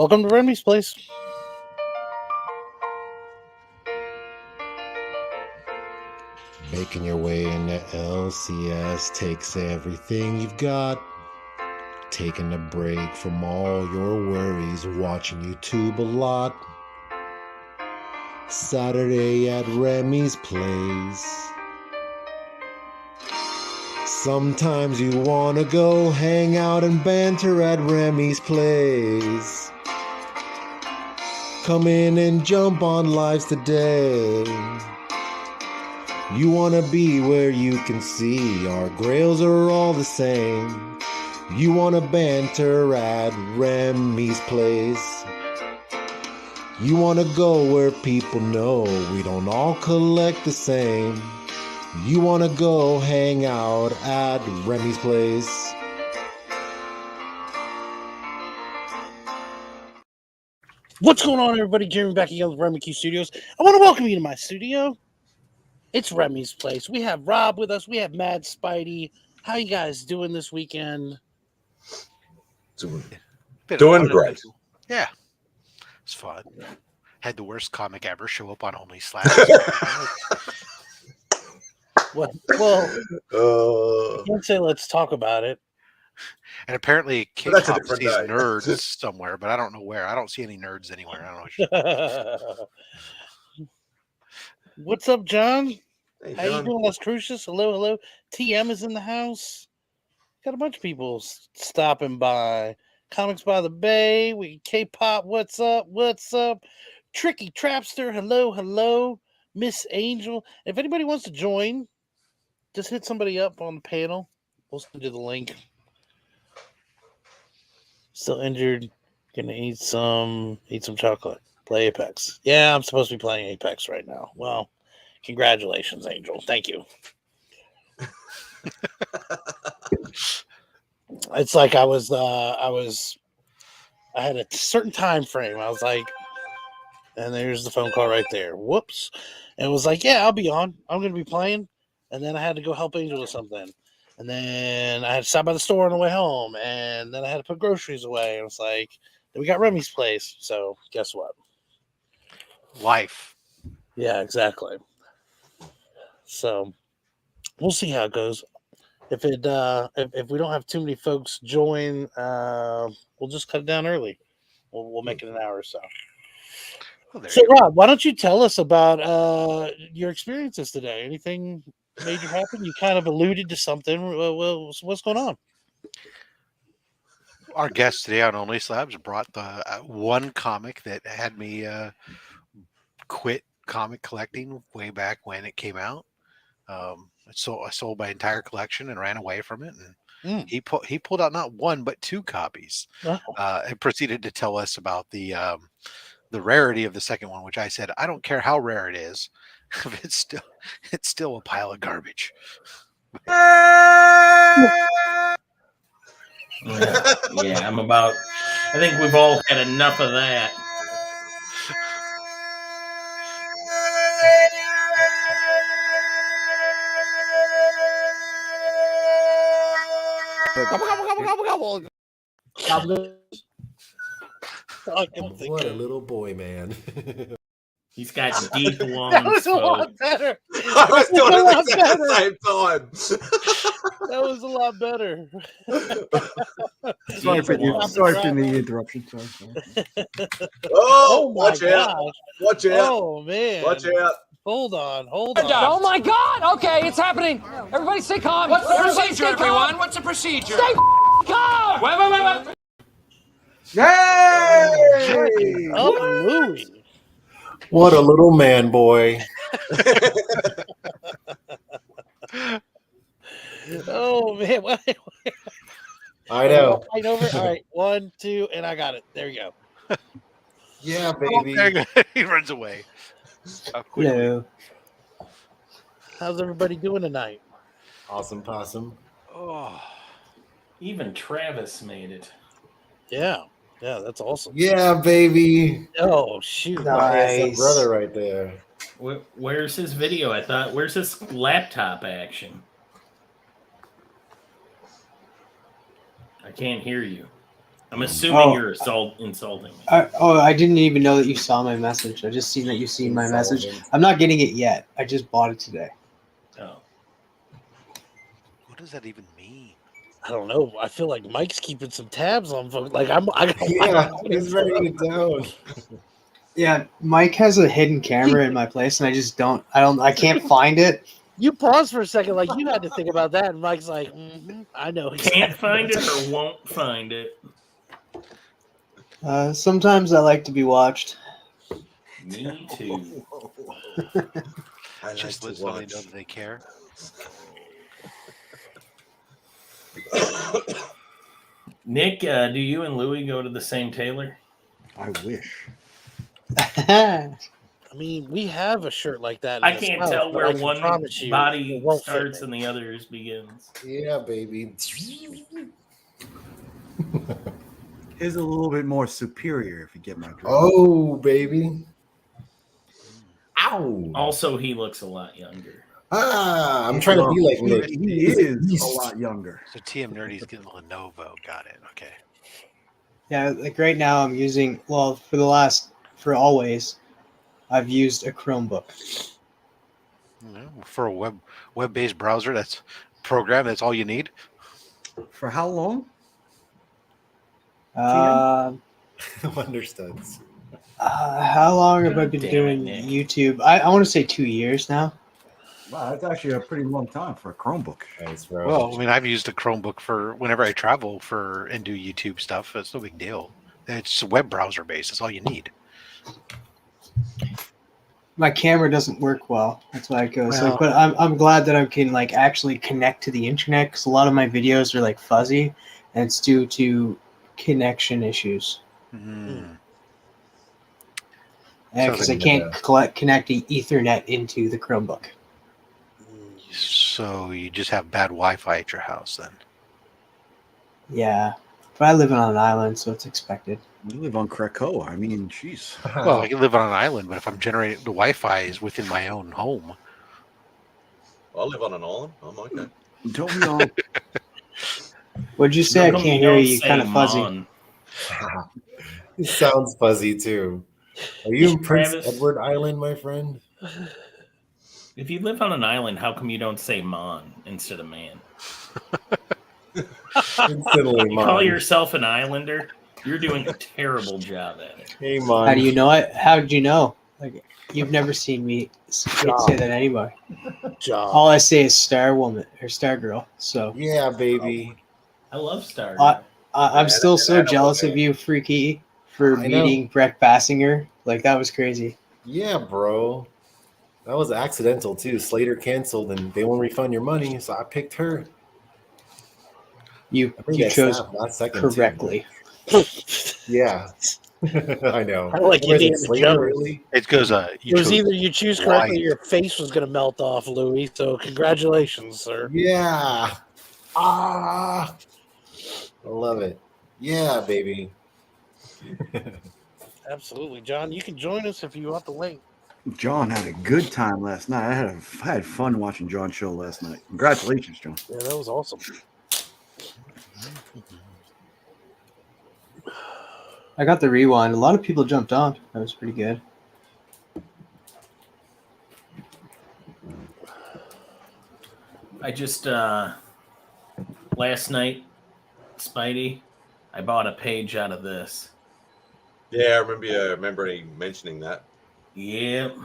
Welcome to Remy's place. Making your way into LCS takes everything you've got. Taking a break from all your worries, watching YouTube a lot. Saturday at Remy's place. Sometimes you wanna go hang out and banter at Remy's place. Come in and jump on lives today. You wanna be where you can see our grails are all the same. You wanna banter at Remy's place. You wanna go where people know we don't all collect the same. You wanna go hang out at Remy's place. What's going on, everybody? Jeremy back again with Remy Q Studios. I want to welcome you to my studio. It's Remy's place. We have Rob with us. We have Mad Spidey. How you guys doing this weekend? Doing great. Yeah. It's fun. Had the worst comic ever show up on Only Slabs. Well, I can't say let's talk about it. And apparently That's a K-pop different sees day. nerds somewhere, but I don't know where. I don't see any nerds anywhere. I don't know. What's up, John? Hey, How you John. doing, Las Cruces? Hello. TM is in the house. Got a bunch of people stopping by. Comics by the Bay. We K-pop. What's up? Tricky Trapster. Hello. Miss Angel. If anybody wants to join, just hit somebody up on the panel. We'll send you the link. Still injured. Gonna eat some chocolate. Play Apex. Yeah, I'm supposed to be playing Apex right now. Well, congratulations, Angel. Thank you. It's like I had a certain time frame. I was like, and there's the phone call right there. Whoops. And it was like, yeah, I'll be on. I'm going to be playing. And then I had to go help Angel with something. And then I had to stop by the store on the way home. And then I had to put groceries away. And it was like, then we got Remy's place. So guess what? Life. Yeah, exactly. So we'll see how it goes. If we don't have too many folks join, we'll just cut it down early. We'll make it an hour or so. Well, So, Rob, why don't you tell us about your experiences today? Anything major happen? You kind of alluded to something. What's going on? Our guest today on Only Slabs brought the one comic that had me quit comic collecting way back when it came out. So I sold my entire collection and ran away from it. And he pulled out not one but two copies. And proceeded to tell us about the rarity of the second one, which I said, I don't care how rare it is, it's still a pile of garbage. Yeah, I think we've all had enough of that. What a little boy, man. He's got deep lungs. That was a lot better. I was doing it at the same time. That was a lot better. Sorry for the interruption. Sorry. Oh, my watch out. gosh. Watch out. Oh, man. Watch out. Hold on. Oh my God! Okay, it's happening. Everybody stay calm. What's the procedure, everyone? What's the procedure? Stay calm. Wait. Yay! Oh, Louie. What a little man boy. Oh, man. I know. Right over. All right. 1, 2, and I got it. There you go. Yeah, baby. He runs away. Hello. How's everybody doing tonight? Awesome possum. Oh, Even Travis made it. Yeah, that's awesome. Yeah, baby. Oh, shoot. That's my brother right there. Where's his video? Where's his laptop action? I can't hear you. I'm assuming you're insulting me. I didn't even know that you saw my message. I just seen that you seen my message. I'm not getting it yet. I just bought it today. Oh. What does that even mean? I don't know. I feel like Mike's keeping some tabs on folks. Like Yeah, he's writing it down. Yeah, Mike has a hidden camera in my place, and I can't find it. You paused for a second, like you had to think about that, and Mike's like, I know. Can't find it or won't find it. Sometimes I like to be watched. Me too. I Just like to so they know watch. that they care. Nick, do you and Louie go to the same tailor? I wish. I mean, we have a shirt like that. I can't tell where one body won't starts fit and the others begins. Yeah, baby. Is a little bit more superior, if you get my drift. Oh, baby. Ow. Also, he looks a lot younger. I'm trying to be like Nick. He is a lot younger. So TM Nerdy's getting Lenovo. Got it. Okay. Yeah, like right now I'm using, for always, I've used a Chromebook. For a web-based browser, that's all you need. For how long? Understands. How long have I been Damn doing it, Nick. YouTube? I want to say 2 years now. Wow, that's actually a pretty long time for a Chromebook. Thanks, bro. Well, I mean, I've used a Chromebook for whenever I travel and do YouTube stuff. It's no big deal. It's web browser based. That's all you need. My camera doesn't work well. That's why it goes. Well- But I'm glad that I can actually connect to the internet, because a lot of my videos are fuzzy, and it's due to connection issues. Mm. Because I like can't connect the Ethernet into the Chromebook. So you just have bad Wi-Fi at your house then? Yeah, but I live on an island, so it's expected. You live on Krakoa. I mean, jeez. Well, I can live on an island, but if I'm generating the Wi-Fi is within my own home. I live on an island. I'm okay. Don't we all? What'd you say? I How come can't hear don't you. You're say kind of fuzzy. Mon? It sounds fuzzy too. Are you in Prince Travis? Edward Island, my friend? If you live on an island, how come you don't say Mon instead of man? Instantly, You call Mom. yourself an islander? You're doing a terrible job at it. Hey, Mom. How do you know it? How did you know? You've never seen me say that to anybody. Job. All I say is Star Woman or Star Girl. So Yeah, baby. I love Star. I'm still so jealous of you, Freaky, for I know. meeting Brett Bassinger. That was crazy. Yeah, bro. That was accidental too. Slater canceled, and they won't refund your money, so I picked her. You I think you I chose snapped last second, too. correctly. Yeah, I know. I like What is it, Indiana Slater, Jones. really? It goes. It was either you choose correctly or Why? your face was going to melt off, Louis. So congratulations, sir. Yeah. I love it. Yeah, baby. Absolutely. John, you can join us if you want the link. John had a good time last night. I had fun watching John's show last night. Congratulations, John. Yeah, that was awesome. I got the rewind. A lot of people jumped on. That was pretty good. I just last night, Spidey, I bought a page out of this. Yeah, I remember him mentioning that. Yep.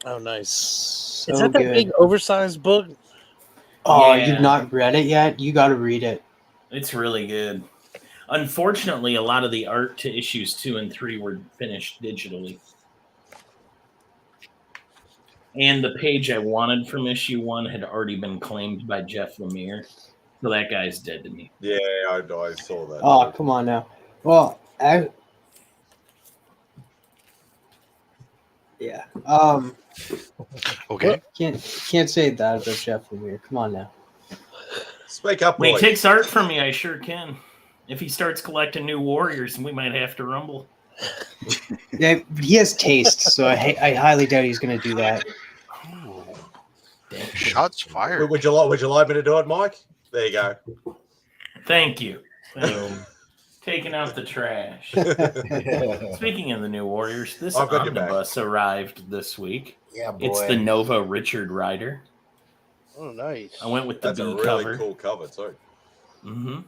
Oh, nice. So Is that good. big oversized book? Oh, Yeah. you've not read it yet? You got to read it. It's really good. Unfortunately, a lot of the art to issues 2 and 3 were finished digitally. And the page I wanted from issue 1 had already been claimed by Jeff Lemire. So that guy's dead to me. Yeah, I saw that. Oh, come on now. Well, yeah. Okay. Can't say that about Jeff Lemire. Come on now. Speak up, When boy. he takes art from me, I sure can. If he starts collecting new Warriors, we might have to rumble. Yeah, he has taste, so I highly doubt he's going to do that. Ooh. Shots fired. Would you like me to do it, Mike? There you go. Thank you. Boom. Taking out the trash. Speaking of the new Warriors, this I've got your back. omnibus arrived this week. Yeah, boy. It's the Nova Richard Rider. Oh, nice. I went with the That's a B really cover. cool cover too. Mm-hmm.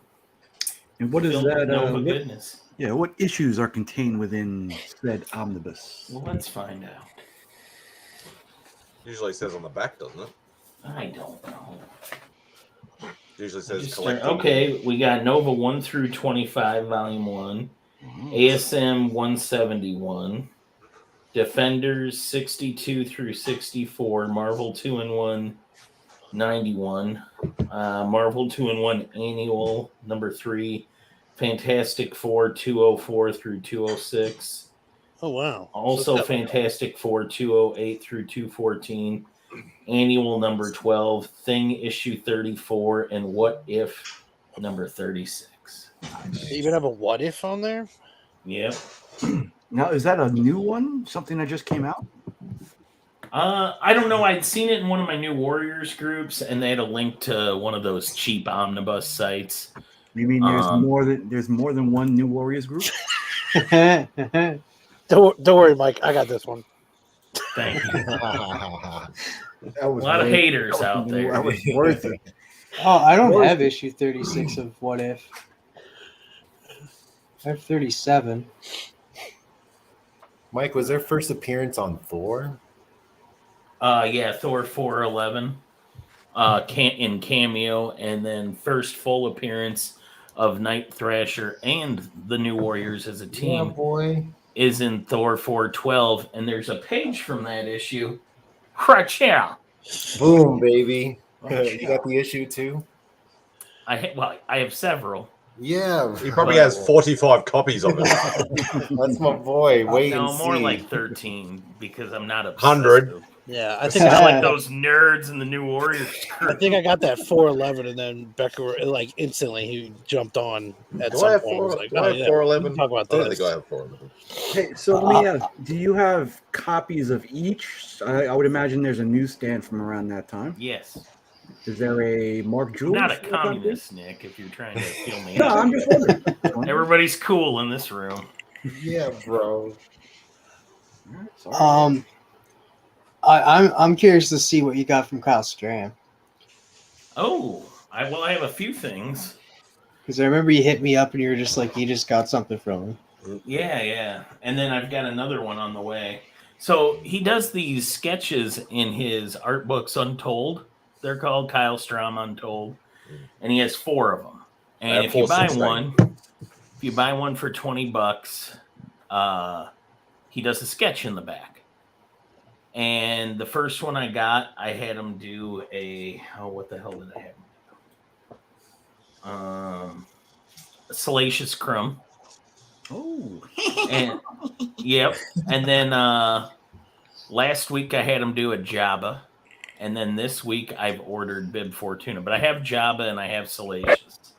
And what is Filled with that? Nova What, goodness. yeah, what issues are contained within said omnibus? Well, let's find out. Usually says on the back, doesn't it? I don't know. Usually says Just collectible. okay, we got Nova 1 through 25, Volume 1. ASM 171. Defenders 62 through 64. Marvel 2-in-1 91. Marvel 2-in-1 Annual number 3. Fantastic Four 204 through 206. Oh, wow. Also Fantastic Four 208 through 214. Annual number 12. Thing issue 34. And What If number 36. You even have a what if on there? Yep. Now, is that a new one? Something that just came out? I don't know. I'd seen it in one of my new Warriors groups, and they had a link to one of those cheap omnibus sites. You mean there's more than one New Warriors group? Don't worry, Mike. I got this one. Thank you. A A lot of haters out there. That was worth it. Oh, I don't have issue 36 of What If. I have 37. Mike, was their first appearance on Thor? Yeah, Thor 411 in cameo, and then first full appearance of Night Thrasher and the New Warriors as a team boy. is in Thor 412, and there's a page from that issue. Right here. Boom, baby. You got the issue too? I have several. Yeah. He probably has 45 copies of it. That's my boy. Wait No, and more see. like 13 because I'm not obsessed. 100. Yeah, I think Not I like those nerds in the New Warriors. I think I got that 411, and then Becker, like instantly, he jumped on at Do I some have point. I was like, do I have yeah, 411? we can talk about I don't this. think I have 411. Hey, so let me ask, do you have copies of each? I would imagine there's a newsstand from around that time. Yes. Is there a Mark I'm Jules? not a communist, Nick, if you're trying to feel me No, out. I'm just wondering. Everybody's cool in this room. Yeah, bro. Sorry. I'm curious to see what you got from Kyle Stram. Oh, I have a few things. Because I remember you hit me up and you were just like, you just got something from him. Yeah. And then I've got another one on the way. So he does these sketches in his art books Untold. They're called Kyle Stram Untold. And he has 4 of them. And if you buy one for $20, he does a sketch in the back. And the first one I got, I had him do what the hell did I have him do? Salacious Crumb. Oh. And yep. And then last week I had him do a Jabba. And then this week I've ordered Bib Fortuna. But I have Jabba and I have Salacious.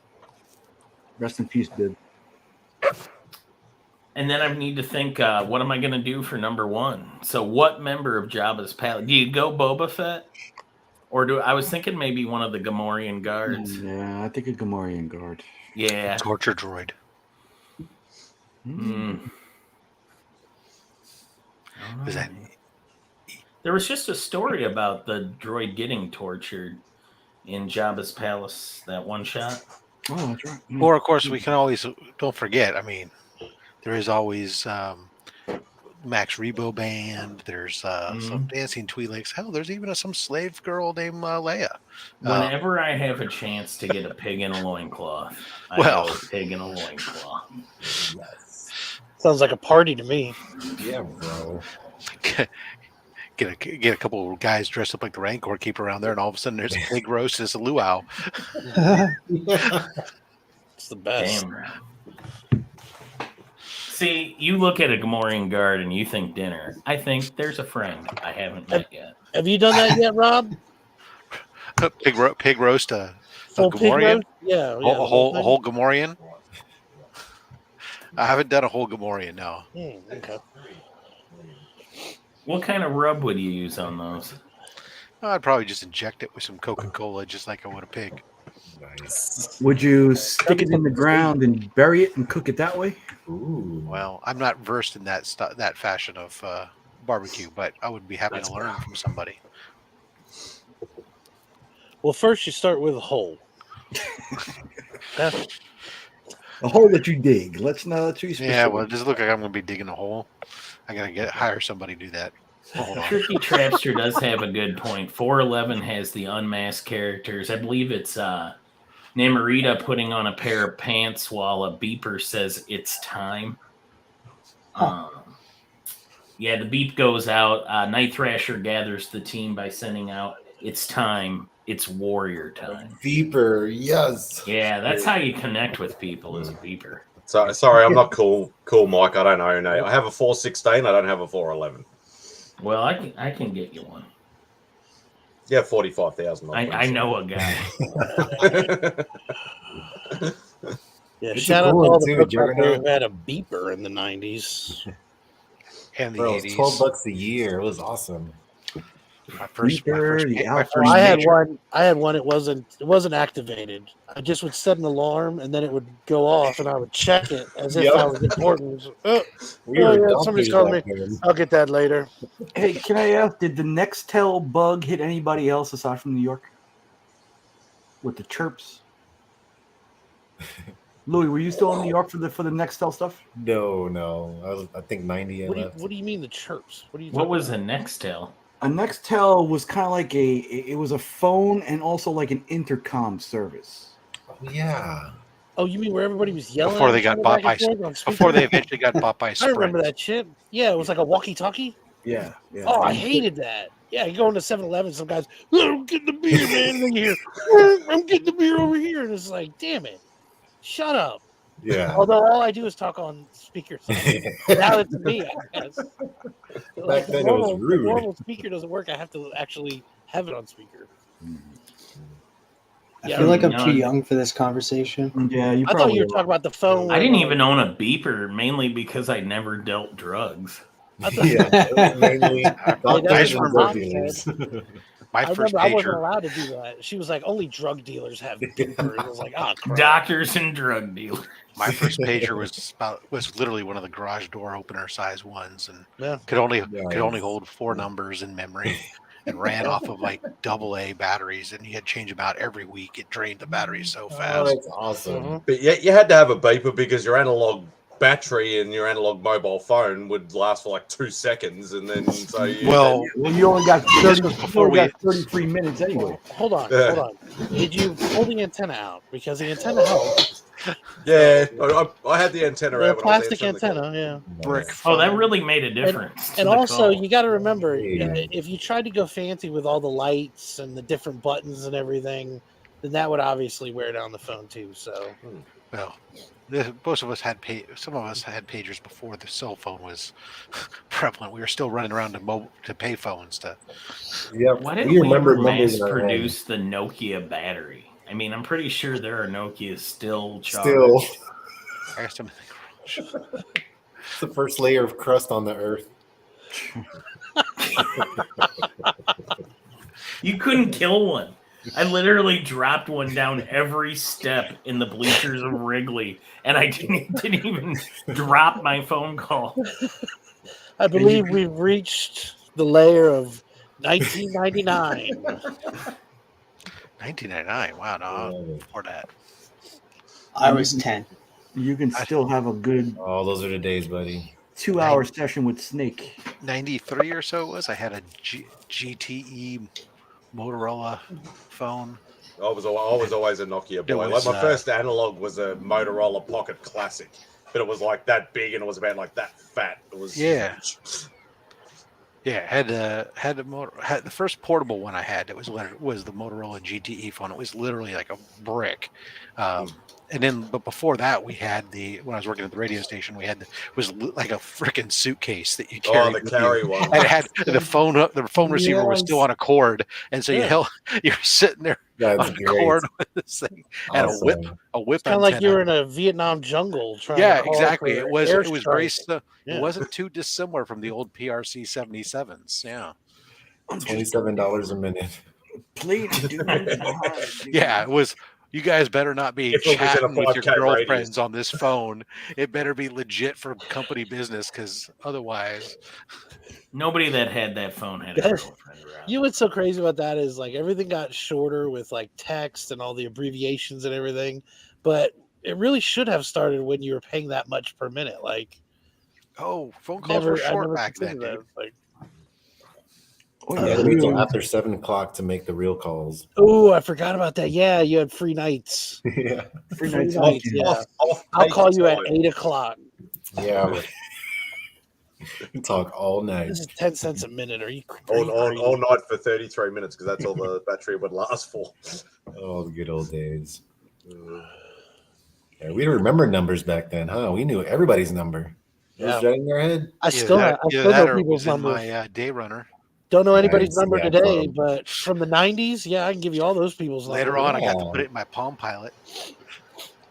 Rest in peace, Bib. And then I need to think, what am I going to do for number 1? So what member of Jabba's palace? Do you go Boba Fett? Or I was thinking maybe one of the Gamorrean guards. Yeah, I think a Gamorrean guard. Yeah. Torture droid. Is that? There was just a story about the droid getting tortured in Jabba's palace, that one shot. Oh, that's right. Yeah. Or, of course, we can always, don't forget, I mean, there is always Max Rebo Band. There's some dancing Twi'leks. Hell, there's even some slave girl named Leia. Whenever I have a chance to get a pig in a loincloth, I Well. go pig in a loincloth. Sounds like a party to me. Yeah, bro. Get a couple of guys dressed up like the Rancor keep around there, and all of a sudden there's a pig roast and it's a luau. It's the best. Damn right. See, you look at a Gamorrean guard and you think dinner. I think there's a friend I haven't met yet. Have you done that yet, Rob? Pig roast, a Full pig Gamorrean? roast? Yeah. A whole Gamorrean? I haven't done a whole Gamorrean, no. Okay. What kind of rub would you use on those? I'd probably just inject it with some Coca-Cola, just like I would a pig. Nice. Would you stick it in the ground and bury it and cook it that way? Ooh. Well, I'm not versed in that fashion of barbecue, but I would be happy to learn from somebody. Well, first you start with a hole. Yeah. A hole that you dig. Let's know too specific. Yeah, well, does it look like I'm going to be digging a hole? I got to hire somebody to do that. Hold on. Tricky Trapster does have a good point. 411 has the unmasked characters. I believe it's Namorita putting on a pair of pants while a beeper says it's time. Yeah, the beep goes out. Night Thrasher gathers the team by sending out, "It's time. It's warrior time." Beeper, yes. Yeah, that's how you connect with people, is a beeper. So, sorry, I'm not cool, Mike. I don't own a. I have a 416. I don't have a 411. Well, I can get you one. Yeah, 45,000. I know a guy. Yeah, It's shout a out cool to all one, the too, folks out there Juggernaut. who had a beeper in the 90s. And the Bro, 80s. $12 a year. It was awesome. My first Oh, I had one. It wasn't activated. I just would set an alarm, and then it would go off, and I would check it as if Yep. I was important. We were Yeah, somebody's dumb calling me. back then. I'll get that later. Hey, can I ask, did the Nextel bug hit anybody else aside from New York? With the chirps? Louis, were you still in New York for the Nextel stuff? No. I think 90 and left. What do you mean the chirps? What was a Nextel? A Nextel was kind of like it was a phone and also like an intercom service. Oh, yeah. Oh, you mean where everybody was yelling? Before they at each got other bought back by and forth on speaker? before they eventually got bought by I Sprint. remember that shit. Yeah, it was like a walkie-talkie. Yeah. Oh, I hated that. Yeah, you go into 7-Eleven, some guys, "Oh, I'm getting the beer, man," and then you hear, "I'm getting the beer over here," and it's like, damn it, shut up. Yeah. Although all I do is talk on speakers. Now it's me, I guess. Like, then it was the rude. normal speaker doesn't work. I have to actually have it on speaker. I feel like I'm too young for this conversation. Yeah, you I thought you were talking about the phone. I didn't even own a beeper, mainly because I never dealt drugs. I thought, Yeah. Mainly doctors and drug Mom dealers. said. My I first remember I wasn't pager. allowed to do that. She was like, only drug dealers have beepers. I was like, oh, crap. Doctors and drug dealers. My first pager was literally one of the garage door opener size ones, and Yeah. could only hold 4 numbers in memory, and ran off of like AA batteries, and you had to change them out every week. It drained the batteries so Oh, fast. that's awesome. But yeah, you had to have a beeper because your analog battery and your analog mobile phone would last for like 2 seconds, and then so you, Well, you only got 30, before we- 33 minutes anyway. Hold on. Did you pull the antenna out? Because the antenna helped. yeah, I had the antenna The out. When I was plastic answering the call. antenna, yeah. brick. Oh, that really made a difference. to And the also, call. you got to remember, Yeah. if you tried to go fancy with all the lights and the different buttons and everything, then that would obviously wear down the phone too. So, Well, most of us had some of us had pagers before the cell phone was prevalent. We were still running around to pay phones to. Yep. Why didn't We we remember mass numbers in our head. produce the Nokia battery? I mean, I'm pretty sure there are Nokias still charged. Still, I guess I'm it's the first layer of crust on the earth. You couldn't kill one. I literally dropped one down every step in the bleachers of Wrigley, and I didn't even drop my phone call. I believe we've reached the layer of 1999. 1999. Wow, no, before that. I was 10. You can still have a good Oh, those are the days, buddy. 2-hour session with Snake. 93 or so it was. I had a GTE Motorola phone. I was always a Nokia boy. was, Like my first analog was a Motorola Pocket Classic, but it was like that big and it was about like that fat. It was Yeah. Yeah, had the first portable one I had. It was the Motorola GTE phone. It was literally like a brick. And then, but before that, we had when I was working at the radio station, we had was like a freaking suitcase that you carried. the with carry you. one. And it had the phone receiver was still on a cord, and so you're sitting there That's on a great. cord with this thing and Awesome. a whip. Kind of like you antenna. were in a Vietnam jungle trying Yeah, to call exactly. for It was very airstrike. it wasn't too dissimilar from the old PRC 77s. Yeah. $27 a minute. Please do. Yeah, it was You guys better not be If it was in a chatting with your 5K girlfriends radius. on this phone. It better be legit for company business, because otherwise, Nobody that had that phone had a That's- girlfriend around. You know what's so crazy about that is like everything got shorter with like text and all the abbreviations and everything, but it really should have started when you were paying that much per minute. Like, phone calls were I short never back then, considered that. dude. Like, Oh, you had to wait till after 7 o'clock to make the real calls. oh, I forgot about that. Yeah, you had free nights. Yeah. Free Free nights. nights, yeah. I'll call you at 8 o'clock. Yeah. Talk all night. This is 10 cents a minute. Are you all night for 33 minutes because that's all the battery would last for. Oh, the good old days. Yeah, we remember numbers back then, huh? We knew everybody's number. It was Yeah. right in their head. I still know or people's was in numbers. my day runner. Don't know I anybody's didn't see number that today, club. but from the 90s, yeah, I can give you all those people's Later numbers. on, I got to Yeah. put it in my Palm Pilot.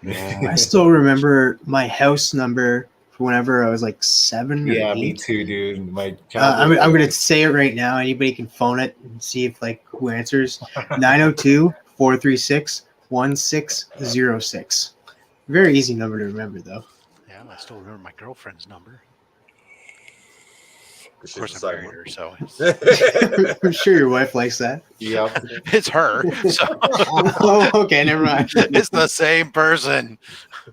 I still remember my house number for whenever I was like 7 or Yeah, 8. me too, dude. My I'm going to say it right now. Anybody can phone it and see if like who answers. 902-436-1606. Very easy number to remember though. Yeah, I still remember my girlfriend's number. Of She's course, the I'm same married her, so I'm sure your wife likes that. Yep. it's her. So Oh, okay, never mind. it's the same person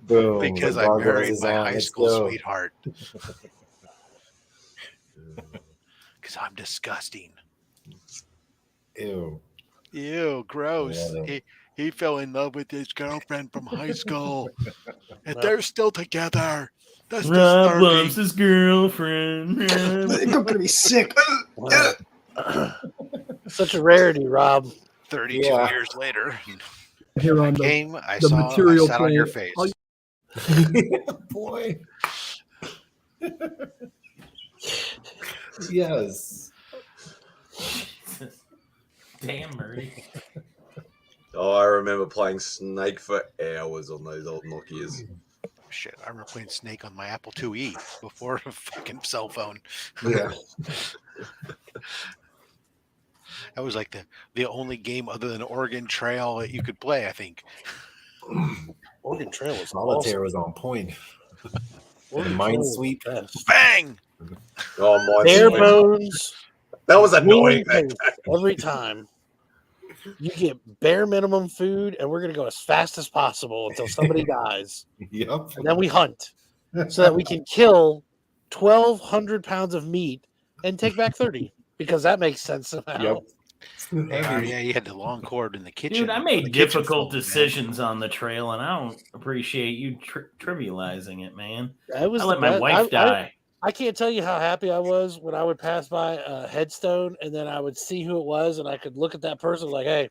Boom. because The I gargoyles married is my on. high Let's school go. sweetheart. Because I'm disgusting. Ew. Ew, gross. Yeah. He fell in love with his girlfriend from high school, and they're still together. That's Rob loves disturbing. his girlfriend. I'm going to be sick. Wow. Such a rarity, Rob. 32 Yeah. years later, Here I on came. I the saw. I material sat on your plane. face. Boy. Yes. Damn, Murray. Oh, I remember playing Snake for hours on those old Nokias. Shit, I remember playing Snake on my Apple IIe before a fucking cell phone. Yeah. That was like the only game other than Oregon Trail that you could play, I think. Oregon Trail was Solitaire awesome. was on point. Oregon Trail was Minesweep. the best. Bang! Oh, Bare Minesweep. bones. That was annoying. Boom, every time. You get bare minimum food, and we're going to go as fast as possible until somebody dies. Yep. And then we hunt so that we can kill 1,200 pounds of meat and take back 30 because that makes sense somehow. Yep. Yeah, you had the long cord in the kitchen. Dude, I the made kitchen difficult phone, man. decisions on the trail, and I don't appreciate you trivializing it, man. That was I the let my best. wife die. I can't tell you how happy I was when I would pass by a headstone and then I would see who it was and I could look at that person like, hey,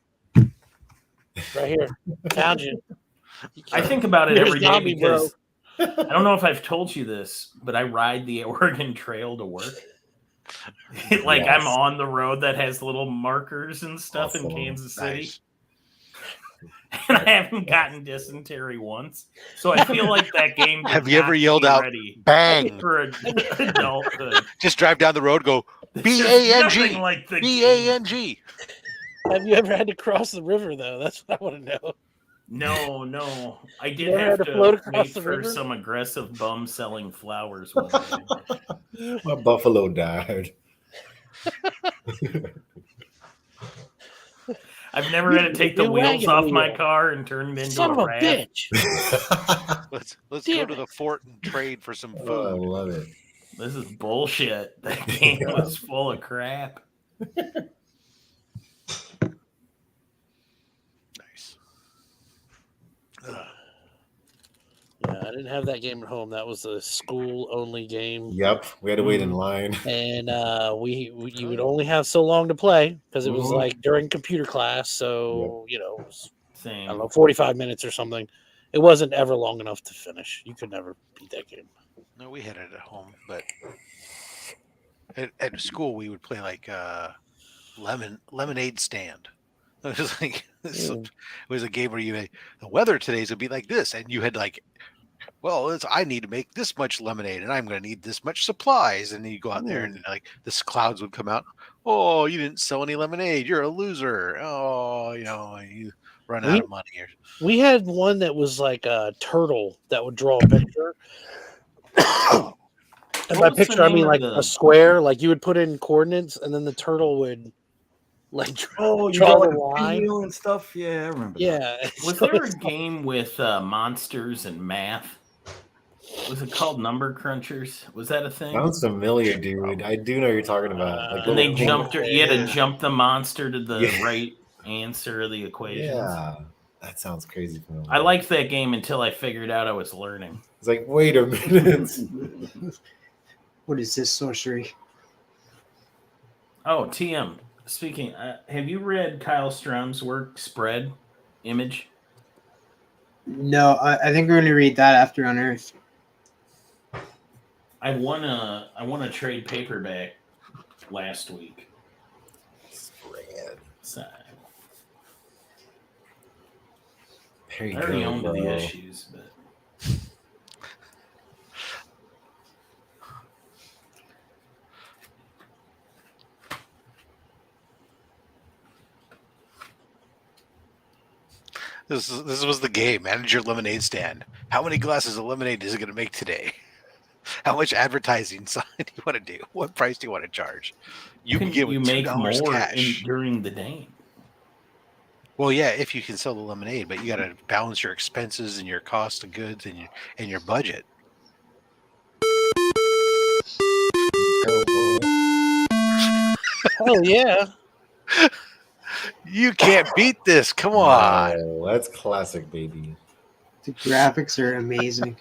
right here, found you. I think about it You're a every day zombie, because I don't know if I've told you this, but I ride the Oregon Trail to work. Like Yes. I'm on the road that has little markers and stuff in Awesome. Kansas City. Nice. And I haven't gotten dysentery once. So I feel like that game did Have you ever not yelled be out, ready bang? for adulthood. Just drive down the road, go There's BANG. nothing like the game. BANG. Have you ever had to cross the river, though? That's what I want to know. No. I You did ever have had to float to across wait the for river? some aggressive bum selling flowers one day. My buffalo died. I've never had to take the Your wheels wagon off my wheel. car and turn it into Son of a a raft. bitch. Let's Damn go to the fort and trade for some Oh, I food. love it. This is bullshit. That game was full of crap. Nice. Yeah, I didn't have that game at home. That was a school-only game. Yep. We had to wait in line. And you would only have so long to play because it was Mhm. like during computer class. So, it was, I Same. don't know, 45 minutes or something. It wasn't ever long enough to finish. You could never beat that game. No, we had it at home, but at school we would play like lemonade stand. It was like it was a game where you had, the weather today's would be like this, and you had like, well, I need to make this much lemonade, and I'm going to need this much supplies, and then you go out there and like this clouds would come out. Oh, you didn't sell any lemonade. You're a loser. Oh, you run out of money. We had one that was like a turtle that would draw a picture. And by What was the picture, I name mean of like the- a square. Like you would put in coordinates, and then the turtle would like Oh, you draw got the like a line. pinwheel and stuff. Yeah, I remember. That. Yeah. Was So there a it's- game with monsters and math? Was it called Number Crunchers? Was that a thing? Sounds familiar, dude. I do know what you're talking about. Like And they little jumped. pink- You had to yeah. jump the monster to the Yeah. right answer of the equations. Yeah, that sounds crazy familiar. I liked that game until I figured out I was learning. It's like, wait a minute. What is this sorcery? Oh, TM. Speaking, have you read Kyle Strom's work, Spread Image? No, I think we're going to read that after Unearth. I won a trade paperback last week. Spread. So There you I already go, owned bro. the issues, but This was the game. Manage your lemonade stand. How many glasses of lemonade is it going to make today? How much advertising sign do you want to do? What price do you want to charge? You can get you with make $2 more cash. during the day. Well, yeah, if you can sell the lemonade, but you got to balance your expenses and your cost of goods and your budget. Hell yeah. You can't beat this. Come on. Oh, that's classic, baby. The graphics are amazing.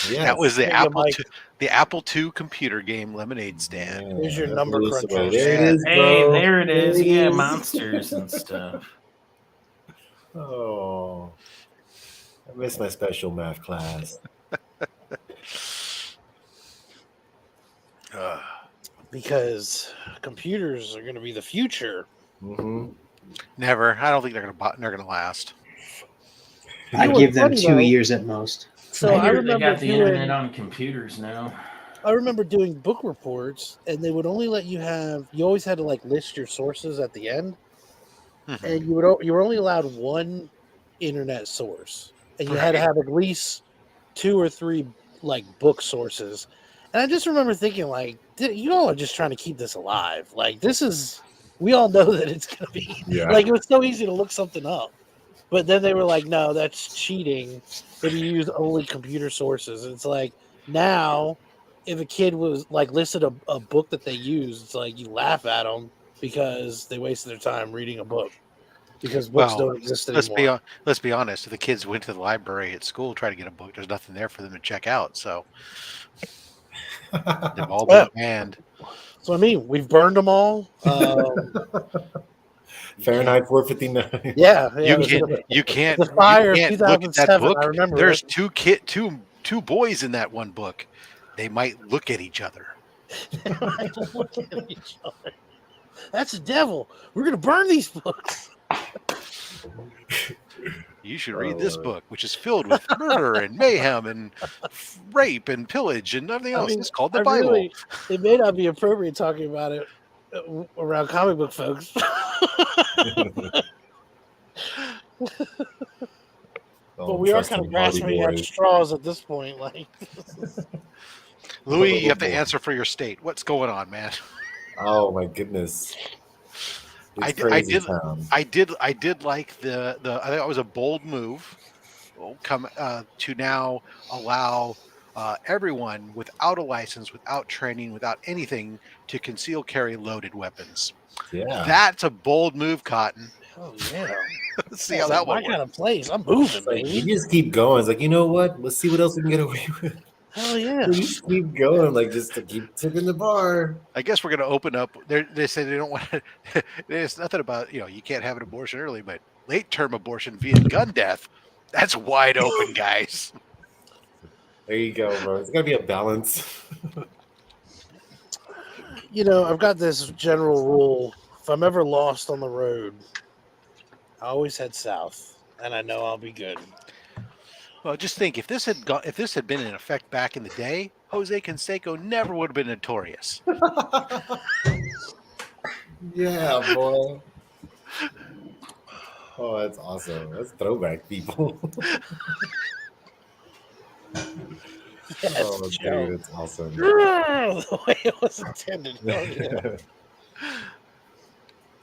Yeah, That was the There you go, Apple Mike. II, the Apple II computer game Lemonade Stand. Here's your number crunchers. There it is, Hey, bro. there it is. There it Yeah, is. monsters and stuff. Oh, I missed my special math class. Because computers are going to be the future. Mm-hmm. Never. I don't think they're gonna last. I know give what's them funny, 2 though? years at most. So I hear they remember got the doing, internet on computers now. I remember doing book reports, and they would only let you have. You always had to like list your sources at the end, Mhm. and you were only allowed one internet source, and you had to have at least 2 or 3 like book sources. And I just remember thinking, like, you all are just trying to keep this alive. Like, this is. We all know that it's gonna be like it was so easy to look something up, but then they were like, no, that's cheating. If you use only computer sources, it's like now. If a kid was like listed a book that they used, it's like you laugh at them because they wasted their time reading a book because books Well, don't exist anymore. let's be honest. If the kids went to the library at school trying to get a book, there's nothing there for them to check out. So they've all been banned. So I mean, we've burned them all. Fahrenheit 459. Yeah, You can't The fire of you can't look at that 2007. book. I remember There's it. two boys in that one book. They might look at each other. Look at each other. That's the devil. We're gonna burn these books. You should read this book, which is filled with murder and mayhem and rape and pillage and everything else. It's called the Bible. Really, it may not be appropriate talking about it around comic book folks. But we are kind of grasping at straws at this point. Like, Louis, you have to answer for your state. What's going on, man? Oh my goodness. I It's did crazy town. I did like the I think it was a bold move to now allow everyone without a license, without training, without anything to conceal carry loaded weapons. Yeah. That's a bold move, Cotton. oh yeah, Let's see how that my one kind works. of place. I'm moving, It's like, baby. you just keep going. It's like, you know what? Let's see what else we can get away with. Hell yeah. We just keep going, like just to keep tipping the bar. I guess we're going to open up. They say they don't want to. There's nothing about you can't have an abortion early, but late term abortion via gun death. That's wide open, guys. There you go, bro. There's gotta be a balance. I've got this general rule. If I'm ever lost on the road, I always head south, and I know I'll be good. Well, just think if this had been in effect back in the day, Jose Canseco never would have been notorious. Yeah, boy. Oh, that's awesome. That's throwback, people. Yes, Oh, Joe. dude, it's awesome. The way it was intended. Oh, yeah.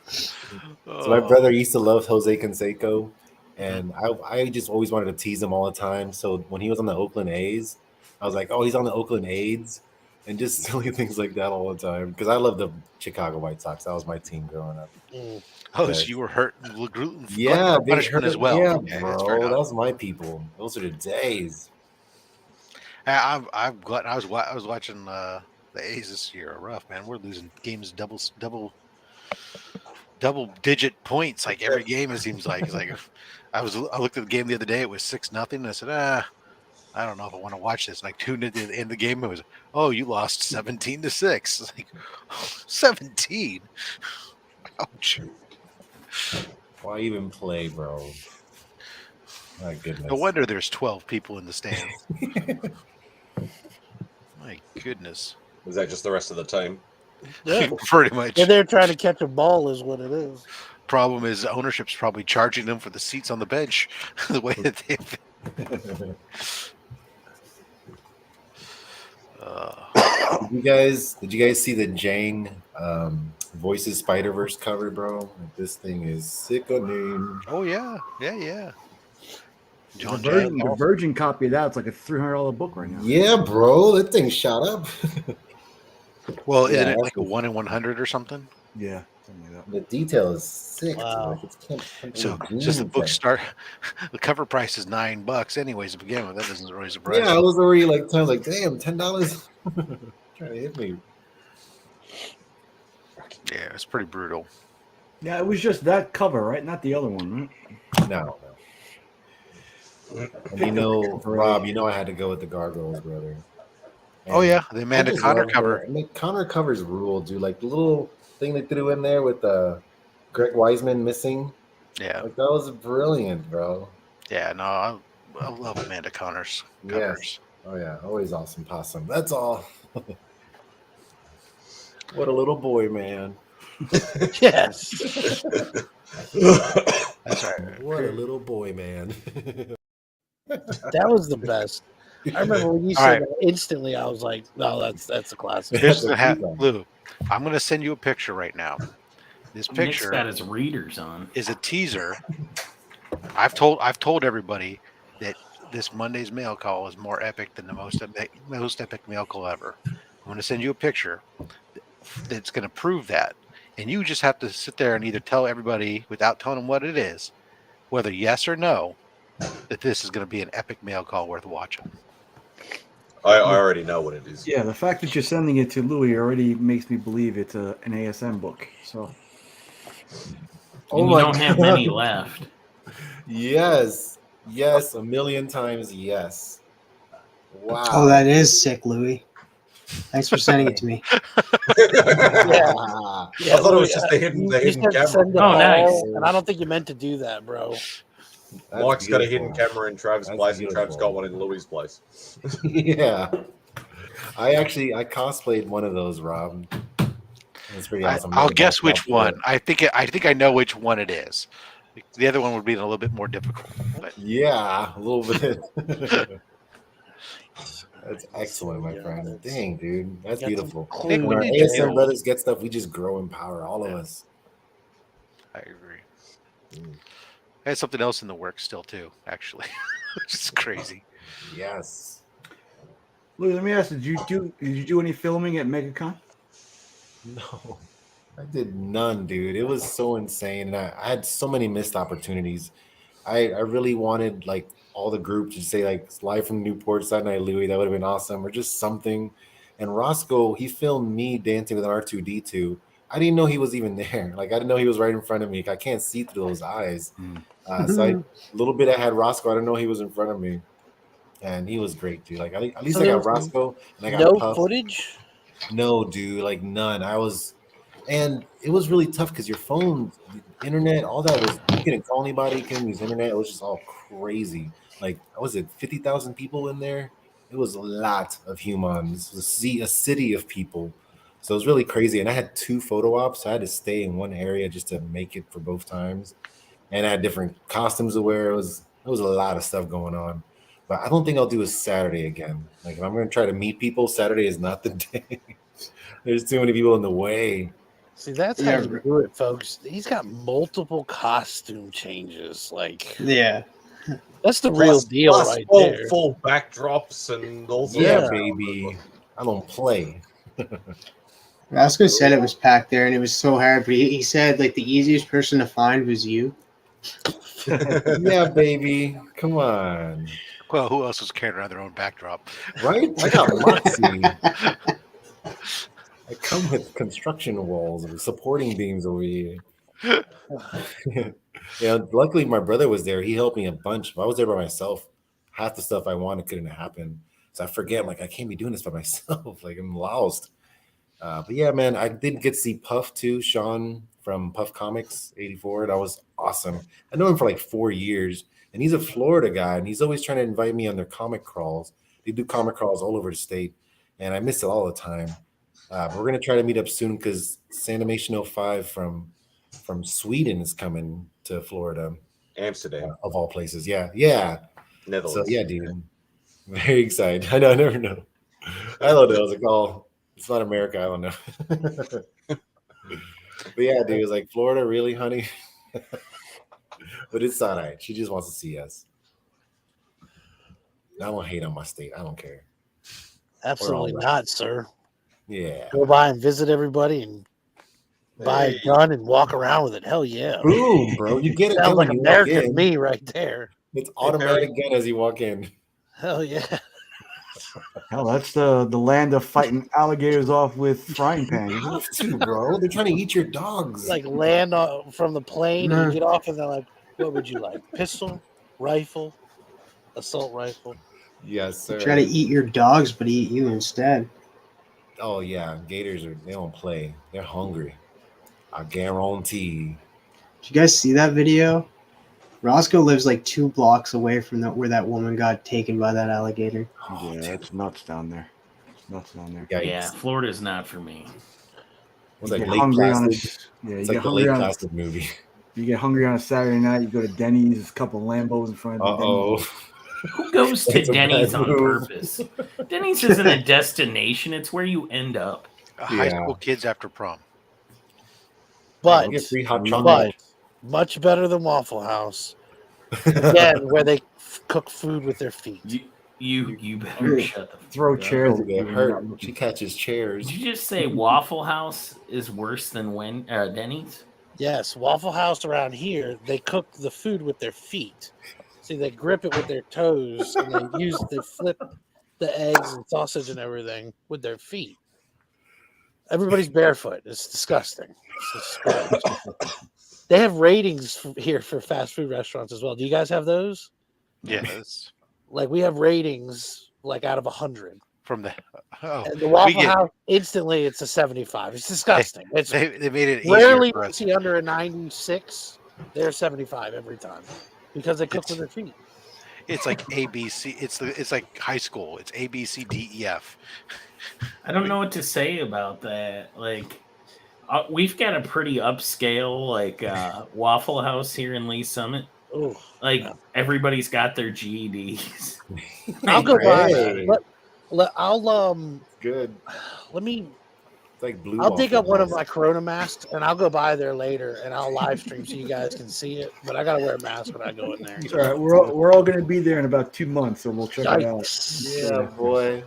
So my brother used to love Jose Canseco, and I just always wanted to tease him all the time. So when he was on the Oakland A's, I was like, oh, he's on the Oakland Aids, and just silly things like that all the time. Because I love the Chicago White Sox. That was my team growing up. Mm. Oh, But so you were hurt, glutton yeah, for big punishment hurt. as well. Yeah, Okay, that's fair bro, that enough. was my people. Those are the days. I'm glad I was watching the A's this year. Rough, man. We're losing games double digit points like every game. It seems like it's like I looked at the game the other day. It was 6-0, and I said, I don't know if I want to watch this. And I tuned into the end of the game. It was, oh, you lost 17-6. It's like 17. Ouch. Why even play, bro? My goodness. No wonder there's 12 people in the stands. My goodness. Is that just the rest of the team? Yeah. Pretty much. And they're trying to catch a ball, is what it is. Problem is, ownership's probably charging them for the seats on the bench. The way that they've. Did you guys see the Jang Voices Spider-Verse cover, bro? This thing is sickening. Oh yeah. John The Virgin copy of that's like a $300 book right now. Yeah, bro, that thing shot up. Well, Yeah, isn't it that's like a 1 in 100 or something? Yeah, something like that. The detail is sick. Wow. Like, it's So just the book start. The cover price is $9 anyways to begin with. That doesn't really surprise Yeah, I me. was already like, damn, $10. Trying to hit me. Yeah, it's pretty brutal. Yeah, it was just that cover, right? Not the other one, right? No. And you know, Rob, I had to go with the Gargoyles, brother. And Oh yeah, the Amanda I just Connor love cover. The Connor covers rule, dude. Like the little thing they threw in there with Greg Wiseman missing. Yeah, Like that was brilliant, bro. yeah. No, I love Amanda Connor's covers. Yes. Oh yeah, always awesome possum. That's all. What a little boy, man. Yes. That's right. What a little boy, man. That was the best. I remember when you All said right. that instantly, I was like, no, that's a classic. Here's Lou. I'm going to send you a picture right now. This Nick's picture got his readers on. is a teaser. I've told everybody that this Monday's mail call is more epic than the most epic mail call ever. I'm going to send you a picture that's going to prove that, and you just have to sit there and either tell everybody without telling them what it is, whether yes or no, that this is going to be an epic mail call worth watching. I already know what it is. Yeah, the fact that you're sending it to Louis already makes me believe it's an ASM book. So, And you don't have many left. Yes, a million times yes. Wow. Oh, that is sick, Louis. Thanks for sending it to me. Yeah. I thought it was just the hidden You said camera. send it Oh, nice. all, and I don't think you meant to do that, bro. That's Mike's got a beautiful. hidden camera in Trav's That's place, and Trav's beautiful. got one in Louis' place. Yeah. I cosplayed one of those, Rob. It's pretty awesome. I'll guess which one. I think I know which one it is. The other one would be a little bit more difficult. But Yeah, a little bit. That's excellent, my friend. Dang, dude. That's beautiful. Clean When our details. ASM brothers get stuff, we just grow in power, all of us. I agree. I had something else in the works still too, actually, which is crazy. Yes. Louis, let me ask: Did you do any filming at MegaCon? No, I did none, dude. It was so insane. And I had so many missed opportunities. I really wanted like all the groups to say like live from Newport, Saturday Night Louis. That would have been awesome, or just something. And Roscoe, he filmed me dancing with an R2D2. I didn't know he was even there. Like I didn't know he was right in front of me. I can't see through those eyes. So a little bit I had Roscoe. I didn't know he was in front of me, and he was great, dude. Like at least So I got there's Roscoe and I got No Puff. footage? No, dude, like none. And it was really tough because your phone, the internet, all that was, you couldn't call anybody, you couldn't use internet. It was just all crazy. Like, was it 50,000 people in there? It was a lot of humans. It was a city of people. So it was really crazy. And I had 2 photo ops. So I had to stay in one area just to make it for both times. and I had different costumes to wear. It was a lot of stuff going on. But I don't think I'll do a Saturday again. Like if I'm gonna try to meet people, Saturday is not the day. There's too many people in the way. See, that's how you do it, folks. He's got multiple costume changes. Like, Yeah. that's the real deal Plus right full, there. full backdrops and all sorts Yeah, of baby. I don't play. Roscoe said it was packed there, and it was so hard. But he said like the easiest person to find was you. Yeah, baby. Come on. Well, who else is carrying around their own backdrop? Right? I got Moxie. I come with construction walls and supporting beams over here. Yeah, luckily my brother was there. He helped me a bunch. If I was there by myself, half the stuff I wanted couldn't happen. So I forget, like, I can't be doing this by myself. Like, I'm lost. But yeah, man, I did get to see Puff too, Sean from Puff Comics 84. That was awesome. I know him for like 4 years, and he's a Florida guy, and he's always trying to invite me on their comic crawls. They do comic crawls all over the state, and I miss it all the time. But we're gonna try to meet up soon because Sanimation 05 from Sweden is coming to Florida, Amsterdam, of all places. Yeah. Netherlands. So yeah, dude, very excited. I know, I never know. I don't know. I was like, oh, it's not America. I don't know. But yeah, dude, it's like Florida, really, honey. But it's all right. She just wants to see us. I don't hate on my state. I don't care. Absolutely right. not, sir. Yeah. Go by and visit everybody and buy a gun and walk around with it. Hell yeah. Boom, bro. You get it. Sounds like when you walk American in. me right there. It's automatic gun as you walk in. Hell yeah. Hell, that's the land of fighting alligators off with frying pans. You have to, bro. They're trying to eat your dogs. Like land from the plane and you get off and they're like, what would you like? Pistol, rifle, assault rifle. Yes, sir. Try to eat your dogs, but eat you instead. Oh yeah, gators they don't play. They're hungry. I guarantee. Did you guys see that video? Roscoe lives like 2 blocks away from where that woman got taken by that alligator. Oh, yeah, it's nuts down there. It's nuts down there. Yikes. Yeah, Florida's not for me. It's You like get Lake hungry on Placid. yeah, It's you like get the Lake hungry on Placid movie. you get hungry on a Saturday night. You go to Denny's. There's a couple Lambos in front of the Denny's. Who goes to That's a Denny's bad on move. purpose? Denny's isn't a destination; it's where you end up. High Yeah. school kids after prom. But, You get free hot but chocolate. much better than Waffle House. Again, where they cook food with their feet. You better shut the Throw fuck up. chairs Don't at get you. hurt. She catches chairs. Did you just say Waffle House is worse than Denny's? Yes, Waffle House around here, they cook the food with their feet. See, they grip it with their toes and they flip the eggs and sausage and everything with their feet. Everybody's barefoot. It's disgusting. It's disgusting. They have ratings here for fast food restaurants as well. Do you guys have those? Yeah, that's Like we have ratings like out of 100. from the. Oh, And the Waffle get- House, instantly it's a 75. It's disgusting. It's they made it easier rarely for you us. see under a 96. They're 75 every time because they cook with their feet. It's like ABC. It's like high school. It's A B C D E F. I don't know what to say about that. Like, we've got a pretty upscale Waffle House here in Lee Summit. Oh, Like no. everybody's got their GEDs. I'll go by. Hey. Good. Let me. It's like blue. I'll dig Waffle up one of House. my Corona masks and I'll go by there later and I'll live stream so you guys can see it. But I gotta wear a mask when I go in there. All right, we're all going to be there in about 2 months, so we'll check it out. Yikes. Yeah, boy.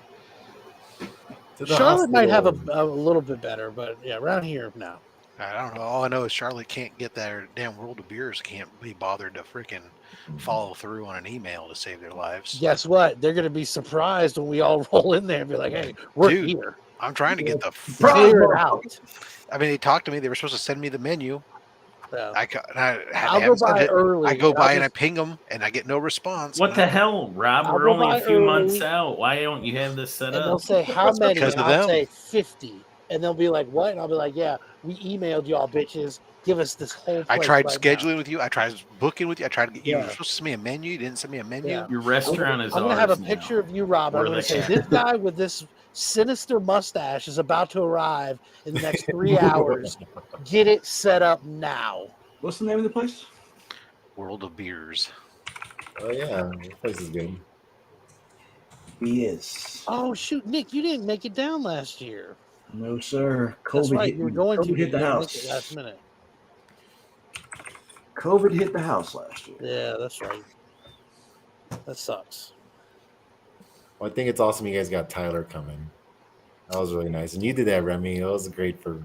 To the Charlotte might have hospital. a little bit better, but yeah, around here now. I don't know. All I know is Charlotte can't get that damn World of Beers. Can't be bothered to freaking follow through on an email to save their lives. Guess what? They're gonna be surprised when we all roll in there and be like, "Hey, we're Dude, here. I'm trying to get the. Clear it out." I mean, they talked to me. They were supposed to send me the menu. So, I I'll go by early. I go I'll by and I just- ping them, and I get no response. What the hell, Rob? I'll We're go only by a few months early. out. Why don't you have this set and they'll up? say how many, because and of I'll them. say 50, and they'll be like, "What?" And I'll be like, "Yeah, we emailed y'all bitches. Give us this whole." I place tried right scheduling with you. I tried booking with you. I tried to get you. Yeah. were supposed to send me a menu. You didn't send me a menu. Yeah. Your now. restaurant is I'm gonna have a ours now. picture of you, Rob. I'm We're gonna the say cat. this guy with this sinister mustache is about to arrive in the next 3 hours. Get it set up now. What's the name of the place? World of Beers. Oh yeah, this place is good. He is. Oh shoot, Nick, you didn't make it down last year. No, sir. COVID That's right, hit, you were going to, COVID but hit you the didn't make it last house. minute. COVID hit the house last year. Yeah, that's right. That sucks. Well, I think it's awesome you guys got Tyler coming. That was really nice, and you did that, Remy. That was great for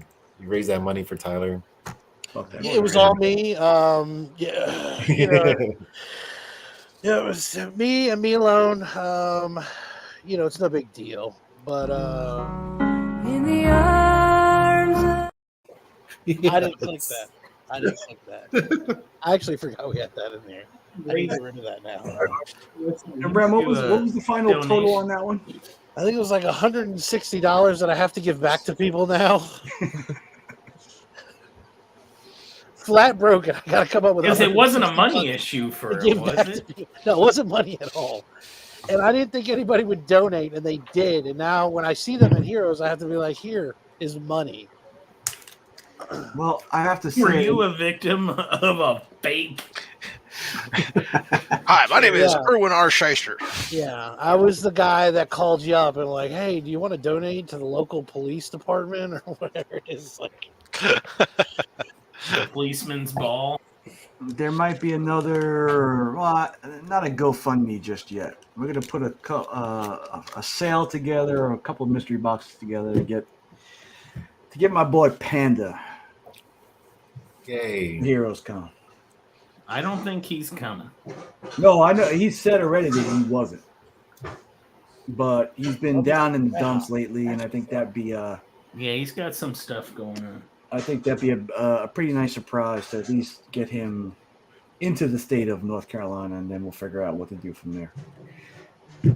you raised that money for Tyler. Fuck that. Yeah, it was all me. Yeah, you know, yeah, it was me and me alone. You know, it's no big deal, but In the arms of... I didn't click that. I didn't click that. I actually forgot we had that in there. I need to get rid of that now. And Rem, what was the final total on that one? I think it was like $160 that I have to give back to people now. Flat broken. I got to come up with. Because it wasn't a money $160 issue to for give him, was back it? to people. No, it wasn't money at all. And I didn't think anybody would donate, and they did. And now when I see them at Heroes, I have to be like, "Here is money." Well, I have to say, Were you a victim of a fake? Hi, my name is Yeah. Erwin R. Shyster. Yeah, I was the guy that called you up and like, "Hey, do you want to donate to the local police department or whatever it is?" Like, The policeman's ball. there might be another, well, not a GoFundMe just yet. We're gonna put a sale together, or a couple of mystery boxes together to get my boy Panda Yay! Heroes Con. I don't think he's coming. No, I know he said already that he wasn't, but he's been down in the dumps lately, and I think that'd be Yeah, he's got some stuff going on. a pretty nice surprise to at least get him into the state of North Carolina, and then we'll figure out what to do from there. yeah,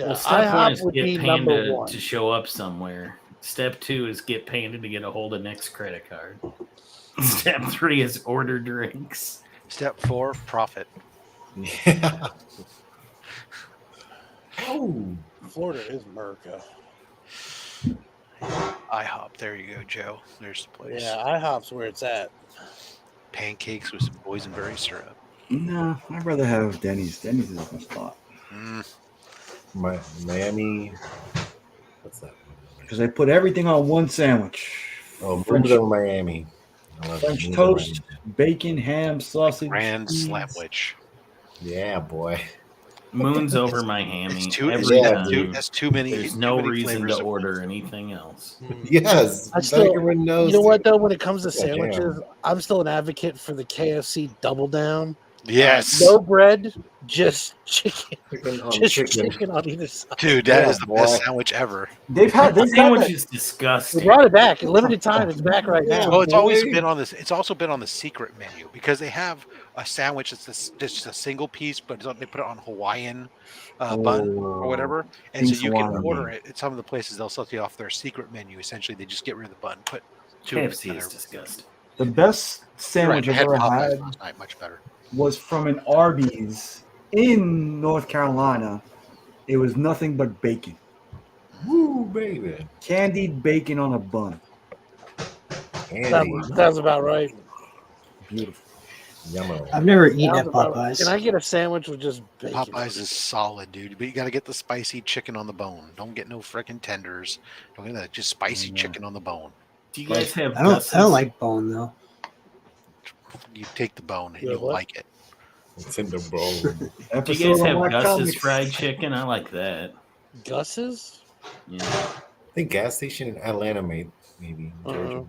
Well, step one IHOP is would get be number Panda one. to show up somewhere. Step 2 is get Panda to get a hold of Nick's credit card. Step 3 is order drinks. Step 4, profit. Yeah. Oh, Florida is America. IHOP. There you go, Joe. There's the place. Yeah, IHOP's where it's at. Pancakes with some boysenberry syrup. No, I'd rather have Denny's. Denny's is my spot Miami. What's that? because they put everything on one sandwich. Oh, French, French over Miami. I love French it. toast, bacon, ham, sausage, Grand cheese. sandwich. Yeah, boy. Moon's over my hammy It's too, every yeah, time. that's too many. There's too no many reason flavors to of- order anything else. Yes. I still, everyone knows. you know what though? When it comes to Yeah, damn. sandwiches, I'm still an advocate for the KFC Double Down. Yes, No bread, just chicken. Chicken on Just chicken. chicken on either side. dude, that Yeah, is the boy. best sandwich ever. They've had The that. sandwich is They disgusting. brought it back in limited time. It's back right now. Oh, it's always boy. been on this. It's also been on the secret menu because they have a sandwich that's just a single piece, but they put it on Hawaiian bun or whatever, and so King's you can Hawaiian. order it. At some of the places, they'll sell you off their secret menu. Essentially, they just get rid of the bun, put two KFC in is there. disgusting. The best Right, sandwich I I've had ever Popeyes had last night. Much better. was from an Arby's in North Carolina. It was nothing but bacon, Woo, baby. candied bacon on a bun. Candy. That's about right. Beautiful. Yummo. I've never eaten Sounds at about right. Popeyes. Can I get a sandwich with just bacon? Popeyes is solid, dude. But you got to get the spicy chicken on the bone. Don't get no freaking tenders. Don't get that. Just spicy chicken on the bone. Do you guys have I don't Gus's? like bone though. You take the bone and Yeah, you'll what? like it. It's in the bowl. Do you Episode guys on have my Gus's comics. fried chicken? I like that. Gus's? Yeah. I think gas station in Atlanta, maybe. Uh-uh.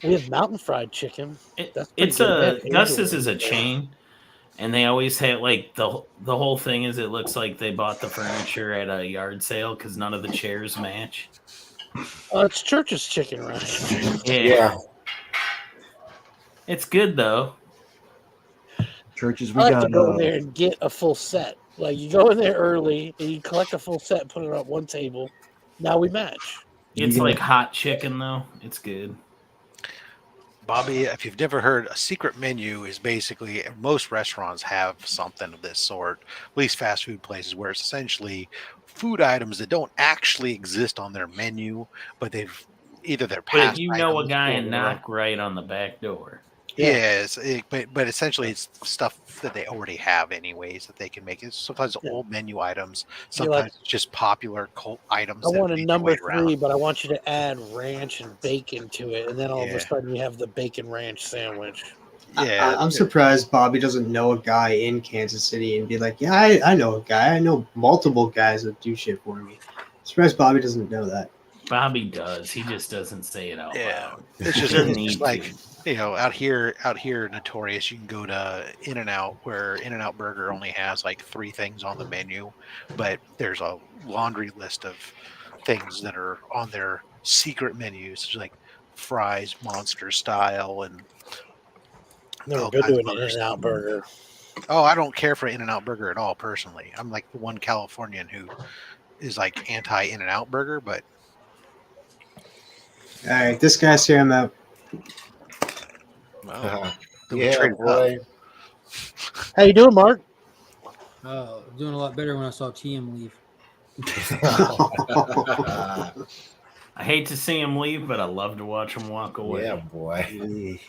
We have mountain fried chicken. That's pretty It's good. a Gus's is a chain, and they always have like the whole thing is it looks like they bought the furniture at a yard sale because none of the chairs match. It's Church's chicken, right? Yeah. It's good though. Churches, we I like got to go in there and get a full set. Like you go in there early and you collect a full set, put it on one table. Now we match. It's Yeah. like hot chicken though. It's good. Bobby, if you've never heard, a secret menu is basically most restaurants have something of this sort, at least fast food places, where it's essentially food items that don't actually exist on their menu, but they've either they're But if past you know a items guy or and knock right on the back door. Yes, but essentially it's stuff that they already have anyways that they can make. It's sometimes Yeah. old menu items, You're like, sometimes just popular cult items. I that want a make their number way around. 3, but I want you to add ranch and bacon to it, and then all of a Yeah. sudden you have the bacon ranch sandwich. Yeah, I'm surprised Bobby doesn't know a guy in Kansas City and be like, yeah, I know a guy. I know multiple guys that do shit for me. I'm surprised Bobby doesn't know that. Bobby does. He just doesn't say it out loud. It's just, Doesn't it's need just like to. out here, notorious. You can go to In-N-Out, where In-N-Out Burger only has like 3 things on the menu, but there's a laundry list of things that are on their secret menus, like fries, monster style, and Never all been kinds to of an other stuff. In-N-Out burger. Oh, I don't care for In-N-Out Burger at all, personally. I'm like the one Californian who is like anti In-N-Out Burger, but All right, this guy's here. I'm out. well, then we Yeah, traded up. boy. How you doing, Mark? Doing a lot better when I saw TM leave. I hate to see him leave, but I love to watch him walk away. Yeah, boy.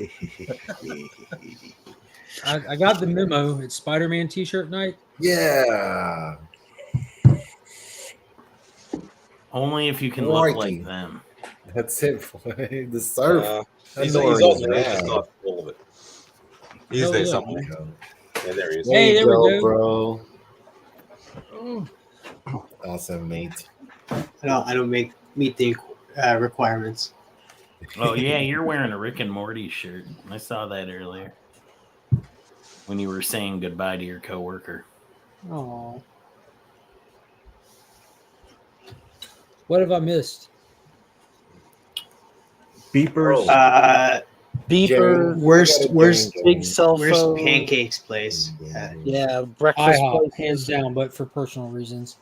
I got the memo. It's Spider-Man T-shirt night. Yeah. Only if you can Crikey. look like them. That's it, boy. The surf. He's Annoying on there. as He's just hell. not full of it. He's Hell there yeah. somewhere. Yeah, there he is. Hey, there we go. bro. Oh, Awesome, mate. I don't meet the requirements. Oh yeah, you're wearing a Rick and Morty shirt. I saw that earlier when you were saying goodbye to your coworker. aw. What have I missed? Beepers. Beeper, Where's big cell Where's phone. Pancake's place? Yeah, breakfast IHOP, place. hands down, but for personal reasons.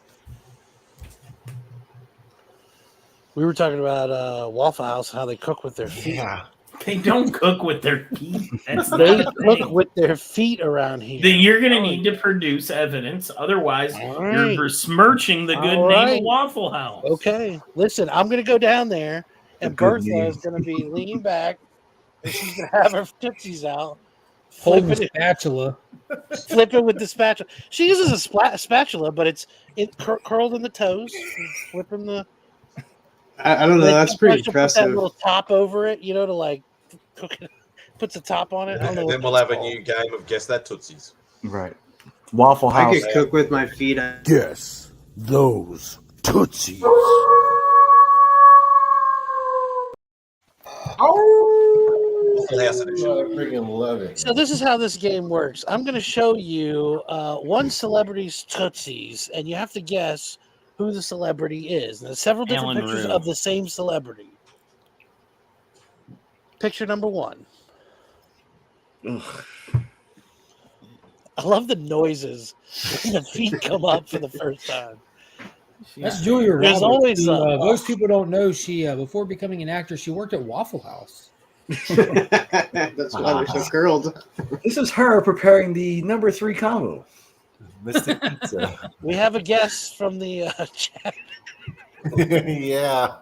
We were talking about Waffle House, how they cook with their feet. Yeah. They don't cook with their feet. That's They not a cook thing. with their feet around here. Then you're going to need to produce evidence. Otherwise, All you're right. besmirching the good All name right. of Waffle House. Okay, listen, I'm going to go down there, and A good Bertha name. is going to be leaning back, and she's going to have her tootsies out, Holding flipping a spatula. flipping with the spatula. She uses a spatula, but it's curled in the toes, flipping the. I don't know. Like, That's pretty she'll put that impressive. little top over it, to like cook it. Puts a top on it. I don't know And what then we'll that's have a called. new game of Guess That Tootsies. Right. Waffle I House. could cook with my feet. Guess those Tootsies. House edition. I freaking love it. So this is how this game works. I'm going to show you one celebrity's Tootsies, and you have to guess who the celebrity is. And there's several different Alan pictures Rue. of the same celebrity. Picture number 1. I love the noises when the feet come up for the first time. That's Julia There's Roberts. always Most people don't know she, before becoming an actor, she worked at Waffle House. That's why they're so curled. This is her preparing the number 3 combo. Mystic Pizza. We have a guess from the chat. Yeah.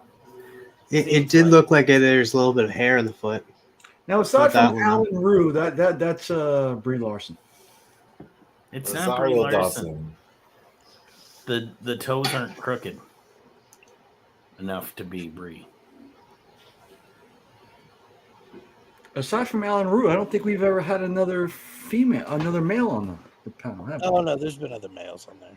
It did look like there's a little bit of hair in the foot. Now, aside Not that from one, Alan Rue, that's Brie Larson. It's not Brie Rosario Larson. Dawson. The toes aren't crooked enough to be Brie. Aside from Alan Rue, I don't think we've ever had another male on the panel. Have we? Oh no, there's been other males on there.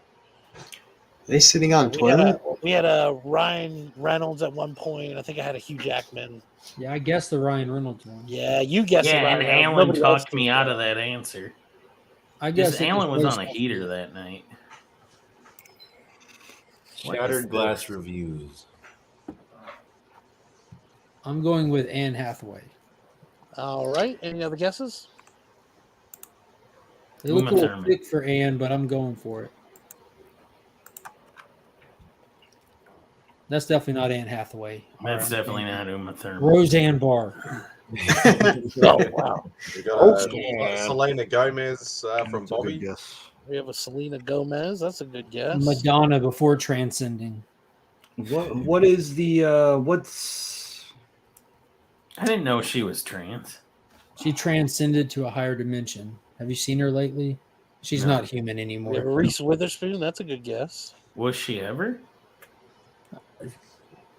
Are they sitting on a toilet? We had a Ryan Reynolds at one point. I think I had a Hugh Jackman. Yeah, I guessed the Ryan Reynolds one. Yeah, you guessed it. Yeah, Ryan and Reynolds. Alan Nobody else talked me did. out of that answer. I guess Because Alan was on a heater that night. Shattered Glass Reviews. I'm going with Anne Hathaway. All right. Any other guesses? They look a Uma little Thurman. thick for Anne, but I'm going for it. That's definitely not Anne Hathaway. That's Or definitely not Uma Thurman. Roseanne Barr. Oh wow. We got Okay. Selena Gomez from That's a good Bobby. guess. We have a Selena Gomez. That's a good guess. Madonna before transcending. What is the what's I didn't know she was trans. She transcended to a higher dimension. Have you seen her lately? She's No. not human We have anymore. Reese Witherspoon. That's a good guess. Was she ever?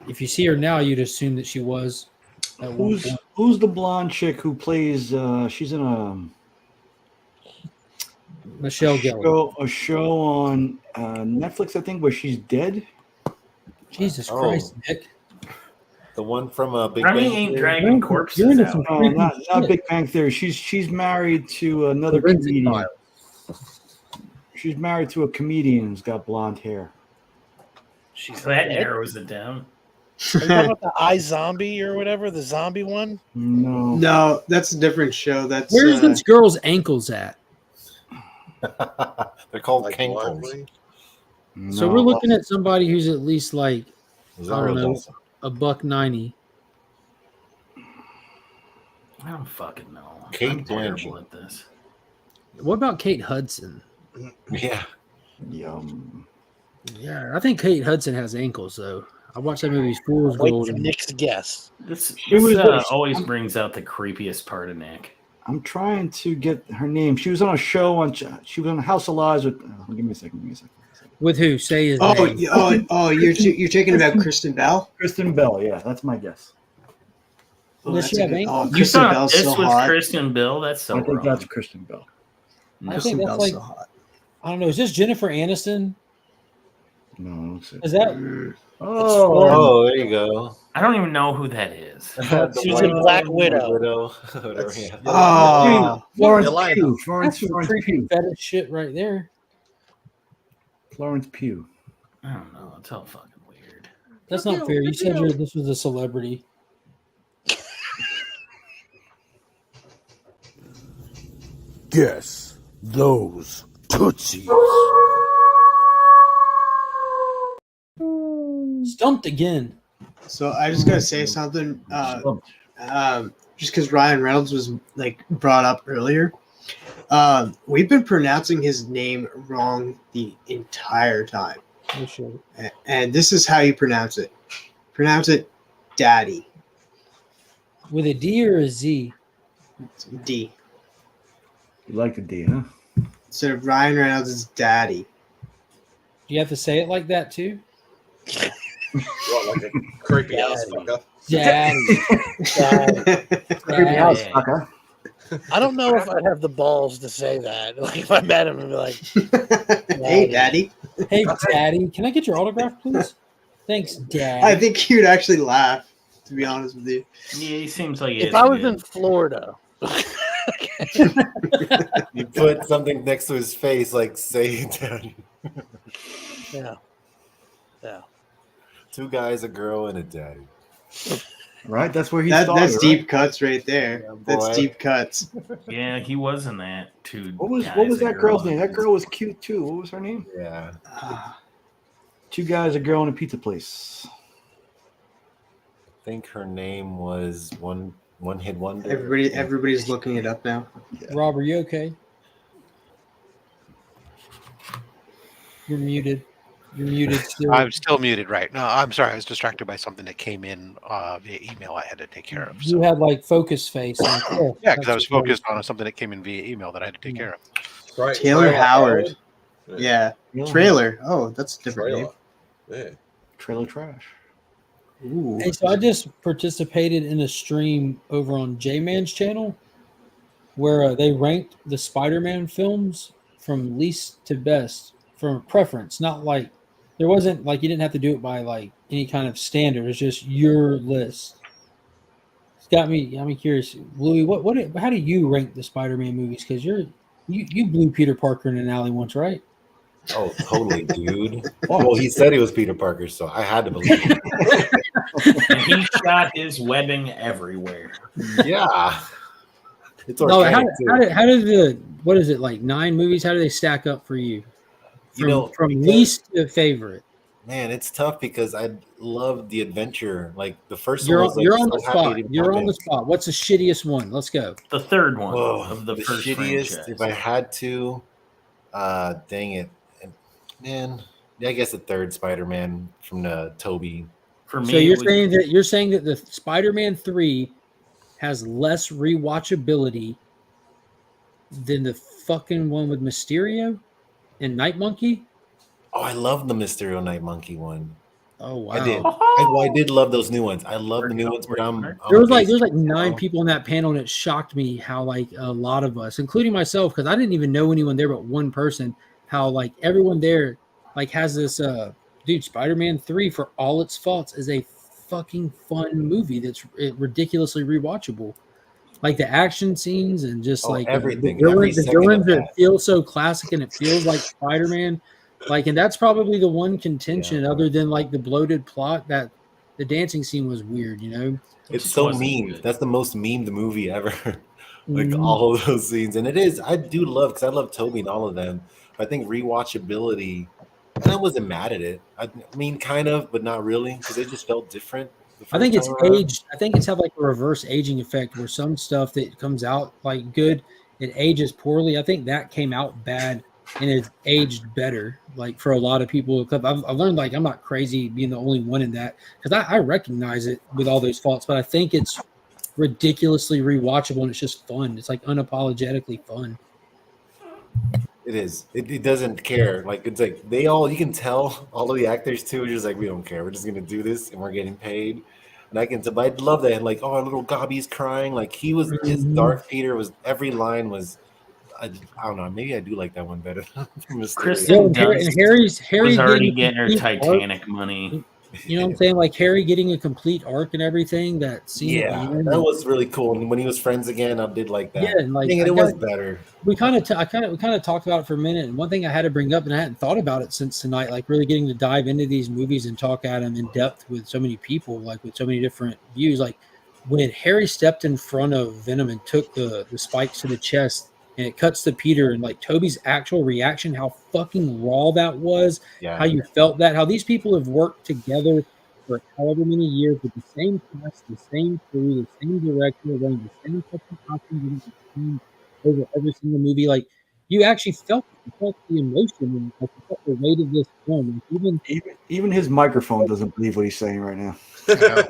If you see her now, you'd assume that she was at one point. Who's the blonde chick who plays? She's in Michelle Gellar. a show on Netflix, I think, where she's dead. Jesus Oh. Christ, Nick. The one from Big Remy Bang ain't Theory? dragging corpses You're into out. some No, creepy not shit. Big Bang Theory. She's married to another Forensic comedian. Files. She's married to a comedian who's got blonde hair. She's That dead. narrows it down. Are you talking about the iZombie or whatever, the zombie one? No. No, that's a different show. That's Where's this girl's ankles at? They're called Like cankles. Lively? So we're looking at somebody who's at least like I don't Rosario know, Dawson. $190. I don't fucking know. Kate I'm terrible Blanchett. at this. What about Kate Hudson? Yeah. Yum. Yeah, I think Kate Hudson has ankles though. I watched that movie Fool's Wait Gold. for and- Nick's guess. This was- always brings out the creepiest part of Nick. I'm trying to get her name. She was on a show on. She was on House of Lies with. Give me a second. With who? Say his Oh, name. you're talking about Kristen Bell? Kristen Bell. Yeah, that's my guess. Oh, Does that's she a have good- ankles? You Kristen thought Bell's this so was hot. Kristen Bell? That's so I think wrong. that's Kristen Bell. I Kristen think that's Bell's like so hot. I don't know. Is this Jennifer Aniston? No. Let's see. Is that Oh, there you go. I don't even know who that is. She's in Black Widow. Whatever, yeah. Oh, Florence Yelena. Pugh. Florence, that's some Florence creepy Pugh. fetish shit right there? Florence Pugh. I don't know. It's all fucking weird. That's not fair. You said this was a celebrity. Guess those tootsies. Stumped again. so I just gotta say something. Just because Ryan Reynolds was like brought up earlier, we've been pronouncing his name wrong the entire time, Oh, shit. and this is how you pronounce it. Pronounce it, Daddy. With a D or a Z? It's D. You like the D, huh? Instead of Ryan Reynolds, it's Daddy. Do you have to say it like that too? What, like a creepy ass fucker? Daddy. Creepy house Yeah. fucker. I don't know if I'd have the balls to say that. Like if I met him and be like, Hey, Daddy. Hey, Daddy, can I get your autograph, please? Thanks, Dad. I think he would actually laugh, to be honest with you. Yeah, he seems like he if is I was good. in Florida, You put something next to his face, like say daddy. yeah, yeah. Two guys, a girl, and a daddy. Right? That's where he That's started. deep cuts right there. Yeah, That's boy. deep cuts. Yeah, he was in that too. What was that girl's name? That girl was cute too. What was her name? Yeah. Two guys, a girl, in a pizza place. I think her name was One Hit Wonder. Everybody's looking it up now. Rob, are you okay? You're muted. You're muted still. I'm still muted, right? No, I'm sorry. I was distracted by something that came in via email I had to take care of. You So. had like focus face. Yeah, because I was focused on something that came in via email that I had to take care of. Right. Taylor Howard. Yeah. Yeah. Trailer. Oh, that's a different name. Trailer. Yeah. Trailer trash. Ooh. Hey, so I just participated in a stream over on J-Man's channel where they ranked the Spider-Man films from least to best from preference, not like there wasn't like you didn't have to do it by like any kind of standard. It's just your list. It's got me. I'm curious, Louis. How do you rank the Spider-Man movies? Because you blew Peter Parker in an alley once, right? Oh, totally, dude. Well, he said he was Peter Parker, so I had to believe him. And he shot his webbing everywhere. Yeah. It's No, organic, too. how did the what is it like 9 movies? How do they stack up for you? From because- least to favorite. Man, it's tough because I love the adventure. Like the first You're one was like you're on so the happy spot. to be You're on pumping. the spot. What's the shittiest one? Let's go. The third one Oh, of the, the first shittiest. franchise. If I had to, dang it, man. Yeah, I guess the third Spider-Man from the Toby. For me, So you're saying that the Spider-Man 3 has less rewatchability than the fucking one with Mysterio and Night Monkey? Oh, I love the Mysterio Night Monkey one. Oh wow! I did. I did love those new ones. I love the new ones, but I'm There's basic, like 9 people in that panel, and it shocked me how like a lot of us, including myself, because I didn't even know anyone there but one person, how like everyone there like has this dude, Spider-Man 3 for all its faults is a fucking fun movie that's ridiculously rewatchable. Like the action scenes and just like everything, every the second of villains that that. feel so classic and it feels like Spider-Man. Like, and that's probably the one contention other than like the bloated plot that the dancing scene was weird, you know? It's so memed. That's the most memed movie ever. Like all of those scenes. And it is, I do love, because I love Toby and all of them. But I think rewatchability, and I wasn't mad at it. I mean, kind of, but not really, because it just felt different. I think it's aged. I think it's have like a reverse aging effect where some stuff that comes out like good, it ages poorly. I think that came out bad and it's aged better. Like for a lot of people, because I've learned like I'm not crazy being the only one in that because I recognize it with all those faults, but I think it's ridiculously rewatchable and it's just fun. It's like unapologetically fun. It is. It doesn't care. Like it's like they all, you can tell all of the actors too are just like, we don't care. We're just gonna do this and we're getting paid. And I can tell, but I love that. And like, oh, our little Gobby's crying. Like he was, his Dark Peter was, every line was, I don't know. Maybe I do like that one better. Kristen Dunst Harry was already getting getting her Titanic money. You know what I'm saying? Like Harry getting a complete arc and everything. That scene. Yeah, that was really cool. And when he was friends again, I did like that. Yeah, and like it was better. We kind of talked about it for a minute. And one thing I had to bring up, and I hadn't thought about it since tonight, like really getting to dive into these movies and talk at them in depth with so many people, like with so many different views. Like when Harry stepped in front of Venom and took the spikes to the chest, and it cuts to Peter, and like Toby's actual reaction, how fucking raw that was, how you felt that, how these people have worked together for however many years with the same cast, the same crew, the same director, wearing the same fucking costumes, over every single movie. Like you actually felt it. You felt the emotion and like, you felt the weight of this film. Like, even his microphone doesn't believe what he's saying right now.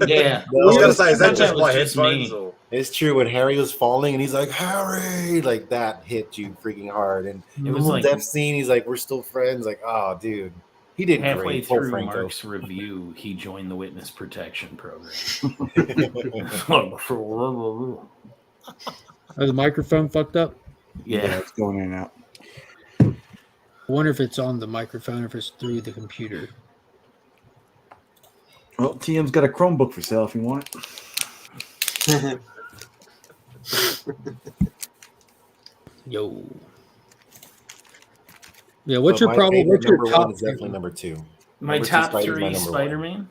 Yeah. I was gonna say, is that just my headphones? Or? It's true. When Harry was falling and he's like, Harry, like that hit you freaking hard. And It the was whole like death scene, he's like, we're still friends. Like, oh, dude, he did halfway great. Poor through Franco. Mark's review, he joined the witness protection program. Oh, the microphone fucked up? Yeah, it's going in and out. I wonder if it's on the microphone or if it's through the computer. Well, TM's got a Chromebook for sale if you want it. Yo. Yeah, what's your problem? What's your top? Is definitely number 2. My number top 2 3 Spider-Man.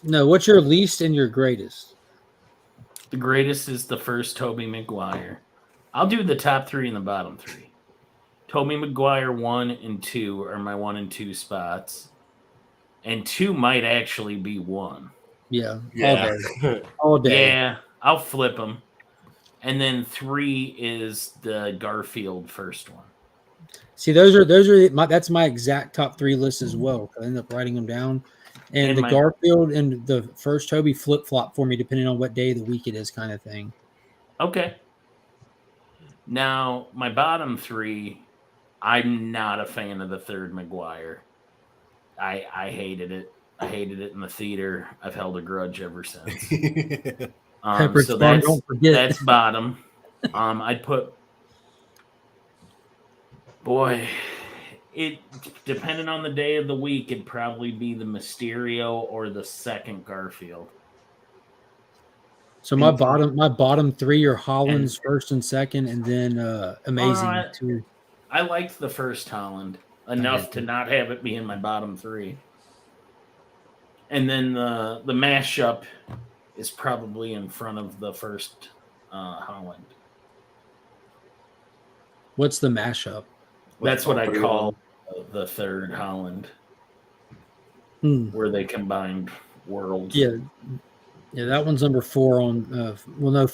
No, what's your least and your greatest? The greatest is the first Tobey Maguire. I'll do the top 3 and the bottom 3. Tobey Maguire 1 and 2 are my 1 and 2 spots. And 2 might actually be 1. Yeah. All day. All day. Yeah, I'll flip them. And then 3 is the Garfield first one. See, that's my exact top 3 list as well. I ended up writing them down. And the Garfield and the first Toby flip-flop for me depending on what day of the week it is, kind of thing. Okay. Now, my bottom 3, I'm not a fan of the third Maguire. I hated it. I hated it in the theater. I've held a grudge ever since. So that's bottom. I'd put, boy, it depending on the day of the week, it'd probably be the Mysterio or the second Garfield. So my bottom 3 are Holland's first and second, and then Amazing too. I liked the first Holland enough to not have it be in my bottom 3. And then the mashup is probably in front of the first Holland. What's the mashup? That's what I call the third Holland, where they combined worlds. Yeah. Yeah, that one's number 4 on.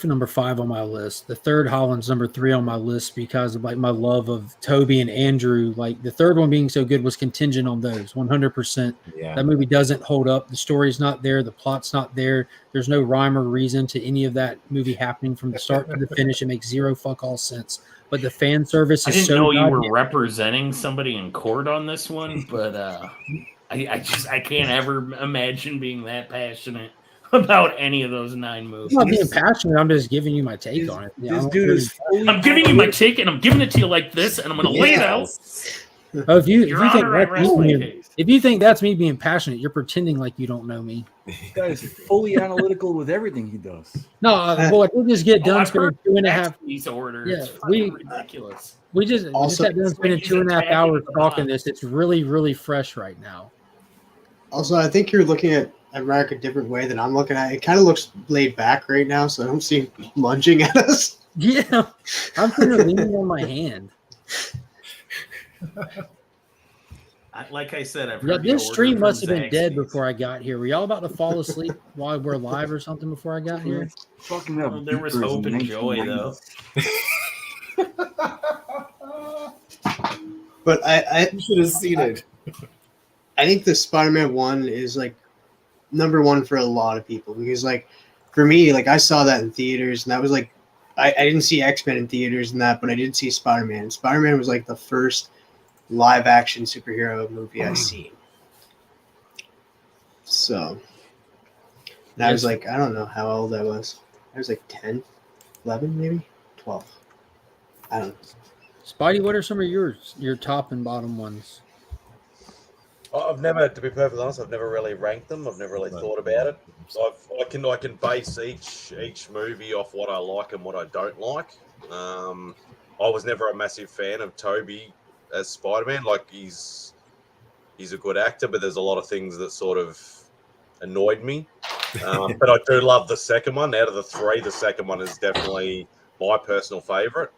Number 5 on my list. The third Holland's number 3 on my list because of like my love of Toby and Andrew. Like the third one being so good was contingent on those 100%. Yeah. That movie doesn't hold up. The story's not there. The plot's not there. There's no rhyme or reason to any of that movie happening from the start to the finish. It makes zero fuck all sense. But the fan service I is didn't so know you were goddamn- representing somebody in court on this one, but I can't ever imagine being that passionate about any of those 9 movies. I'm not being passionate. I'm just giving you my take on it. Yeah, I This don't dude really- is fully I'm giving you my take, and I'm giving it to you like this, and I'm going to lay it out. Oh, if you Your think Honor, I that's rest my me, case. if you think that's me being passionate, you're pretending like you don't know me. This guy is fully analytical with everything he does. No, well, we just get done I've spending heard 2.5. these order. Yeah, It's fucking ridiculous. We just Also- got done spending He's attacking 2.5 hours the talking plot. this. It's really, really fresh right now. Also, I think you're looking at America a different way than I'm looking at it. It kind of looks laid back right now, so I don't see him lunging at us. Yeah, I'm sitting here leaning on my hand. Like I said, I've Yeah, heard the this order stream from must have been dead Zaxby's. before I got here. Were y'all about to fall asleep while we're live or something before I got here? Talking about Well, there was beepers hope in and joy, though. 1990s. But I You should have seen it. I think the Spider-Man 1 is like number 1 for a lot of people because like for me, like I saw that in theaters and that was like I didn't see X-Men in theaters and that, but I did see Spider-Man. Spider-Man was like the first live action superhero movie I seen. So and I was like, I don't know how old I was. I was like 10, 11 maybe, 12. I don't know. Spidey, what are some of your top and bottom ones? I've never, to be perfectly honest, I've never really ranked them. I've never really thought about it. So I can base each movie off what I like and what I don't like. I was never a massive fan of Toby as Spider-Man. Like he's a good actor, but there's a lot of things that sort of annoyed me. But I do love the second one. Out of the 3, the second one is definitely my personal favorite.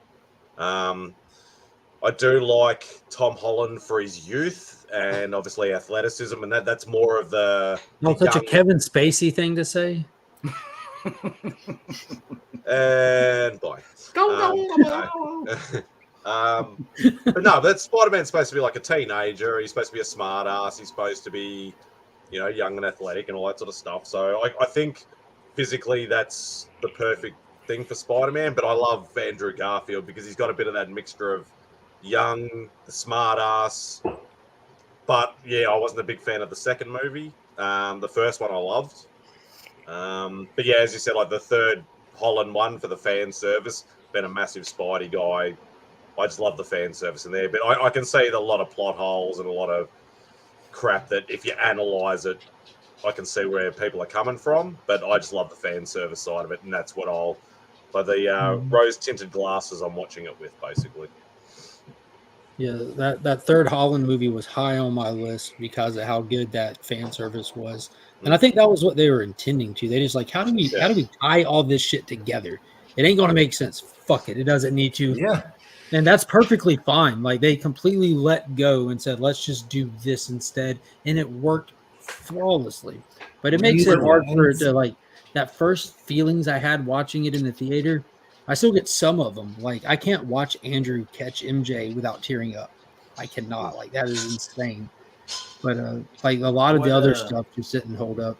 I do like Tom Holland for his youth and obviously athleticism, and that's more of the Not such a young- Kevin Spacey thing to say. and bye. But no, that Spider-Man's supposed to be like a teenager. He's supposed to be a smart ass. He's supposed to be, young and athletic and all that sort of stuff. So I think physically that's the perfect thing for Spider-Man. But I love Andrew Garfield because he's got a bit of that mixture of young, the smart ass. But yeah, I wasn't a big fan of the second movie. The first one I loved. But yeah, as you said, like the third Holland one for the fan service, been a massive Spidey guy. I just love the fan service in there. But I can see a lot of plot holes and a lot of crap that if you analyze it, I can see where people are coming from. But I just love the fan service side of it. And that's what by the rose-tinted glasses I'm watching it with, basically. Yeah, that third Holland movie was high on my list because of how good that fan service was, and I think that was what they were intending to. They just like, how do we tie all this shit together? It ain't gonna make sense. Fuck it, it doesn't need to. Yeah. And that's perfectly fine. Like they completely let go and said, let's just do this instead, and it worked flawlessly. But it makes it hard for it to like that first feelings I had watching it in the theater. I still get some of them. Like I can't watch Andrew catch MJ without tearing up. I cannot. Like that is insane. But like a lot of the other stuff just didn't hold up.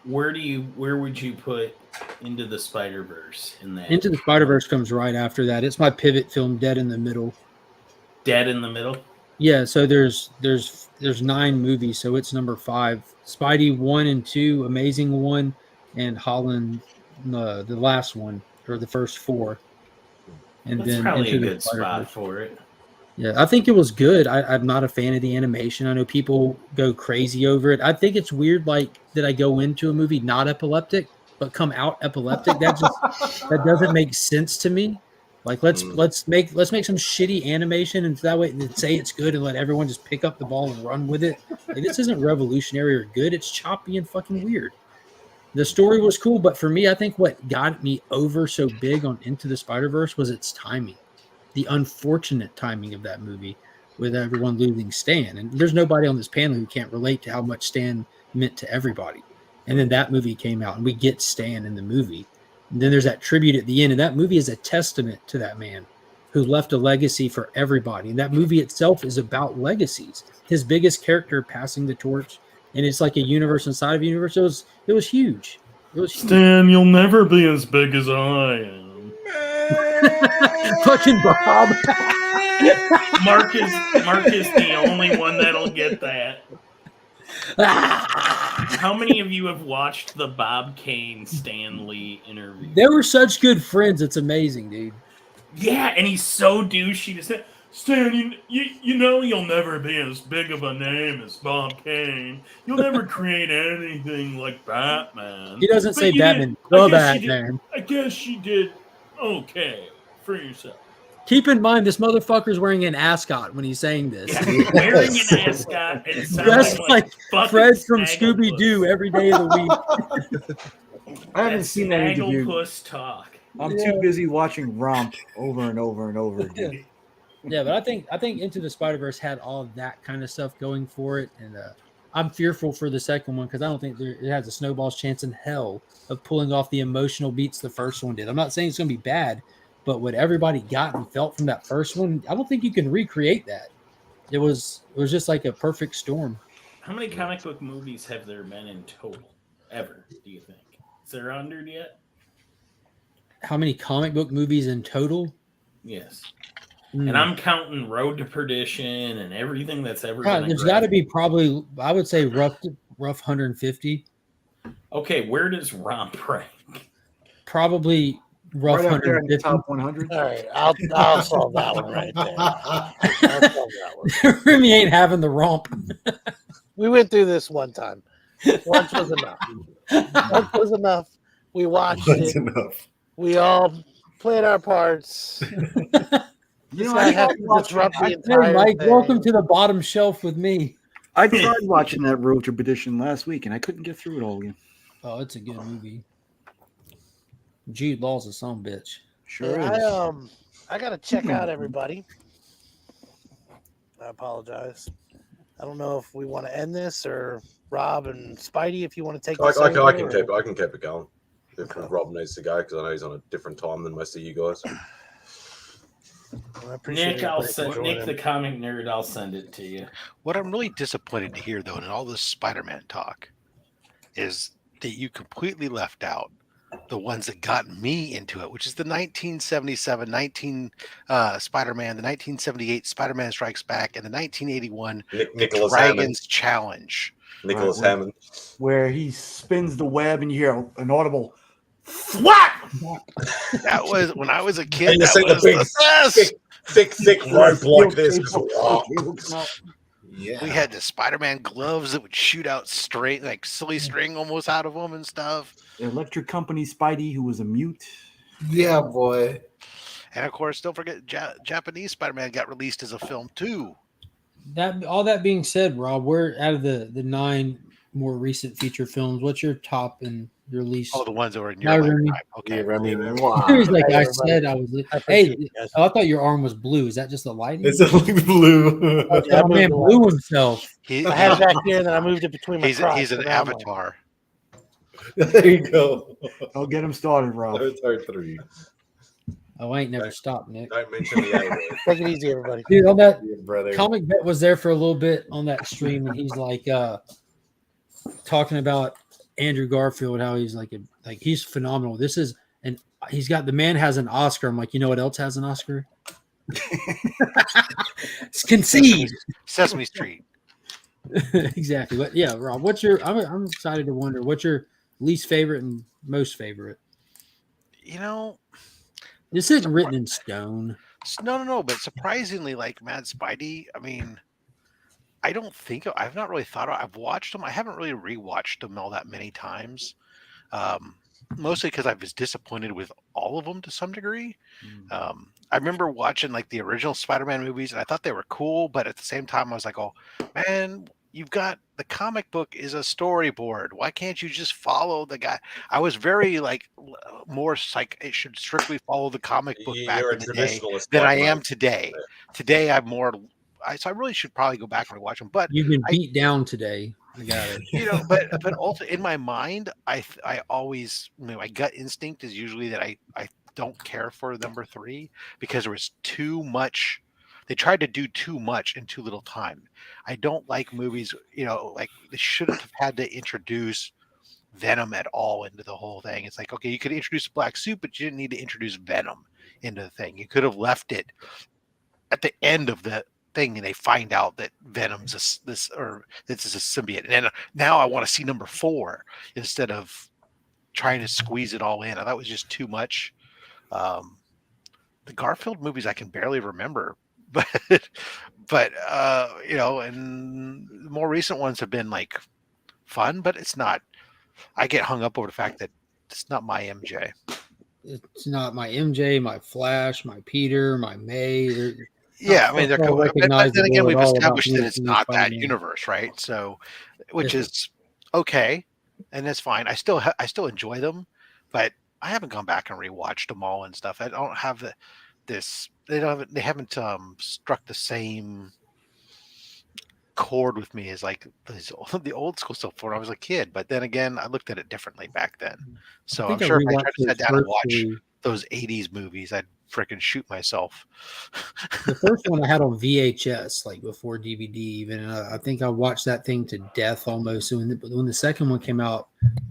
Where would you put Into the Spider-Verse in that? Into the Spider-Verse comes right after that. It's my pivot film, Dead in the Middle. Dead in the Middle? Yeah, so there's 9 movies, so it's number 5. Spidey 1 and 2, Amazing 1, and Holland the last one, or the first 4. And That's then probably a Into the good spot Spider-Verse. for it. Yeah, I think it was good. I'm not a fan of the animation. I know people go crazy over it. I think it's weird, like that I go into a movie not epileptic, but come out epileptic. That doesn't make sense to me. Like let's make some shitty animation and that way and say it's good and let everyone just pick up the ball and run with it. Like, this isn't revolutionary or good. It's choppy and fucking weird. The story was cool, but for me, I think what got me over so big on Into the Spider-Verse was its timing. The unfortunate timing of that movie with everyone losing Stan. And there's nobody on this panel who can't relate to how much Stan meant to everybody. And then that movie came out, and we get Stan in the movie. And then there's that tribute at the end, and that movie is a testament to that man who left a legacy for everybody. And that movie itself is about legacies. His biggest character passing the torch, and it's like a universe inside of a universe. It was huge. It was huge. Stan, you'll never be as big as I am. Fucking Bob. Mark is the only one that'll get that. How many of you have watched the Bob Kane Stan Lee interview? They were such good friends. It's amazing, dude. Yeah, and he's so douchey to say, Stan, you know you'll never be as big of a name as Bob Kane. You'll never create anything like Batman. He doesn't say you Batman. did- The I guess you did- Batman. I guess you did okay for yourself. Keep in mind, this motherfucker's wearing an ascot when he's saying this. Yeah, wearing an ascot and Dressed sounding like fucking Fred from Snagglepuss. Scooby-Doo every day of the week. I haven't seen that interview. Snagglepuss talk. I'm too busy watching Romp over and over and over again. Yeah, but I think Into the Spider-Verse had all that kind of stuff going for it, and I'm fearful for the second one because I don't think it has a snowball's chance in hell of pulling off the emotional beats the first one did. I'm not saying it's going to be bad, but what everybody got and felt from that first one, I don't think you can recreate that. It was just like a perfect storm. How many comic book movies have there been in total ever, do you think? Is there 100 yet? How many comic book movies in total? Yes. And I'm counting Road to Perdition and everything that's ever been. There's got to be probably, I would say, rough 150. Okay, where does Romp rank? Probably rough Right up there in the 150. top 100. All right, I'll solve that one right there. I'll solve that one. Remy ain't having the romp. We went through this one time. Once was enough. Once was enough. We watched That's it. enough. We all played our parts. You know, I I have tried to watching, disrupt the Hey, entire Mike, thing. welcome to the bottom shelf with me. I tried watching that Road to Perdition last week, and I couldn't get through it all again. Oh, it's a good movie. Jude Law's a son of a bitch. Sure Hey, is. I gotta check out everybody. I apologize. I don't know if we want to end this or Rob and Spidey, if you want to take this I over, can or- keep it going. If Rob needs to go, because I know he's on a different time than most of you guys. I appreciate Nick, everybody for Nick joining. the comic nerd, I'll send it to you. What I'm really disappointed to hear, though, in all this Spider-Man talk, is that you completely left out the ones that got me into it, which is the 1977 Spider-Man, the 1978 Spider-Man Strikes Back, and the 1981 Nicholas Hammond. Dragons Challenge. Nicholas Right, Hammond. Where he spins the web and you hear an audible thwack. That was when I was a kid. And you That see the was big, the best. thick rope like this. Yeah. We had the Spider-Man gloves that would shoot out string, like silly string almost out of them and stuff. Electric Company Spidey, who was a mute. Yeah, boy. And of course, don't forget Japanese Spider-Man got released as a film too. That all that being said, Rob, we're out of the 9 more recent feature films. What's your top and your least? Oh, the ones that were in My your Remy. lifetime. Okay. Yeah, Remy. Like Wow. I everybody. said, I was. I Hey, appreciate you guys. I thought your arm was blue. Is that just the lighting? It's a blue. That man blew himself. He- I had it back here, and then I moved it between my he's crotch. an so now I'm like- avatar. There you go. Don't get him started, Rob. Avatar 3. Oh, I ain't never Okay. stopped, Nick. Don't mention the A word. Take it easy, everybody. Dude, on that Yeah, brother. Comic Vet was there for a little bit on that stream, and he's like talking about Andrew Garfield, how he's like he's phenomenal. This is he's got the man has an Oscar. I'm like, you know what else has an Oscar? It's Concede. Sesame Street. Exactly. But yeah, Rob, what's your? I'm excited to wonder what's your least favorite and most favorite. You know, This isn't written in stone. no. But surprisingly, like Mad Spidey, I mean, I don't think I've not really thought. I've watched them. I haven't really rewatched them all that many times. Mostly because I was disappointed with all of them to some degree. I remember watching like the original Spider-Man movies, and I thought they were cool, but at the same time, I was like, "Oh man, you've got the comic book is a storyboard. Why can't you just follow the guy?" I was very like more like it should strictly follow the comic book back You're a in the day traditionalist. than I like am me. today. Yeah. Today, I'm more. So I really should probably go back and rewatch them. But You've been beat down today. I got it. But also in my mind, I always my gut instinct is usually that I don't care for number 3 because there was too much. They tried to do too much in too little time. I don't like movies, like they shouldn't have had to introduce Venom at all into the whole thing. It's like, okay, you could introduce Black Suit, but you didn't need to introduce Venom into the thing. You could have left it at the end of the thing, and they find out that Venom's this is a symbiote. And then now I want to see number 4 instead of trying to squeeze it all in. I thought it was just too much. The Garfield movies I can barely remember, but and the more recent ones have been like fun, but it's not. I get hung up over the fact that it's not my MJ. It's not my MJ, my Flash, my Peter, my May. Yeah, I mean, they're cool. But then again, we've established that it's not that Spider-Man. universe, right? So, which is okay, and that's fine. I still enjoy them, but I haven't gone back and rewatched them all and stuff. I don't have this. They haven't struck the same chord with me as like the old school stuff when I was a kid. But then again, I looked at it differently back then. So I'm sure if I tried to sit down and watch those 80s movies, I'd freaking shoot myself. The first one I had on VHS, like before DVD even. I think I watched that thing to death almost. So when the second one came out,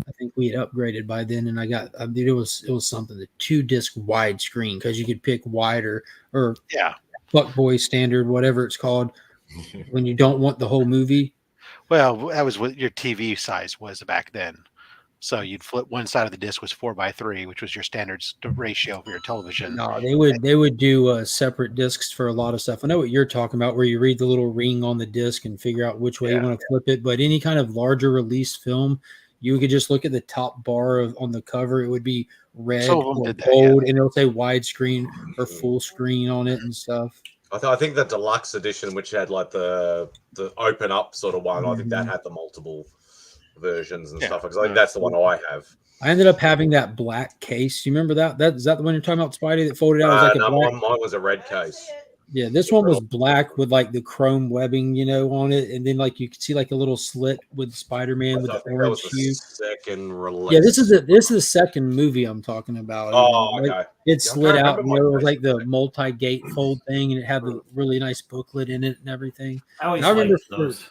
I think we had upgraded by then, and it was something, the 2-disc widescreen, because you could pick wide or Fuckboy standard, whatever it's called, when you don't want the whole movie. Well, that was what your TV size was back then. So you'd flip one side of the disc was 4:3, which was your standard ratio for your television. No, they would do separate discs for a lot of stuff. I know what you're talking about, where you read the little ring on the disc and figure out which way you want to flip it. But any kind of larger release film, you could just look at the top bar on the cover. It would be red or gold, and it'll say widescreen or full screen on it and stuff. I think the deluxe edition, which had like the open up sort of one, I think that had the multiple versions and stuff. Because I think that's the one I have. I ended up having that black case. You remember that? Is that the one you're talking about, Spidey, that folded out? It was like mine was a red case. Yeah, this one was black with like the chrome webbing, on it, and then like you could see like a little slit with Spider-Man with the orange hue. Second release. Yeah, this is the second movie I'm talking about. Oh, okay. It slid out, and it was like the multi-gate fold thing, and it had the really nice booklet in it and everything. I remember those.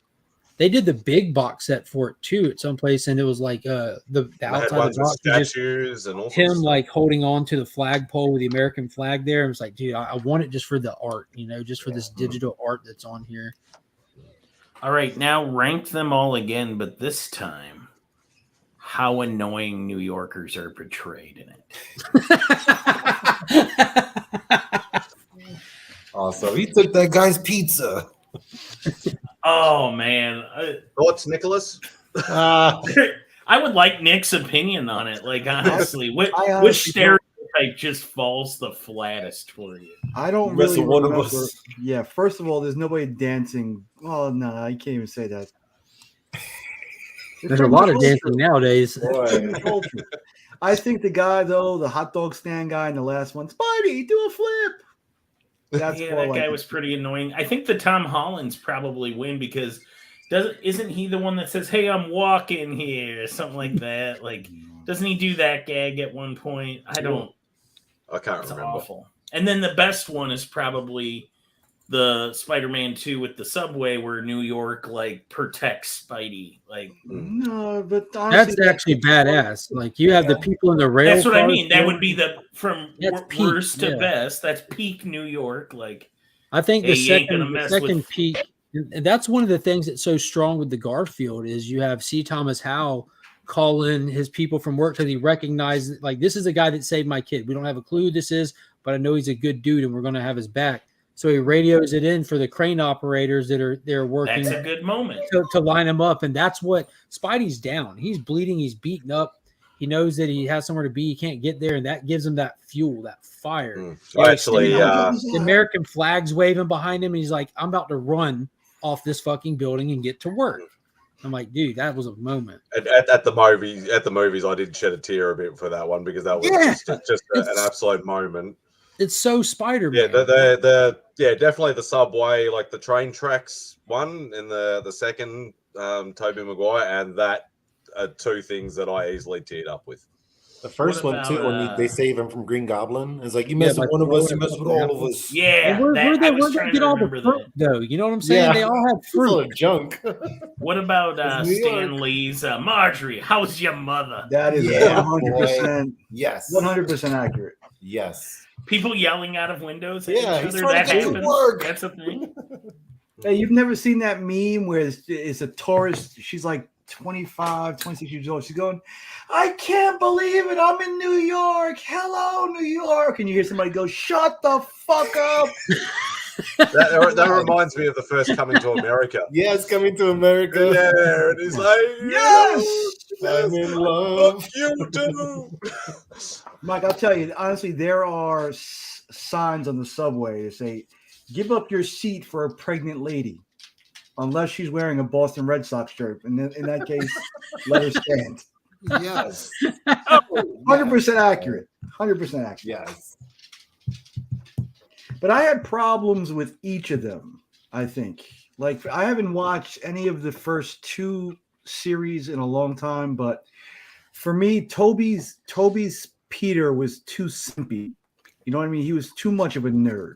They did the big box set for it too at some place, and it was like the outside of the box, statues and all him like holding on to the flagpole with the American flag there. I was like, dude, I want it just for the art, just for this digital art that's on here. All right, now rank them all again, but this time, how annoying New Yorkers are portrayed in it. Also, he took that guy's pizza. Oh man! Thoughts, Nicholas? I would like Nick's opinion on it. Like honestly, which stereotype just falls the flattest for you? I don't really remember. Yeah, first of all, there's nobody dancing. Oh no, I can't even say that. There's a lot of dancing nowadays. I think the guy though, the hot dog stand guy in the last one, Spidey, do a flip. That guy was pretty annoying. I think the Tom Holland's probably win because isn't he the one that says, "Hey, I'm walking here," something like that? Like, doesn't he do that gag at one point? I can't remember. Awful. And then the best one is probably the Spider-Man 2 with the subway, where New York like protects Spidey. Like, no, but honestly, that's actually badass. Like, you have the people in the rail. That's what I mean. That would be from worst to best. That's peak New York. Like, I think the second peak, and that's one of the things that's so strong with the Garfield is you have C. Thomas Howell call in his people from work because he recognizes, like, this is a guy that saved my kid. We don't have a clue who this is, but I know he's a good dude, and we're going to have his back. So he radios it in for the crane operators that are working. That's a good moment to line him up, and that's what Spidey's down. He's bleeding. He's beaten up. He knows that he has somewhere to be. He can't get there, and that gives him that fuel, that fire. Actually, the American flag's waving behind him, and he's like, "I'm about to run off this fucking building and get to work." I'm like, dude, that was a moment. At the movies, I did shed a tear a bit for that one because that was just an absolute moment. It's so Spider-Man. Yeah, definitely the subway, like the train tracks one in the second Tobey Maguire, and that are two things that I easily teared up with. The first What one too, about, when they save him from Green Goblin, it's like you Yeah, mess by with one of throwing us, you a mess with fucking all of apple. us. Yeah, Where'd I was they trying get to all the remember fruit that. though? You know what I'm saying? Yeah. They all had Full fruit. of junk. What about New Stan York. Lee's Marjorie? How's your mother? That is Yeah, 100%, Yes. 100% accurate. Yes. People yelling out of windows at Yeah, each he's other. trying That to get to happens. work. That's a thing. Hey, you've never seen that meme where it's a tourist. She's like 25, 26 years old. She's going, I can't believe it. I'm in New York. Hello, New York. And you hear somebody go, shut the fuck up. That reminds me of the first Coming to America. Yes, Coming to America. Yeah, and he's like, Yes. I'm in love. Fuck you too. Mike, I'll tell you, honestly, there are signs on the subway that say, give up your seat for a pregnant lady, unless she's wearing a Boston Red Sox shirt. And in that case, let her stand. Yes. 100% accurate. 100% accurate. Yes. But I had problems with each of them, I think. Like, I haven't watched any of the first two series in a long time, but for me, Toby's Peter was too simpy. You know what I mean? He was too much of a nerd.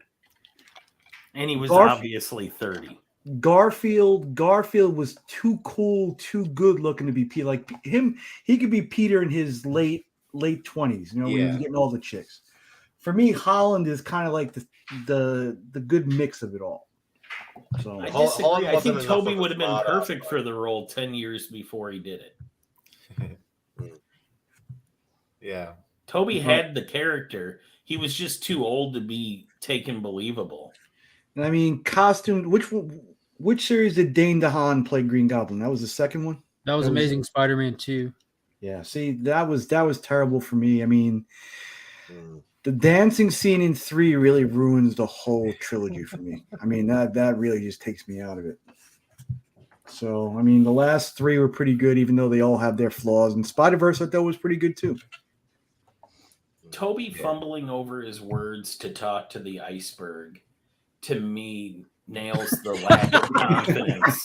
And he was Garf- obviously 30. Garfield was too cool, too good looking to be Peter. Like him, he could be Peter in his late 20s, you know, when he was Yeah. getting all the chicks. For me, Holland is kind of like the good mix of it all. So I Holland disagree. I wasn't think enough Toby of a would have been smart ass, perfect for the role 10 years before he did it. Yeah. Toby had the character. He was just too old to be taken believable. I mean, costume. Which series did Dane DeHaan play Green Goblin? That was the second one. That was Amazing Spider-Man 2. Yeah. See, that was terrible for me. I mean, the dancing scene in 3 really ruins the whole trilogy for me. I mean, that really just takes me out of it. So, I mean, the last 3 were pretty good, even though they all have their flaws. And Spider-Verse, I thought, was pretty good too. Toby fumbling over his words to talk to the iceberg, to me, nails the lack of confidence.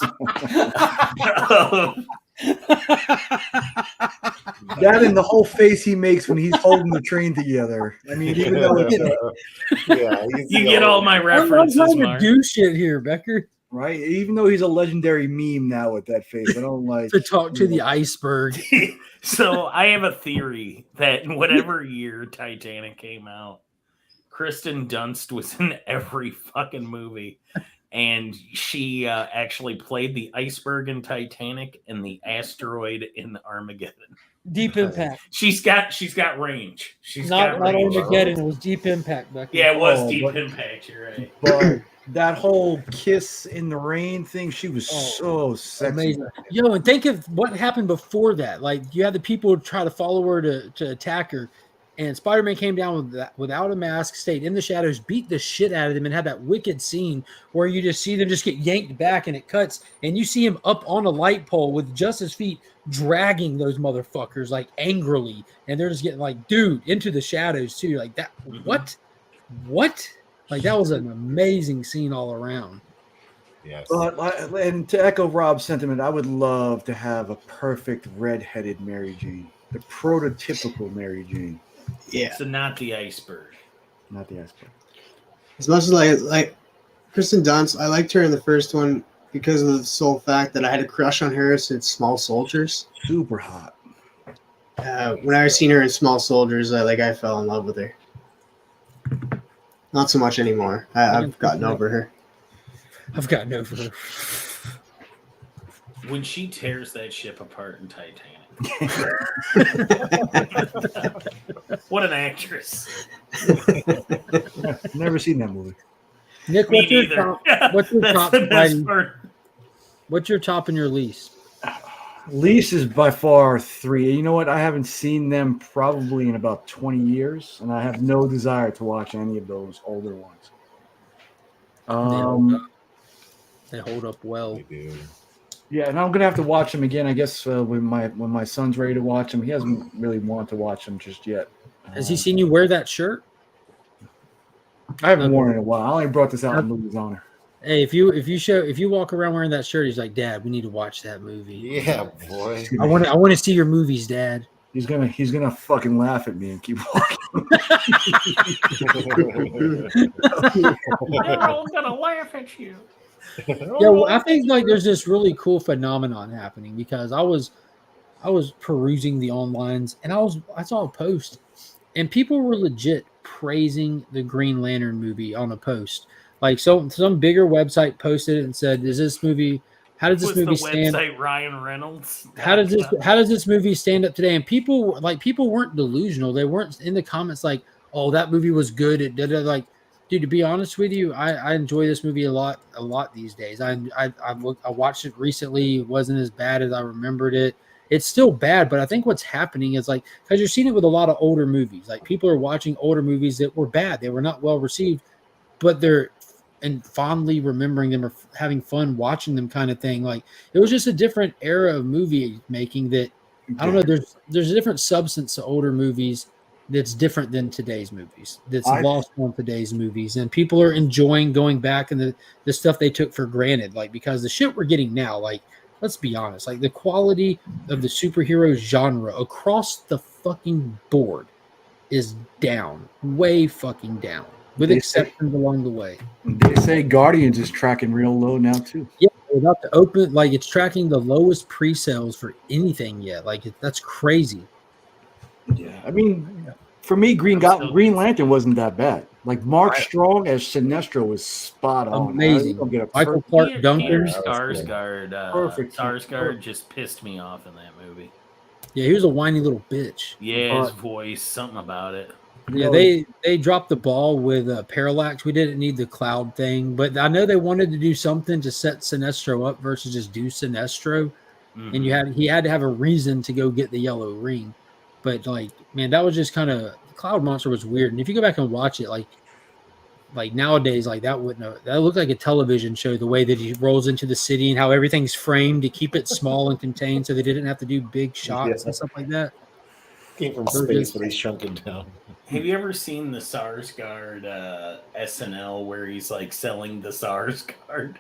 That and the whole face he makes when he's holding the train together. I mean, even though it's You get all my references, I'm trying Mark. to do shit here, Becker. right, even though he's a legendary meme now with that face, I don't like To talk to the iceberg. So I have a theory that in whatever year Titanic came out, Kristen Dunst was in every fucking movie. And she actually played the iceberg in Titanic and the asteroid in Armageddon. Deep Impact. She's got range. She's Not got range. Armageddon. It was Deep Impact, Becker. Yeah, it was Oh, Deep but- Impact. You're right. But that whole kiss in the rain thing, she was so sexy. Amazing. Yo, and think of what happened before that. Like, you had the people try to follow her to attack her, and Spider-Man came down with that, without a mask, stayed in the shadows, beat the shit out of them, and had that wicked scene where you just see them just get yanked back, and it cuts, and you see him up on a light pole with just his feet dragging those motherfuckers like angrily, and they're just getting like, dude, into the shadows too. You're like, that what? Like, that was an amazing scene all around. Yes. But and to echo Rob's sentiment, I would love to have a perfect red-headed Mary Jane, the prototypical Mary Jane, Yeah. So not the iceberg. not the iceberg. As much as like Kristen Dunst, I liked her in the first one because of the sole fact that I had a crush on her since Small Soldiers. Super hot. When I seen her in Small Soldiers, I fell in love with her. Not so much anymore. I've gotten over her. I've gotten over her. When she tears that ship apart in Titanic. What an actress. Never seen that movie. Nick, Me what's your neither. top? What's your That's top? the best Spidey? part. What's your top and your least? Least is by far 3. You know what? I haven't seen them probably in about 20 years, and I have no desire to watch any of those older ones. They hold up well. They do. Yeah, and I'm gonna have to watch them again. I guess when my son's ready to watch them. He hasn't really wanted to watch them just yet. Has he seen you wear that shirt? I haven't worn it in a while. I only brought this out in Louis' honor. Hey, if you walk around wearing that shirt, he's like, Dad, we need to watch that movie. Yeah, boy. I want to see your movies, Dad. He's gonna fucking laugh at me and keep walking. They're all gonna laugh at you. Yeah, well, I think like there's this really cool phenomenon happening because I was perusing the onlines and I saw a post and people were legit praising the Green Lantern movie on a post. Like some bigger website posted it and said, "Is this movie? How does this movie the stand? website Ryan Reynolds? How does this movie stand up today?" And people weren't delusional. They weren't in the comments like, "Oh, that movie was good." It did like, dude. To be honest with you, I enjoy this movie a lot these days. I watched it recently. It wasn't as bad as I remembered it. It's still bad, but I think what's happening is like because you're seeing it with a lot of older movies. Like people are watching older movies that were bad. They were not well received, but they're and fondly remembering them or having fun watching them kind of thing. Like it was just a different era of movie making that I don't know. There's a different substance to older movies that's different than today's movies. That's lost on today's movies, and people are enjoying going back and the stuff they took for granted. Like because the shit we're getting now, like let's be honest, like the quality of the superhero genre across the fucking board is down, way fucking down. With exceptions along the way. They say Guardians is tracking real low now too. Yeah, we're about to open. Like it's tracking the lowest pre-sales for anything yet. Like that's crazy. Yeah, I mean, for me, Green Lantern wasn't that bad. Like Mark Strong as Sinestro was spot on. Amazing. Michael Clark Duncan. Skarsgård. Perfect. Skarsgård just pissed me off in that movie. Yeah, he was a whiny little bitch. Yeah, his voice, something about it. Yeah, they dropped the ball with Parallax. We didn't need the cloud thing, but I know they wanted to do something to set Sinestro up versus just do Sinestro. Mm-hmm. And he had to have a reason to go get the yellow ring. But like, man, that was just kind of Cloud Monster was weird. And if you go back and watch it, like nowadays, like that looked like a television show. The way that he rolls into the city and how everything's framed to keep it small and contained, so they didn't have to do big shots and stuff like that. Came from space, but he's shrunken down. Have you ever seen the Skarsgård SNL where he's like selling the Skarsgård?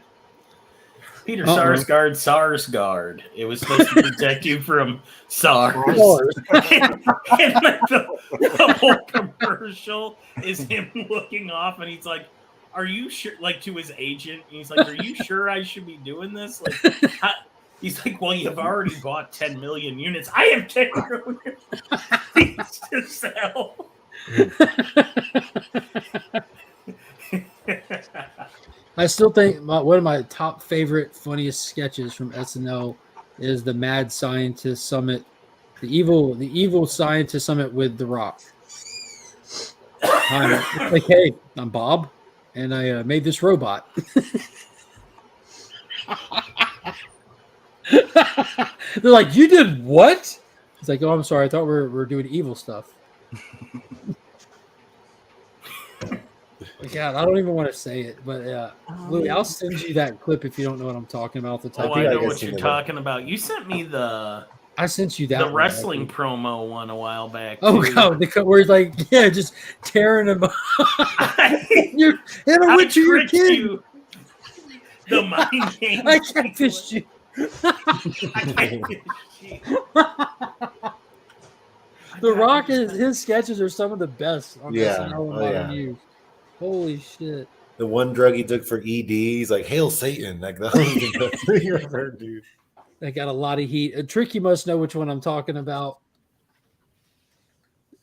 Peter Sarsgaard. It was supposed to protect you from SARS. and like the whole commercial is him looking off, and he's like, "Are you sure?" Like to his agent, and he's like, "Are you sure I should be doing this?" Like, he's like, "Well, you've already bought 10 million units. I have 10 million things to sell." I still think one of my top favorite, funniest sketches from SNL is the Mad Scientist Summit, the evil scientist summit with The Rock. Like, hey, I'm Bob, and I made this robot. They're like, you did what? It's like, oh, I'm sorry. I thought we were doing evil stuff. God, I don't even want to say it, but Louis, I'll send you that clip if you don't know what I'm talking about. The I know what you're talking about. You sent me I sent you that the wrestling promo one a while back. Oh God, where he's like, yeah, just tearing him up. You're in a witch, your kid. You. The mind game. I catfished you. The Rock his sketches are some of the best on SNL in modern years. Holy shit. The one drug he took for ED, he's like, Hail Satan. Like, that was the best thing you ever heard, dude. They got a lot of heat. Tricky must know which one I'm talking about.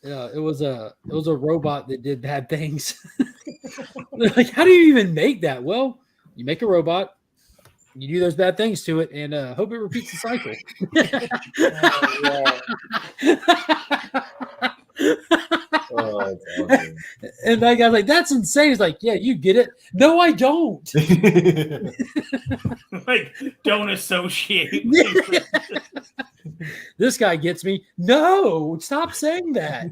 Yeah, it was a robot that did bad things. Like, how do you even make that? Well, you make a robot, you do those bad things to it, and hope it repeats the cycle. Oh, that's awesome. And that guy's like, that's insane. He's like, yeah, you get it. No, I don't. Like, don't associate. This guy gets me. No, stop saying that.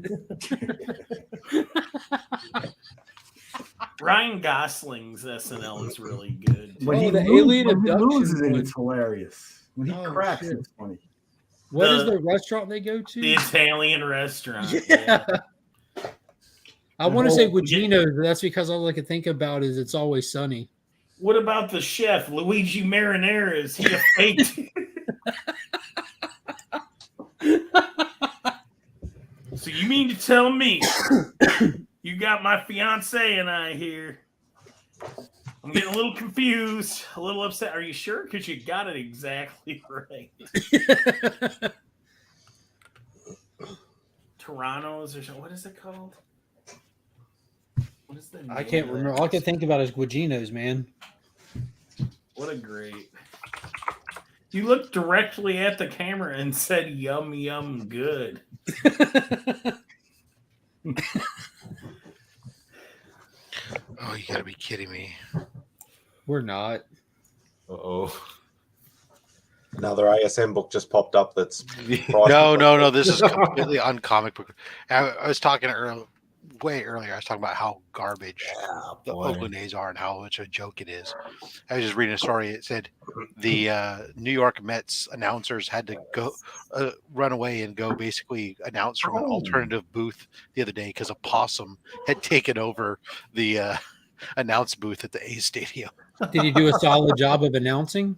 Ryan Gosling's SNL is really good. When he loses it, it's hilarious. When he cracks, it's funny. What is the restaurant they go to? The Italian restaurant. Yeah. I want to say Gugino's, but that's because all I can think about is It's Always Sunny. What about the chef, Luigi Marinara? Is he a fake? So you mean to tell me you got my fiance and I here? I'm getting a little confused, a little upset. Are you sure? Because you got it exactly right. Toronto's or something. What is it called? What is the name I can't of that remember. All I can restaurant? think about is Guagino's, man. What a great. You looked directly at the camera and said, yum, yum, good. Oh, you gotta be kidding me. We're not. Uh-oh. Another ASM book just popped up that's No. This is completely uncomic book. I was talking way earlier. I was talking about how garbage the boy. Oakland A's are and how much a joke it is. I was just reading a story. It said the New York Mets announcers had to go run away and go basically announce from an alternative booth the other day because a possum had taken over the announce booth at the A's stadium. Did he do a solid job of announcing?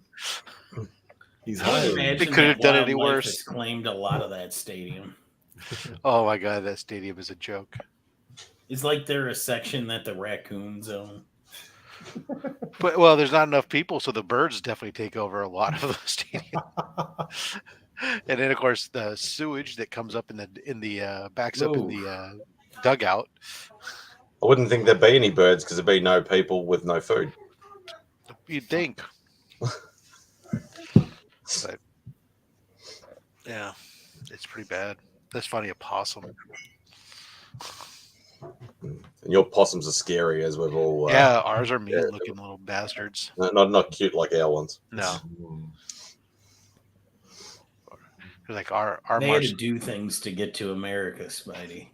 He's I would hired. imagine They couldn't have done any wildlife worse. has claimed a lot of that stadium. Oh my god, that stadium is a joke. It's like they're a section that the raccoons own. But well, there's not enough people, so the birds definitely take over a lot of the stadium. And then, of course, the sewage that comes up in the backs up in the dugout. I wouldn't think there'd be any birds because there'd be no people with no food. You'd think. But yeah, it's pretty bad. That's funny, a possum. And your possums are scary, as we've all. Yeah, ours are mean-looking little bastards. Not cute like our ones. No, like our They had to do things to get to America, Spidey.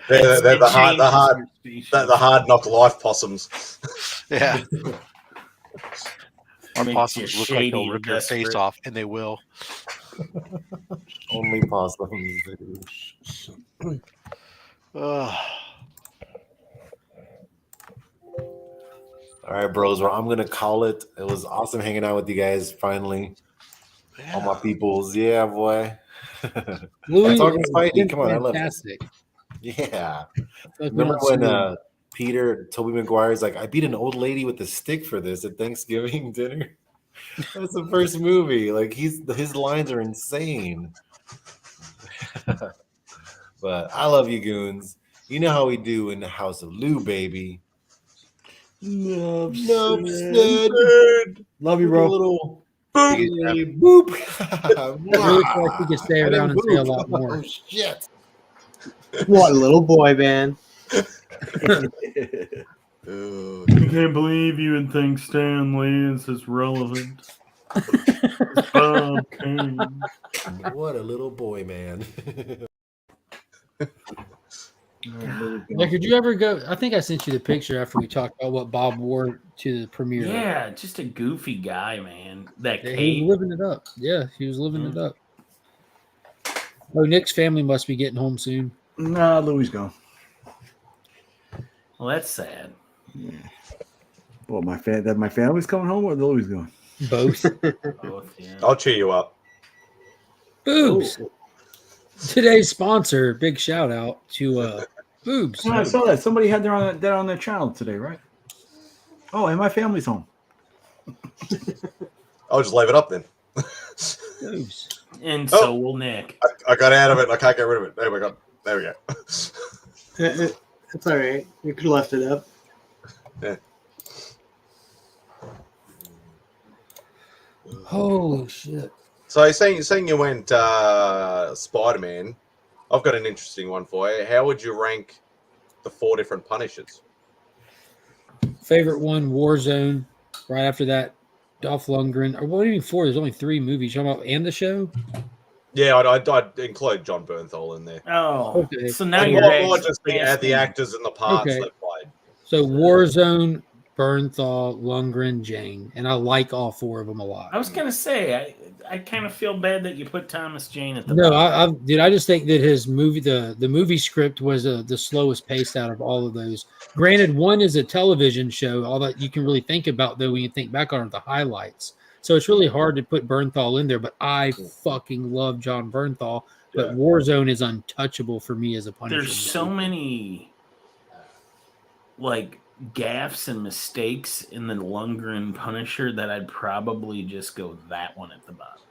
They're the hard knock life possums. Yeah. Our Makes possums you look like they'll shady rip and your face desperate. off, and they will. Only possums. Ugh. All right, bros. Well, I'm gonna call it. It was awesome hanging out with you guys. Finally, all my peoples. Yeah, boy. Louis, Talking it's Spidey. been Come on, I love it. fantastic. Yeah. Like we Remember don't see when him. Toby Maguire's like, I beat an old lady with a stick for this at Thanksgiving dinner? That's the first movie. Like his lines are insane. But I love you, goons. You know how we do in the house of Lou, baby. Love said. Love you, With a bro. little Boop. boop. I really feel like we could stay I didn't around and say a boop. lot more. Oh shit. What little boy band? I can't believe you would think Stan Lee is as relevant. Bob Kane. What a little boy, man. Like, could you ever go? I think I sent you the picture after we talked about what Bob wore to the premiere. Yeah, just a goofy guy, man. That Yeah, he cape. was living it up. Yeah, he was living it up. Oh, Nick's family must be getting home soon. Nah, Louis gone. Well, that's sad. Yeah. Well, my family's coming home or Louis going? Both. Both, yeah. I'll cheer you up. Boobs. Today's sponsor. Big shout out to Boobs. Oh, I saw that. Somebody had that on their channel today, right? Oh, and my family's home. I'll just leave it up then. Boobs. And so will Nick. I got out of it. I can't get rid of it. There we go. There we go. It's all right. We could have left it up. Yeah. Holy shit. So saying you went Spider-Man, I've got an interesting one for you. How would you rank the 4 different Punishers? Favorite one, Warzone. Right after that, Dolph Lundgren. Or what do you mean 4? There's only 3 movies. You're talking about and the show? Yeah, I'd include John Bernthal in there. Oh, Okay. so now And you're more just the asking- actors and the parts Okay. they played. So Warzone, Bernthal, Lundgren, Jane, and I like all four of them a lot. I was gonna say I kind of feel bad that you put Thomas Jane at the No, bottom. I just think that his movie, the movie script was the slowest paced out of all of those. Granted, one is a television show. All that you can really think about, though, when you think back on it, the highlights. So it's really hard to put Bernthal in there. But I fucking love John Bernthal. But Warzone is untouchable for me as a Punisher. There's so many like gaffes and mistakes in the Lundgren Punisher that I'd probably just go that one at the bottom.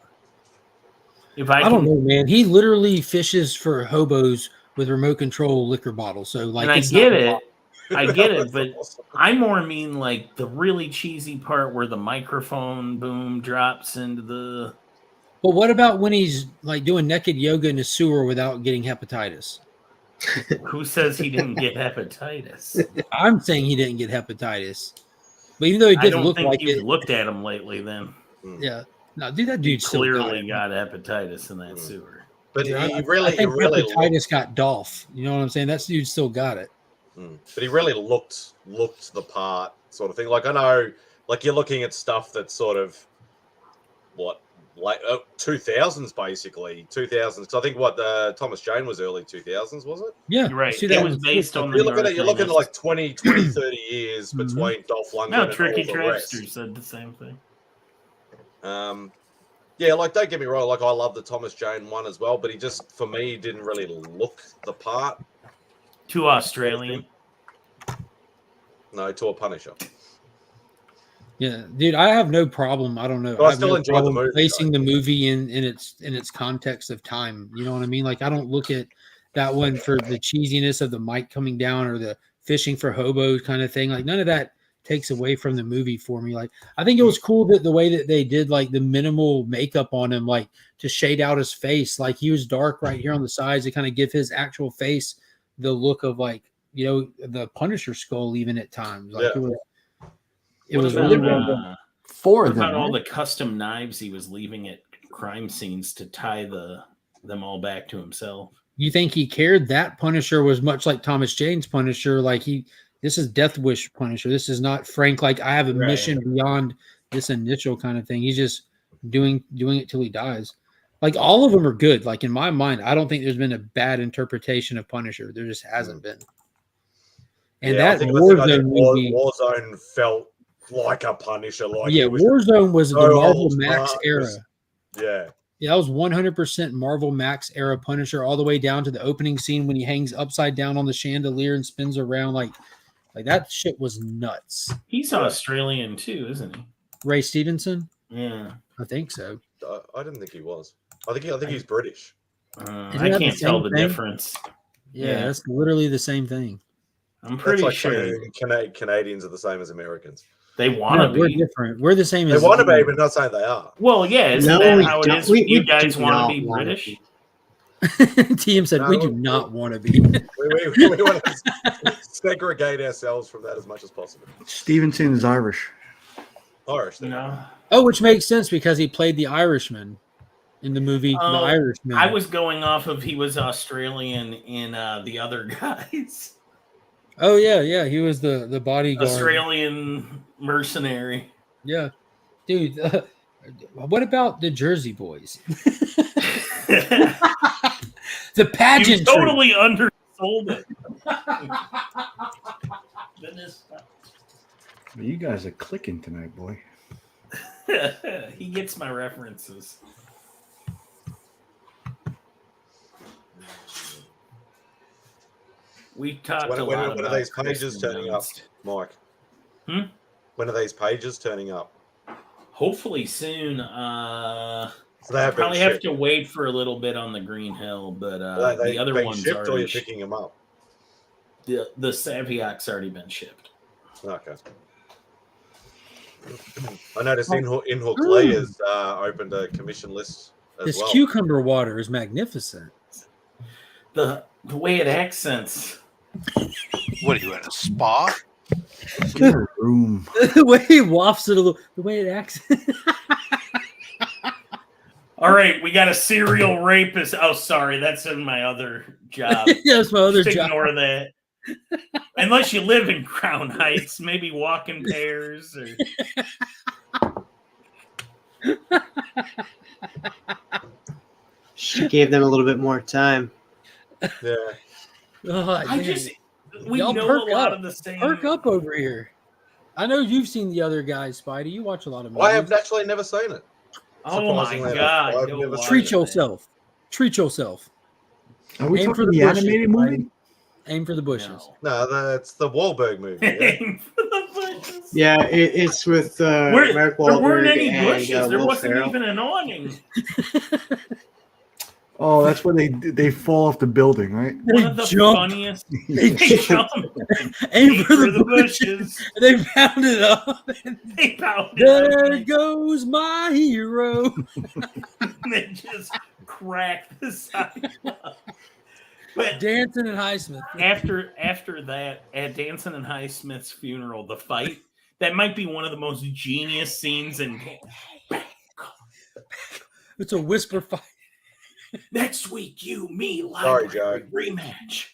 If I don't know, man. He literally fishes for hobos with remote control liquor bottles. So like, and I get it, but I more mean like the really cheesy part where the microphone boom drops into the. But what about when he's like doing naked yoga in the sewer without getting hepatitis? Who says he didn't get hepatitis? I'm saying he didn't get hepatitis, but even though he did look like you've it, looked at him lately. Then yeah, no, dude, that dude clearly got hepatitis in that sewer. But I he think looked, hepatitis got Dolph. You know what I'm saying? That dude still got it. but he really looked the part, sort of thing. Like I know, like you're looking at stuff that's sort of what. Like 2000s, basically 2000s. Because I think Thomas Jane was early 2000s, was it? Yeah, you're right. It was based on. You're looking at like 20, 30 years between Dolph Lundgren. No, and Tricky all the rest. Trapster said the same thing. Yeah, like don't get me wrong. Like I love the Thomas Jane one as well, but he just for me didn't really look the part. Too Australian. No, to a Punisher. Yeah, dude, I have no problem. I don't know. But I still enjoy the movie. Placing the movie in its context of time. You know what I mean? Like I don't look at that one for the cheesiness of the mic coming down or the fishing for hobos kind of thing. Like none of that takes away from the movie for me. Like I think it was cool that the way that they did like the minimal makeup on him, like to shade out his face. Like he was dark right here on the sides to kind of give his actual face the look of like, you know, the Punisher skull even at times. Like it was really well done. Four of them. About all the custom knives he was leaving at crime scenes to tie them all back to himself. You think he cared? That Punisher was much like Thomas Jane's Punisher. Like this is Death Wish Punisher. This is not Frank. Like I have a mission beyond this initial kind of thing. He's just doing it till he dies. Like all of them are good. Like in my mind, I don't think there's been a bad interpretation of Punisher. There just hasn't been. And that Warzone movie, Warzone felt like a Punisher. Like Warzone was the Marvel Max era. Yeah, that was 100% Marvel Max era Punisher, all the way down to the opening scene when he hangs upside down on the chandelier and spins around. Like that shit was nuts. He's Australian too, isn't he? Ray Stevenson? Yeah, I think so. I didn't think he was. I think he's British. I can't tell the difference. Yeah, that's literally the same thing. I'm pretty sure Canadians are the same as Americans. They want to be. We're different. We're the same they as want to be, but not saying they are. Well, yeah, isn't that how it is? You guys want to be British? TM said, we do not want to be. we want to segregate ourselves from that as much as possible. Stevenson is Irish. Irish, no. Oh, which makes sense because he played the Irishman in the movie The Irishman. I was going off of he was Australian in The Other Guys. Oh, yeah. He was the bodyguard. Australian mercenary. Yeah. Dude, what about the Jersey Boys? The pageant. You totally undersold it. You guys are clicking tonight, boy. He gets my references. We talked a lot about. When are these pages turning up, Mike? When are these pages turning up? Hopefully soon. So they probably have to wait for a little bit on the Green Hill, but the other ones shipped, are. Or you're picking them up? The Savioc's already been shipped. Okay. I noticed Inhook Lee has opened a commission list as this well. cucumber water is magnificent. The way it accents. What are you at a spa? Room. The way he wafts it a little. The way it acts. All right, we got a serial rapist. Oh, sorry, that's in my other job. Yeah, that's my other Just job. Ignore that. Unless you live in Crown Heights, maybe walk in pairs. Or... She gave them a little bit more time. Yeah. We Y'all know perk a lot up. of the same. Perk up over here. I know you've seen the other guys, Spidey. You watch a lot of movies. I have actually never seen it. Oh my Surprisingly God! enough, I've go never watch seen Treat it. yourself. Treat yourself. Are we Aim talking for the the bushes, animated Spidey. movie? Aim for the bushes. No. No, that's the Wahlberg movie. Yeah? Aim for the bushes. Yeah, it's with Mark There Wahlberg weren't any and bushes. There Will wasn't Ferrell. even an awning. Oh, that's where they fall off the building, right? One of the jump. funniest. They They jump. Aim for the bushes. They pound it up. They pounded There up. goes my hero. They just cracked the sidewalk. But Dancing in Highsmith. after that, at Danson and Highsmith's funeral, the fight, that might be one of the most genius scenes in. It's a whisper fight. Next week, me, Sorry, library Joe. rematch.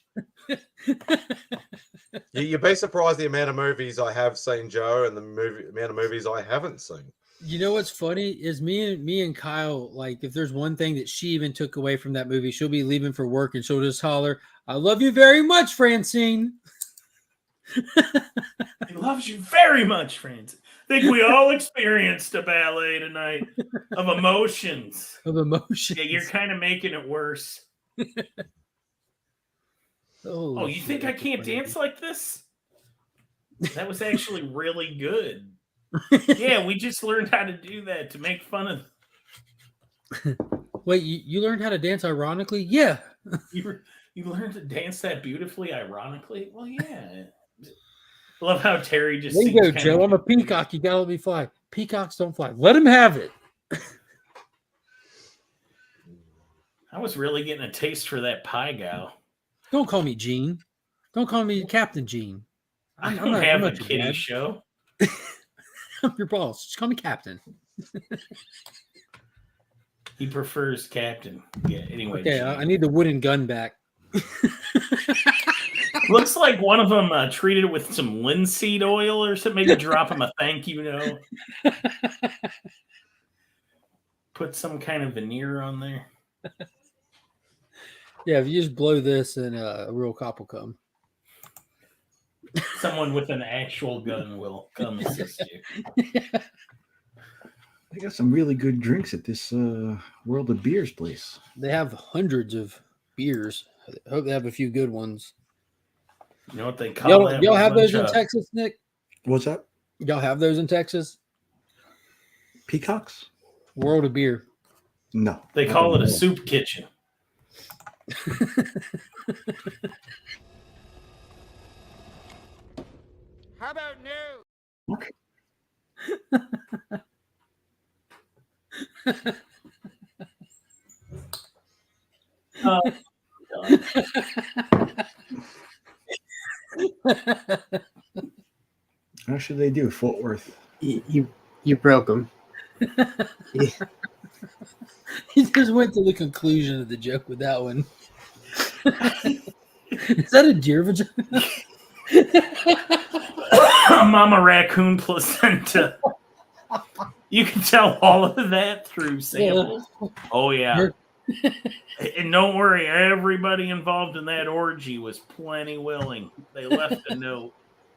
You'd be surprised the amount of movies I have seen, Joe, and the amount of movies I haven't seen. You know what's funny is me and Kyle, like, if there's one thing that she even took away from that movie, she'll be leaving for work and she'll just holler, "I love you very much, Francine." He loves you very much, Francis. I think we all experienced a ballet tonight of emotions. Of emotions. Yeah, you're kind of making it worse. Oh, you think I can't dance like this? That was actually really good. Yeah, we just learned how to do that to make fun of. Wait, you learned how to dance ironically? Yeah. You learned to dance that beautifully ironically? Well, yeah. I love how Terry just There you seems go, kind Joe. of I'm a peacock. You gotta let me fly. Peacocks don't fly. Let him have it. I was really getting a taste for that pie gal. Don't call me Gene. Don't call me Captain Gene. I don't have a kitty show. I'm your boss. Just call me Captain. He prefers Captain. Yeah, anyway. Okay, I need the wooden gun back. Looks like one of them treated it with some linseed oil or something. Maybe drop him a thank you note. Put some kind of veneer on there. Yeah, if you just blow this and a real cop will come. Someone with an actual gun will come assist you. They got some really good drinks at this World of Beers place. They have hundreds of beers. I hope they have a few good ones. You know what they call that? Y'all have those in Texas, Nick? What's that? Y'all have those in Texas? Peacocks? World of Beer. No. They call it a soup kitchen. How about no? Okay. How should they do, Fort Worth? You broke him. He just went to the conclusion of the joke with that one. Is that a deer vagina? Mama raccoon placenta. You can tell all of that through samples. Oh, yeah. And don't worry, everybody involved in that orgy was plenty willing. They left a note.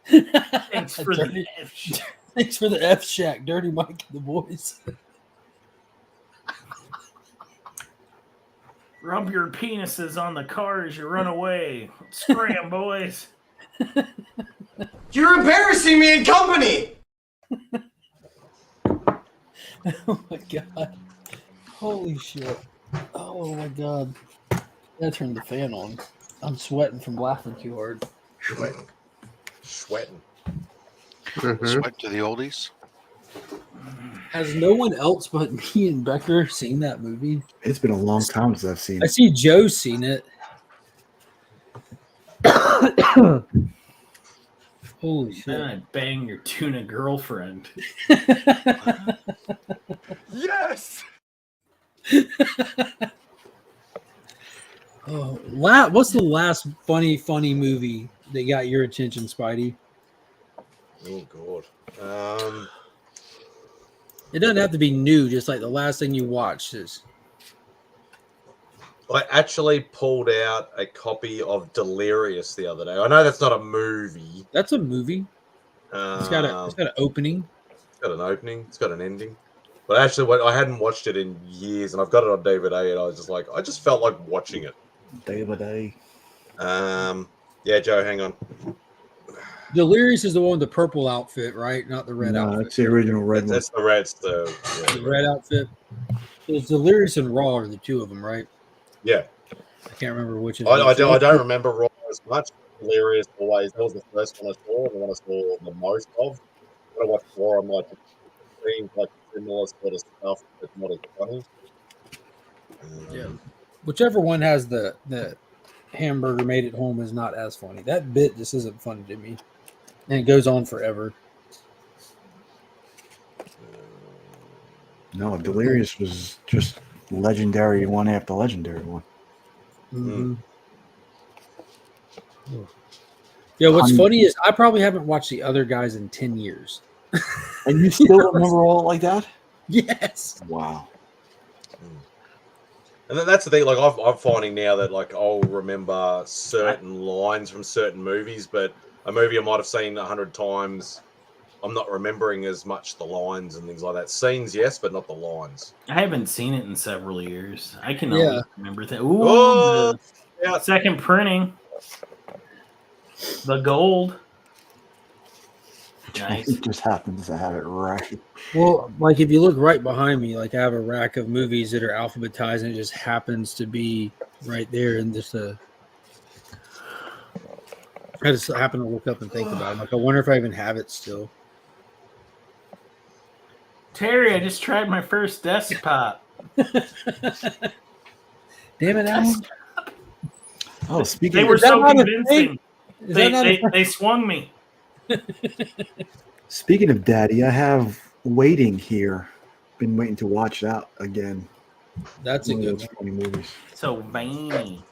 Thanks for the F Shack. Thanks for the F Shack, Dirty Mike and the boys. Rub your penises on the car as you run away. Scram, boys. You're embarrassing me in company. Oh my god. Holy shit. Oh my god. I turned the fan on. I'm sweating from laughing too hard. Sweating. Sweat to the oldies. Has no one else but me and Becker seen that movie? It's been a long time since I've seen I it. see Joe's seen it. Holy shit. Then I bang your tuna girlfriend. Yes. Oh, what's the last funny movie that got your attention, Spidey? Oh God. It doesn't have to be new. Just like the last thing you watched is. I actually pulled out a copy of Delirious the other day. I know that's not a movie. That's a movie. It's got an opening. It's got an opening. It's got an ending. But actually, I hadn't watched it in years, and I've got it on DVD, and I was just like, I just felt like watching it. DVD. Yeah, Joe, hang on. Delirious is the one with the purple outfit, right? Not the red outfit. That's the original red one. That's the red. The red outfit. So it's Delirious and Raw are the two of them, right? Yeah. I can't remember which is I don't remember Raw as much. Delirious always. That was the first one I saw, and the one I saw the most of. When I watched Raw, I'm like, it seems like similar sort of stuff, but not as funny. Yeah. Whichever one has the hamburger made at home is not as funny. That bit just isn't funny to me. And it goes on forever. No, Delirious was just legendary one after legendary one. Mm-hmm. Yeah, what's funny is I probably haven't watched the other guys in 10 years. And you still remember all like that? Yes. Wow. And then that's the thing. Like I'm finding now that like I'll remember certain lines from certain movies, but a movie I might have seen 100 times, I'm not remembering as much the lines and things like that. Scenes, yes, but not the lines. I haven't seen it in several years. I can Yeah. always remember that. Ooh, Oh, the second printing. The gold. Nice. It just happens to have it right. Well, like if you look right behind me, like I have a rack of movies that are alphabetized, and it just happens to be right there. And just I just happen to look up and think about it. Like I wonder if I even have it still. Terry, I just tried my first desktop. Damn it, Alan. Oh, speaking They of were so not a convincing. thing? They swung me. Speaking of Daddy, I have Waiting here. Been waiting to watch that again. That's a One of good those one. funny movies. So veiny.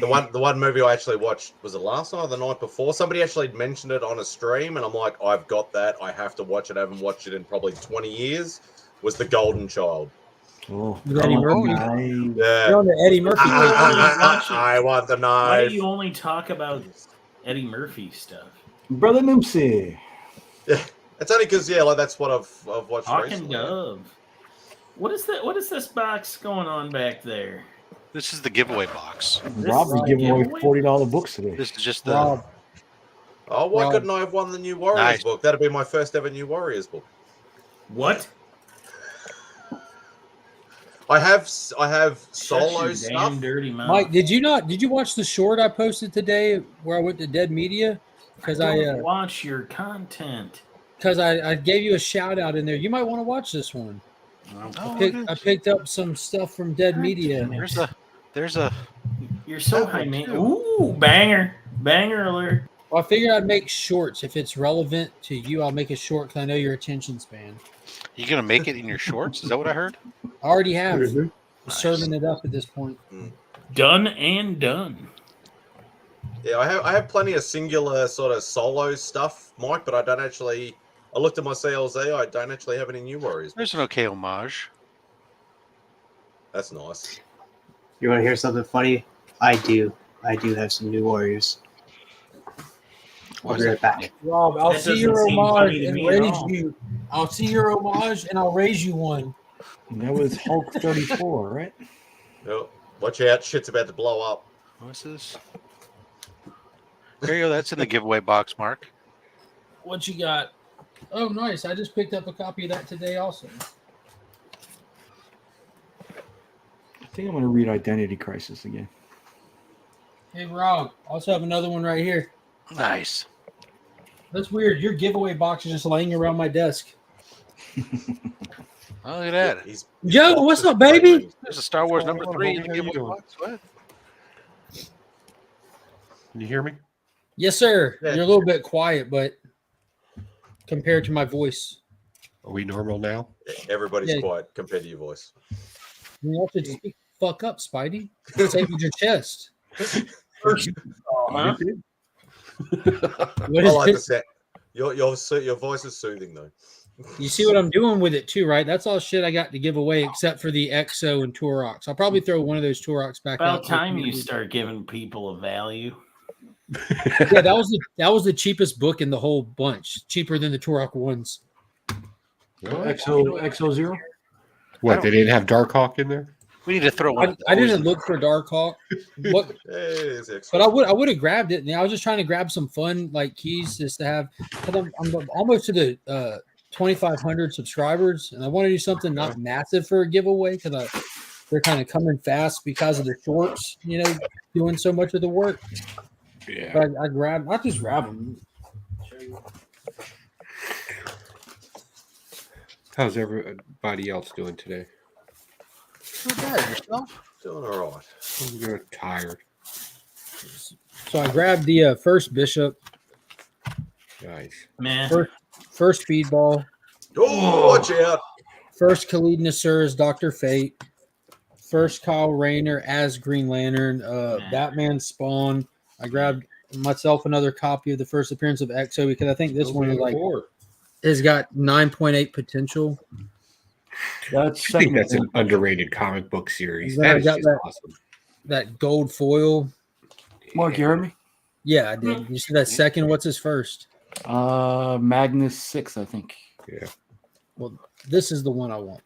The one movie I actually watched, was it last night or the night before? Somebody actually mentioned it on a stream, and I'm like, I've got that. I have to watch it. I haven't watched it in probably 20 years. Was The Golden Child. Oh, With Eddie Murphy. Yeah. You're on the Eddie Murphy. I want the Why do knife. you only talk about Eddie Murphy stuff? Brother Noomsy. Yeah, it's only because like that's what I've watched Talking recently. Dove. What is that? What is this box going on back there? This is the giveaway box. Rob was giving away $40 books today. This is just the. Rob. Oh, why Rob. couldn't I have won the New Warriors Nice. book? That'd be my first ever New Warriors book. What? I have Shut solo your stuff. damn dirty mouth. Mike, did you watch the short I posted today where I went to Dead Media? Because I watch your content. I gave you a shout out in there. You might want to watch this one. I picked up some stuff from Dead Media. There's a. You're so high, man. Ooh, banger alert. Well, I figured I'd make shorts. If it's relevant to you, I'll make a short because I know your attention span. You gonna make it in your shorts? Is that what I heard? I already have. Mm-hmm. I'm serving it up at this point. Done and done. Yeah, I have plenty of singular sort of solo stuff, Mike, but I don't actually. I looked at my CLZ. I don't actually have any New Warriors. There's an okay homage. That's nice. You want to hear something funny? I do have some New Warriors. I'll be right back. Rob, I'll That see your doesn't seem homage funny to and me at raise all. you. I'll see your homage and I'll raise you one. And that was Hulk 34, right? Oh, watch out! Shit's about to blow up. What's this? There you go. That's in the giveaway box, Mark. What you got? Oh, nice. I just picked up a copy of that today also. I think I'm going to read Identity Crisis again. Hey, Rob, I also have another one right here. Nice. That's weird. Your giveaway box is just laying around my desk. Oh, look at that. He's Joe, what's up, baby? There's a Star Wars What's number going on, 3 in homie? the How you giveaway doing? box. What? Can you hear me? Yes, sir. Yeah. You're a little bit quiet, but compared to my voice, Are we normal now? Everybody's Yeah. quiet compared to your voice. you have to speak the fuck up, Spidey. Save your chest. Huh? What I is like it? the set. Your voice is soothing though. You see what I'm doing with it too, right? That's all shit I got to give away except for the EXO and Torox. I'll probably throw one of those Torox back out. About time you start giving people a value. Yeah, that was the cheapest book in the whole bunch. Cheaper than the Turok ones. XO Zero. What? They didn't have Darkhawk in there? We need to throw one. I didn't look for Darkhawk. What? But I would have grabbed it. And I was just trying to grab some fun like keys just to have. Cause I'm almost to the 2,500 subscribers, and I want to do something not massive for a giveaway because they're kind of coming fast because of the shorts. You know, doing so much of the work. Yeah. But I just grab them. How's everybody else doing today? Not bad, yourself? Doing all right. I'm tired. So I grabbed the first bishop. Nice. Man. First speedball. Oh, watch out. First Khalid Nasser as Dr. Fate. First Kyle Rayner as Green Lantern. Batman Spawn. I grabbed myself another copy of the first appearance of EXO because I think this one is has got 9.8 potential. I think that's an underrated comic book series. That is just awesome. That gold foil. Mark, you heard me? Yeah, I did. You see that second? What's his first? Magnus 6, I think. Yeah. Well, this is the one I want.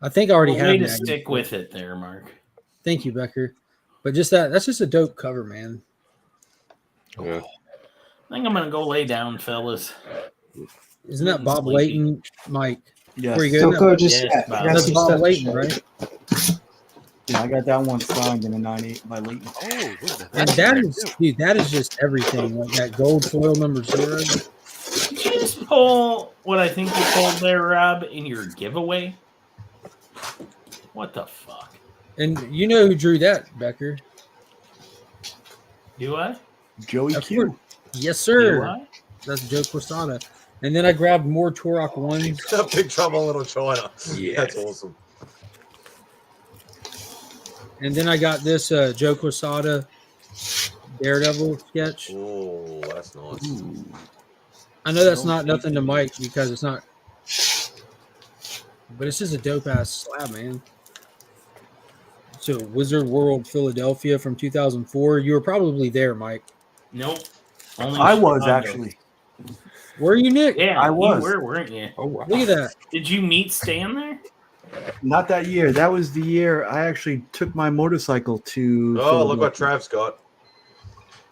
I think I already have. Way to stick with it there, Mark. Thank you, Becker. But that's just a dope cover, man. Yeah. I think I'm gonna go lay down, fellas. Isn't that Bob Layton, Mike? Yes. Before you go, That's Bob Layton, right? Yeah, I got that one signed in a 98 by Layton. Oh, And that is just everything. Like that gold foil number 0. Did you just pull what I think you pulled there, Rob, in your giveaway? What the fuck? And you know who drew that, Becker? Do I? Joey Q. Yes, sir. Do I? That's Joe Quesada. And then I grabbed more Turok ones. Big Trouble in Little China. Yeah. That's awesome. And then I got this Joe Quesada Daredevil sketch. Oh, that's nice. I know that's not nothing to Mike because it's not. But it's just a dope ass slab, man. So Wizard World Philadelphia from 2004. You were probably there, Mike. Nope. Only I was Chicago. actually. Were you, Nick? Yeah, I was. You were, weren't you? Oh, wow. Look at that. Did you meet Stan there? Not that year. That was the year I actually took my motorcycle to. Oh, look what Trav's got.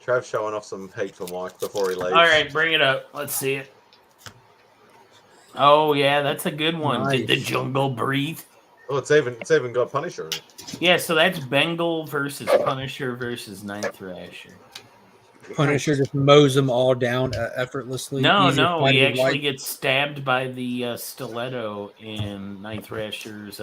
Trav's showing off some heat for Mike before he leaves. All right, bring it up. Let's see it. Oh yeah, that's a good one. Nice. Did the jungle breathe? Oh, it's even got Punisher in it. Yeah, so that's Bengal versus Punisher versus Ninth Thrasher. Punisher just mows them all down effortlessly. No, Easier no, fighting he actually light. gets stabbed by the stiletto in Ninth Thrasher's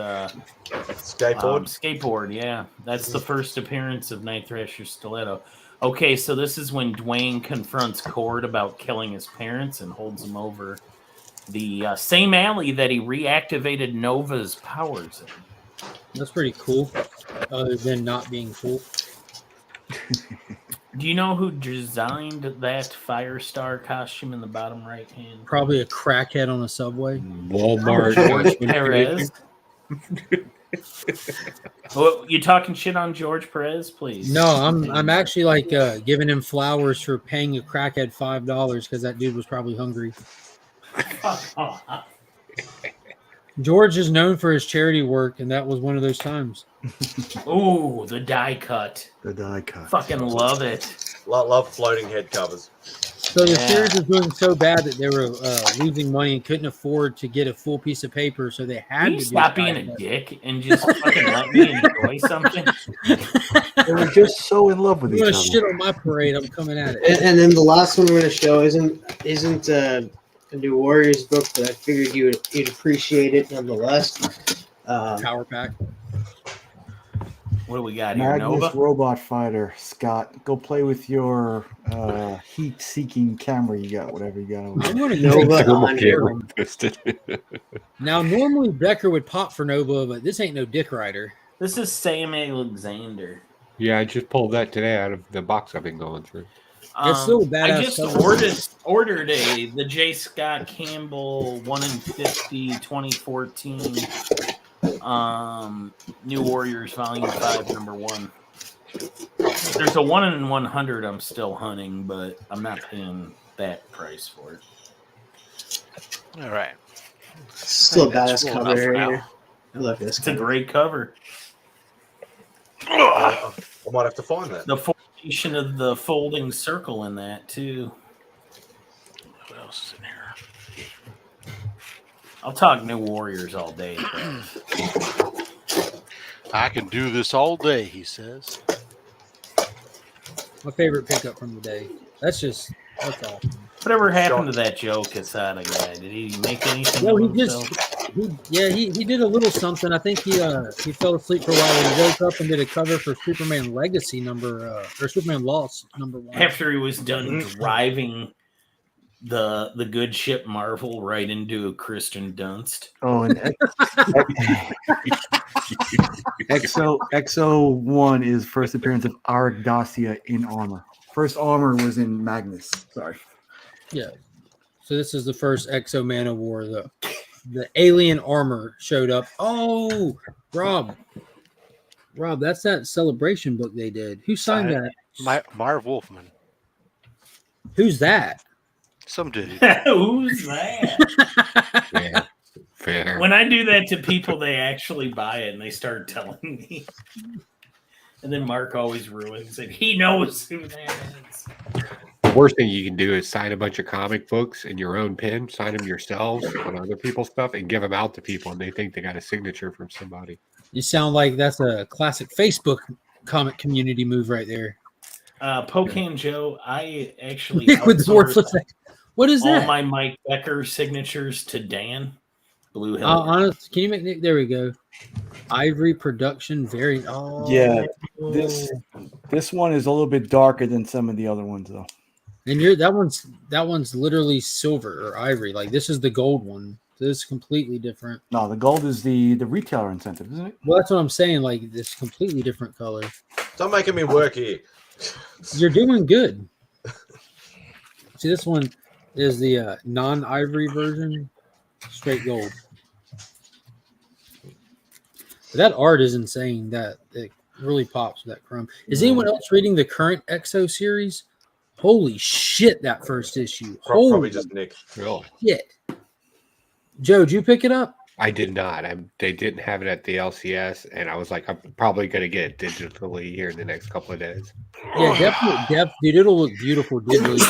skateboard. Yeah, that's the first appearance of Ninth Thrasher's stiletto. Okay, so this is when Dwayne confronts Cord about killing his parents and holds him over the same alley that he reactivated Nova's powers in. That's pretty cool. Other than not being cool. Do you know who designed that Firestar costume in the bottom right hand? Probably a crackhead on a subway. Walmart. George Perez. Well, you talking shit on George Perez, please? No, I'm actually like giving him flowers for paying a crackhead $5 because that dude was probably hungry. George is known for his charity work, and that was one of those times. Ooh, the die cut. The die cut. Fucking love it. Love floating head covers. So the series was doing so bad that they were losing money and couldn't afford to get a full piece of paper, so they had Can you to stop do being a dick and just fucking let me enjoy something? They were just so in love with I'm each gonna other. shit on my parade. I'm coming at it. And then the last one we're going to show isn't a new Warriors book, but I figured you'd appreciate it nonetheless. Power pack. What do we got here? Magnus Nova? Robot Fighter. Scott, go play with your heat-seeking camera you got, whatever you got over I'm there. gonna Nova Nova. on Camera. Now, normally Becker would pop for Nova, but this ain't no dick rider. This is Sam Alexander. Yeah, I just pulled that today out of the box I've been going through. It's still a badass I just cover. ordered the J. Scott Campbell 1 in 50 2014 New Warriors Volume 5 number 1. There's a 1 in 100 I'm still hunting, but I'm not paying that price for it. All right. Still a That's badass cool cover enough for here. now. I love this. It's a great cover. I might have to find that. The formation of the folding circle in that too. What else is in here? I'll talk New Warriors all day. I can do this all day, he says. My favorite pickup from the day. That's awesome. Whatever happened to that Joe Quesada guy? Did he make anything No, of he himself? he did a little something. I think he fell asleep for a while. He woke up and did a cover for Superman Legacy or Superman Lost #1. After he was done driving the good ship Marvel right into a Kristen Dunst. Oh, and XO1 is first appearance of Arik Dacia in armor. First armor was in Magnus. Sorry. Yeah. So this is the first Exo Man of War. The alien armor showed up. Oh, Rob, that's that celebration book they did. Who signed that? Marv Wolfman. Who's that? Some dude. Who's that? Yeah, fair. When I do that to people, they actually buy it and they start telling me. And then Mark always ruins it. He knows who that is. The worst thing you can do is sign a bunch of comic books in your own pen, sign them yourselves on other people's stuff, and give them out to people, and they think they got a signature from somebody. You sound like that's a classic Facebook comic community move right there. Pocan Joe, I actually With the worthless. What is all that? my Mike Becker signatures to Dan Blue Hill. Honest, can you make? There we go. Ivory production, very. Oh, Yeah, this one is a little bit darker than some of the other ones, though. And that one's literally silver or ivory. Like this is the gold one. This is completely different. No, the gold is the retailer incentive, isn't it? Well, that's what I'm saying. Like this completely different color. Stop making me work here. You're doing good. See, this one is the non-ivory version, straight gold. But that art is insane. That it really pops with that chrome. Is anyone else reading the current EXO series? Holy shit! That first issue. Probably just Nick. Really? Shit. Joe, did you pick it up? I did not. They didn't have it at the LCS, and I was like, I'm probably going to get it digitally here in the next couple of days. Yeah, definitely, dude. It'll look beautiful digitally.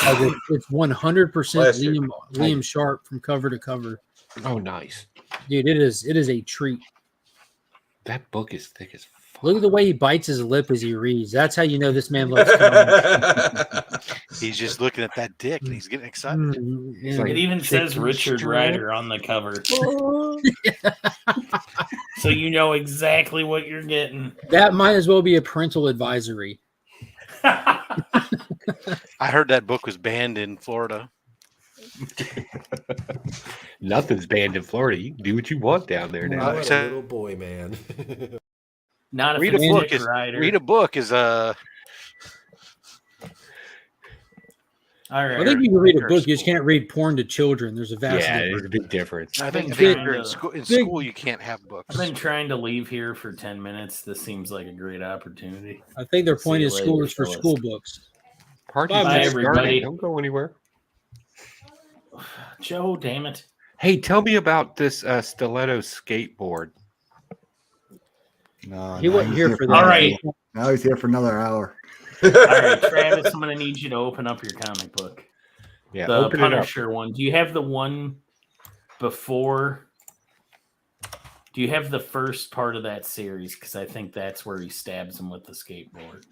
It's 100% Liam Sharp from cover to cover. Oh, nice, dude! It is a treat. That book is thick as fuck. Look at the way he bites his lip as he reads. That's how you know this man loves comics. He's just looking at that dick and he's getting excited. Yeah. It even says Richard Rider on the cover. So you know exactly what you're getting. That might as well be a parental advisory. I heard that book was banned in Florida. Nothing's banned in Florida. You can do what you want down there now. I'm a little boy, man. Not read a book is Rider. read a book is All right. I think you can read a book. You just can't read porn to children. There's a vast Yeah, difference. there's a big difference. I think big- you're in school you can't have books. I've been trying to leave here for 10 minutes. This seems like a great opportunity. I think their point See you is school later, is for fellas. school books. Party's Bye, just everybody. starting. Don't go anywhere. Joe, damn it. Hey, tell me about this stiletto skateboard. No, He wasn't here for that. All right. Now he's here for another hour. All right, Travis, I'm going to need you to open up your comic book. Yeah, The open it up. Punisher one. Do you have the one before? Do you have the first part of that series? Because I think that's where he stabs him with the skateboard.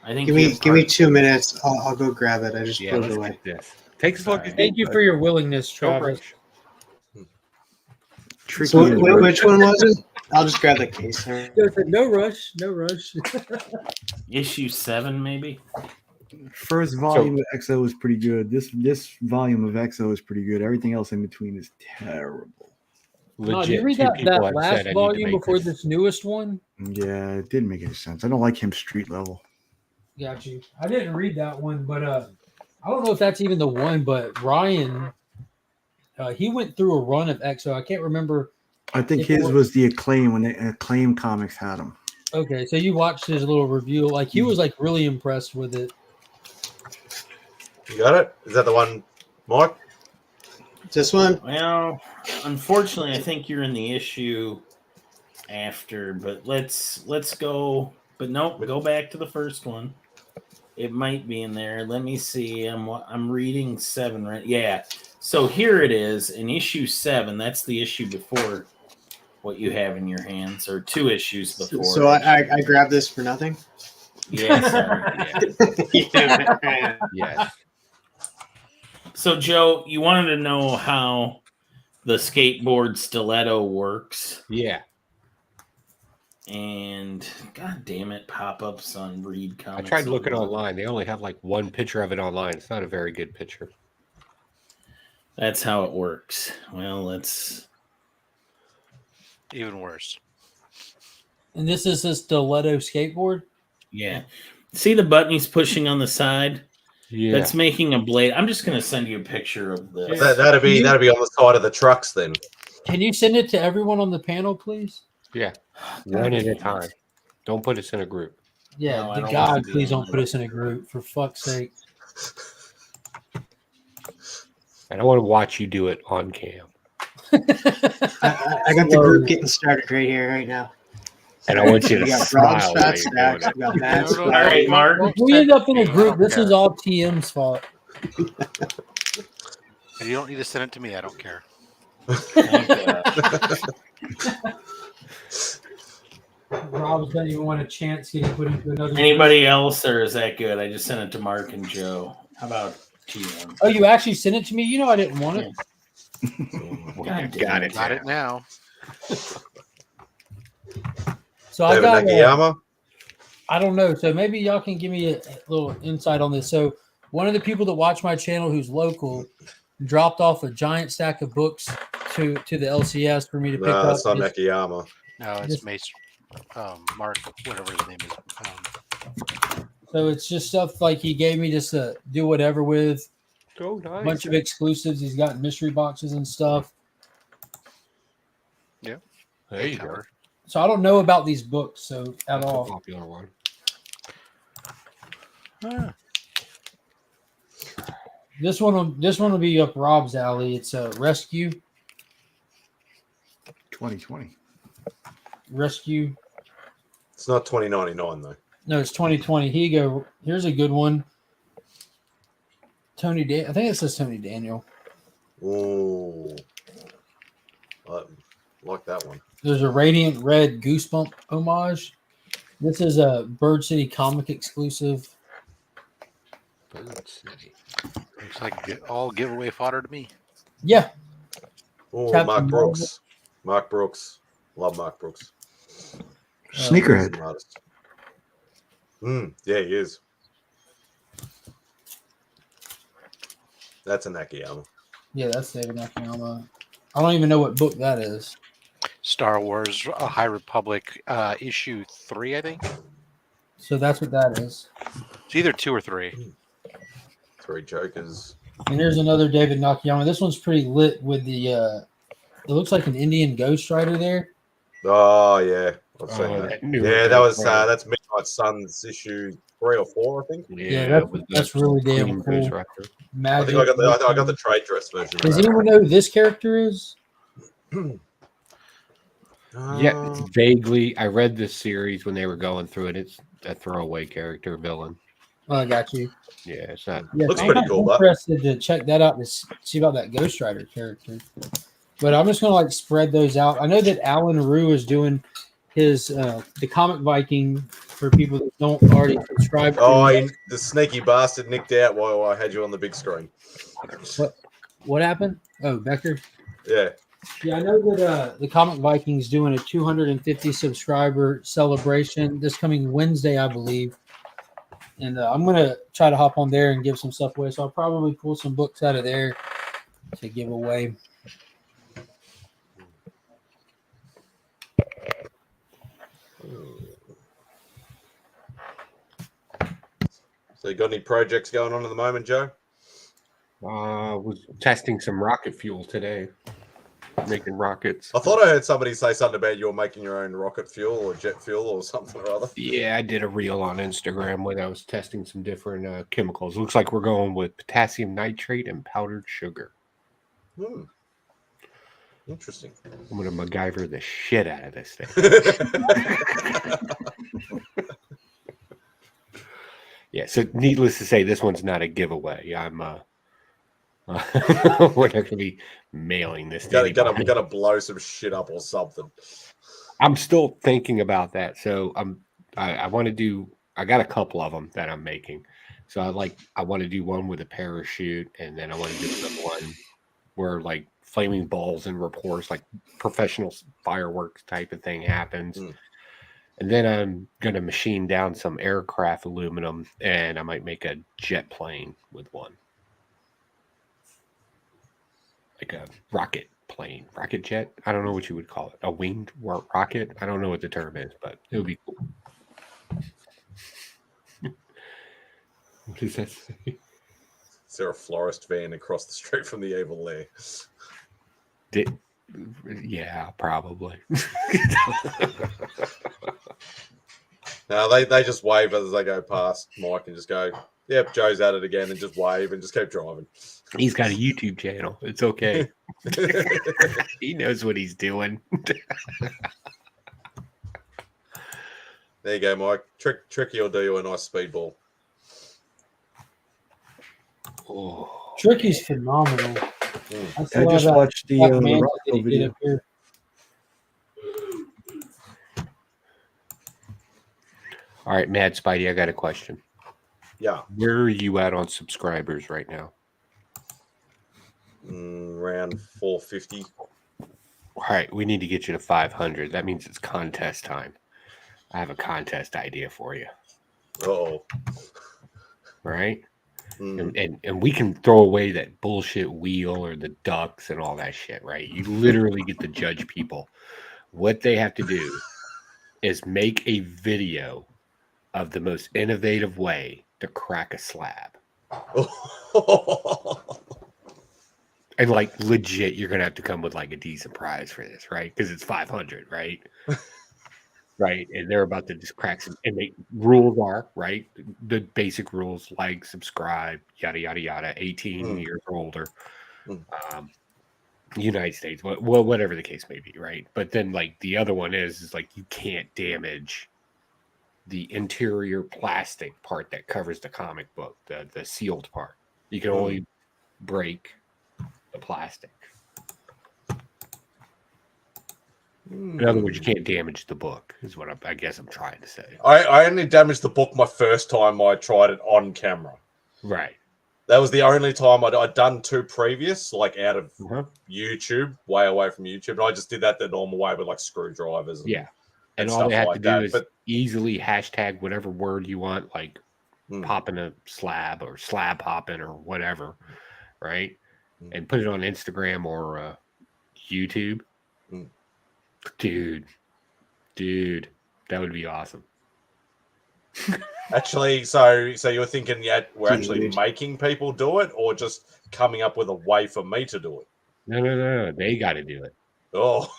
I think. Give me 2 minutes. I'll go grab it. I just Yeah, put it let's away. get this. Take as long as Thank you for your willingness, Travis. Tricky. So which one was it? I'll just grab the case. No rush. No rush. Issue 7, maybe. First volume of EXO was pretty good. This volume of EXO is pretty good. Everything else in between is terrible. No, legit. did you read two that people have last said I need to volume make before this. this newest one? Yeah, it didn't make any sense. I don't like him street level. Got you. I didn't read that one, but I don't know if that's even the one. But Ryan, he went through a run of EXO. I can't remember. I think if it his was the Acclaim when the Acclaim Comics had him. Okay, so you watched his little review. Like he was like really impressed with it. You got it? Is that the one, Mike? This one? Well, unfortunately, I think you're in the issue after, but let's go. But nope, go back to the first one. It might be in there. Let me see. I'm reading 7 right. Yeah. So here it is in issue 7. That's the issue before what you have in your hands, or 2 issues before. So I grabbed this for nothing? Yeah, sorry. Yes. So Joe, you wanted to know how the skateboard stiletto works. Yeah. And god damn it, pop-ups on Read I Comics. tried looking online. They only have like one picture of it online. It's not a very good picture. That's how it works. Well, let's Even worse. And this is a stiletto skateboard. yeah. See the button he's pushing on the side? Yeah. That's making a blade. I'm just gonna send you a picture of this. That'd be on the side of the trucks then. Can you send it to everyone on the panel, please? Yeah. One at a time. Don't put us in a group. Yeah, No, I the don't God, want to be please in don't put us in a group, for fuck's sake. I don't want to watch you do it on cam. I got the group getting started right here, right now. And I want you to We got Rob smile while Fat you're Stacks, doing we got it. Matt All right, Mark. If we end up in a I group, don't this care. is all TM's fault. And you don't need to send it to me. I don't care. Rob doesn't even want a chance getting put into another. Anybody else, or is that good? I just sent it to Mark and Joe. How about TM? Oh, you actually sent it to me? You know I didn't want it. God damn Got it. it. Got it now. So I David got. Nakayama? I don't know. So maybe y'all can give me a little insight on this. So one of the people that watch my channel who's local dropped off a giant stack of books to the LCS for me to pick No, up. it's not Nakayama. No, it's Just- Mace, Mark, whatever his name is. So it's just stuff like he gave me just to do whatever with. Oh, A nice. bunch of exclusives. He's got mystery boxes and stuff. There you go. So I don't know about these books so at That's a all. popular one. This one will be up Rob's alley. It's a Rescue. 2020. It's not 2099 though. No, it's 2020. Here you go. Here's a good one. I think it says Tony Daniel. Ooh. I like that one. There's a Radiant Red Goosebump homage. This is a Bird City comic exclusive. Bird City. Looks like all giveaway fodder to me. Yeah. Oh, Captain Mark Marvel. Brooks. Mark Brooks. Love Mark Brooks. Sneakerhead. He's an artist. Yeah, he is. That's a Nakayama. Yeah, that's David Nakayama. I don't even know what book that is. Star Wars High Republic issue 3, I think. So that's what that is. It's either 2 or 3. 3 Jokers. And here's another David Nakayama. This one's pretty lit with the it looks like an Indian Ghost Rider there. Oh yeah, I've seen Oh, that. that new Yeah, that was Right. that's Midnight Suns issue 3 or 4, I think. Yeah, with the that's really damn Queen cool. Ghost Rider. I Magic. think I got the trade dress version. Does of that. anyone know who this character is? Yeah, vaguely. I read this series when they were going through it. It's a throwaway character villain. Oh, I got you. Yeah, it's not. Yeah, Looks I'm pretty kinda cool, but- interested to check that out to see about that Ghost Rider character. But I'm just gonna like spread those out. I know that Alan Rue is doing his the Comic Viking for people that don't already subscribe. Oh, to the sneaky bastard nicked out while I had you on the big screen. What happened? Oh, Becker. Yeah. Yeah, I know that the Comic Vikings doing a 250 subscriber celebration this coming Wednesday, I believe. And I'm gonna try to hop on there and give some stuff away. So I'll probably pull some books out of there to give away. So you got any projects going on at the moment, Joe? Was testing some rocket fuel today, making rockets. I thought I heard somebody say something about you were making your own rocket fuel or jet fuel or something or other. Yeah, I did a reel on Instagram when I was testing some different chemicals. Looks like we're going with potassium nitrate and powdered sugar. Interesting. I'm going to MacGyver the shit out of this thing. Yeah, so needless to say, this one's not a giveaway. We're not going to be mailing this to anybody. Gotta blow some shit up or something. I'm still thinking about that. So I want to do. I got a couple of them that I'm making. So I want to do one with a parachute, and then I want to do another one where like flaming balls and reports, like professional fireworks type of thing happens. And then I'm going to machine down some aircraft aluminum, and I might make a jet plane with one. Like a rocket plane, rocket jet. I don't know what you would call it. A winged rocket. I don't know what the term is, but it would be cool. What does that say? Is there a florist van across the street from the evil lair? Yeah, probably. No, they just wave as they go past Mike and just go, yep, Joe's at it again, and just wave and just keep driving. He's got a YouTube channel. It's okay. He knows what he's doing. There you go, Mike. Tricky will do you a nice speedball. Oh. Tricky's phenomenal. I just watched the Rocco video. All right, Mad Spidey, I got a question. Yeah. Where are you at on subscribers right now? Around 450. All right, we need to get you to 500. That means it's contest time. I have a contest idea for you. Uh-oh. Right? And we can throw away that bullshit wheel or the ducks and all that shit, right? You literally get to judge people. What they have to do is make a video of the most innovative way to crack a slab. And like legit, you're gonna have to come with like a decent prize for this, right? Because it's 500, right? Right, and they're about to just crack some. And the rules are right. The basic rules, like, subscribe, yada yada yada. 18 years or older, United States, well, whatever the case may be, right? But then like the other one is like you can't damage the interior plastic part that covers the comic book, the sealed part. You can only break the plastic. In other words, you can't damage the book, is what I guess I'm trying to say. I only damaged the book my first time I tried it on camera. Right. That was the only time I'd done two previous, like out of YouTube, way away from YouTube. And I just did that the normal way with like screwdrivers. And all they have to do is easily hashtag whatever word you want, like popping a slab or slab popping or whatever, right? And put it on Instagram or YouTube. Dude, that would be awesome. Actually, so you're thinking we're actually making people do it, or just coming up with a way for me to do it? No. They got to do it. Oh,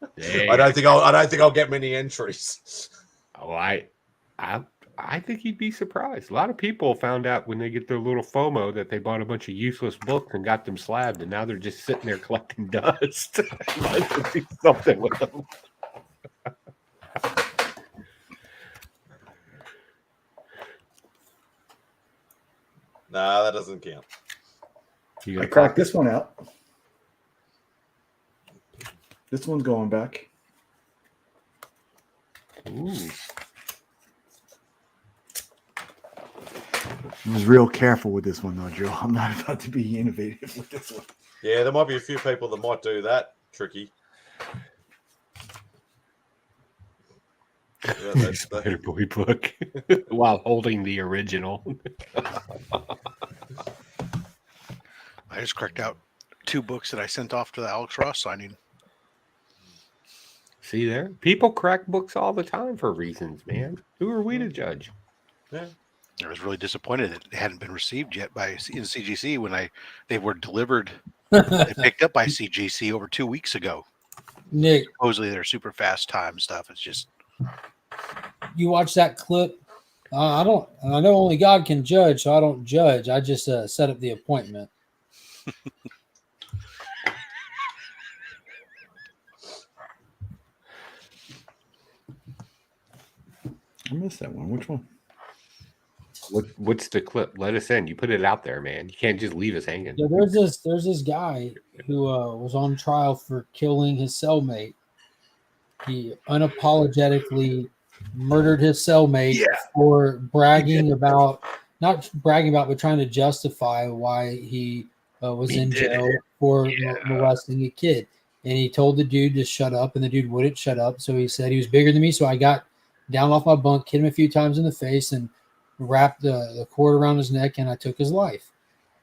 I don't think I'll get many entries. Oh, I think you'd be surprised. A lot of people found out when they get their little FOMO that they bought a bunch of useless books and got them slabbed, and now they're just sitting there collecting dust. Might do something with them. Nah, that doesn't count. I cracked this one out. This one's going back. Ooh. I was real careful with this one, though, Joe. I'm not about to be innovative with this one. Yeah, there might be a few people that might do that. Tricky. Yeah, Spider-Boy book while holding the original. I just cracked out 2 books that I sent off to the Alex Ross signing. See there? People crack books all the time for reasons, man. Who are we to judge? Yeah. I was really disappointed that it hadn't been received yet by in CGC when they were delivered. They picked up by CGC over 2 weeks ago. Nick, Supposedly they're super fast time stuff. It's just you watch that clip. I don't. I know only God can judge, so I don't judge. I just set up the appointment. I missed that one. Which one? What's the clip? Let us in. You put it out there, man. You can't just leave us hanging. Yeah, there's this guy who was on trial for killing his cellmate. He unapologetically murdered his cellmate for bragging about, not bragging about, but trying to justify why he was in jail for molesting a kid. And he told the dude to shut up, and the dude wouldn't shut up. So he said he was bigger than me. So I got down off my bunk, hit him a few times in the face, and wrapped the cord around his neck, and I took his life.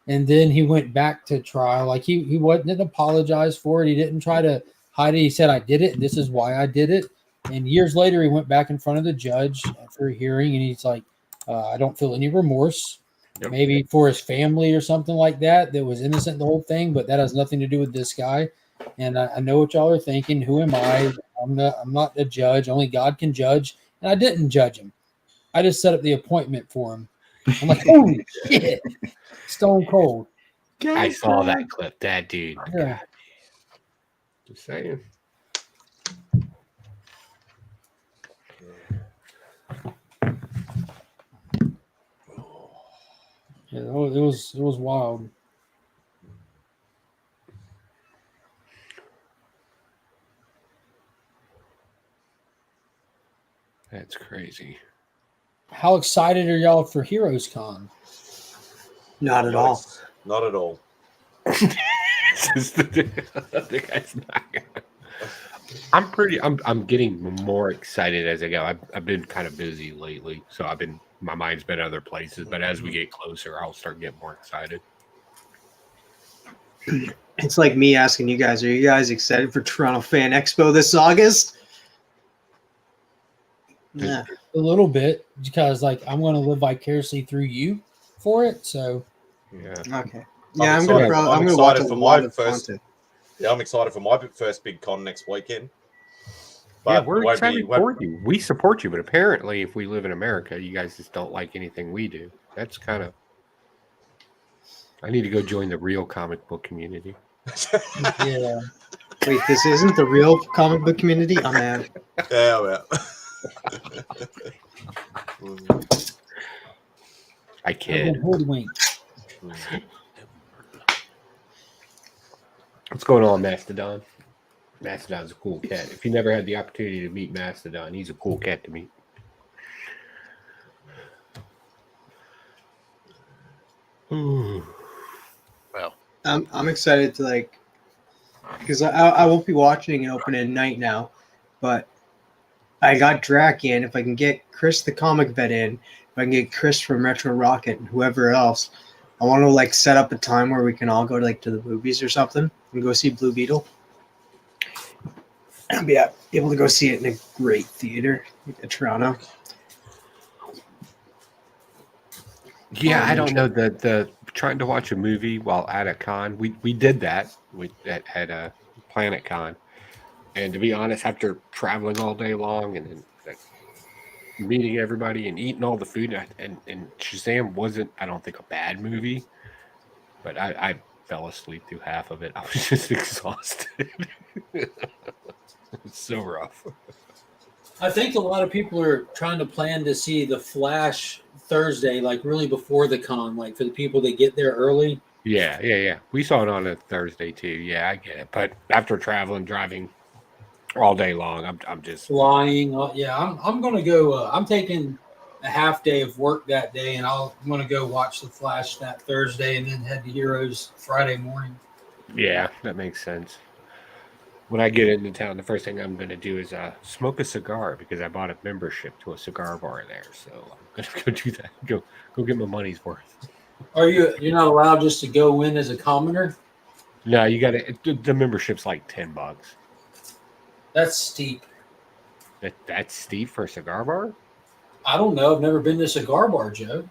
And then he went back to trial. Like he didn't apologize for it. He didn't try to hide it. He said, I did it, and this is why I did it. And years later, he went back in front of the judge for a hearing, and he's like, I don't feel any remorse. Yep. Maybe for his family or something like that was innocent, the whole thing, but that has nothing to do with this guy. And I know what y'all are thinking. Who am I? I'm not a judge. Only God can judge. And I didn't judge him. I just set up the appointment for him. I'm like, holy shit. Stone cold. I saw that clip. That dude. Yeah. God. Just saying. Yeah, it was wild. That's crazy. How excited are y'all for Heroes Con? Not at all. Not at all. I'm getting more excited as I go. I've been kind of busy lately, so my mind's been other places. But as we get closer, I'll start getting more excited. It's like me asking you guys, are you guys excited for Toronto Fan Expo this August? Yeah. A little bit, because like I'm going to live vicariously through you for it. So yeah. Okay. Yeah, I'm gonna watch excited a for lot my of first. content. Yeah, I'm excited for my first big con next weekend. Yeah, But we're it won't excited for you. We support you, but apparently, if we live in America, you guys just don't like anything we do. That's kind of. I need to go join the real comic book community. yeah. Wait, this isn't the real comic book community? I'm out. Yeah, well. I I've kid. been hoodwinked. What's going on, Mastodon? Mastodon's a cool cat. If you never had the opportunity to meet Mastodon, he's a cool cat to meet. well. I'm excited to because I won't be watching an open at night now, but I got Drac in. If I can get Chris the comic vet in, if I can get Chris from Retro Rocket and whoever else, I want to set up a time where we can all go to the movies or something and go see Blue Beetle. And be able to go see it in a great theater in Toronto. Yeah, I don't know the trying to watch a movie while at a con. We did that at a Planet Con, and to be honest, after traveling all day long and meeting everybody and eating all the food, and Shazam wasn't, I don't think, a bad movie, but I fell asleep through half of it. I was just exhausted. It's so rough. I think a lot of people are trying to plan to see the Flash Thursday, really before the con, for the people that get there early. Yeah. We saw it on a Thursday too. Yeah, I get it. But after driving all day long, I'm just flying. Yeah, I'm gonna go. I'm taking a half day of work that day, and I'm gonna go watch the Flash that Thursday, and then head to Heroes Friday morning. Yeah, that makes sense. When I get into town, the first thing I'm going to do is smoke a cigar because I bought a membership to a cigar bar there. So I'm going to go do that. Go get my money's worth. You're not allowed just to go in as a commoner? No, you got to. The membership's like $10. That's steep. That's steep for a cigar bar? I don't know. I've never been to a cigar bar, Joe.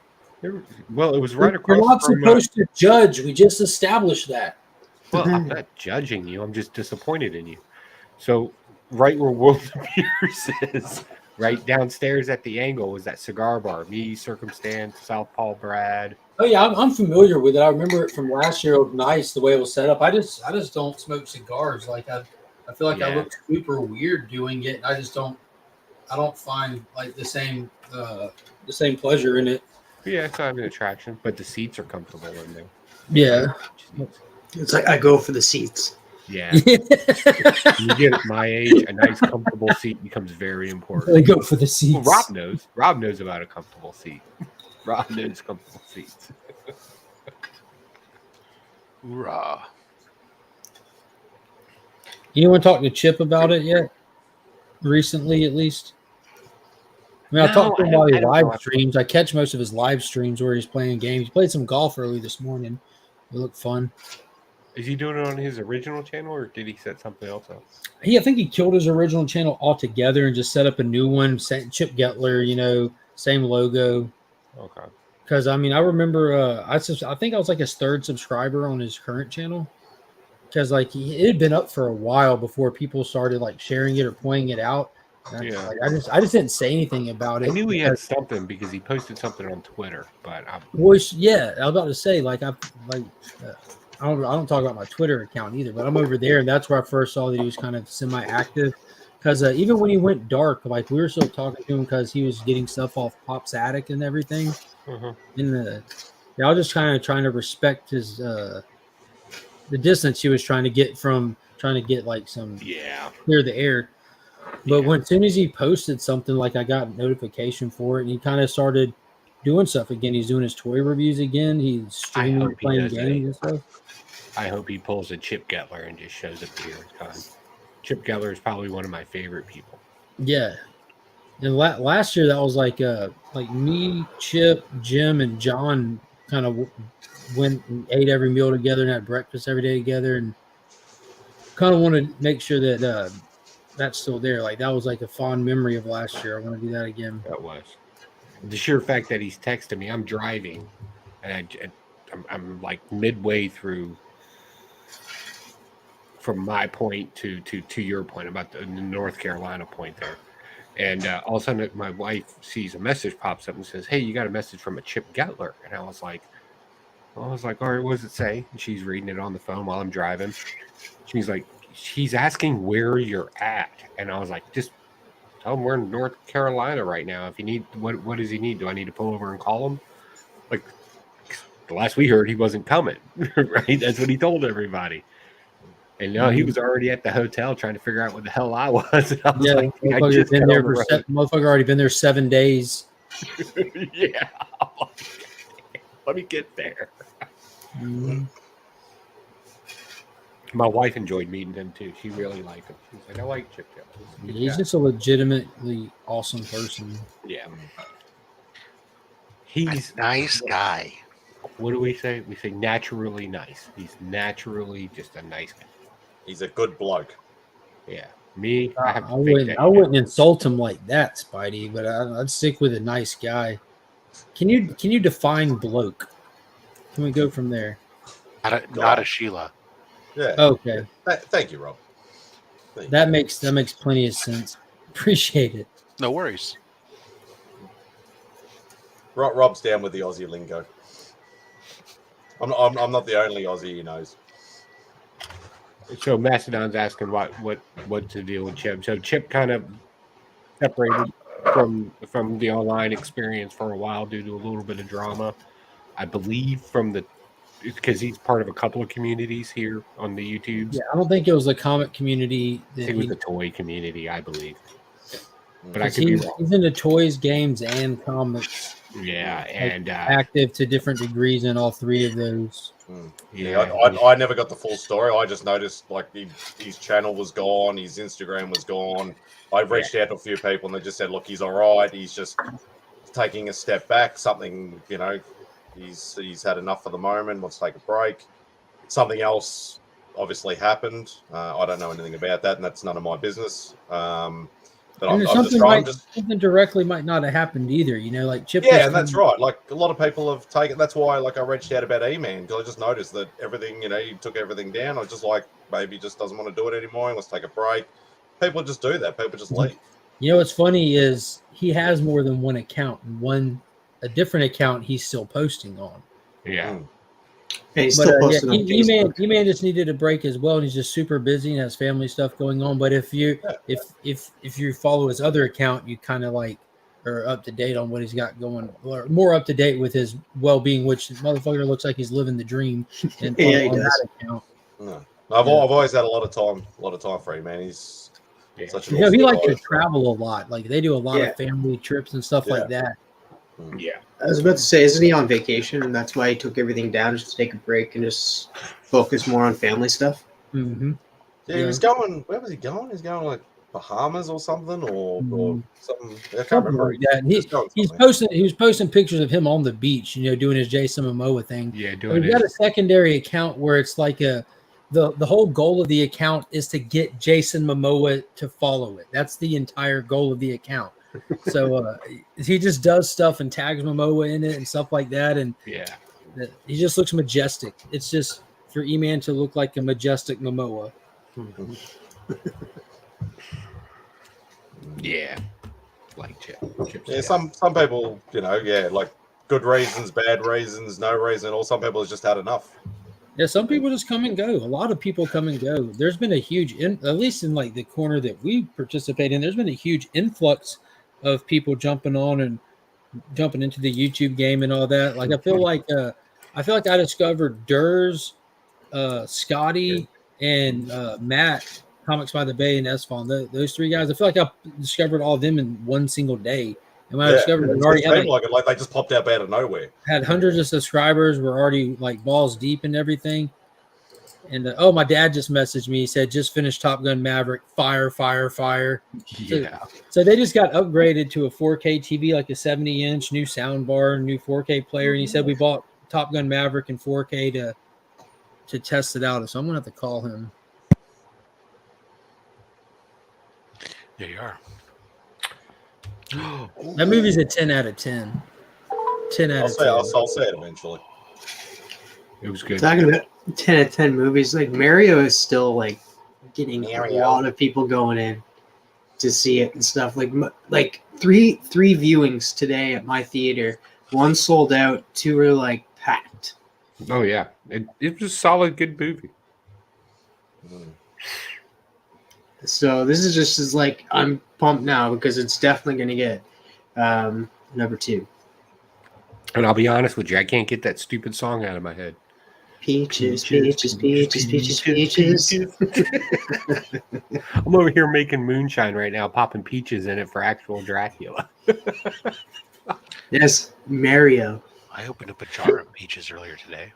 Well, it was right You're across not from. supposed to judge. We just established that. Well, I'm not judging you. I'm just disappointed in you. So, right where World of Beers is, right downstairs at the angle, was that cigar bar. Me, Circumstance, Southpaw Brad. Oh yeah, I'm familiar with it. I remember it from last year. It was nice the way it was set up. I just don't smoke cigars. Like I feel like I Yeah. look super weird doing it. I just don't. I don't find like the same pleasure in it. Yeah, it's not an attraction, but the seats are comfortable in there. Yeah. It's like I go for the seats. Yeah. When you get at my age, a nice comfortable seat becomes very important. I go for the seats. Well, Rob knows. Rob knows about a comfortable seat. Rob knows comfortable seats. Hoorah. Anyone talk to Chip about it yet? Recently, at least. I mean, I talked to him while he live streams. I catch most of his live streams where he's playing games. He played some golf early this morning. It looked fun. Is he doing it on his original channel, or did he set something else up? I think he killed his original channel altogether and just set up a new one. Chip Getler, same logo. Okay. Because I mean, I remember I think I was like his third subscriber on his current channel. Because like it had been up for a while before people started like sharing it or pointing it out. Yeah. Like, I just didn't say anything about it. I knew he had something because he posted something on Twitter, but yeah, I was about to say I don't talk about my Twitter account either, but I'm over there, and that's where I first saw that he was kind of semi-active. Because even when he went dark, like we were still talking to him because he was getting stuff off Pop's Attic and everything. Mhm. I was just kind of trying to respect his the distance he was trying to get like some clear the air. But as soon as he posted something, like I got a notification for it, and he kind of started doing stuff again. He's doing his toy reviews again. He's streaming, playing games and stuff. I hope he pulls a Chip Getler and just shows up here in time. Chip Getler is probably one of my favorite people. Yeah. And last year that was like me, Chip, Jim, and John kind of went and ate every meal together and had breakfast every day together, and kind of want to make sure that that's still there. Like that was like a fond memory of last year. I want to do that again. That was the sheer fact that he's texting me. I'm driving, and I'm like midway through from my point to your point about the North Carolina point there. And all of a sudden, my wife sees a message pops up and says, "Hey, you got a message from a Chip Getler." And I was like, all right, what does it say? And she's reading it on the phone while I'm driving. She's like, she's asking where you're at. And I was like, just tell him we're in North Carolina right now. If you need, what does he need? Do I need to pull over and call him? Like, the last we heard, he wasn't coming, right? That's what he told everybody. And no, he was already at the hotel trying to figure out what the hell I was. And I was like, motherfucker already been there 7 days. Yeah. Let me get there. Mm-hmm. My wife enjoyed meeting him too. She really liked him. She's like, I like Chip Getler. He's just a legitimately awesome person. Yeah. He's a nice guy. What do we say? We say naturally nice. He's naturally just a nice guy. He's a good bloke. Yeah. Me, I wouldn't insult him like that, Spidey, but I'd stick with a nice guy. Can you define bloke? Can we go from there? Not a Sheila. Yeah. Okay. Thank you, Rob. That makes plenty of sense. Appreciate it. No worries. Rob's down with the Aussie lingo. I'm not the only Aussie he knows. So Macedon's asking what's the deal with Chip. So Chip kind of separated from the online experience for a while due to a little bit of drama. I believe because he's part of a couple of communities here on the YouTubes. Yeah, I don't think it was the comic community. It was the toy community, I believe. But I could be wrong. He's into toys, games, and comics. Yeah, and active to different degrees in all three of those. Yeah, I never got the full story. I just noticed like his channel was gone, his Instagram was gone. I reached out to a few people and they just said, look, he's all right. He's just taking a step back. Something, he's had enough for the moment, wants to take a break. Something else obviously happened. I don't know anything about that, and that's none of my business. But But And I'm just trying. something directly might not have happened either. You know, like Chip. Yeah, and that's right. Like a lot of people have taken. That's why, like, I reached out about E-Man because I just noticed that everything, he took everything down. I was just like, maybe he just doesn't want to do it anymore. Let's take a break. People just do that. People just leave. You know what's funny is he has more than one account, and a different account he's still posting on. Yeah. And he's still posting on Facebook. E-Man just needed a break as well, and he's just super busy and has family stuff going on. But if you follow his other account, you kind of like are up to date on what he's got going, or more up to date with his well-being, which motherfucker looks like he's living the dream. And Yeah, on that account. No. I've always had a lot of time for him, man. He's such an awesome he likes guy. to travel a lot. Like they do a lot of family trips and stuff like that. Yeah. I was about to say, isn't he on vacation, and that's why he took everything down just to take a break and just focus more on family stuff? Mm-hmm. Yeah, he was going. Where was he going? He's going like Bahamas or something, or something. I can't remember. Like that. He was posting pictures of him on the beach, doing his Jason Momoa thing. Yeah, We've got a secondary account where it's like the whole goal of the account is to get Jason Momoa to follow it. That's the entire goal of the account. So he just does stuff and tags Momoa in it and stuff like that, and he just looks majestic. It's just for E-Man to look like a majestic Momoa. Yeah, like Chip. Yeah, some people, like good reasons, bad reasons, no reason, or some people have just had enough. Yeah, some people just come and go. A lot of people come and go. There's been a huge, at least in like the corner that we participate in, there's been a huge influx of people jumping on and jumping into the YouTube game and all that. Like I feel like I discovered Durs, Scotty, and Matt, Comics by the Bay, and S-Fawn. Those three guys. I feel like I discovered all of them in one single day. And when I discovered we already had like they just popped out of nowhere. Had hundreds of subscribers. We're already like balls deep and everything. And my dad just messaged me. He said, just finished Top Gun Maverick. Fire, fire, fire. Yeah. So they just got upgraded to a 4K TV, like a 70-inch, new sound bar, new 4K player. And he said we bought Top Gun Maverick in 4K to test it out. So I'm going to have to call him. There you are. That movie's a 10 out of 10. 10 out of 10. I'll say it eventually. It was good. Talking about 10 out of 10 movies, like Mario is still like getting a lot of people going in to see it and stuff. Like three viewings today at my theater. One sold out, two were like packed. Oh yeah, it was a solid, good movie. So this is just as like I'm pumped now because it's definitely going to get number 2. And I'll be honest with you, I can't get that stupid song out of my head. Peaches, peaches, peaches, peaches, peaches. I'm over here making moonshine right now, popping peaches in it for actual Dracula. Yes, Mario. I opened up a jar of peaches earlier today.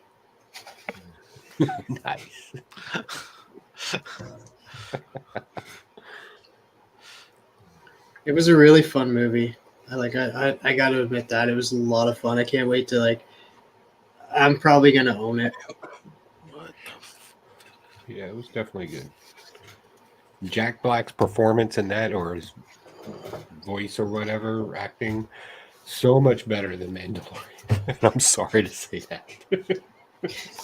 Nice. It was a really fun movie. I got to admit that it was a lot of fun. I can't wait to I'm probably gonna own it. Yeah, it was definitely good. Jack Black's performance in that, or his voice or whatever, acting, so much better than Mandalorian. I'm sorry to say that.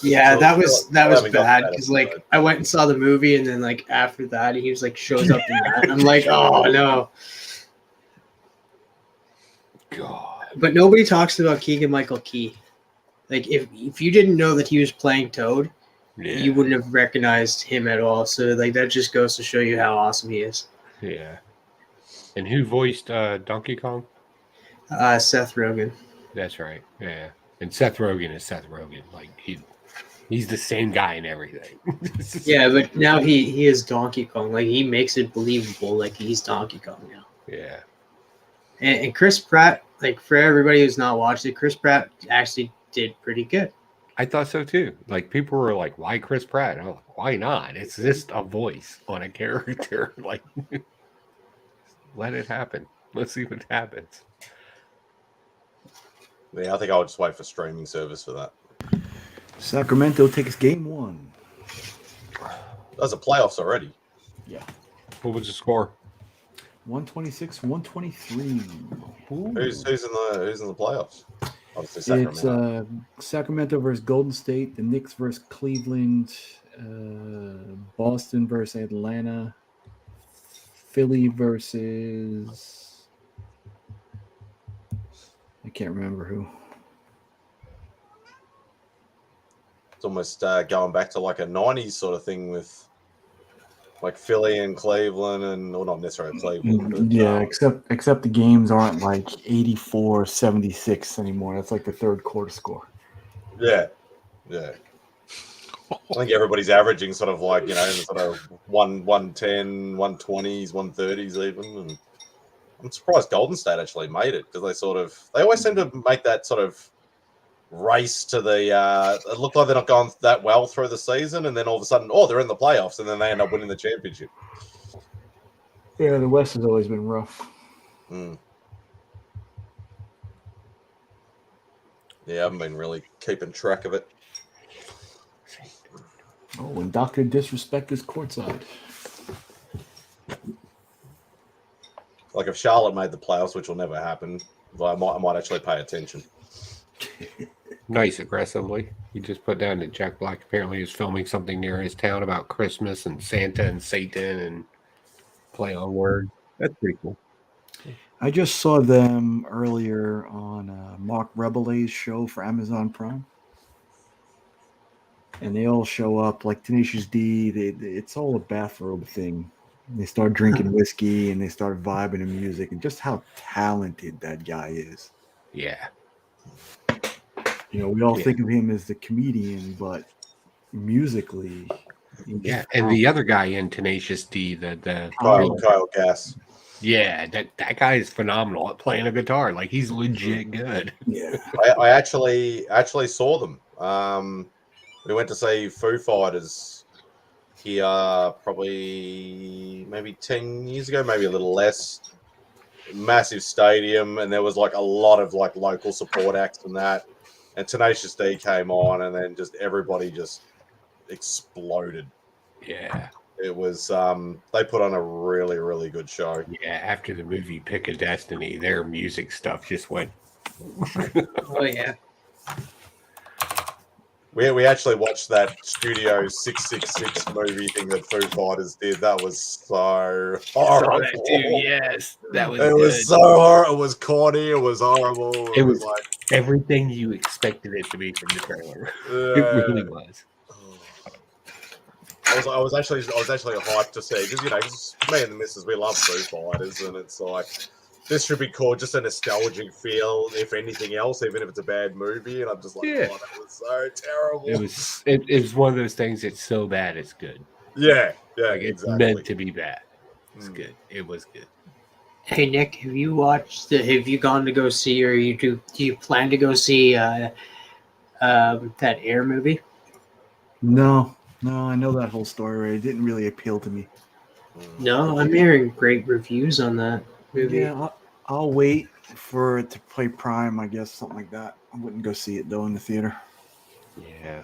Yeah, that was bad because I went and saw the movie and then after that he was shows up in that. I'm like, oh no. God. But nobody talks about Keegan-Michael Key. If you didn't know that he was playing Toad, you wouldn't have recognized him at all. So that just goes to show you how awesome he is. Yeah. And who voiced Donkey Kong? Seth Rogen. That's right. Yeah. And Seth Rogen is Seth Rogen. He's the same guy in everything. Yeah, but now he is Donkey Kong. He makes it believable. He's Donkey Kong now. Yeah. And Chris Pratt, for everybody who's not watched it, Chris Pratt actually did pretty good. I thought so too. People were like, why Chris Pratt? I'm like, why not? It's just a voice on a character. Let it happen. Let's see what happens. Yeah, I think I'll just wait for streaming service for that. Sacramento takes game 1. Those are playoffs already. Yeah. What was the score? 126, 123. Who's in the playoffs? Obviously, It's Sacramento. Sacramento versus Golden State, the Knicks versus Cleveland, Boston versus Atlanta, Philly versus I can't remember who. It's almost going back to like a '90s sort of thing with like Philly and Cleveland, and or not necessarily Cleveland, but Yeah, except the games aren't like 84-76 anymore. That's like the third quarter score. yeah. I think everybody's averaging sort of like, in the sort of 110, 120s, 130s even. And I'm surprised Golden State actually made it because they always seem to make that sort of race to the. It looked like they're not going that well through the season, and then all of a sudden, they're in the playoffs, and then they end up winning the championship. Yeah, the West has always been rough. Mm. Yeah, I haven't been really keeping track of it. Oh, and Dr. Disrespect is courtside. Like if Charlotte made the playoffs, which will never happen, I might actually pay attention. Nice aggressively. He just put down that Jack Black apparently is filming something near his town about Christmas and Santa and Satan and play on word. That's pretty cool. I just saw them earlier on Mark Rebelay's show for Amazon Prime. And they all show up like Tenacious D. It's all a bathrobe thing. They start drinking whiskey and they start vibing to music, and just how talented that guy is. Yeah. We all think of him as the comedian, but musically, yeah. And the other guy in Tenacious D, the Kyle Gass. Yeah, that guy is phenomenal at playing a guitar. Like he's legit good. Yeah. I actually saw them. We went to see Foo Fighters here probably maybe 10 years ago, maybe a little less. Massive stadium, and there was like a lot of like local support acts and that. And Tenacious D came on, and then just everybody just exploded. Yeah. It was they put on a really, really good show. Yeah, after the movie Pick a Destiny, their music stuff just went. Oh yeah. We actually watched that Studio 666 movie thing that Foo Fighters did. That was so horrible. Yes, that was. It was so horrible. It was corny. It was horrible. It was like everything you expected it to be from the trailer. Yeah. It really was. I was actually hyped to see because me and the missus, we love Foo Fighters, and it's like this should be called just a nostalgic feel, if anything else, even if it's a bad movie. And I'm just like, Yeah. oh, that was so terrible. It was one of those things that's so bad it's good. Yeah, Like it's meant to be bad. It's good. It was good. Hey Nick, have you gone to go see, or do you plan to go see that Air movie? No, I know that whole story. It didn't really appeal to me. No, I'm hearing great reviews on that movie. Yeah, I'll wait for it to play Prime, I guess, something like that. I wouldn't go see it though in the theater. Yeah.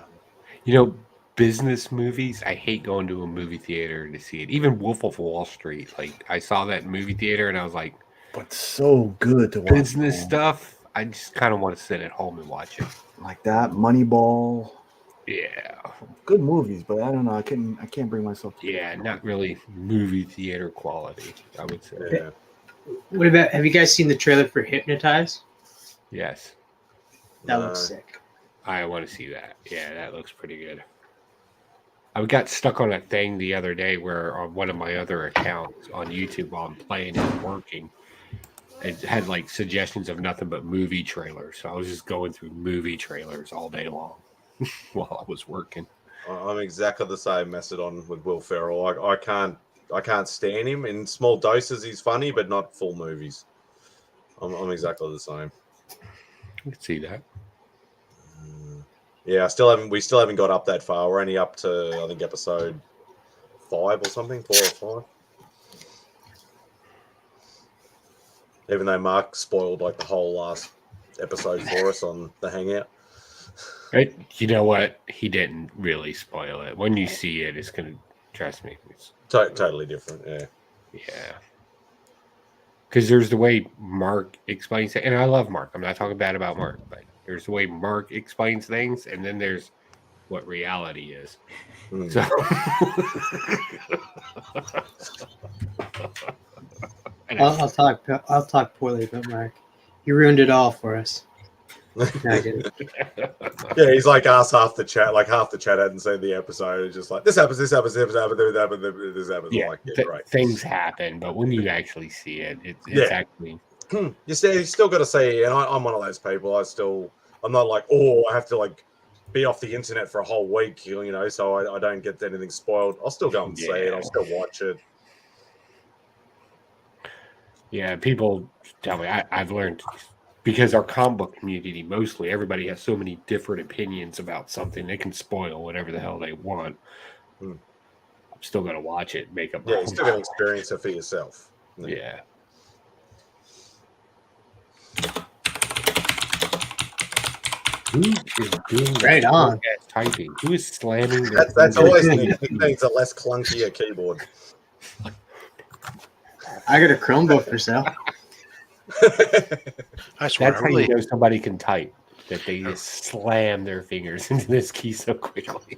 Business movies, I hate going to a movie theater to see it. Even Wolf of Wall Street. Like I saw that in movie theater and I was like, but so good to watch. Business stuff, I just kind of want to sit at home and watch it. Like that, Moneyball. Yeah. Good movies, but I don't know. I can't bring myself to. Yeah, not really movie theater quality, I would say. Yeah. What about? Have you guys seen the trailer for Hypnotize? Yes. That looks sick. I want to see that. Yeah, that looks pretty good. I got stuck on a thing the other day where on one of my other accounts on YouTube while I'm playing and working, it had like suggestions of nothing but movie trailers. So I was just going through movie trailers all day long while I was working. I'm exactly the same method on with Will Ferrell. I can't stand him. In small doses, he's funny, but not full movies. I'm exactly the same. I can see that. Yeah, we still haven't got up that far. We're only up to I think episode 5 or something, 4 or 5. Even though Mark spoiled like the whole last episode for us on the Hangout. You know what? He didn't really spoil it. When you see it, it's gonna trust me. It's totally different. Yeah. Yeah. because there's the way Mark explains it, and I love Mark. I'm not talking bad about Mark, but there's the way Mark explains things, and then there's what reality is. So, I'll talk poorly about Mark. He ruined it all for us. No, I didn't. Yeah, he's like us half the chat. Like half the chat hadn't seen the episode. It's just like this happens, this happens, this happens, this happens, this happens. yeah, Like, yeah, right. things happen, but when you actually see it, it's actually you still got to see. And I'm one of those people. I'm not like, oh, I have to like be off the internet for a whole week, you know, so I don't get anything spoiled. I'll still go and see it. I'll still watch it. Yeah, people tell me I've learned because our comic book community, mostly everybody has so many different opinions about something, they can spoil whatever the hell they want. I'm still gonna watch it, make up. Yeah, you're still gonna experience it for yourself. Yeah. Who is doing right on typing? Who is slamming? That's always the things a less clunkier keyboard. I got a Chromebook for sale. I swear, that's how you know somebody can type. That they just slam their fingers into this key so quickly.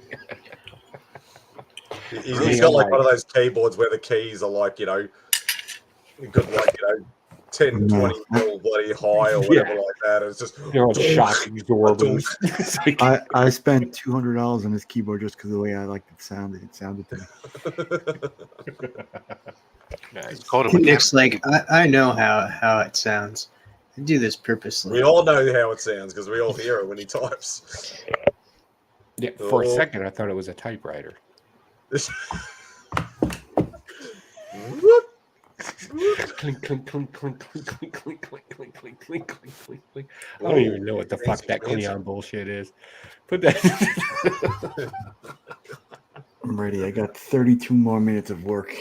He's got like one of those keyboards where the keys are like, you know, good like, you know, 10, 20 mil bloody high or whatever like that. It's just they're on shock absorbers. I spent $200 on this keyboard just because of the way I liked it sounded. It sounded to me. Nice. Nick's like, I know how it sounds. I do this purposely. We all know how it sounds because we all hear it when he types. Yeah, for a second I thought it was a typewriter. Clink, clink, clink, clink, clink, clink, clink, clink, clink, clink, clink, clink, clink, clink. I don't even know what the fuck that Cleon bullshit is. Put that. I'm ready. I got 32 more minutes of work.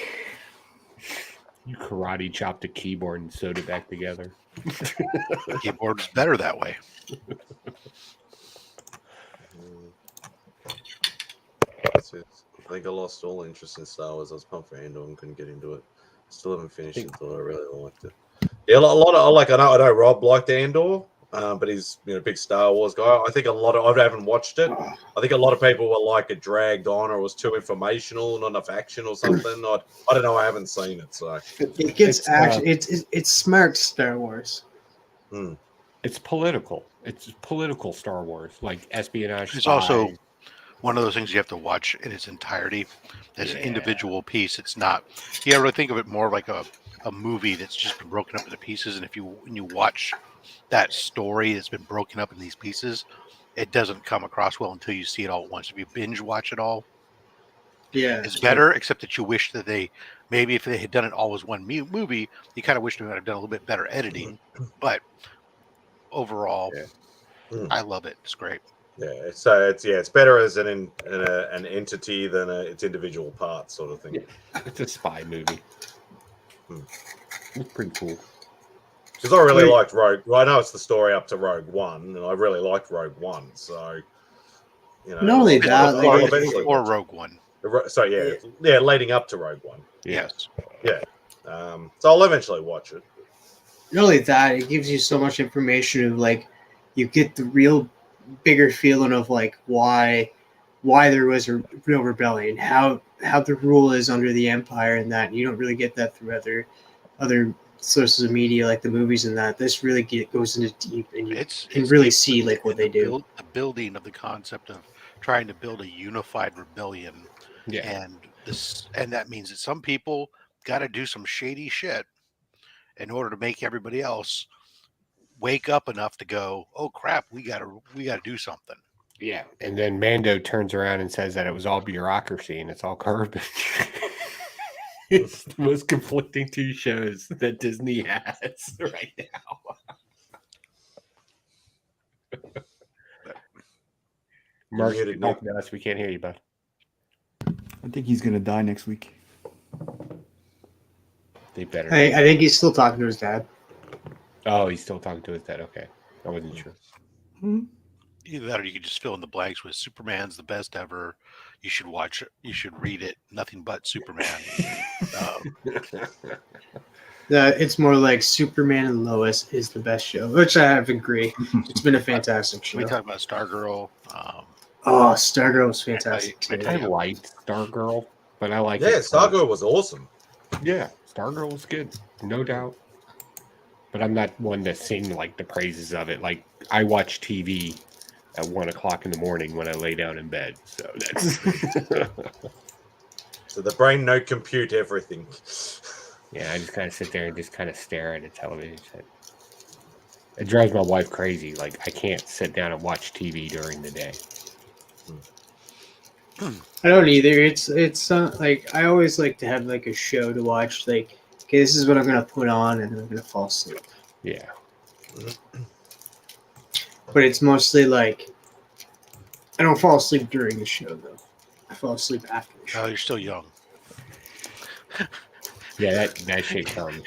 You karate chopped a keyboard and sewed it back together. The keyboard's better that way. I think I lost all interest in Star Wars. I was pumped for Andor and couldn't get into it. Still haven't finished it, though. I really liked it. Yeah, a lot of like I know Rob liked Andor, but he's a big Star Wars guy. I think I haven't watched it. I think a lot of people were like it dragged on or it was too informational, not enough action or something. I don't know. I haven't seen it, so it gets action. It's smart Star Wars. It's political. It's political Star Wars, like espionage. It's also one of those things you have to watch in its entirety as an individual piece. It's not. You really think of it more like a movie that's just been broken up into pieces. And when you watch that story that's been broken up in these pieces, it doesn't come across well until you see it all at once. If you binge watch it all, it's better. Except that you wish that maybe if they had done it all as one movie, you kind of wish they would have done a little bit better editing. But overall, I love it. It's great. Yeah, so it's better as an entity than its individual parts, sort of thing. Yeah. It's a spy movie. It's pretty cool. Because I really liked Rogue. Well, I know it's the story up to Rogue One, and I really liked Rogue One. So, not only that, or Rogue One. So yeah, leading up to Rogue One. Yes. Yeah. So I'll eventually watch it. Not only that, it gives you so much information of like you get the real bigger feeling of like why there was a real rebellion, how the rule is under the Empire, and that you don't really get that through other sources of media like the movies and that. This really goes into deep, and you can really see like what they do. The building of the concept of trying to build a unified rebellion, and that means that some people got to do some shady shit in order to make everybody else wake up enough to go, oh crap, we gotta do something. Yeah, and then Mando turns around and says that it was all bureaucracy and it's all garbage. It's the most conflicting two shows that Disney has right now. Mark, you're talking to us. We can't hear you, bud. I think he's gonna die next week. They better. I think he's still talking to his dad. Oh, he's still talking to his dad. Okay, I wasn't sure. Either that, or you could just fill in the blanks with Superman's the best ever. You should watch it. You should read it. Nothing but Superman. It's more like Superman and Lois is the best show, which I have agree. It's been a fantastic show. We talk about Stargirl. Oh, Stargirl was fantastic too. I liked Stargirl, but I like Yeah, Stargirl was awesome. Yeah, Stargirl was good, no doubt. But I'm not one to sing like the praises of it. Like I watch TV at 1 o'clock in the morning when I lay down in bed. So that's So the brain no compute everything. yeah. I just kind of sit there and just kind of stare at the television set. It drives my wife crazy. Like I can't sit down and watch TV during the day. I don't either. It's like I always like to have like a show to watch. Like, okay, this is what I'm gonna put on, and I'm gonna fall asleep. Yeah. But it's mostly like I don't fall asleep during the show though. I fall asleep after the show. Oh, you're still young. Yeah, that shit comes.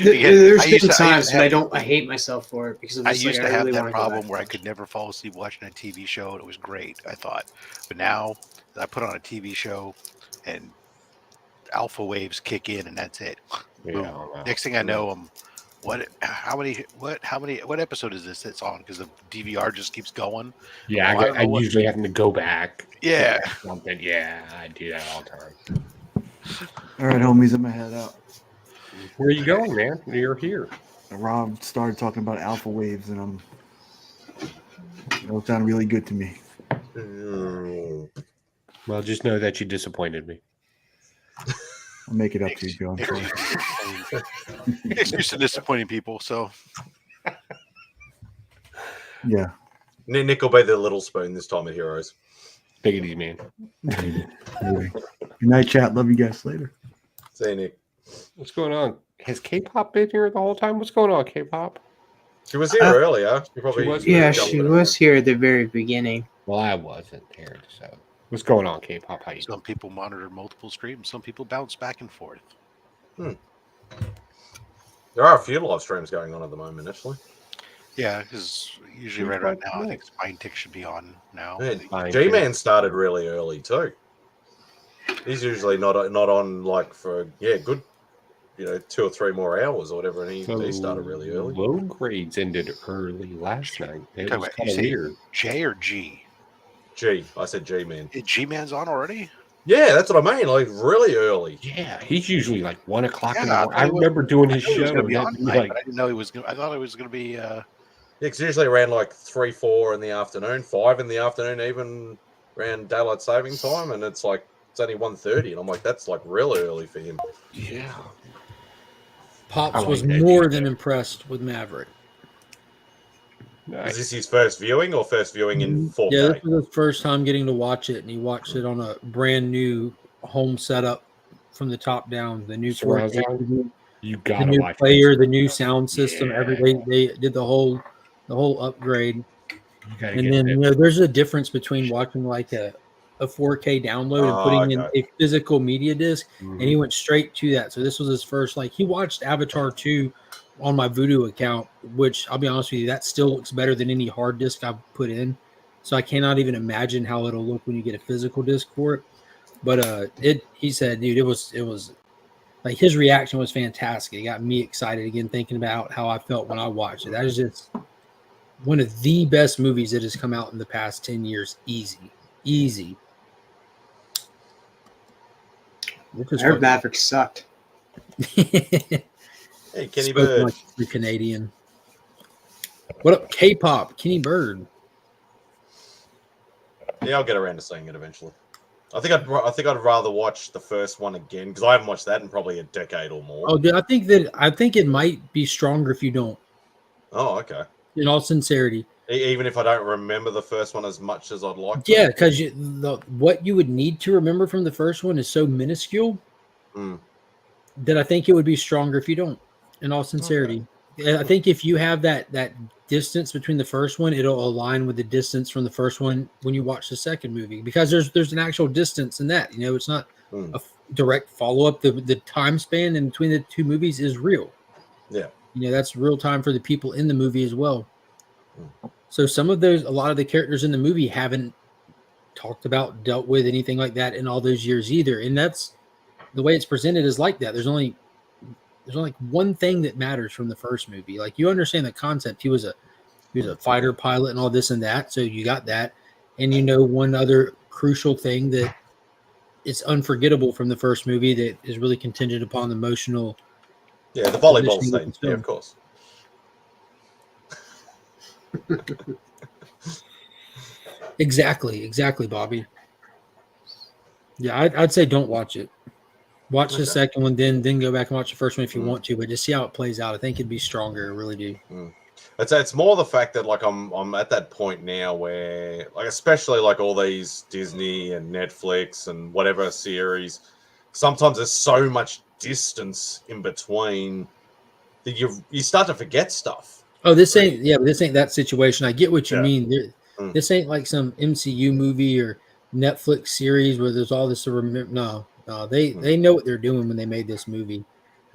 There's been times when I hate myself for it because I'm I just used like, to have really that wanna go problem back. where I could never fall asleep watching a TV show, and it was great, I thought. But now I put on a TV show, and alpha waves kick in, and that's it. Boom. Yeah, Next thing I know, what episode is this that's on? Because the DVR just keeps going. Yeah, I usually having to go back. Yeah. Something. Yeah, I do that all the time. All right, homies, I'm gonna head out. Where are you going, man? You're here. Rob started talking about alpha waves, and it sounded really good to me. Well, just know that you disappointed me. I'll make it up to you, Joe. I'm sorry. It's used to disappointing people, so Yeah. Nick will be the little spoon this time at Heroes. Take it easy, man. Good night, chat. Love you guys. Later. See you, Nick. What's going on? Has K-pop been here the whole time? What's going on, K-pop? She was here earlier. She was here at the very beginning. Well, I wasn't there, so what's going on, K-pop? How you some people monitor multiple streams. Some people bounce back and forth. There are a few live streams going on at the moment, actually. Yeah, because usually right around now, I think Spine Tick should be on now. Yeah, G-Man started really early too. He's usually not on like for good 2 or 3 more hours or whatever, and he started really early. Low grades ended early last night. It was kind of weird. J or G? G. I said G-Man. G-Man's on already? Yeah, that's what I mean. Like really early. Yeah, he's usually like 1 o'clock in the morning. I remember doing his show. But I didn't know he was. I thought it was going to be. It's usually around like 3, 4 in the afternoon, 5 in the afternoon, even around daylight saving time, and it's like it's only 1:30, and I'm like, that's like real early for him. Yeah. Pops was more than impressed with Maverick. Nice. Is this his first viewing or first viewing in 4K? Yeah, this was his first time getting to watch it, and he watched it on a brand new home setup from the top down. The new Surround sound? You gotta the new watch player, the new sound system. They did the whole upgrade. And then there's a difference between watching like a 4K download and putting in a physical media disc, and he went straight to that. So this was his first. Like he watched Avatar 2 on my Vudu account, which I'll be honest with you, that still looks better than any hard disk I've put in. So I cannot even imagine how it'll look when you get a physical disc for it. But he said, dude, it was like his reaction was fantastic. It got me excited again thinking about how I felt when I watched it. That is just one of the best movies that has come out in the past 10 years. Easy. I heard Maverick sucked. Hey, Kenny Bird. Like the Canadian. What up, K-pop? Kenny Bird. Yeah, I'll get around to seeing it eventually. I think I'd rather watch the first one again because I haven't watched that in probably a decade or more. Oh, dude, I think it might be stronger if you don't. Oh, okay. In all sincerity. Even if I don't remember the first one as much as I'd like. Yeah, because what you would need to remember from the first one is so minuscule that I think it would be stronger if you don't. In all sincerity, I think if you have that distance between the first one, it'll align with the distance from the first one when you watch the second movie, because there's an actual distance in that. It's not a direct follow up. The time span in between the two movies is real. Yeah, that's real time for the people in the movie as well. So a lot of the characters in the movie haven't talked about, dealt with anything like that in all those years either. And that's the way it's presented is like that. There's only one thing that matters from the first movie. Like you understand the concept. He was a fighter pilot and all this and that. So you got that. And you know one other crucial thing that is unforgettable from the first movie that is really contingent upon the emotional. Yeah, the volleyball positioning of scene. the Yeah, film. of course. Exactly, Bobby. Yeah, I'd say don't watch it. Watch the second one, then go back and watch the first one if you want to, but just see how it plays out. I think it'd be stronger. I really do. It's more the fact that like I'm at that point now where like especially like all these Disney and Netflix and whatever series, sometimes there's so much distance in between that you start to forget stuff. Oh, this ain't that situation. I get what you mean. Mm. This ain't like some MCU movie or Netflix series where there's all this to remember. No, they know what they're doing when they made this movie.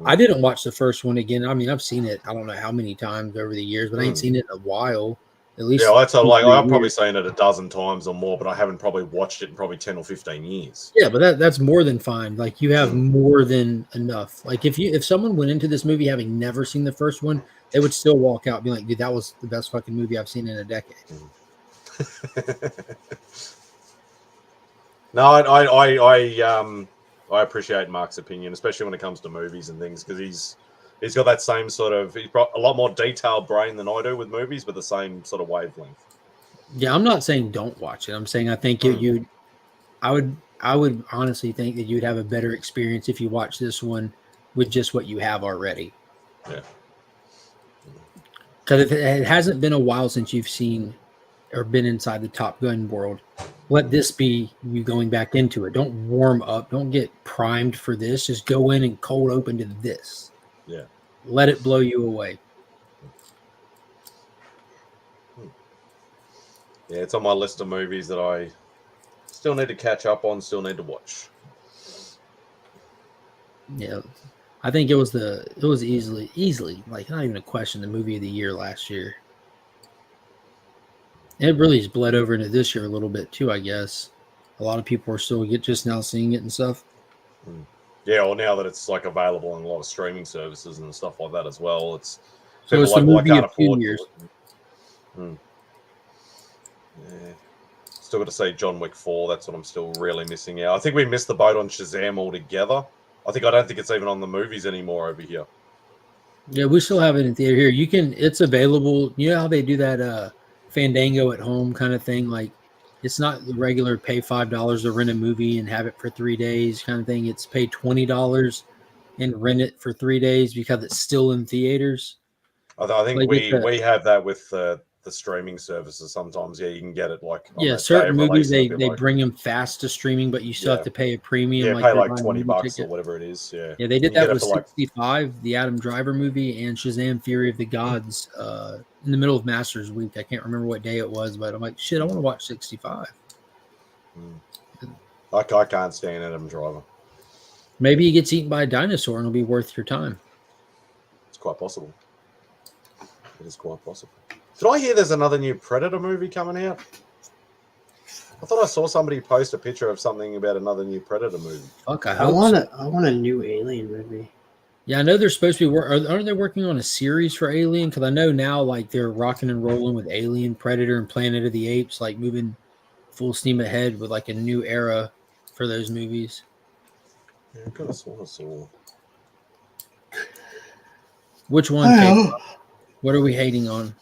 I didn't watch the first one again. I mean, I've seen it. I don't know how many times over the years, but I ain't seen it in a while. At least, Yeah, that's like 2-3 I've probably years. seen it a dozen times or more, but I haven't probably watched it in probably 10 or 15 years. Yeah, but that's more than fine. Like you have more than enough. Like if someone went into this movie having never seen the first one, they would still walk out and be like, dude, that was the best fucking movie I've seen in a decade. No, I appreciate Mark's opinion, especially when it comes to movies and things, because he's got that same sort of he's got a lot more detailed brain than I do with movies, but the same sort of wavelength. Yeah, I'm not saying don't watch it. I'm saying I think I would honestly think that you'd have a better experience if you watch this one with just what you have already. Yeah. Because if it hasn't been a while since you've seen or been inside the Top Gun world, let this be you going back into it. Don't warm up. Don't get primed for this. Just go in and cold open to this. Yeah. Let it blow you away. Yeah, it's on my list of movies that I still need to catch up on, still need to watch. Yeah. I think it was easily, like not even a question, the movie of the year last year. It really has bled over into this year a little bit too, I guess. A lot of people are still just now seeing it and stuff. Yeah, well, now that it's like available on a lot of streaming services and stuff like that as well, it's So people it's like, the well, I movie can't of 2 afford years. Yeah. Still got to say John Wick 4. That's what I'm still really missing out. I think we missed the boat on Shazam altogether. I don't think it's even on the movies anymore over here. Yeah, we still have it in theater here. It's available. You know how they do that Fandango at home kind of thing? Like it's not the regular pay $5 to rent a movie and have it for 3 days kind of thing. It's pay $20 and rent it for 3 days because it's still in theaters. I think Like we have that with the streaming services sometimes. Yeah, you can get it like on that day certain of movies release. they bring them fast to streaming, but you still have to pay a premium. Yeah, like pay you're like buying a movie $20 ticket. or whatever it is. Yeah. Yeah, they did You that get it with for, like, 65, the Adam Driver movie, and Shazam: Fury of the Gods in the middle of Masters Week. I can't remember what day it was, but I'm like, shit, I want to watch 65. I can't stand Adam Driver. Maybe he gets eaten by a dinosaur and it'll be worth your time. It's quite possible. It is quite possible. Did I hear there's another new Predator movie coming out? I thought I saw somebody post a picture of something about another new Predator movie. Fuck, I want a new Alien movie. Yeah, I know they're supposed to be. Aren't they working on a series for Alien? Because I know now, like they're rocking and rolling with Alien, Predator, and Planet of the Apes, like moving full steam ahead with like a new era for those movies. Yeah, I could have sworn I saw. Which one, Kate? What are we hating on?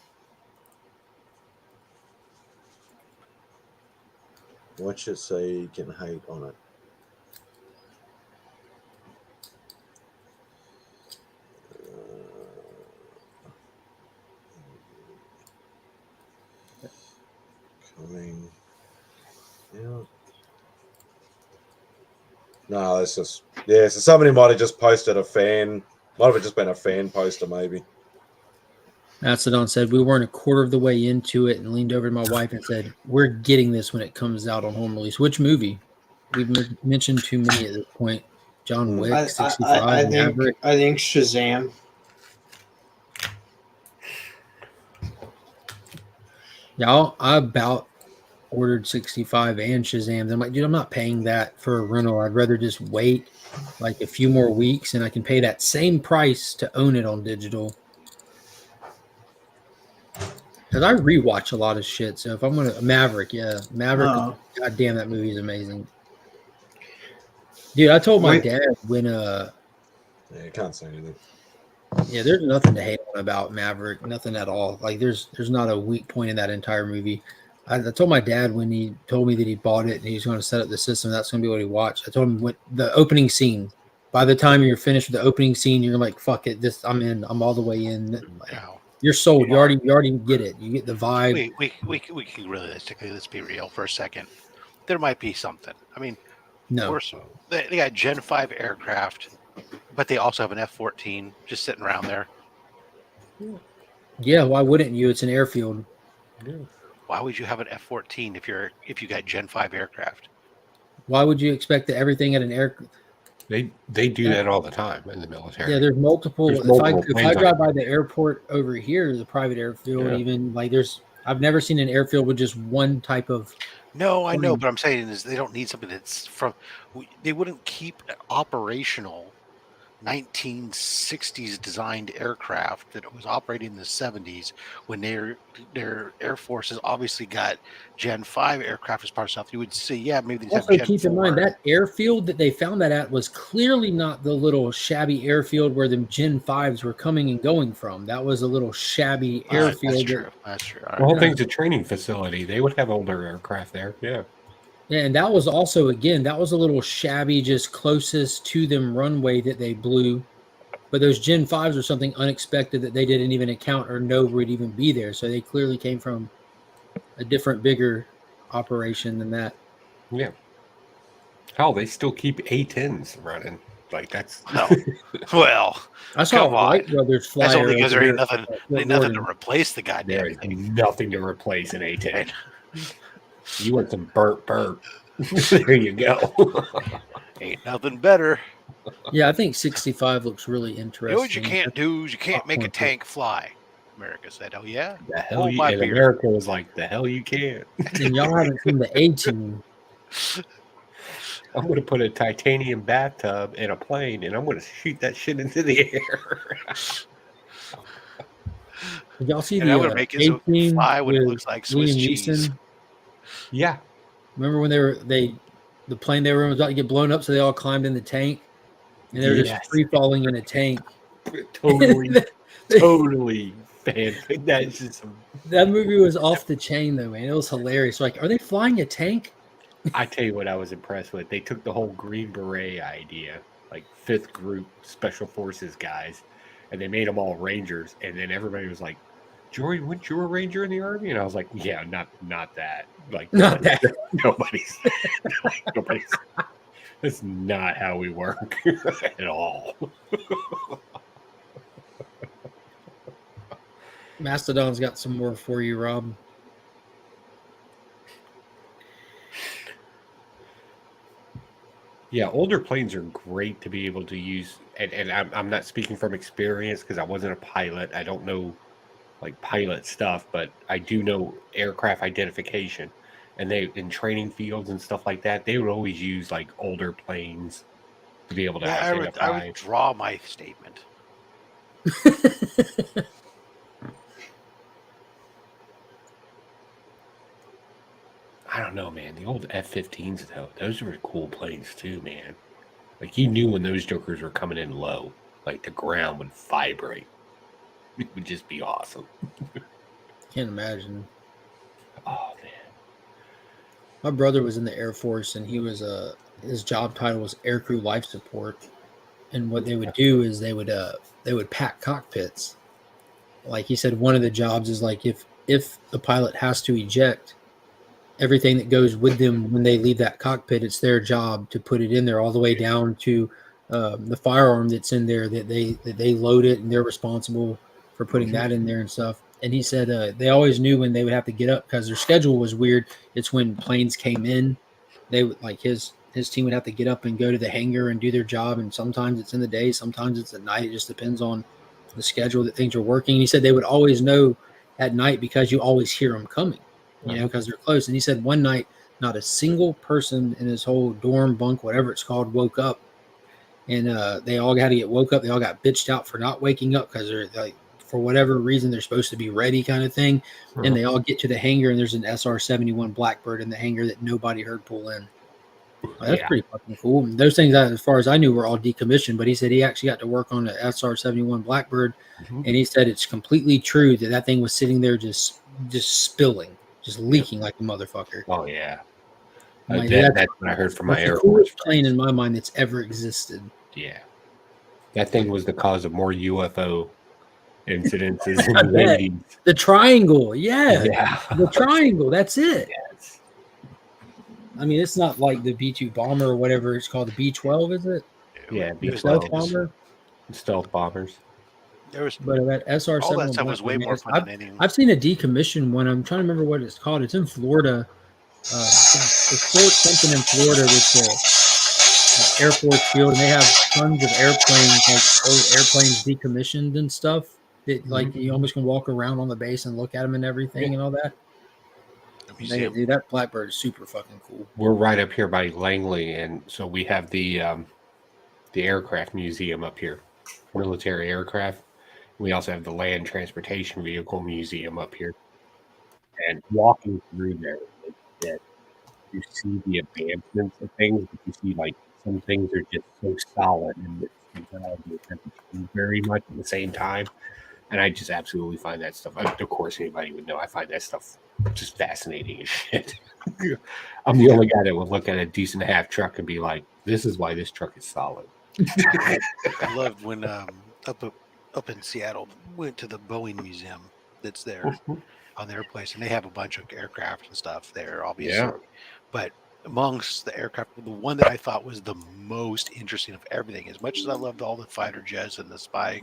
What you say you can hate on it? Coming. Yeah. No, it's just so somebody might have just posted might have just been a fan poster maybe. Macedon said we weren't a quarter of the way into it and leaned over to my wife and said, "We're getting this when it comes out on home release." Which movie? We've mentioned too many at this point. John Wick, 65, I Maverick. think Shazam. Yeah, I about ordered 65 and Shazam. I'm like, dude, I'm not paying that for a rental. I'd rather just wait like a few more weeks and I can pay that same price to own it on digital. Because I rewatch a lot of shit. So if I'm going to Maverick, Maverick, God damn, that movie is amazing. Dude, I told my dad when Yeah, you can't say anything. yeah, there's nothing to hate on about Maverick, nothing at all. Like there's not a weak point in that entire movie. I told my dad when he told me that he bought it and he's going to set up the system, that's going to be what he watched. I told him what the opening scene. By the time you're finished with the opening scene, you're like, "Fuck it, this I'm in. I'm all the way in." Like, No. you're sold. You already get it. You get the vibe. We can realistically, let's be real for a second. There might be something. I mean, No, they got Gen 5 aircraft, but they also have an F-14 just sitting around there. yeah. Why wouldn't you? It's an airfield. Why would you have an F-14 if you got Gen 5 aircraft? Why would you expect that everything at an air? They do that all the time in the military. Yeah, there's multiple. There's multiple If I planes drive on by the airport over here, the private airfield, Yeah. even like I've never seen an airfield with just one type of. No, I know, but I'm saying is they don't need something that's from. They wouldn't keep operational 1960s designed aircraft that was operating in the 70s when their air forces obviously got Gen 5 aircraft as part of stuff. You would say, yeah, maybe they have Also, Gen keep 4. in mind that airfield that they found that at was clearly not the little shabby airfield where the Gen 5s were coming and going from. That was a little shabby airfield. That's true. That's true. The whole thing's a training facility. They would have older aircraft there. Yeah. Yeah, and that was also, again, that was a little shabby, just closest to them runway that they blew. But those Gen 5s were something unexpected that they didn't even account or know would even be there. So they clearly came from a different, bigger operation than that. Yeah. Hell, they still keep A-10s running. Like that's well. I saw Wright Brothers fly. That's only because there ain't nothing to replace the goddamn there is nothing to replace an A-10. You want some burp. There you go. Ain't nothing better. Yeah, I think 65 looks really interesting. You know what you can't do is you can't make a tank fly. America said, "Oh yeah." The hell America was like, "The hell you can't." And y'all haven't seen the A-Team. I'm going to put a titanium bathtub in a plane, and I'm going to shoot that shit into the air. Did y'all see and the I would make it so fly when it looks like Swiss Liam cheese. Neeson? Yeah. Remember when the plane they were in was about to get blown up, so they all climbed in the tank, and they were just free falling in a tank. Totally, man. That's just that movie was off the chain though, man. It was hilarious. Like, are they flying a tank? I tell you what I was impressed with. They took the whole Green Beret idea, like 5th Group Special Forces guys, and they made them all Rangers. And then everybody was like, "Jory, weren't you a Ranger in the Army?" And I was like, "Yeah, not that. Like, not that. Nobody's. That's not how we work at all." Mastodon's got some more for you, Rob. Yeah, older planes are great to be able to use, and I'm not speaking from experience because I wasn't a pilot. I don't know like pilot stuff, but I do know aircraft identification, and they in training fields and stuff like that. They would always use like older planes to be able to identify. I would draw my statement. I don't know, man. The old F-15s, though, those were cool planes too, man. Like, you knew when those jokers were coming in low. Like, the ground would vibrate. It would just be awesome. Can't imagine. Oh, man. My brother was in the Air Force, and he was his job title was aircrew life support. And what they would do is they would pack cockpits. Like he said, one of the jobs is like if the pilot has to eject, everything that goes with them when they leave that cockpit, it's their job to put it in there all the way down to the firearm that's in there that they load it, and they're responsible for putting that in there and stuff. And he said they always knew when they would have to get up because their schedule was weird. It's when planes came in, they would like his team would have to get up and go to the hangar and do their job. And sometimes it's in the day, sometimes it's at night. It just depends on the schedule that things are working. And he said they would always know at night because you always hear them coming. because they're close. And he said one night, not a single person in his whole dorm bunk, whatever it's called, woke up. And they all had to get woke up. They all got bitched out for not waking up because they're like, for whatever reason, they're supposed to be ready kind of thing. And they all get to the hangar, and there's an SR-71 Blackbird in the hangar that nobody heard pull in. Well, that's pretty fucking cool. And those things, as far as I knew, were all decommissioned. But he said he actually got to work on the SR-71 Blackbird, and he said it's completely true that thing was sitting there just spilling, just leaking like a motherfucker. Oh yeah, Like, that's what I heard from my that's Air the Force coolest plane friends. in my mind that's ever existed. Yeah, that thing was the cause of more UFO incidences in I the bet. 80s. The triangle, yeah. Yeah. The triangle, that's it. Yes. I mean, it's not like the B-2 bomber or whatever it's called. The B-12, is it? Yeah, The stealth bomber. Stealth bombers. There was But that SR-71 all that stuff was way more fun than anything. I've seen a decommissioned one. I'm trying to remember what it's called. It's in Florida. It's Fort something in Florida with the Air Force Field, and they have tons of airplanes, like old airplanes decommissioned and stuff. That like you almost can walk around on the base and look at them and everything and all that. Dude, that Blackbird is super fucking cool. We're right up here by Langley, and so we have the aircraft museum up here, military aircraft. We also have the land transportation vehicle museum up here. And walking through there, you see the advancements of things, but you see like some things are just so solid and very much at the same time. And I just absolutely find that stuff. Of course, anybody would know I find that stuff just fascinating as shit. I'm the only guy that would look at a decent half truck and be like, "This is why this truck is solid." I loved when up in Seattle went to the Boeing Museum that's there on their place, and they have a bunch of aircraft and stuff there, obviously. Yeah. But amongst the aircraft, the one that I thought was the most interesting of everything, as much as I loved all the fighter jets and the spy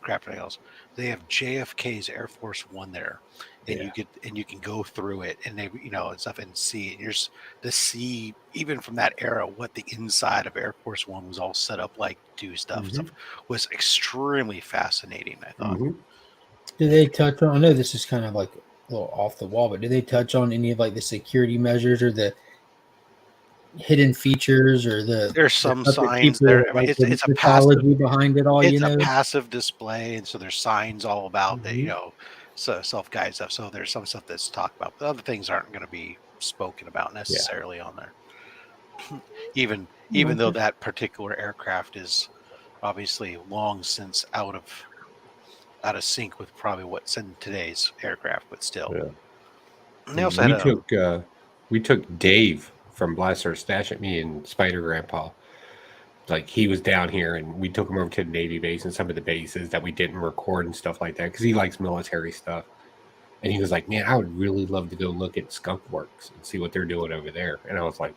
craft and else, they have JFK's Air Force One there, and you can go through it and they and stuff and see, and you're to see even from that era what the inside of Air Force One was all set up like to do stuff. Stuff was extremely fascinating, I thought. Do they touch on? I know this is kind of like a little off the wall, but do they touch on any of like the security measures or the hidden features or there's some signs there. I mean, it's a passive behind it all. It's a passive display, and so there's signs all about that. So self-guided stuff. So there's some stuff that's talked about, but other things aren't going to be spoken about necessarily on there. Even though that particular aircraft is obviously long since out of sync with probably what's in today's aircraft, but still. Yeah. And they also we took Dave from Blast Our Stash at Me and Spider Grandpa. Like he was down here, and we took him over to the Navy base and some of the bases that we didn't record and stuff like that because he likes military stuff. And he was like, "Man, I would really love to go look at Skunk Works and see what they're doing over there." And I was like,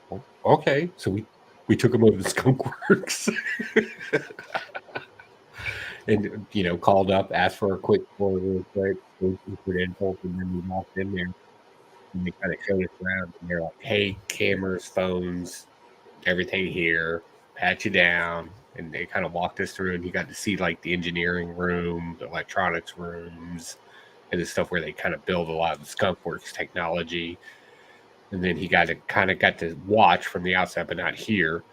well, "Okay." So we took him over to Skunk Works. And called up, asked for a quick tour real quick, credentials, and then we walked in there, and they kind of showed us around. And they're like, "Hey, cameras, phones, everything here. Pat you down." And they kind of walked us through, and you got to see like the engineering room, the electronics rooms, and the stuff where they kind of build a lot of the Skunk Works technology. And then he got to watch from the outside, but not hear.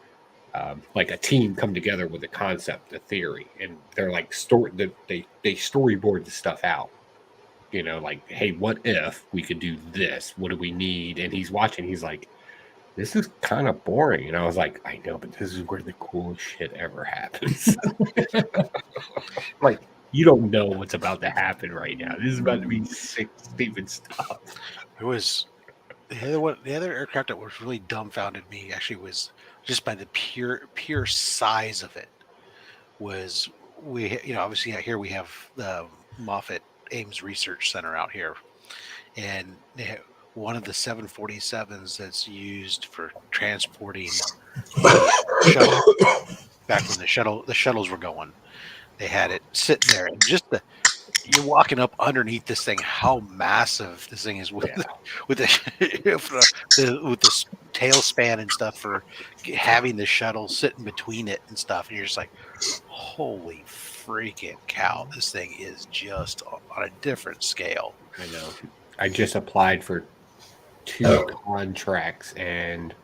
Like a team come together with a concept, a theory, and they're like they storyboard the stuff out. Like, hey, what if we could do this? What do we need? And he's watching. He's like, this is kind of boring. And I was like, I know, but this is where the coolest shit ever happens. Like, you don't know what's about to happen right now. This is about to be sick, stupid stuff. There was the other aircraft that was really dumbfounded me actually was just by the pure size of it. Was obviously out here we have the Moffett Ames Research Center out here, and they have one of the 747s that's used for transporting shuttle back when the shuttles were going. They had it sitting there, and just you're walking up underneath this thing, how massive this thing is with the tail span and stuff for having the shuttle sitting between it and stuff. And you're just like, holy freaking cow, this thing is just on a different scale. I know. I just applied for 2 contracts, and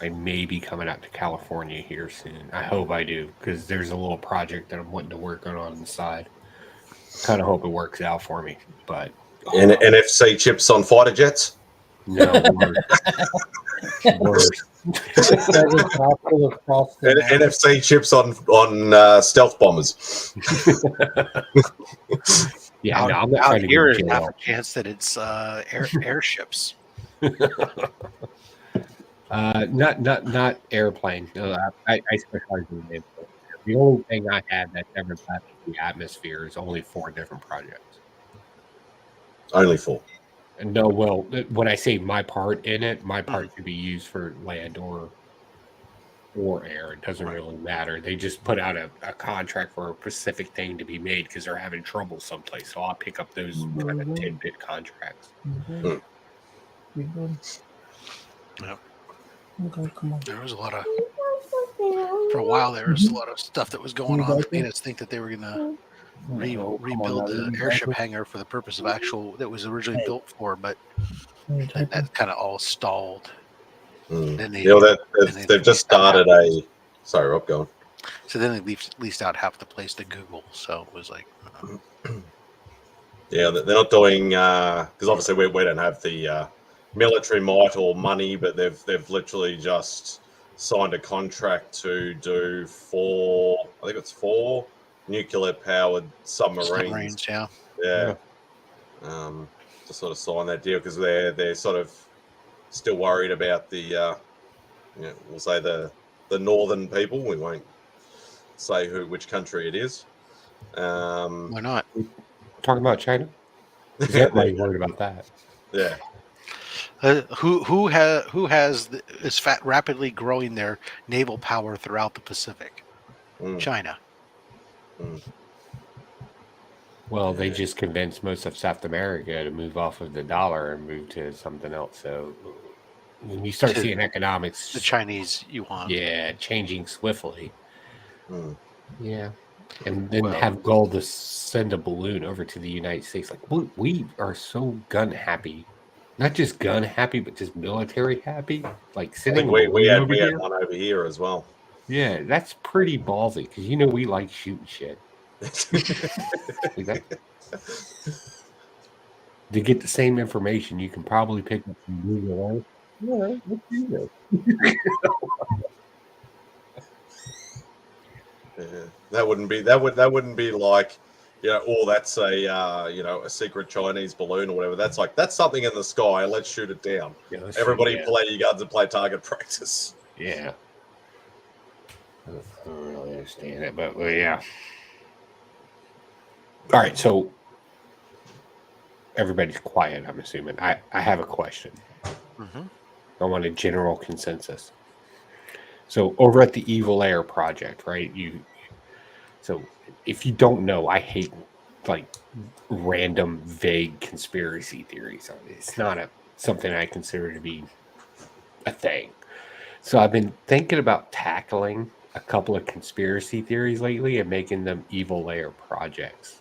I may be coming out to California here soon. I hope I do, because there's a little project that I'm wanting to work on the side. Kind of hope it works out for me, but And NFC chips on fighter jets. no, worse. NFC chips on stealth bombers. Yeah, out, no, I'm not out trying to here go is to half jail. a chance that it's airships. Not airplane. No, I specialize in naval. The only thing I had that's ever left the atmosphere is only 4 different projects. Only 4. And no, well, when I say my part in it, my part could be used for land or air. It doesn't really matter. They just put out a contract for a specific thing to be made because they're having trouble someplace. So I'll pick up those kind of tidbit contracts. Yeah. Okay, come on. There was a lot of for a while. There was a lot of stuff that was going on that made us think that they were going to rebuild the airship hangar for the purpose of actual that was originally built for, but that kind of all stalled. Then they, they've just started a. Sorry, Rob, go on. So then they leased out half the place to Google. So it was like, yeah, they're not doing because obviously we don't have the military might or money, but they've literally just signed a contract to do 4. I think it's 4 nuclear powered submarines. Yeah. To sort of sign that deal because they're sort of still worried about the we'll say the northern people. We won't say which country it is. Why not? Talking about China? Because everybody's worried about that. Yeah. Who has is rapidly growing their naval power throughout the Pacific? China. Well, they just convinced most of South America to move off of the dollar and move to something else. So when you start seeing economics, the Chinese yuan, changing swiftly, and then have gold to send a balloon over to the United States. Like we are so gun happy, not just gun happy, but just military happy. Like sending a balloon we had over here. one over here as well. Yeah, that's pretty ballsy because we like shooting shit. To get the same information, you can probably pick up from Google. Let's do this. That wouldn't be like, that's a secret Chinese balloon or whatever. That's something in the sky. Let's shoot it down. Everybody pull out your guns and play target practice. Yeah. I don't really understand it, but yeah. All right, so everybody's quiet, I'm assuming. I have a question. I want a general consensus. So over at the Evil Air Project, right? So if you don't know, I hate like random, vague conspiracy theories. It's not something I consider to be a thing. So I've been thinking about tackling a couple of conspiracy theories lately and making them Evil Air projects.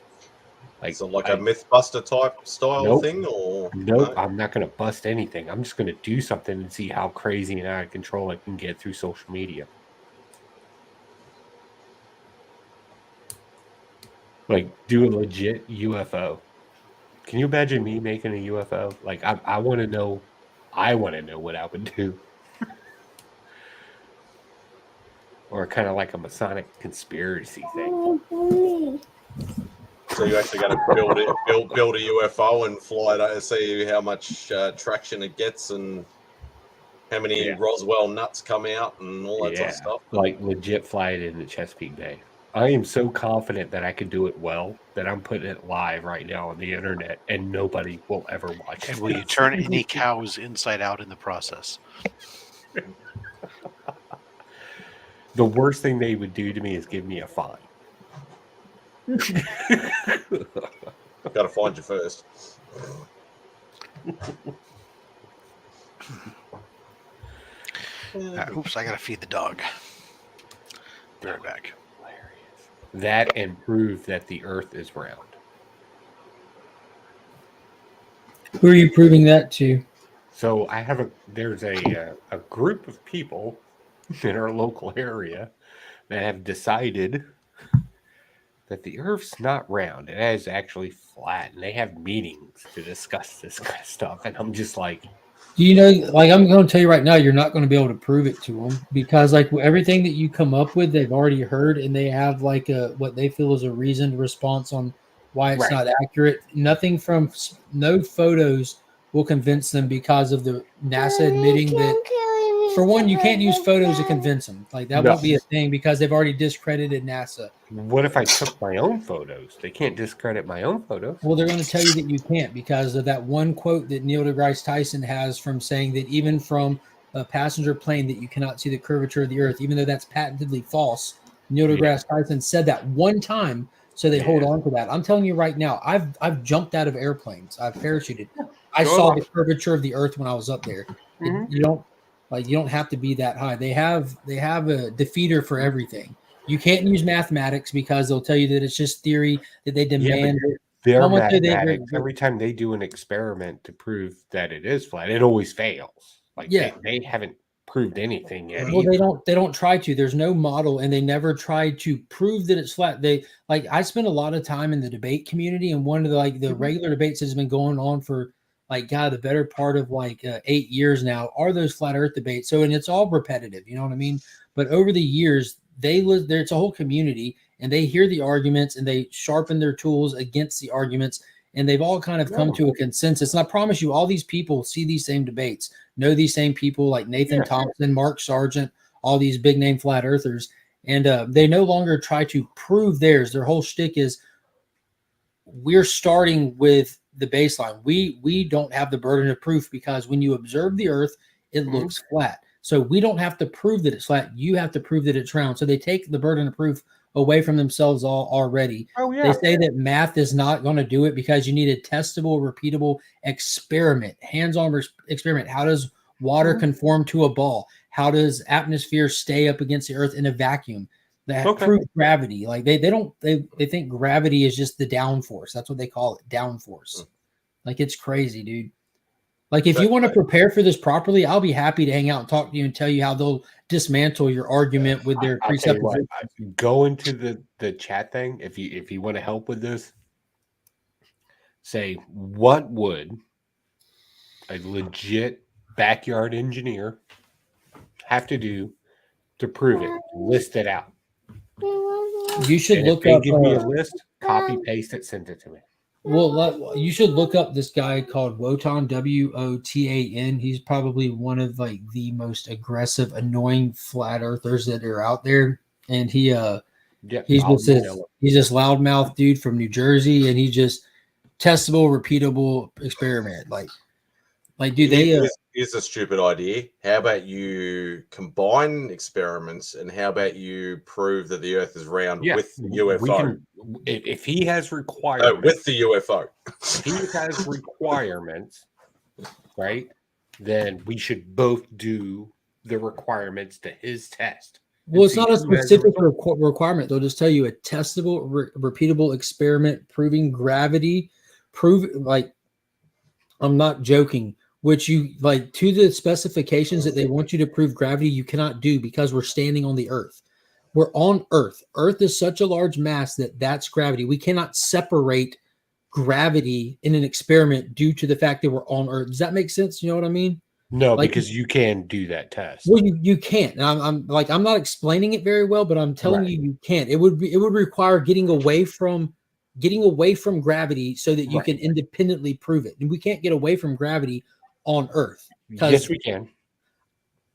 So like a Mythbuster type style thing, or no? I'm not going to bust anything. I'm just going to do something and see how crazy and out of control it can get through social media. Like do a legit UFO. Can you imagine me making a UFO? Like I want to know. I want to know what I would do. Or kind of like a Masonic conspiracy thing. So you actually got to build a UFO and fly it out, see how much traction it gets and how many Roswell nuts come out and all that sort of stuff. Like legit fly it into Chesapeake Bay. I am so confident that I can do it well that I'm putting it live right now on the internet and nobody will ever watch it. And will you turn any cows inside out in the process? The worst thing they would do to me is give me a fine. Got to find you first. Oops, I got to feed the dog. Be right back. That and prove that the earth is round. Who are you proving that to? So there's a group of people in our local area that have decided that the Earth's not round; it is actually flat, and they have meetings to discuss this kind of stuff. And I'm just like, You know, like I'm going to tell you right now, you're not going to be able to prove it to them because, like, everything that you come up with, they've already heard, and they have like a what they feel is a reasoned response on why it's right, not accurate. Nothing from no photos will convince them because of the NASA admitting that, for one, you can't use photos to convince them. Like that no. won't be a thing because they've already discredited NASA. What if I took my own photos? They can't discredit my own photos. Well, they're going to tell you that you can't because of that one quote that Neil deGrasse Tyson has from saying that even from a passenger plane that you cannot see the curvature of the Earth, even though that's patently false. Neil Yeah. deGrasse Tyson said that one time, so they hold on to that. I'm telling you right now, I've jumped out of airplanes. I've parachuted. I So saw have the curvature of the Earth when I was up there. Mhm. You don't have to be that high. They have a defeater for everything. You can't use mathematics because they'll tell you that it's just theory that they Yeah, but demand. their Well, mathematics, every time they do an experiment to prove that it is flat, it always fails. Like Yeah. they haven't proved anything yet Well, either. they don't try to. There's no model, and they never try to prove that it's flat. They like I spend a lot of time in the debate community, and one of the regular debates has been going on for like God, the better part of 8 years now are those flat Earth debates. So, and it's all repetitive, you know what I mean? But over the years, they live there. It's a whole community, and they hear the arguments, and they sharpen their tools against the arguments, and they've all kind of come to a consensus. And I promise you, all these people see these same debates, know these same people like Nathan Thompson, Mark Sargent, all these big name flat earthers, and they no longer try to prove theirs. Their whole shtick is we're starting with the baseline. We don't have the burden of proof because when you observe the Earth, it looks flat. So we don't have to prove that it's flat. You have to prove that it's round. So they take the burden of proof away from themselves already. Oh yeah. They say that math is not going to do it because you need a testable, repeatable experiment, hands-on experiment. How does water conform to a ball? How does atmosphere stay up against the Earth in a vacuum? That prove gravity. Like they think gravity is just the downforce. That's what they call it, downforce. Like it's crazy, dude. Like if you want to prepare for this properly, I'll be happy to hang out and talk to you and tell you how they'll dismantle your argument with their I'll tell you what, presuppositions. go into the chat thing if you want to help with this. Say what would a legit backyard engineer have to do to prove it? List it out. You should And look if they up. give me a list, copy paste it, send it to me. Well, you should look up this guy called Wotan, Wotan. He's probably one of like the most aggressive, annoying flat earthers that are out there. And he's this loudmouth dude from New Jersey, and he's just testable, repeatable experiment. Like dude, Here's a stupid idea. How about you combine experiments, and how about you prove that the Earth is round with the UFO? If he has requirements, with the UFO, if he has requirements, right? Then we should both do the requirements to his test. Well, it's not a specific requirement. They'll just tell you a testable, repeatable experiment proving gravity. I'm not joking. Which you like to the specifications that they want you to prove gravity, you cannot do because we're standing on the Earth. We're on Earth. Earth is such a large mass that's gravity. We cannot separate gravity in an experiment due to the fact that we're on Earth. Does that make sense? You know what I mean? No, because you can do that test. Well, you can't. And I'm not explaining it very well, but I'm telling you can't. It would require getting away from gravity so that you can independently prove it. And we can't get away from gravity on Earth. Yes, we can.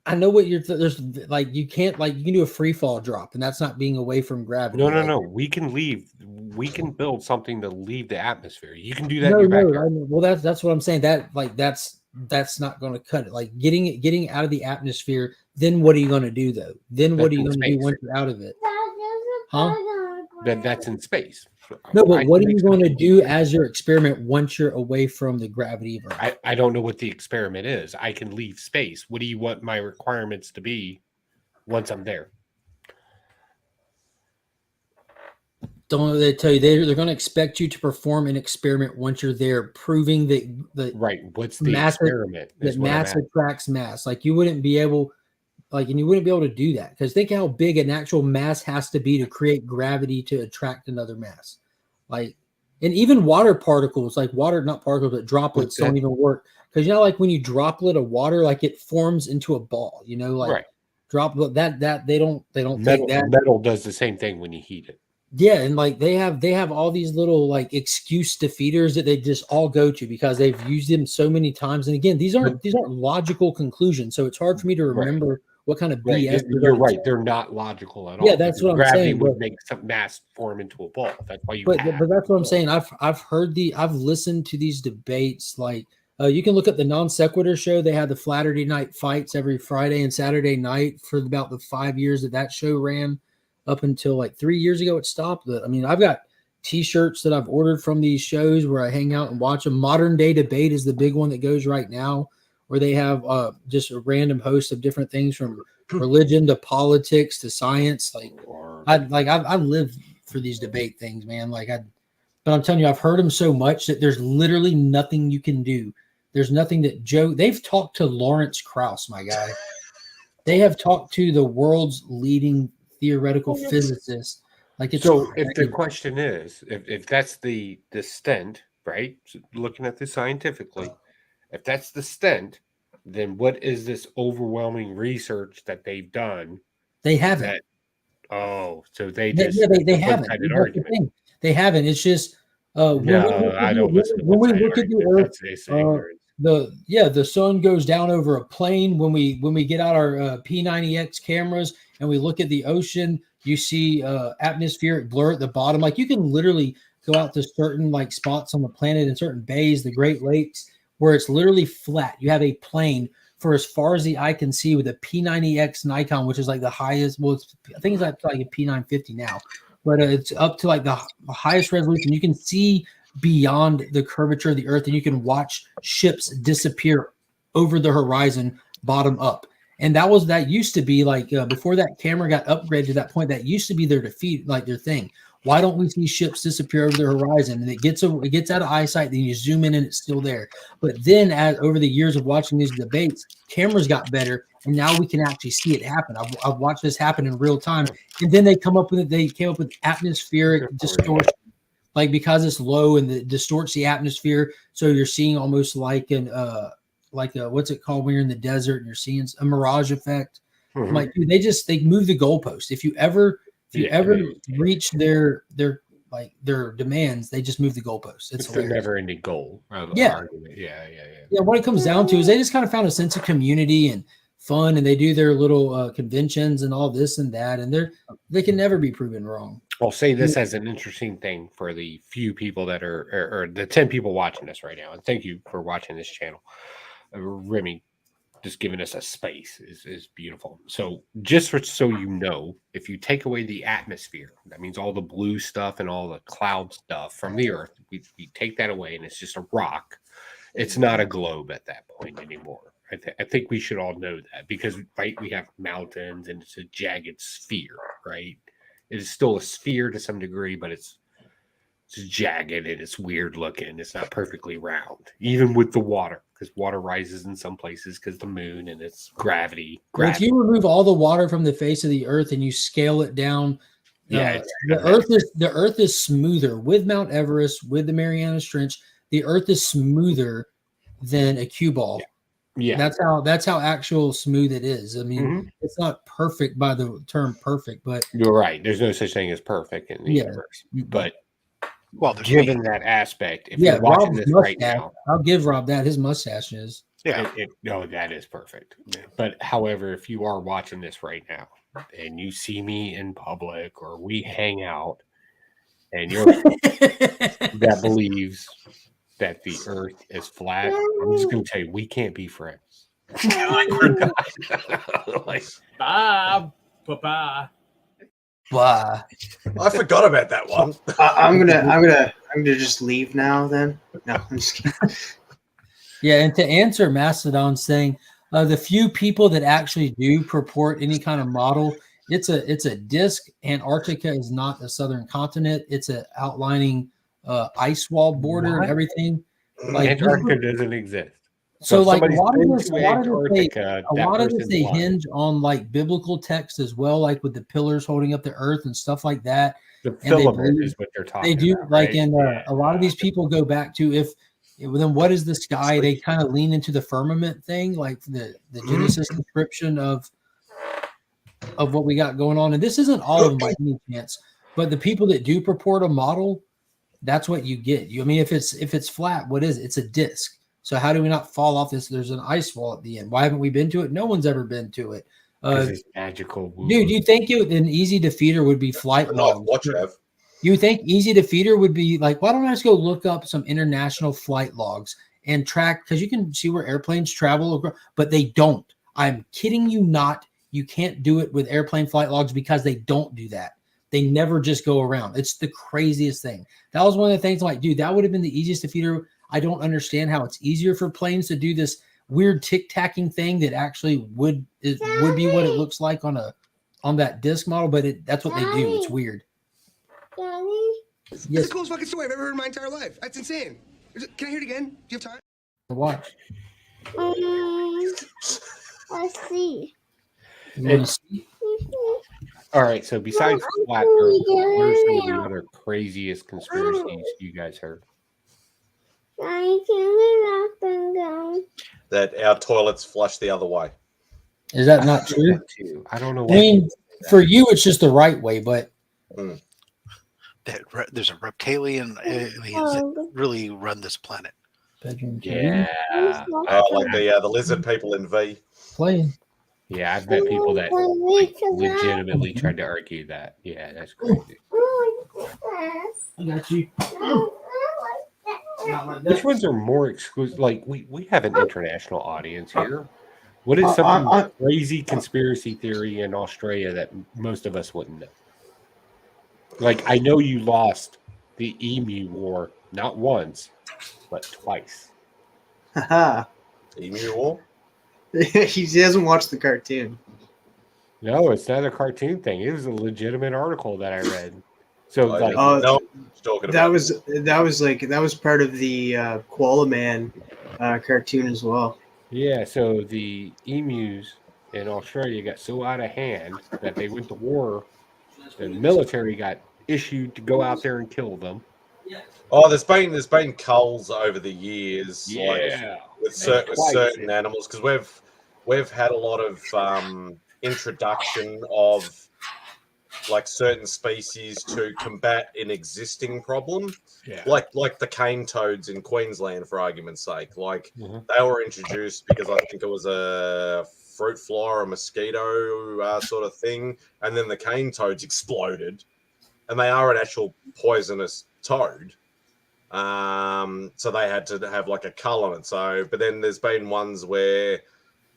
I know what there's like you can't you can do a free fall drop, and that's not being away from gravity. No. We can leave. We can build something to leave the atmosphere. You can do that in your backyard. Well, that's what I'm saying. That's not going to cut it. Like getting out of the atmosphere. Then what are you going to do though? Then what are you going to do once you're out of it? Huh? That's in space. No, but what are you going to do as your experiment once you're away from the gravity of Earth? I don't know what the experiment is. I can leave space. What do you want my requirements to be once I'm there? don't know. They tell you they're going to expect you to perform an experiment once you're there, proving that Right. What's the mass experiment? Is that what I'm mass asking. attracts mass. Like you wouldn't be able, and you wouldn't be able to do that because think how big an actual mass has to be to create gravity to attract another mass. Like, and even water particles, like water, not particles, but droplets don't even work because like when you droplet of water, like it forms into a ball. Like Right. droplet that they don't take Metal, that. metal does the same thing when you heat it. Yeah, and like they have all these little like excuse defeaters that they just all go to because they've used them so many times. And again, these aren't logical conclusions, so it's hard for me to Right. remember what kind of Right. BS. You're right. They're not logical at all. Yeah, that's because what I'm gravity saying. would make some mass form into a ball. That's why you. But that's what I'm saying. I've heard I've listened to these debates. Like you can look at the Non Sequitur show. They had the Flatterday Night Fights every Friday and Saturday night for about the 5 years that show ran. Up until like 3 years ago, it stopped. But I mean, I've got T-shirts that I've ordered from these shows where I hang out and watch them. Modern Day Debate is the big one that goes right now, where they have just a random host of different things from religion to politics to science. I live for these debate things, man. But I'm telling you, I've heard them so much that there's literally nothing you can do. There's nothing that they've talked to Lawrence Krauss, my guy. They have talked to the world's leading theoretical physicists. So if the question is, if that's the stent, right? So looking at this scientifically, if that's the stent, then what is this overwhelming research that they've done? They haven't. So they just they haven't. That's the thing. They haven't. It's just when we look at the Earth, the sun goes down over a plane. When we get out our P90X cameras and we look at the ocean, you see atmospheric blur at the bottom. Like you can literally go out to certain like spots on the planet in certain bays, the Great Lakes, where it's literally flat. You have a plane for as far as the eye can see with a P90X Nikon, which is like the highest. Well, I think it's like a P950 now, but it's up to like the highest resolution. You can see beyond the curvature of the Earth, and you can watch ships disappear over the horizon, bottom up. And that used to be like before that camera got upgraded to that point. That used to be their defeat, like their thing. Why don't we see ships disappear over the horizon? And it gets out of eyesight. Then you zoom in and it's still there. But then, over the years of watching these debates, cameras got better, and now we can actually see it happen. I've watched this happen in real time. And then they came up with atmospheric distortion, like because it's low and it distorts the atmosphere, so you're seeing almost like what's it called when you're in the desert and you're seeing a mirage effect. Mm-hmm. Like dude, they move the goalpost. If you ever reach their demands, they just move the goalposts. It's the never-ending goal. Yeah, what it comes down to is they just kind of found a sense of community and fun, and they do their little conventions and all this and that, and they can never be proven wrong. I'll say this as an interesting thing for the few people that or the 10 people watching this right now, and thank you for watching this channel. Remy just giving us a space is beautiful. So just so you know, if you take away the atmosphere, that means all the blue stuff and all the cloud stuff from the Earth, we take that away and it's just a rock. It's not a globe at that point anymore. I think we should all know that because we have mountains and it's a jagged sphere, right? It is still a sphere to some degree, but it's jagged and it's weird looking. It's not perfectly round, even with the water, because water rises in some places because the moon and its gravity. If you remove all the water from the face of the Earth and you scale it down, the Earth is smoother with Mount Everest, with the Marianas Trench. The Earth is smoother than a cue ball. Yeah, that's how actual smooth it is. I mean, It's not perfect by the term perfect, but you're right. There's no such thing as perfect in the universe. But given that aspect, if you're watching this right now, I'll give Rob that his mustache is. Yeah, that is perfect. But however, if you are watching this right now and you see me in public or we hang out, and you're that believes that the Earth is flat, I'm just going to tell you, we can't be friends. Bye. I forgot about that one. I'm gonna just leave now. Then no, I'm just kidding. Yeah, and to answer Mastodon's thing, the few people that actually do purport any kind of model It's a disc. Antarctica is not a southern continent. It's a outlining ice wall border and everything. Like Antarctica doesn't exist. So if like a somebody's lot been of this, to a lot of Antarctica, that this person's they lying. hinge on like biblical text as well, like with the pillars holding up the earth and stuff like that. The And they filament believe is what they're talking they do about, like, right? and a lot of these people go back to then what is the sky? They kind of lean into the firmament thing, like the Genesis description of what we got going on. And this isn't all of them by any chance, but the people that do purport a model, that's what you get. I mean, if it's flat, what is it? It's a disc. So how do we not fall off this? There's an ice wall at the end. Why haven't we been to it? No one's ever been to it. Because it's magical. Dude, you think an easy defeater would be flight logs? You think easy defeater would be like, why don't I just go look up some international flight logs and track? Because you can see where airplanes travel, but they don't. I'm kidding you not. You can't do it with airplane flight logs because they don't do that. They never just go around. It's the craziest thing. That was one of the things I'm like, dude, that would have been the easiest defeater. I don't understand how it's easier for planes to do this weird tic-tacking thing that actually would be what it looks like on that disc model, but that's what they do. It's weird. It's the coolest fucking story I've ever heard in my entire life. That's insane. Can I hear it again? Do you have time? Watch. Let's see. All right, so besides flat Earth, what are some of the other craziest conspiracies you guys heard? That our toilets flush the other way. Is that not true? I don't know. I mean, for you, it's just the right way, but there's a reptilian aliens that really run this planet. Yeah. Like the lizard people in V. Playing. Yeah, I've met people that legitimately tried to argue that. Yeah, that's crazy. I got you. Which ones are more exclusive? Like we have an international audience here. What is some crazy conspiracy theory in Australia that most of us wouldn't know? Like, I know you lost the Emu War not once, but twice. Emu War? He hasn't watched the cartoon. No, it's not a cartoon thing. It was a legitimate article that I read. So that was part of the Koala Man cartoon as well. Yeah, so the emus in Australia got so out of hand that they went to war. The military got issued to go out there and kill them. Oh, there's been culls over the years, yeah, with certain animals, because we've had a lot of introduction of like certain species to combat an existing problem, like the cane toads in Queensland, for argument's sake. Like they were introduced because I think it was a fruit fly or a mosquito sort of thing, and then the cane toads exploded, and they are an actual poisonous toad. So they had to have like a cull on it. So, but then there's been ones where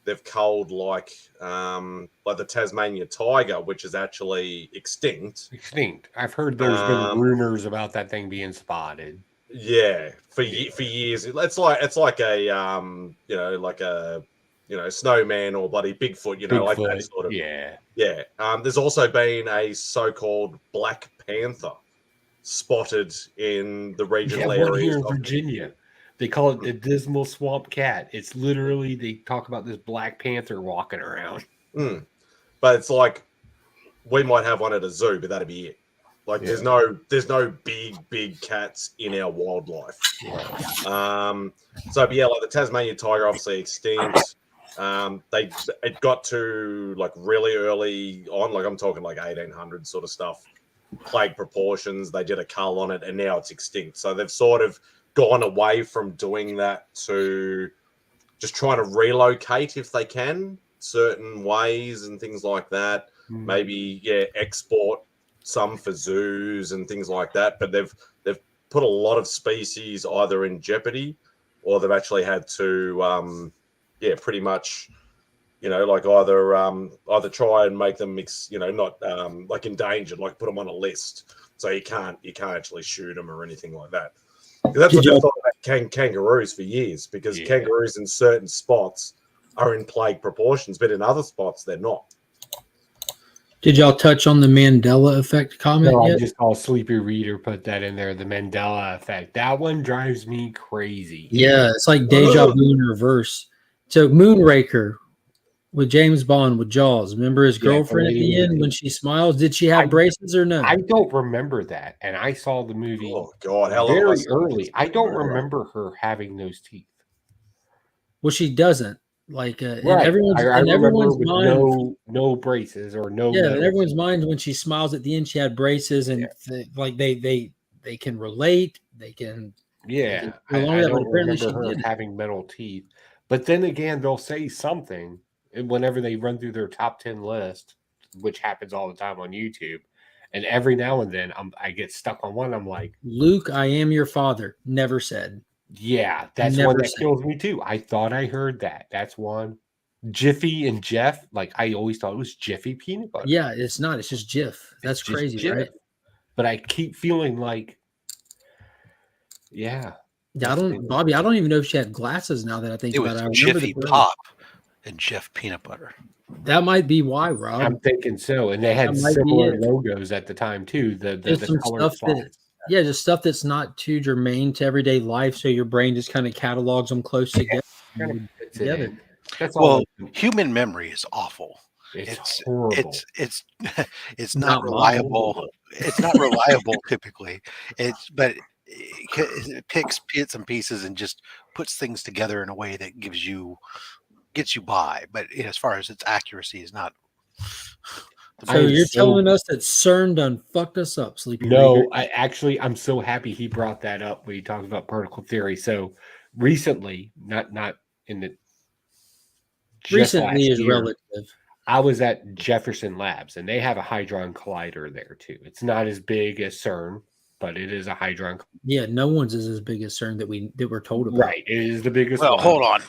they've culled like the Tasmania tiger, which is actually extinct. I've heard there's been rumors about that thing being spotted. Yeah, for years. It's like a snowman or bloody Bigfoot, like that sort of. Yeah. There's also been a so-called black panther spotted in the regional areas here in Virginia. They call it the dismal swamp cat. It's literally, they talk about this black panther walking around. But it's like, we might have one at a zoo, but that'd be it. Like, there's no big cats in our wildlife. But yeah, like the Tasmanian tiger, obviously extinct. It got to like really early on, like I'm talking like 1800 sort of stuff, plague proportions. They did a cull on it, and now it's extinct. So they've sort of gone away from doing that to just trying to relocate if they can certain ways and things like that. Maybe export some for zoos and things like that. But they've put a lot of species either in jeopardy, or they've actually had to pretty much like either try and make them not like endangered, like put them on a list, so you can't actually shoot them or anything like that. That's what they thought about kangaroos for years, because kangaroos in certain spots are in plague proportions, but in other spots they're not. Did y'all touch on the Mandela effect comment No, I yet? just saw Sleepy Reader put that in there. The Mandela effect. That one drives me crazy. Yeah, it's like deja vu in reverse. So Moonraker with James Bond with Jaws. Remember his Yeah, the girlfriend at lady the with end the when she smiles? Did she have I braces or no? I don't remember that, and I saw the movie Oh God, how long have I very seen early. this? I don't remember her having those teeth. Well, she doesn't. Like Right. I in remember everyone's with mind. no braces or no Yeah, in metal everyone's teeth. mind when she smiles at the end, she had braces, and like they can relate. They can Yeah, no longer I that, but don't apparently remember she her did. having metal teeth. But then again, they'll say something whenever they run through their top 10 list, which happens all the time on YouTube. And every now and then I get stuck on one. I'm like, Luke, I am your father. Never said. yeah, that's one Never that said. kills me too. I thought I heard that. That's one. Jiffy and Jeff, like I always thought it was Jiffy peanut butter. Yeah, it's not. It's just Jif. That's It's just crazy, Jif. right? But I keep feeling like, yeah. Yeah, Bobby, I don't even know if she had glasses now that I think It about was it. I remember the Jiffy brand. Pop and Jif Peanut Butter. That might be why, Rob. I'm thinking so. And they That had might be similar it. logos at the time too. Just The some colored stuff that, spots. yeah, just stuff that's not too germane to everyday life. So your brain just kind of catalogs them close together. Kind of fits it in. That's Well, all. human memory is awful. It's horrible. It's it's Not not reliable. It's not reliable typically. But it picks bits and pieces and just puts things together in a way that gets you by. But as far as its accuracy is not. So you're telling us that CERN done fucked us up, Sleepy Reader? No, I'm so happy he brought that up when he talked about particle theory. So recently, not in the just Recently last is year, relative. I was at Jefferson Labs, and they have a hadron collider there too. It's not as big as CERN, but it is a hadron. Yeah, no one's is as big as CERN that we're told about. Right, it is the biggest. Well, one. hold on.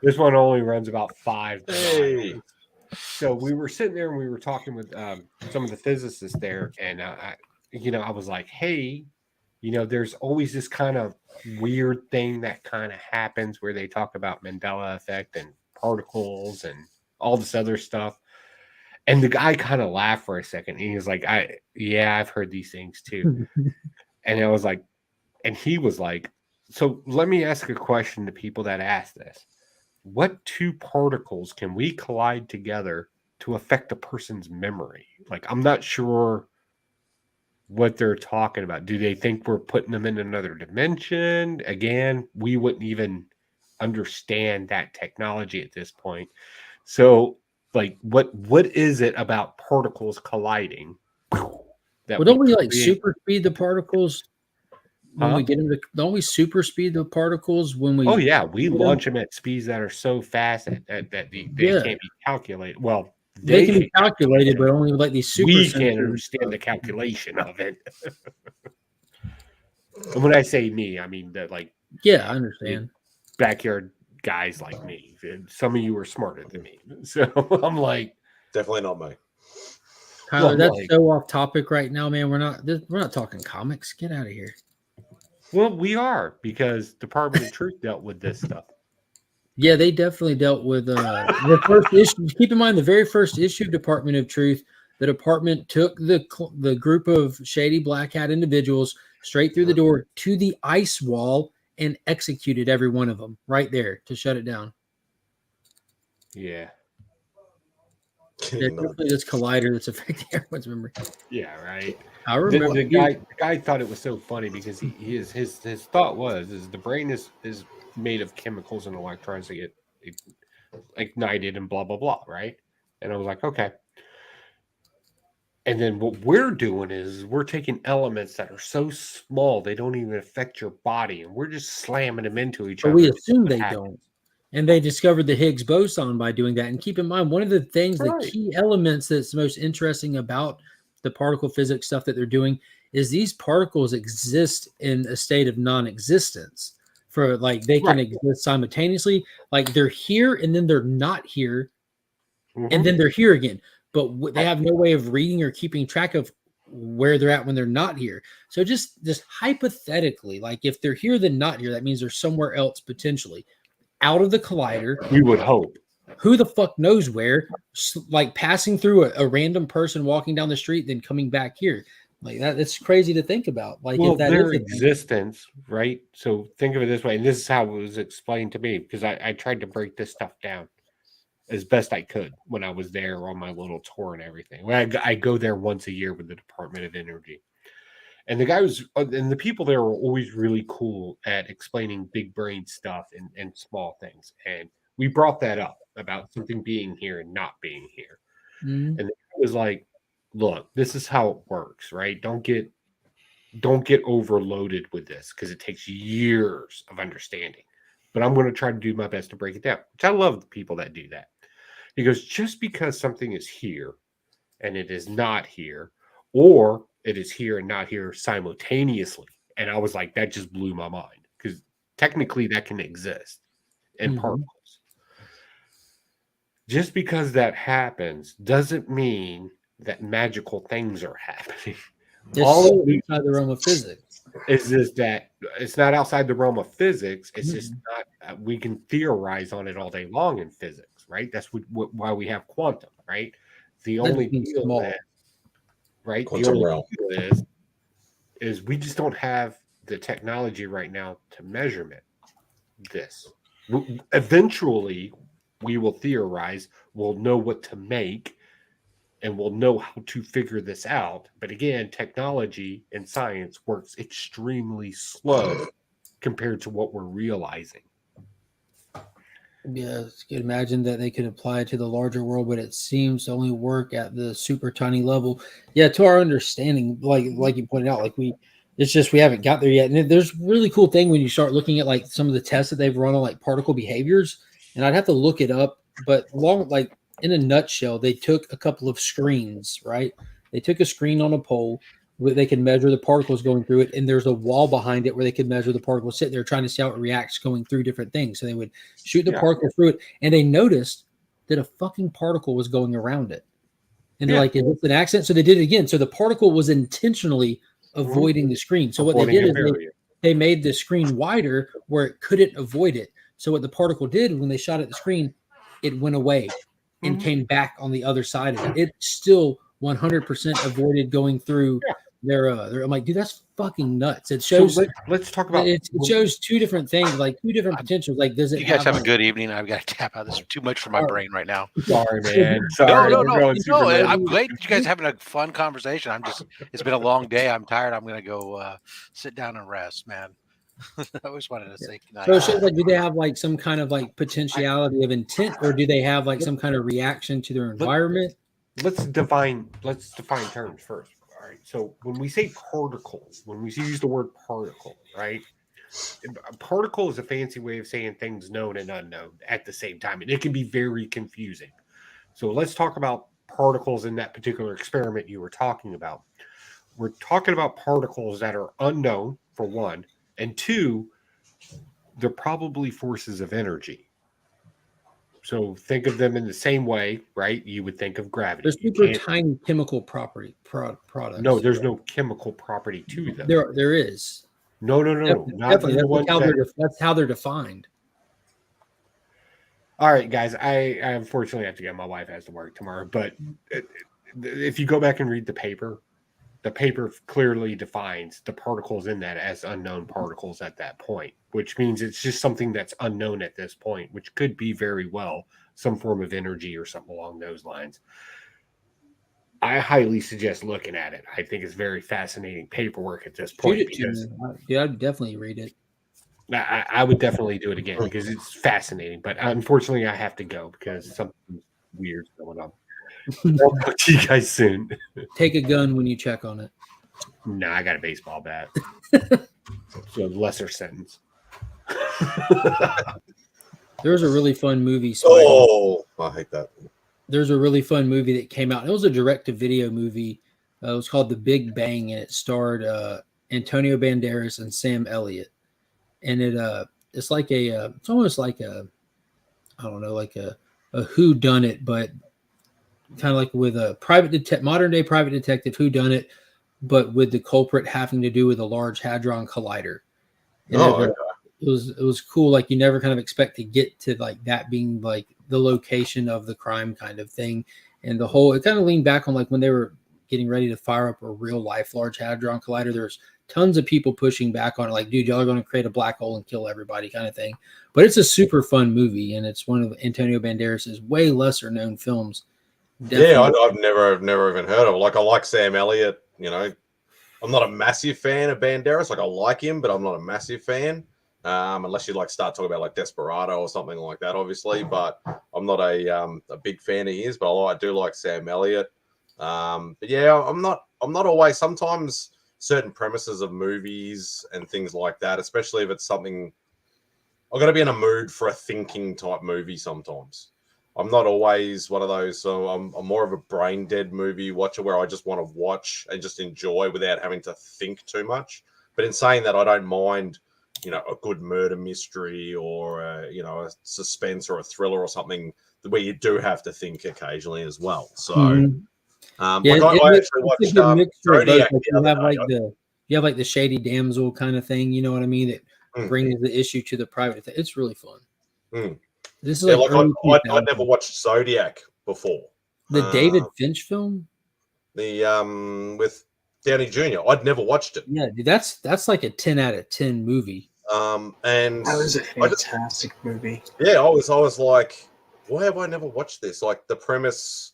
This one only runs about 5 Hey. miles. So we were sitting there and we were talking with some of the physicists there, and I was like, hey, there's always this kind of weird thing that kind of happens where they talk about Mandela effect and particles and all this other stuff. And the guy kind of laughed for a second. And he was like, I've heard these things too. And I was like, and he was like, so let me ask a question to people that ask this. What two particles can we collide together to affect a person's memory? Like, I'm not sure what they're talking about. Do they think we're putting them in another dimension? Again, we wouldn't even understand that technology at this point. So, like, what is it about particles colliding? Well, don't we like super speed the particles when we Huh? get them to? Don't we super speed the particles when we? Oh yeah, we get launch them at speeds that are so fast that they Yeah. can't be calculated. Well, They can be can't calculated, but only with like these super. we sensors can't and understand the stuff. calculation of it. And when I say me, I mean that like Yeah, I understand. backyard guys like me. Some of you are smarter than me, so I'm like, Definitely not me. Tyler, Well, that's like- so off topic right now, man. We're not talking comics. Get out of here. well, we are because Department of Truth dealt with this stuff. Yeah, they definitely dealt with the first issue. Keep in mind, the very first issue of Department of Truth, the department took the group of shady black hat individuals straight through the door to the ice wall and executed every one of them right there to shut it down. Yeah, There's definitely this collider that's affecting everyone's memory. yeah, right. I remember The guy thought it was so funny because his thought was the brain is made of chemicals and electrons that get ignited and blah blah blah, right? And I was like, okay. And then what we're doing is we're taking elements that are so small they don't even affect your body, and we're just slamming them into each But other. we assume they don't. And they discovered the Higgs boson by doing that. And keep in mind, one of the things, the key elements that's most interesting about the particle physics stuff that they're doing is these particles exist in a state of non-existence. For like they can exist simultaneously, like they're here and then they're not here, and then they're here again. But they have no way of reading or keeping track of where they're at when they're not here. So just hypothetically, like if they're here then not here, that means they're somewhere else potentially out of the collider. We would hope. who the fuck knows where, like passing through a random person walking down the street, then coming back here. Like that, it's crazy to think about. Like, Well, if that their is existence, right? So think of it this way, and this is how it was explained to me because I tried to break this stuff down as best I could when I was there on my little tour and everything. I go there once a year with the Department of Energy. And the guy was, and the people there were always really cool at explaining big brain stuff and small things. And we brought that up about something being here and not being here. Mhm. And it was like, look, this is how it works, right? Don't get overloaded with this because it takes years of understanding. But I'm going to try to do my best to break it down, which I love the people that do that. He goes, just because something is here and it is not here, or it is here and not here simultaneously. And I was like, that just blew my mind because technically that can exist in particles. Just because that happens doesn't mean that magical things are happening. all outside the realm of physics. Is just that it's not outside the realm of physics. It's just not. We can theorize on it all day long in physics, right? That's why we have quantum, right? The only deal that, right? Quantum the only realm. deal is we just don't have the technology right now to measurement this. Eventually, we will theorize. We'll know what to make, and we'll know how to figure this out. But again, technology and science works extremely slow compared to what we're realizing. Yeah, you can imagine that they could apply it to the larger world, but it seems to only work at the super tiny level. Yeah, to our understanding, like you pointed out, it's just we haven't got there yet. And there's a really cool thing when you start looking at like some of the tests that they've run on like particle behaviors, and I'd have to look it up, but in a nutshell, they took a couple of screens, right? They took a screen on a pole where they can measure the particles going through it, and there's a wall behind it where they could measure the particles sit there trying to see how it reacts going through different things. So they would shoot the particle through it, and they noticed that a fucking particle was going around it. And they're like, is this an accident? So they did it again. So the particle was intentionally avoiding the screen. So what they did is they made the screen wider where it couldn't avoid it. So what the particle did when they shot at the screen, it went away and came back on the other side of it. It still 100% avoided going through their I'm like, dude, that's fucking nuts. It shows. So let's talk about it shows two different things, like two different potentials. Like, does it? You guys have a good evening. I've got to tap out. This is too much for my brain right now. Sorry, man. Sorry. No. I'm glad you guys are having a fun conversation. It's been a long day. I'm tired. I'm gonna go sit down and rest, man. I always wanted to say goodnight. So it shows like, do they have like some kind of like potentiality of intent, or do they have like some kind of reaction to their environment? Let's define terms first. All right. So when we say particles, when we use the word particle, right? A particle is a fancy way of saying things known and unknown at the same time, and it can be very confusing. So let's talk about particles in that particular experiment you were talking about. We're talking about particles that are unknown, for one, and two, they're probably forces of energy. So think of them in the same way, right? You would think of gravity. There's super tiny chemical products. No, there's no chemical property to them. There is. No. Definitely. That's how they're defined. All right, guys. I unfortunately have to go. My wife has to work tomorrow. But if you go back and read the paper clearly defines the particles in that as unknown particles at that point, which means it's just something that's unknown at this point, which could be very well some form of energy or something along those lines. I highly suggest looking at it. I think it's very fascinating paperwork at this point. Yeah, I'd definitely read it. I would definitely do it again because it's fascinating. But unfortunately, I have to go because something weird's going on. I'll talk to you guys soon. Take a gun when you check on it. No, I got a baseball bat. So lesser sentence. There's a really fun movie. I hate that. There's a really fun movie that came out. It was a direct-to-video movie. It was called The Big Bang, and it starred Antonio Banderas and Sam Elliott. And it's like it's almost like a whodunit, but kind of like with a modern day private detective whodunit, but with the culprit having to do with a large hadron collider. And it was cool. Like you never kind of expect to get to like that being like the location of the crime kind of thing, and the whole it kind of leaned back on like when they were getting ready to fire up a real life Large Hadron Collider. There's tons of people pushing back on it, like, dude, y'all are going to create a black hole and kill everybody, kind of thing. But it's a super fun movie, and it's one of Antonio Banderas' way lesser known films. Definitely. Yeah, I've never even heard of it. Like, I like Sam Elliott. You know, I'm not a massive fan of Banderas. Like, I like him, but I'm not a massive fan. Unless you like start talking about like Desperado or something like that, obviously. But I'm not a big fan of his. But I do like Sam Elliott. But yeah, I'm not always. Sometimes certain premises of movies and things like that, especially if it's something, I've got to be in a mood for a thinking type movie. Sometimes I'm not always one of those. So I'm more of a brain dead movie watcher where I just want to watch and just enjoy without having to think too much. But in saying that, I don't mind, you know, a good murder mystery or you know, a suspense or a thriller or something where you do have to think occasionally as well. So. Mm-hmm. Yeah, like I actually watched Zodiac like you have like the shady damsel kind of thing, you know what I mean? That brings the issue to the private. It's really fun. This is I'd never watched Zodiac before. The David Finch film, the with Downey Jr. I'd never watched it. Yeah, dude, that's like a 10 out of 10 movie. And that was a fantastic movie. Yeah, I was like, why have I never watched this? Like the premise,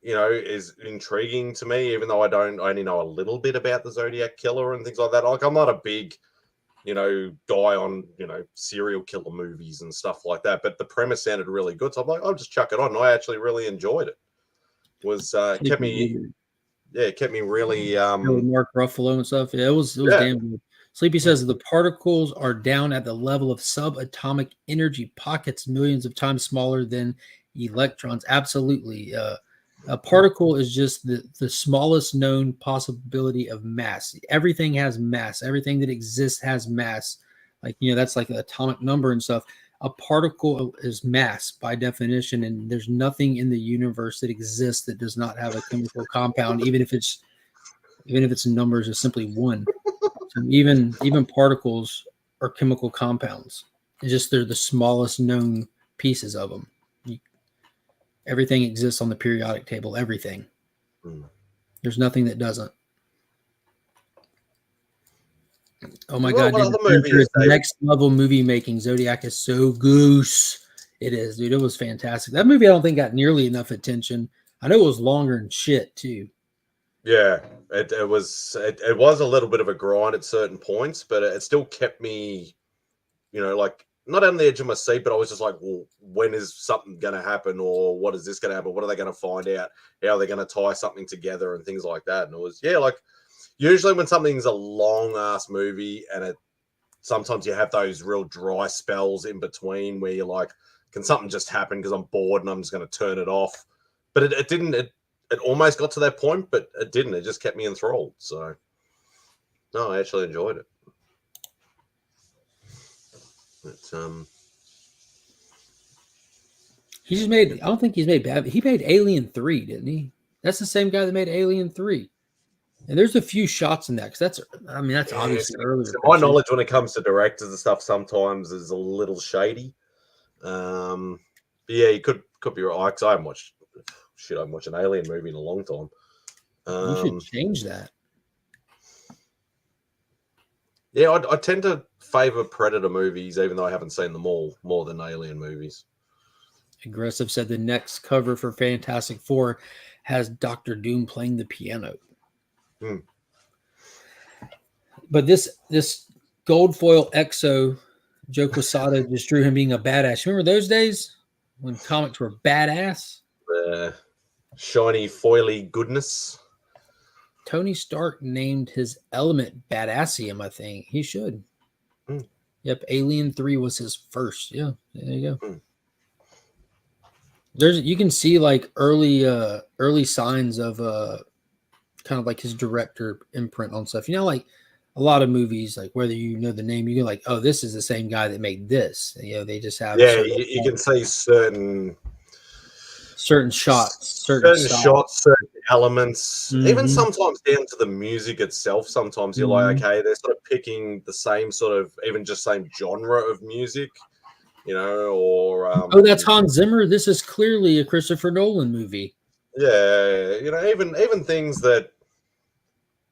you know, is intriguing to me, even though I only know a little bit about the Zodiac Killer and things like that. Like, I'm not a big, you know, guy on, you know, serial killer movies and stuff like that. But the premise sounded really good, so I'm like, I'll just chuck it on. And I actually really enjoyed it. Kept me really. Mark Ruffalo and stuff. Yeah, it was damn good. Sleepy says the particles are down at the level of subatomic energy pockets, millions of times smaller than electrons. Absolutely. A particle is just the smallest known possibility of mass. Everything has mass. Everything that exists has mass. Like, you know, that's like an atomic number and stuff. A particle is mass by definition, and there's nothing in the universe that exists that does not have a chemical compound, even if its numbers are simply one. So even particles are chemical compounds. It's just they're the smallest known pieces of them. Everything exists on the periodic table. Everything. There's nothing that doesn't. Oh my God! Dude, next level movie making. Zodiac is so goose. It is, dude. It was fantastic. That movie I don't think got nearly enough attention. I know it was longer and shit too. Yeah, it was a little bit of a grind at certain points, but it still kept me, you know, like, not on the edge of my seat, but I was just like, well, when is something going to happen, or what is this going to happen? What are they going to find out? How are they going to tie something together and things like that? And it was, yeah, like, usually when something's a long-ass movie and sometimes you have those real dry spells in between where you're like, can something just happen because I'm bored and I'm just going to turn it off? But it didn't. It almost got to that point, but it didn't. It just kept me enthralled. So, no, I actually enjoyed it. He just made. I don't think he's made bad. He made Alien 3, didn't he? That's the same guy that made Alien 3. And there's a few shots in that because that's obviously earlier. So my knowledge when it comes to directors and stuff sometimes is a little shady. But yeah, you could be right. Because I haven't watched an Alien movie in a long time. You should change that. Yeah, I tend to favor Predator movies, even though I haven't seen them all, more than Alien movies. Aggressive said the next cover for Fantastic Four has Dr. Doom playing the piano. But this gold foil exo, Joe Quesada just drew him being a badass. Remember those days when comics were badass? Shiny, foily goodness. Tony Stark named his element Badassium, I think. He should. Yep, Alien 3 was his first. Yeah, there you go. You can see like early signs of kind of like his director imprint on stuff. You know, like a lot of movies, like whether you know the name, you can like, oh, this is the same guy that made this. You know, they just have you can see certain shots, certain elements, even sometimes down to the music itself. Sometimes you're like, okay, they're sort of picking the same sort of, even just same genre of music, you know, or oh, that's Hans Zimmer. This is clearly a Christopher Nolan movie. yeah, you know, even things that,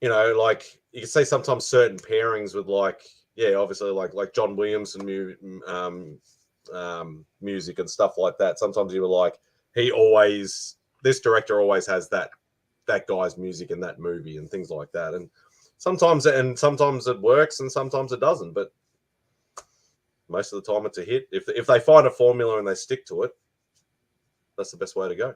you know, like you can say sometimes certain pairings with like, yeah, obviously like John Williams and music and stuff like that. Sometimes you were like, this director always has that guy's music in that movie and things like that. And sometimes it works and sometimes it doesn't. But most of the time it's a hit. If they find a formula and they stick to it, that's the best way to go.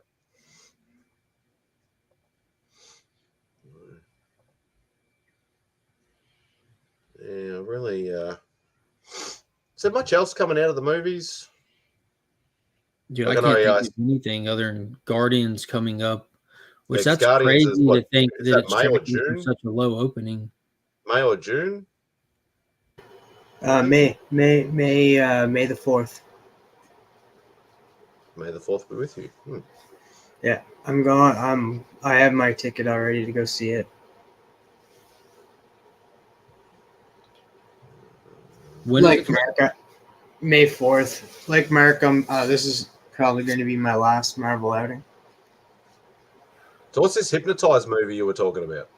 Yeah, really. Is there much else coming out of the movies? Dude, I can't think of anything other than Guardians coming up, which that's Guardians crazy to think that it's May or tracking from June? such a low opening. May or June? May the 4th. May the 4th be with you. Yeah, I'm going. I have my ticket already to go see it. When like Mark, May 4th. Like Mark, this is probably going to be my last Marvel outing. So what's this Hypnotize movie you were talking about?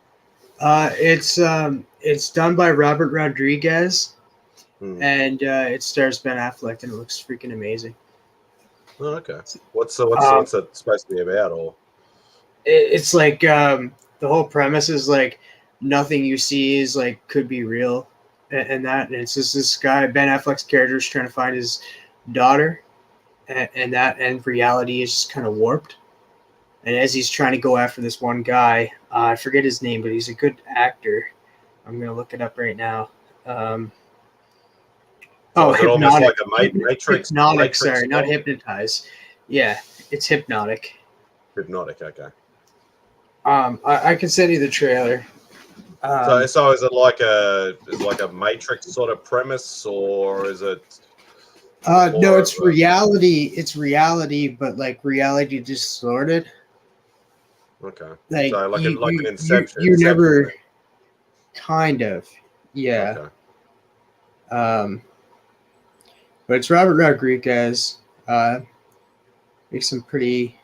It's done by Robert Rodriguez, and it stars Ben Affleck, and it looks freaking amazing. Oh, okay. What's it supposed to be about? Or it's like the whole premise is like nothing you see is like could be real, and it's just this guy Ben Affleck's character is trying to find his daughter, and reality is just kind of warped. And as he's trying to go after this one guy, I forget his name, but he's a good actor. I'm gonna look it up right now. almost like a Matrix. Hypnotic, sorry, not Hypnotize. Yeah, it's Hypnotic. Hypnotic, okay. I can send you the trailer. So is it like a Matrix sort of premise, or is it? No, it's reality. It's reality, but like reality distorted. Okay. Like, so like you, an Inception. You never. Kind of, yeah. Okay. But it's Robert Rodriguez. Makes some pretty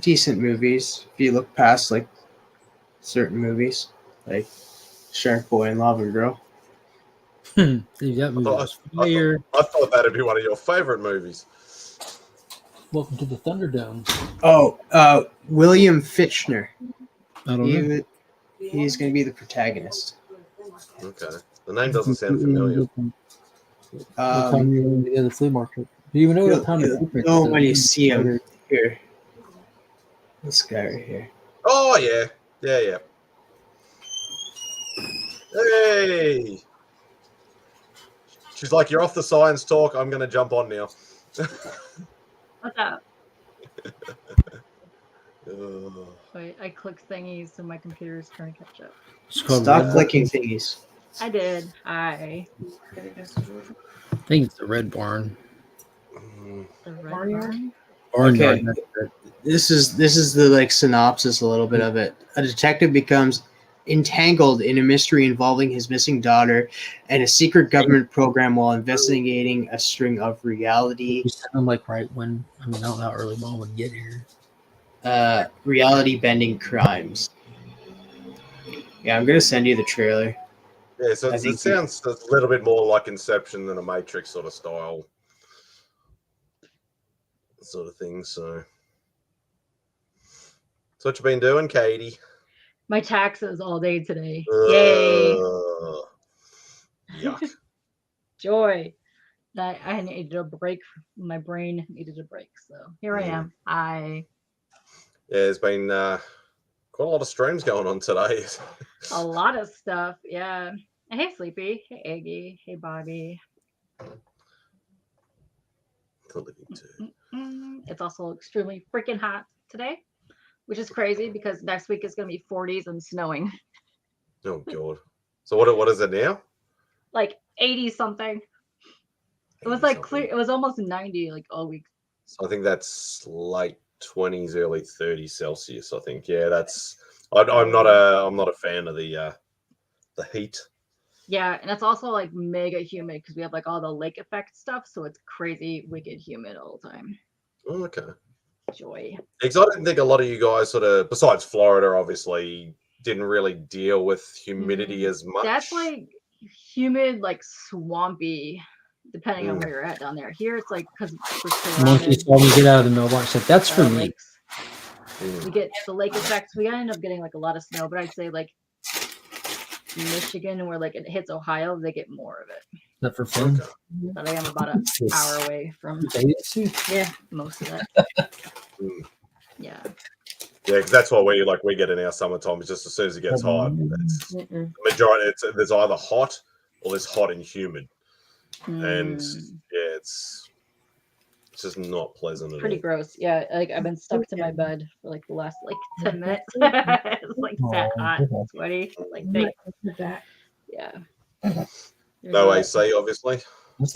decent movies. If you look past like certain movies, like Shark Boy and Lava Girl. Dude, that movie was fire. I thought that'd be one of your favorite movies. Welcome to the Thunderdome. Oh, William Fichtner. I don't know. He's going to be the protagonist. Okay. The name doesn't sound familiar. What time you going to the flea market? Do you even know what time the flea market is? When you see him here. This guy right here. Oh, yeah. Yeah. Hey! She's like, you're off the science talk. I'm going to jump on now. What's up? Wait, I clicked thingies, so my computer is trying to catch up. Stop clicking thingies. I did. Hi. I think it's the Red Barn. The Red Barn? Okay. This is the like synopsis, a little bit of it. A detective becomes entangled in a mystery involving his missing daughter and a secret government program while investigating a string of reality. You sound like right when not how early mom would get here. Reality bending crimes. Yeah, I'm gonna send you the trailer. Yeah, so it sounds a little bit more like Inception than a Matrix sort of style sort of thing. So what you been doing, Katie? My taxes all day today. Yay! Yuck. Joy. That I needed a break. My brain needed a break. So here I am. Hi. Yeah, there's been quite a lot of streams going on today. A lot of stuff. Yeah. Hey, Sleepy. Hey, Eggy. Hey, Bobby. It's also extremely freaking hot today, which is crazy because next week is going to be 40s and snowing. Oh, God. So what is it now? Like 80 something. It was like clear. It was almost 90 like all week. So I think that's late 20s, early 30s Celsius. I think. Yeah, that's. I'm not a fan of the heat. Yeah, and it's also like mega humid because we have like all the lake effect stuff, so it's crazy, wicked humid all the time. Oh, okay. Joy. Because I didn't think a lot of you guys sort of, besides Florida, obviously, didn't really deal with humidity as much. That's like humid, like swampy, depending on Mm. where you're at down there. Here it's like because we're Monkey surrounded saw me get out of the mailbox. Said, "That's for by me." lakes. We get the lake effects. We end up getting like a lot of snow, but I'd say like Michigan, where like it hits Ohio, they get more of it. Not for fun. But I am about an hour away from. Yeah, most of that. Yeah. Yeah, because that's what we get in our summertime. It's just as soon as it gets hot, it's majority. There's either hot or there's hot and humid, and yeah, it's just not pleasant at Pretty all. gross. Yeah, like I've been stuck to my bed for like the last like 10 minutes. It's like that hot, sweaty. Like thanks. Yeah. No AC, obviously.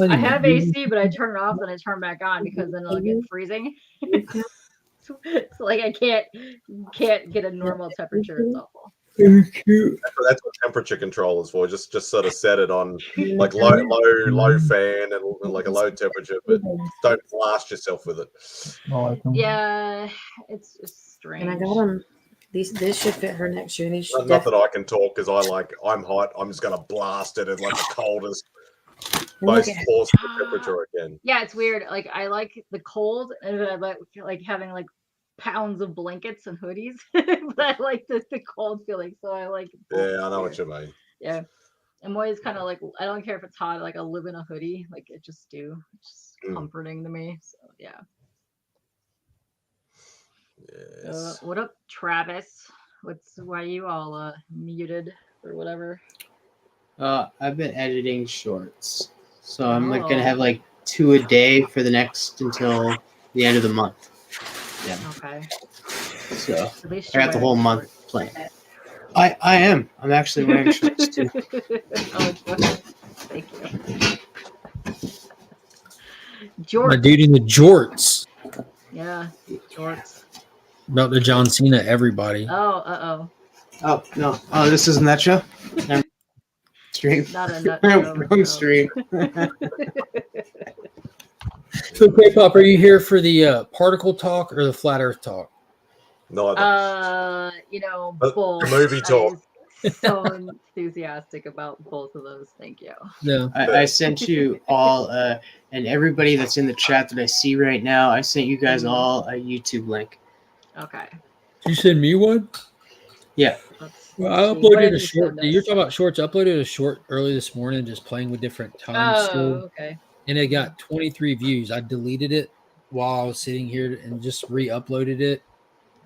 I have AC, but I turn it off and I turn it back on because then it'll get freezing. So like I can't get a normal temperature. It's awful. That's what temperature control is for. Just sort of set it on like low fan and like a low temperature, but don't blast yourself with it. Yeah, it's strange. And I got them. This should fit her next year. These should Not that I can talk because I'm hot. I'm just gonna blast it at like the coldest, most possible temperature again. Yeah, it's weird. Like I like the cold, and I like having like pounds of blankets and hoodies, but I like the cold feeling. So I like. Yeah, I know what you mean. Yeah, I'm always kind of like I don't care if it's hot. Like I live in a hoodie. Like it just do. It's just comforting to me. So yeah. Yes. What up, Travis? Why you all muted or whatever? I've been editing shorts, so I'm like gonna have like 2 a day for the next until the end of the month. Yeah. Okay. So At least I got the whole month planned. I am. I'm actually wearing shorts too. Oh, thank you. Jorts. My dude in the jorts. Yeah, jorts. About the John Cena, everybody. Oh, Oh no! Oh, this isn't that show. Stream. Not a nut show. Wrong stream. So, K-Pop, are you here for the particle talk or the flat Earth talk? Neither. Both. The movie talk. I am so enthusiastic about both of those. Thank you. Yeah. I sent you all, and everybody that's in the chat that I see right now, I sent you guys all a YouTube link. Okay. Did you send me one? Yeah. Well, I uploaded a short. You're talking about shorts. I uploaded a short early this morning, just playing with different times. Okay. And it got 23 views. I deleted it while I was sitting here and just re-uploaded it,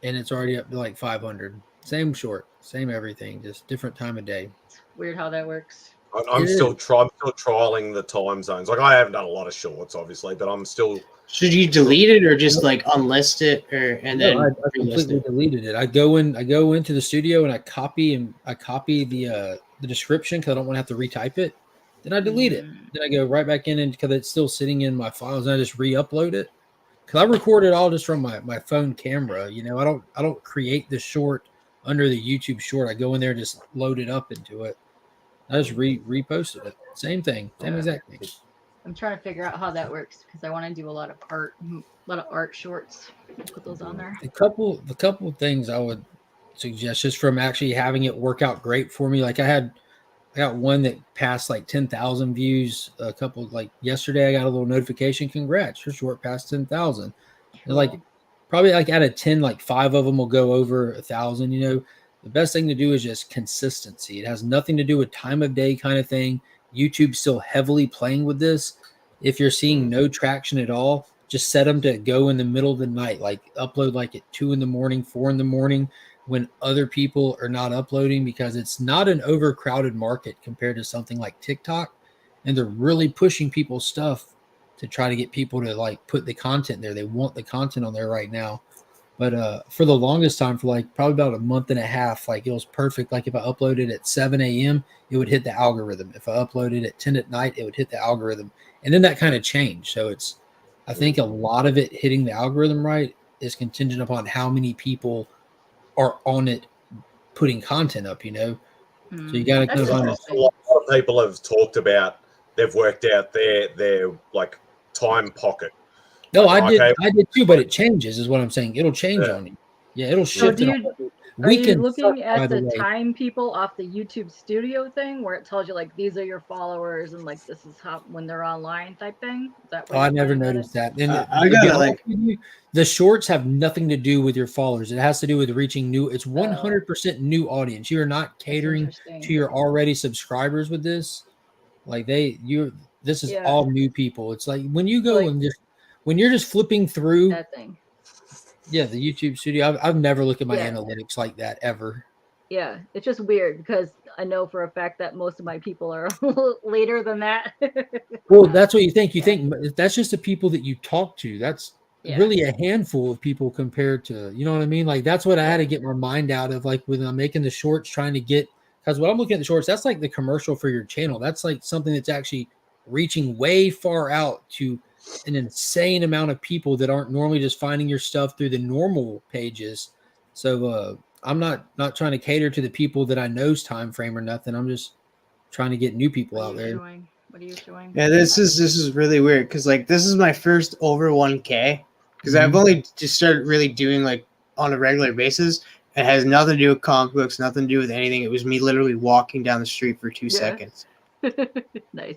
and it's already up to like 500. Same short, same everything, just different time of day. Weird how that works. I'm still trialing the time zones. Like I haven't done a lot of shorts, obviously, but I'm still. Should you delete it or just like unlist it, and then I completely deleted it. I go into the studio and I copy the description because I don't want to have to retype it. Then I delete it. Then I go right back in, and because it's still sitting in my files, and I just re-upload it. Because I record it all just from my phone camera. You know, I don't create the short under the YouTube short. I go in there and just load it up into it. I just reposted it. Same thing, same exact thing. I'm trying to figure out how that works because I want to do a lot of art shorts. Put those on there. The couple of things I would suggest just from actually having it work out great for me. Like I got one that passed like 10,000 views. A couple like yesterday, I got a little notification. Congrats, your short passed 10,000. Like probably like out of 10, like 5 of them will go over 1,000. You know, the best thing to do is just consistency. It has nothing to do with time of day kind of thing. YouTube's still heavily playing with this. If you're seeing no traction at all, just set them to go in the middle of the night, like upload like at 2 a.m, 4 a.m, when other people are not uploading, because it's not an overcrowded market compared to something like TikTok. And they're really pushing people's stuff to try to get people to like put the content there. They want the content on there right now. But for the longest time, for like probably about a month and a half, like it was perfect. Like if I uploaded at 7 a.m., it would hit the algorithm. If I uploaded at 10 at night, it would hit the algorithm. And then that kind of changed. So I think a lot of it hitting the algorithm right is contingent upon how many people are on it putting content up, So you got to kind of a understand. lot of people have talked about they've worked out their like time pocket. No, Like, I did too, but it changes, is what I'm saying. It'll change on you. Yeah, it'll So shift. are you Weekend looking by at the the way. time people off the YouTube studio thing where it tells you like these are your followers and like this is how when they're online type thing? Is that Oh, what I you're never trying to get noticed at? that. And I to be gotta honest like with you, the shorts have nothing to do with your followers. It has to do with reaching new. It's 100% new audience. You are not catering interesting. to your already subscribers with this. Like this is Yeah. all new people. It's like when you go like- and just when you're just flipping through That thing. Yeah, the YouTube studio. I've never looked at my Yeah. analytics like that ever. Yeah, it's just weird because I know for a fact that most of my people are a little later than that. Well, that's what you think. You think that's just the people that you talk to. That's Yeah. really a handful of people compared to, you know what I mean? Like that's what I had to get my mind out of, like when I'm making the shorts, trying to get, because when I'm looking at the shorts, that's like the commercial for your channel. That's like something that's actually reaching way far out to an insane amount of people that aren't normally just finding your stuff through the normal pages. So I'm not trying to cater to the people that I know's time frame or nothing. I'm just trying to get new people out there. What are you showing? Yeah, this is really weird because like this is my first over 1K because I've Mhm. only just started really doing like on a regular basis. It has nothing to do with comic books, nothing to do with anything. It was me literally walking down the street for 2 seconds. Nice.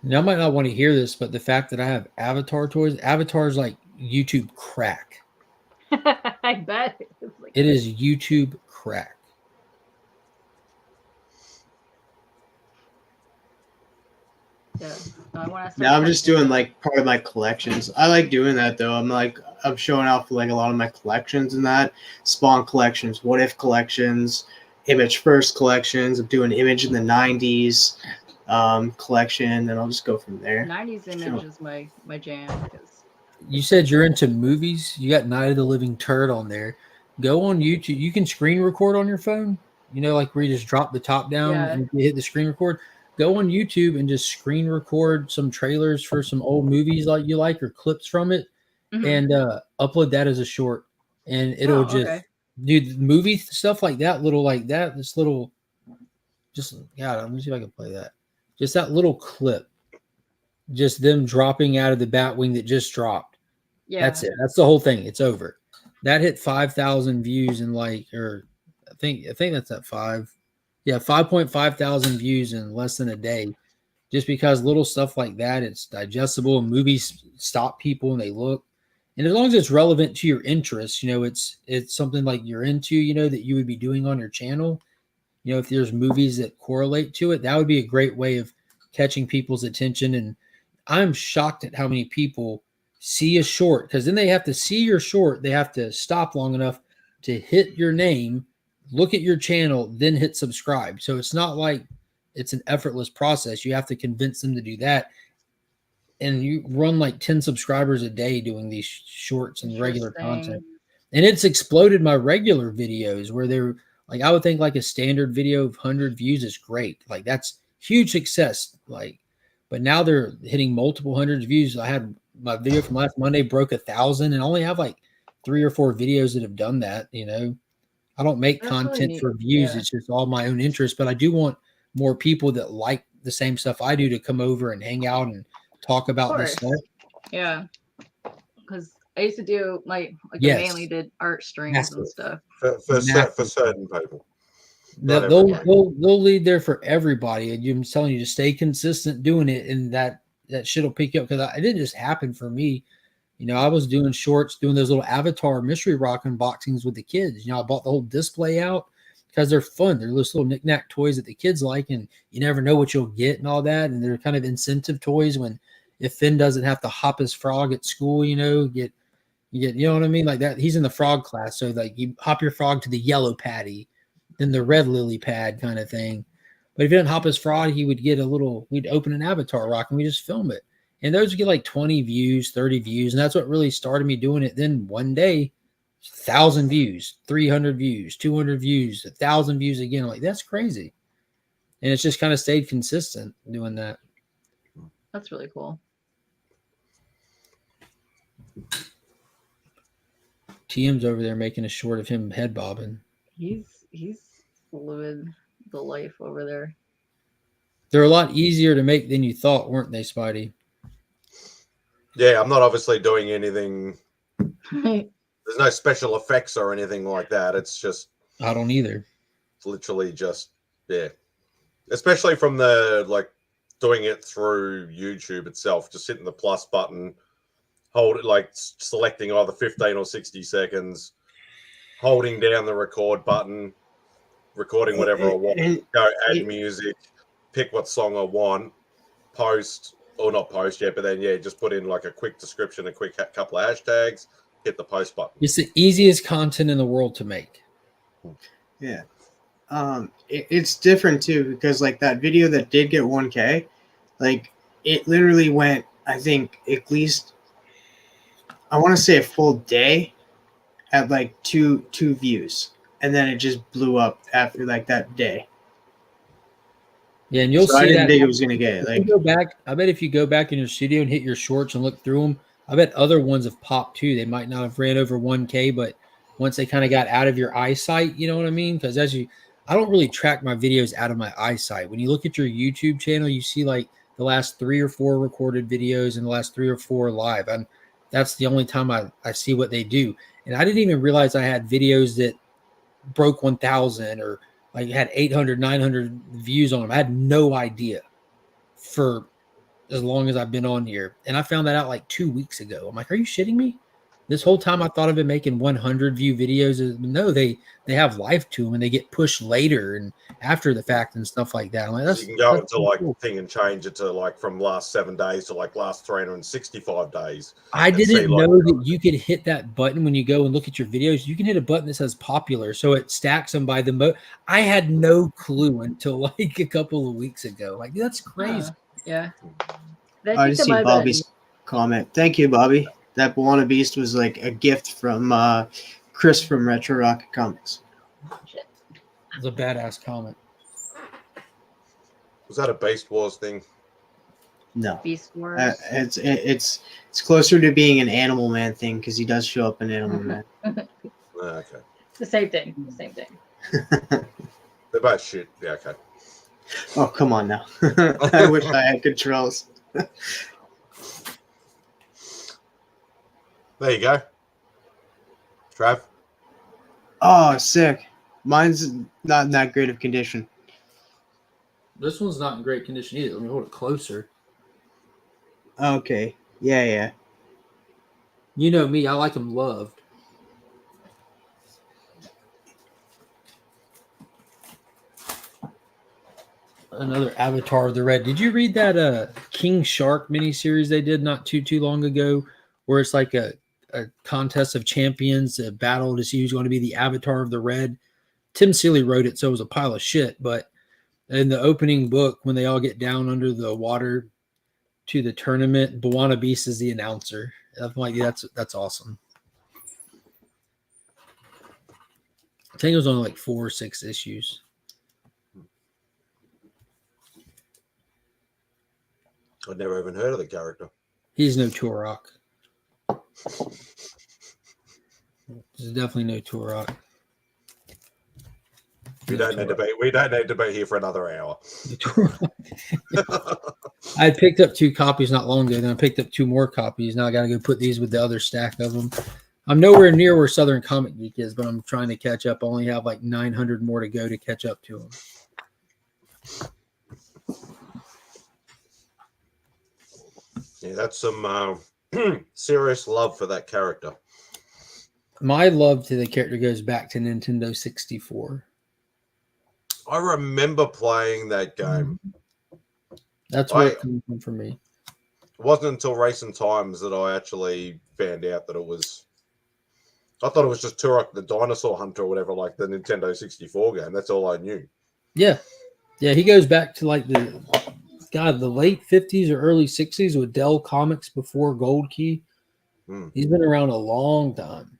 Now, I might not want to hear this, but the fact that I have Avatar toys, Avatar's like YouTube crack. I bet. It's like, It is YouTube crack. yeah. No, I want to Now I'm just doing like part of my collections. I like doing that though. I'm showing off like a lot of my collections and that Spawn collections, What If collections, Image First collections. I'm doing Image in the '90s collection, and I'll just go from there. 90s image is my jam. You said you're into movies. You got Night of the Living Turd on there. Go on YouTube. You can screen record on your phone. You know, like where you just drop the top down Yeah. and you hit the screen record. Go on YouTube and just screen record some trailers for some old movies like you like or clips from it, and upload that as a short. And it'll just do movie stuff like that. Little like that. This little, just let me see if I can play that. Just that little clip. Just them dropping out of the Batwing that just dropped. Yeah. That's it. That's the whole thing. It's over. That hit 5,000 views in I think that's at 5.5 thousand views in less than a day. Just because little stuff like that, it's digestible. And movies stop people and they look. And as long as it's relevant to your interests, it's something like you're into, that you would be doing on your channel. If there's movies that correlate to it, that would be a great way of catching people's attention. And I'm shocked at how many people see a short, because then they have to see your short. They have to stop long enough to hit your name, look at your channel, then hit subscribe. So it's not like it's an effortless process. You have to convince them to do that. And you run like 10 subscribers a day doing these shorts and regular content. And it's exploded my regular videos where they're like, I would think like a standard video of 100 views is great. Like that's huge success. But now they're hitting multiple hundreds of views. I had my video from last Monday broke 1,000 and I only have like 3 or 4 videos that have done that. I don't make That's really content neat. for views. Yeah. It's just all my own interest, but I do want more people that like the same stuff I do to come over and hang out and talk about this stuff. Yeah. Because I used to do I mainly did art streams and stuff. For certain people. They'll lead there for everybody. And I'm telling you to stay consistent doing it, and that shit will pick you up. Because it didn't just happen for me. I was doing shorts, doing those little Avatar mystery rock unboxings with the kids. I bought the whole display out because they're fun. They're those little knick-knack toys that the kids like, and you never know what you'll get and all that. And they're kind of incentive toys if Finn doesn't have to hop his frog at school, you get, you know what I mean? Like that. He's in the frog class. So like you hop your frog to the yellow patty, then the red lily pad kind of thing. But if he didn't hop his frog, we'd open an Avatar rock and we just film it. And those would get like 20 views, 30 views. And that's what really started me doing it. Then one day, 1,000 views, 300 views, 200 views, 1,000 views again. I'm like, that's crazy. And it's just kind of stayed consistent doing that. That's really cool. TM's over there making a short of him head bobbing. He's living the life over there. They're a lot easier to make than you thought, weren't they, Spidey? Yeah, I'm not obviously doing anything. There's no special effects or anything like that. It's just I don't either. It's literally just especially from the doing it through YouTube itself, just hitting the plus button, hold it, selecting either 15 or 60 seconds, holding down the record button, recording whatever I want, go add music, pick what song I want, post, or not post yet, but then just put in a quick description, a quick couple of hashtags, hit the post button. It's the easiest content in the world to make. Yeah. It's different too, because that video that did get 1K, it literally went, I think, at least, I want to say a full day at two views, and then it just blew up after that day. Yeah, and you'll see I didn't that think it was gonna get if you go back. I bet if you go back in your studio and hit your shorts and look through them, I bet other ones have popped too. They might not have ran over 1K, but once they kind of got out of your eyesight, you know what I mean? Because I don't really track my videos out of my eyesight. When you look at your YouTube channel, you see the last 3 or 4 recorded videos and the last 3 or 4 live. And that's the only time I see what they do. And I didn't even realize I had videos that broke 1,000 or had 800, 900 views on them. I had no idea for as long as I've been on here. And I found that out 2 weeks ago. I'm like, are you shitting me? This whole time I thought I've been making 100 view videos. No, they have life to them and they get pushed later and after the fact and stuff like that. I'm like, you can go into thing and change it to from last 7 days to last 365 days. I didn't know that you could hit that button when you go and look at your videos. You can hit a button that says popular, so it stacks them by the I had no clue until a couple of weeks ago. That's crazy. Yeah. I just see Bobby's comment. Thank you, Bobby. That Buona Beast was a gift from Chris from Retro Rocket Comics. It's a badass comment. Was that a Beast Wars thing? No. Beast Wars. It's closer to being an Animal Man thing because he does show up in Animal Man. Okay. It's the same thing. The same thing. They're both shit. Yeah, okay. Oh, come on now. I wish I had controls. There you go. Trav? Oh, sick. Mine's not in that great of condition. This one's not in great condition either. Let me hold it closer. Okay. Yeah. You know me. I like them loved. Another Avatar of the Red. Did you read that King Shark miniseries they did not too long ago, where it's a contest of champions, a battle to see who's going to be the Avatar of the Red? Tim Seeley wrote it, so it was a pile of shit. But in the opening book, when they all get down under the water to the tournament, Buona Beast is the announcer. I'm like, that's awesome. I think it was only 4 or 6 issues. I'd never even heard of the character. He's no Turok. There's definitely no Turok. We don't need to be here for another hour. I picked up 2 copies not long ago. Then I picked up 2 more copies. Now I got to go put these with the other stack of them. I'm nowhere near where Southern Comic Geek is, but I'm trying to catch up. I only have 900 more to go to catch up to them. Yeah, that's some serious love for that character. My love to the character goes back to Nintendo 64. I remember playing that game. That's where it came from for me. It wasn't until recent times that I actually found out that it was. I thought it was just Turok the Dinosaur Hunter or whatever, like the Nintendo 64 game. That's all I knew. Yeah. He goes back to the late 50s or early 60s with Dell Comics before Gold Key. He's been around a long time.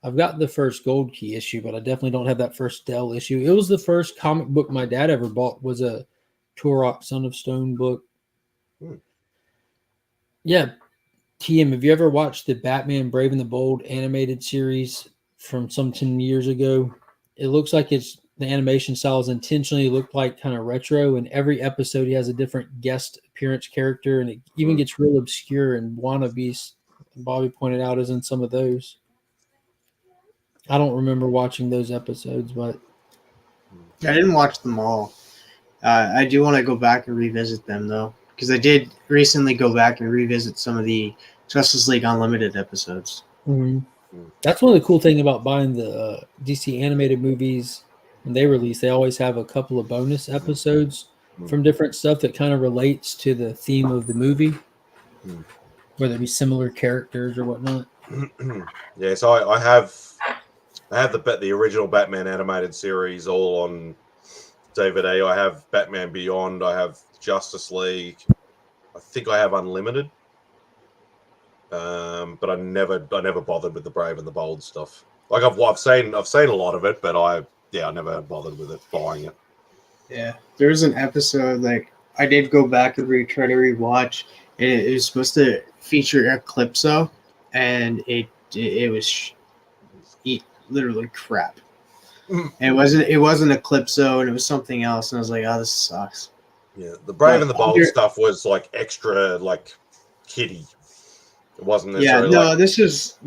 I've got the first Gold Key issue, but I definitely don't have that first Dell issue. It was the first comic book my dad ever bought, was a Turok Son of Stone book. Yeah. TM, have you ever watched the Batman Brave and the Bold animated series from some 10 years ago? It looks like the animation style is intentionally looked like kind of retro, and every episode he has a different guest appearance character, and it even gets real obscure. And Wannabes, Bobby pointed out, is in some of those. I don't remember watching those episodes, but I didn't watch them all. I do want to go back and revisit them though, because I did recently go back and revisit some of the Justice League Unlimited episodes. That's one of the cool things about buying the DC animated movies when they release. They always have a couple of bonus episodes from different stuff that kind of relates to the theme of the movie, whether it be similar characters or whatnot. Yeah, so I have the original Batman animated series all on DVD. I have Batman Beyond. I have Justice League. I think I have Unlimited. But I never bothered with the Brave and the Bold stuff. Like I've seen a lot of it, but I never bothered with it, buying it. Yeah, there was an episode like I did go back and try to rewatch, and it was supposed to feature Eclipso, and it was literally crap. It wasn't Eclipso, and it was something else, and I was like, oh, this sucks. Yeah, the Brave and the Bold stuff was like extra, like kiddie. It wasn't necessarily. Yeah, no, this was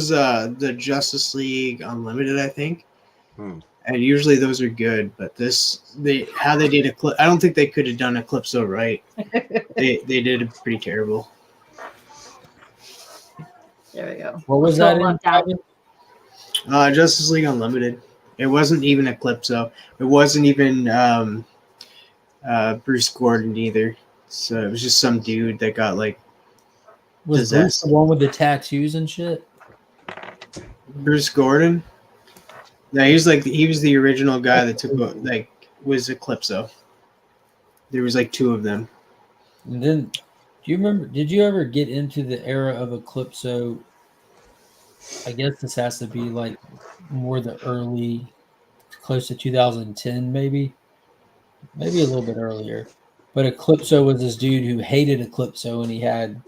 the Justice League Unlimited, I think. And usually those are good, but how they did Eclipse, I don't think they could have done Eclipso right. they did it pretty terrible. There we go. What was that in? Justice League Unlimited. It wasn't even Eclipso. It wasn't even Bruce Gordon either. So it was just some dude that got like. Was Bruce the one with the tattoos and shit? Bruce Gordon? No, he was the original guy that was Eclipso. There was like two of them. And then, do you remember? Did you ever get into the era of Eclipso? I guess this has to be like more the early, close to 2010, maybe a little bit earlier. But Eclipso was this dude who hated Eclipso, and he had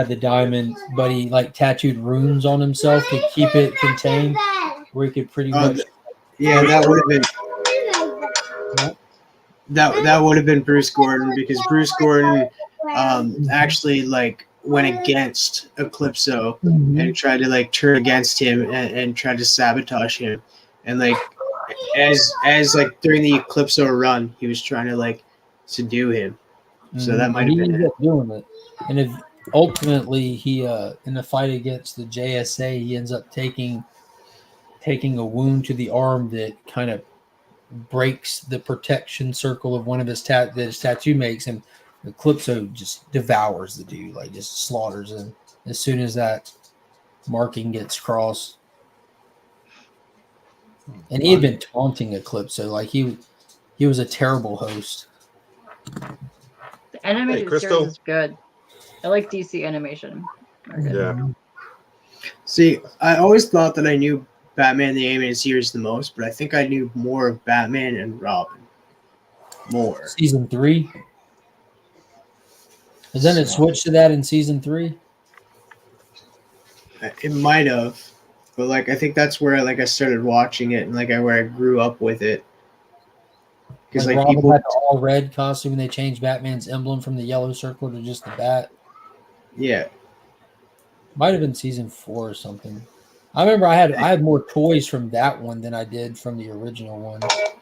the diamond, but he like tattooed runes on himself to keep it contained, where he could pretty much. Yeah, that would have been. That would have been Bruce Gordon, because Bruce Gordon actually like went against Eclipso and tried to like turn against him and tried to sabotage him, and like as like during the Eclipso run, he was trying to like subdue him. So that might have been ended up doing it, and if ultimately he in the fight against the JSA, he ends up taking a wound to the arm that kind of breaks the protection circle of one of his that his tattoo makes, and Eclipso just devours the dude, like just slaughters him as soon as that marking gets crossed. And he had been taunting Eclipso, like he was a terrible host. The animated series is good. I like DC animation. Yeah. See, I always thought that I knew Batman the Animated Series the most, but I think I knew more of Batman and Robin. More. Season 3? Has then it switched to that in season 3? It might have, but like I think that's where like I started watching it, and like where I grew up with it. Because like Robin people had the all red costume, and they changed Batman's emblem from the yellow circle to just the bat. Yeah, might have been season 4 or something. I remember I had more toys from that one than I did from the original one. I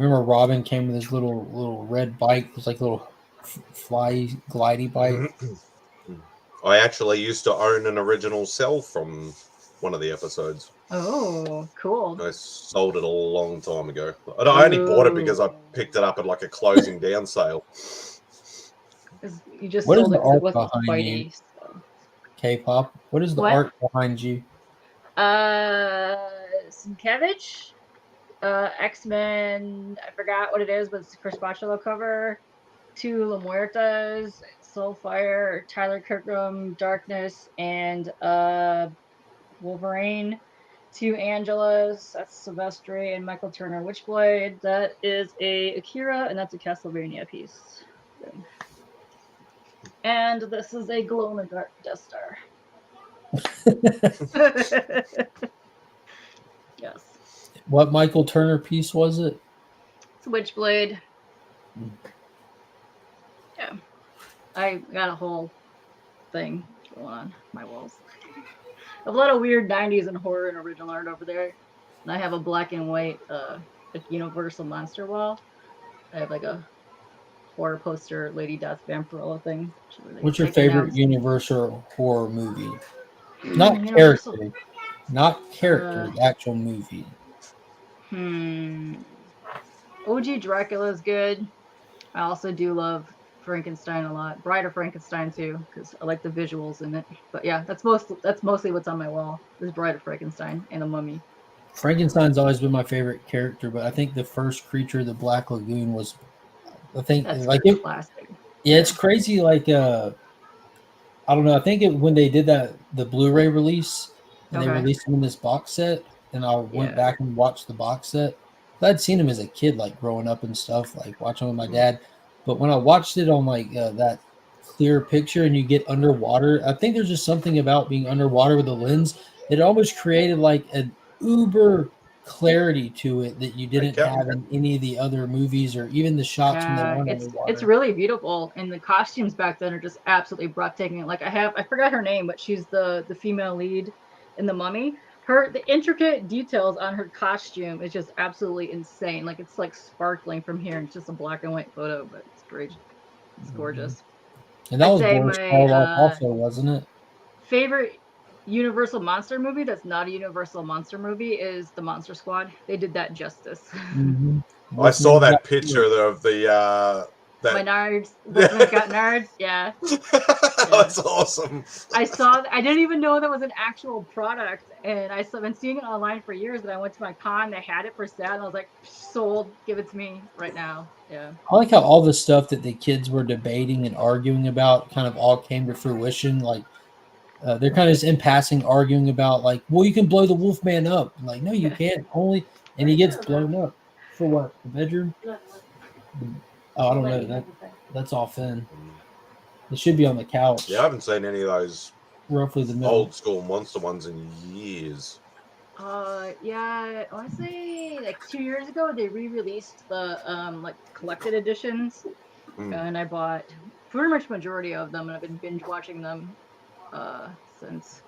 remember Robin came with his little red bike. It was like a little fly glidey bike. I actually used to own an original cell from one of the episodes. Oh, cool. I sold it a long time ago. I only bought it because I picked it up at like a closing down sale. You just what sold is it the art with behind you? So. K-pop. What is the art behind you? Sienkiewicz, X-Men. I forgot what it is, but it's a Chris Bachalo cover. 2 La Muertas, Soulfire, Tyler Kirkham, Darkness, and Wolverine. 2 Angelas, that's Silvestri, and Michael Turner Witchblade. That is a Akira, and that's a Castlevania piece. And this is a glow-in-the-dark Death Star. Yes. What Michael Turner piece was it? Switchblade. Yeah. I got a whole thing going on my walls. A lot of weird 90s and horror and original art over there. And I have a black and white like Universal Monster wall. I have like a horror poster, Lady Death Vampirella thing. What's your favorite Universal horror movie? Not Universal. character. Not character, the actual movie. OG Dracula is good. I also do love Frankenstein a lot. Bride of Frankenstein too, because I like the visuals in it. But yeah, that's mostly what's on my wall. Is Bride of Frankenstein and the Mummy. Frankenstein's always been my favorite character, but I think the first creature, the Black Lagoon, was That's like classic. Yeah, it's crazy. Like I don't know. I think when they did the Blu-ray release and they Okay. released them in this box set, and I went Yeah. back and watched the box set. I'd seen him as a kid, like growing up and stuff, like watching with my dad. But when I watched it on like that clear picture and you get underwater, I think there's just something about being underwater with a lens. It almost created like an uber clarity to it that you didn't have in any of the other movies or even the shots when they Yeah, weren't it's underwater. really beautiful, and the costumes back then are just absolutely breathtaking. Like I forgot her name, but she's the female lead in the Mummy. The intricate details on her costume is just absolutely insane. Like it's like sparkling from here, and it's just a black and white photo, but it's great. It's gorgeous. And that I'd was say Boris my Karloff also, wasn't it? favorite Universal monster movie that's not a Universal monster movie is the Monster Squad. They did that justice. I saw that picture of the My nards. Wolfman's got nards. Yeah. That's awesome. I didn't even know that was an actual product, and I've been seeing it online for years. And I went to my con, they had it for sale, and I was like, sold. Give it to me right now. Yeah. I like how all the stuff that the kids were debating and arguing about kind of all came to fruition. Like they're kind of just in passing arguing about like, well, you can blow the Wolfman up. I'm like, no, you can't. Only, and he gets blown up for what? The bedroom? Oh, I don't know. That's all Finn. It should be on the couch. Yeah, I haven't seen any of those Roughly the middle. old school monster ones in years. Yeah, I want to say like 2 years ago they re-released the like collected editions, and I bought pretty much majority of them, and I've been binge watching them since.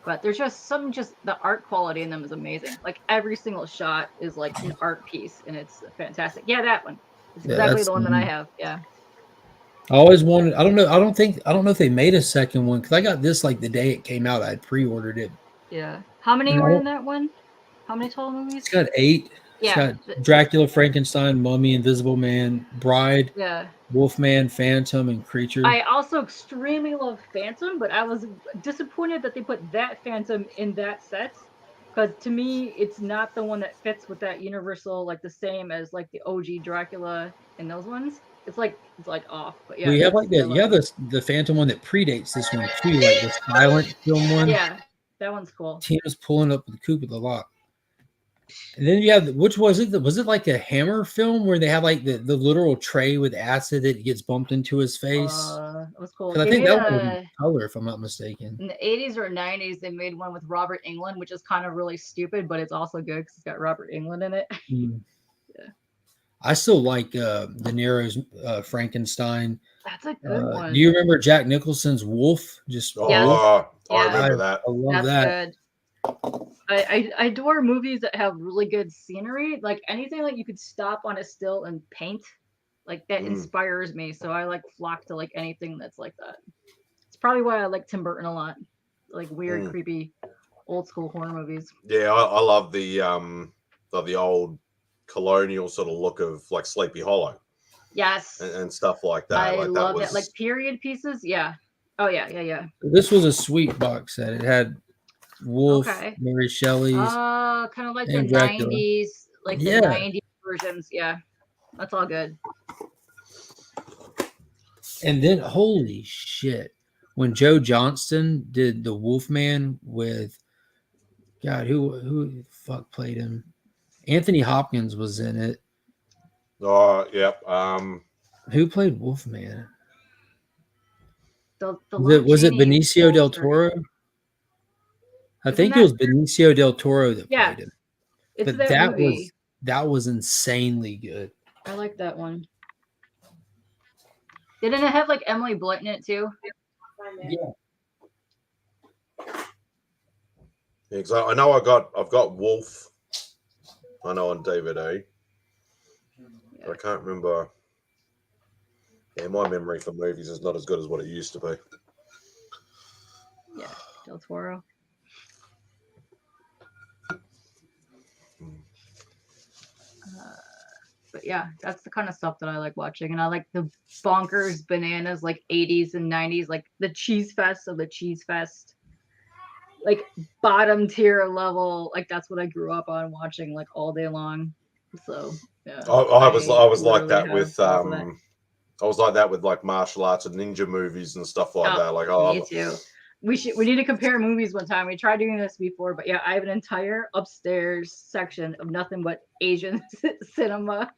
But there's just the art quality in them is amazing. Like every single shot is like an art piece, and it's fantastic. Yeah, that one. It's exactly the one that I have. Yeah. I always wanted. I don't know. I don't know if they made a second one because I got this like the day it came out. I pre-ordered it. Yeah. How many were in that one? How many total movies? It's got 8. Yeah. It's got Dracula, Frankenstein, Mummy, Invisible Man, Bride, Yeah. Wolfman, Phantom, and Creature. I also extremely love Phantom, but I was disappointed that they put that Phantom in that set. Because to me, it's not the one that fits with that Universal, like the same as like the OG Dracula and those ones. It's like off. But yeah. We have like the Phantom one that predates this one too, like the silent film one. Yeah, that one's cool. Tina's pulling up with the coupe with the lock. And then you have which was it? Was it like a Hammer film where they have like the literal tray with acid that gets bumped into his face? It was cool. I think that was in color, if I'm not mistaken. In the 80s or 90s, they made one with Robert Englund, which is kind of really stupid, but it's also good because it's got Robert Englund in it. Yeah. I still like De Niro's Frankenstein. That's a good one. Do you remember Jack Nicholson's Wolf? I remember that. I love That's that. good. I adore movies that have really good scenery. Like anything like you could stop on a still and paint, like that inspires me. So I like flock to like anything that's like that. It's probably why I like Tim Burton a lot. Like weird, creepy, old school horror movies. Yeah, I love the old colonial sort of look of like Sleepy Hollow. Yes. And stuff like that. I like love that was... that. Like period pieces. Yeah. Oh yeah. This was a sweet box set. It had Wolf, Okay. Mary Shelley's. Kind of like the Dracula. 90s, like the 90s versions. Yeah. That's all good. And then, holy shit, when Joe Johnston did the Wolfman with, God, who the fuck played him? Anthony Hopkins was in it. Oh, yep. Who played Wolfman? Was it Cheney Benicio del story. Toro? I Isn't think it that- was Benicio del Toro that Yeah, played him. it's But that movie. that was insanely good. I like that one. Didn't it have like Emily Blunt in it too? Yeah. Yeah, 'cause I know I've got Wolf. I know on DVD. I can't remember. Yeah, my memory for movies is not as good as what it used to be. Yeah, Del Toro. But yeah, that's the kind of stuff that I like watching, and I like the bonkers bananas like 80s and 90s, like the cheese fest of the cheese fest, like bottom tier level. Like that's what I grew up on watching like all day long. So yeah, I was like literally that have with all of that. I was like that with like martial arts and ninja movies and stuff like that. Like Me too. We need to compare movies one time. We tried doing this before, but yeah, I have an entire upstairs section of nothing but Asian cinema.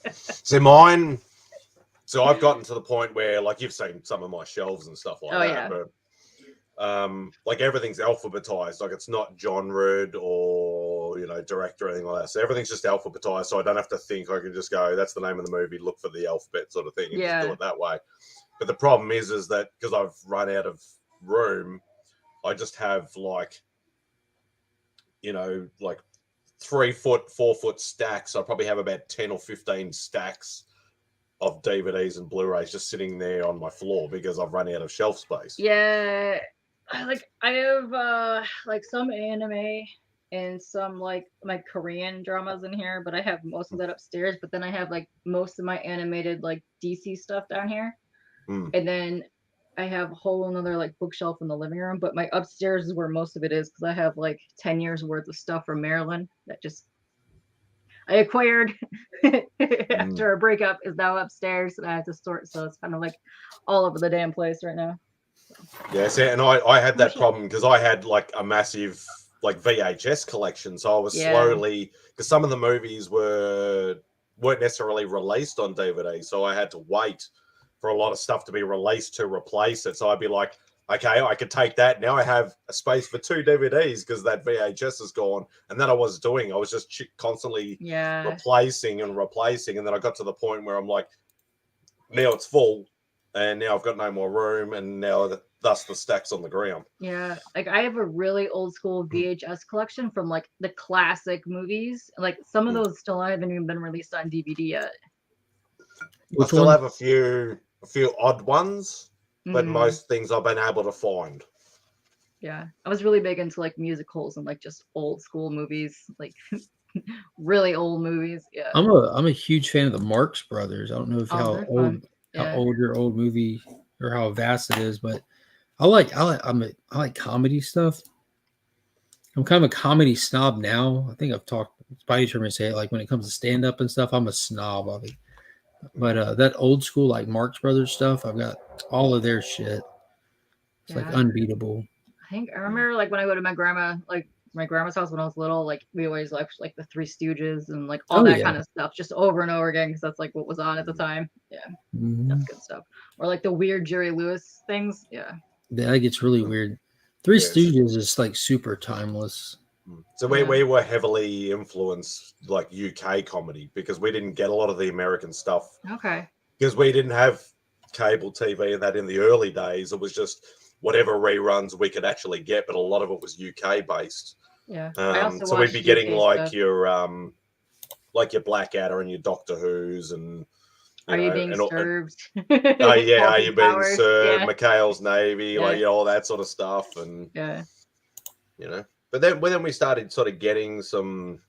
See mine. So I've gotten to the point where, like, you've seen some of my shelves and stuff like Oh, that, yeah. but like everything's alphabetized. Like it's not genred or director or anything like that. So everything's just alphabetized. So I don't have to think. I can just go, that's the name of the movie. Look for the alphabet sort of thing, and just do Yeah. it that way. But the problem is that because I've run out of room, I just have like 3 foot, 4 foot stacks. I probably have about 10 or 15 stacks of DVDs and Blu-rays just sitting there on my floor because I've run out of shelf space. Yeah, I have like some anime and some like my Korean dramas in here, but I have most of that upstairs. But then I have like most of my animated like DC stuff down here, and then I have a whole another like bookshelf in the living room. But my upstairs is where most of it is because I have like 10 years worth of stuff from Maryland that just I acquired after a breakup is now upstairs and I have to sort. So it's kind of like all over the damn place right now. Yeah, see, and I had that problem because I had like a massive like VHS collection. So I was slowly, because some of the movies weren't necessarily released on DVD. So I had to wait for a lot of stuff to be released to replace it. So I'd be like, okay, I could take that. Now I have a space for 2 DVDs because that VHS is gone. And then I was just constantly replacing. And then I got to the point where I'm like, now it's full and now I've got no more room. And now thus the stacks on the ground. Yeah. Like I have a really old school VHS collection from like the classic movies. Like some of those still haven't even been released on DVD yet. I still have a few odd ones, but most things I've been able to find. Yeah, I was really big into like musicals and like just old school movies, like really old movies. Yeah, I'm a huge fan of the Marx Brothers. I don't know if how old your old movie or how vast it is, but I like comedy stuff. I'm kind of a comedy snob now. I think I've talked. It's probably true to say it. Like when it comes to stand up and stuff, I'm a snob of it. But that old school like Marx Brothers stuff, I've got all of their shit. It's like unbeatable. I remember like when I go to my grandma's house when I was little, like we always watched like the Three Stooges and like all that kind of stuff just over and over again because that's like what was on at the time. Yeah, that's good stuff. Or like the weird Jerry Lewis things. Yeah, that gets really weird. Three Stooges is like super timeless. So we were heavily influenced like UK comedy because we didn't get a lot of the American stuff. Okay. Because we didn't have cable TV and that in the early days. It was just whatever reruns we could actually get, but a lot of it was UK based. Yeah. So we'd be getting like your Blackadder and your Doctor Who's and Are You Being Served? Oh yeah, Are You Being Served? Yeah. McHale's Navy, like all that sort of stuff, and But then we started sort of getting some,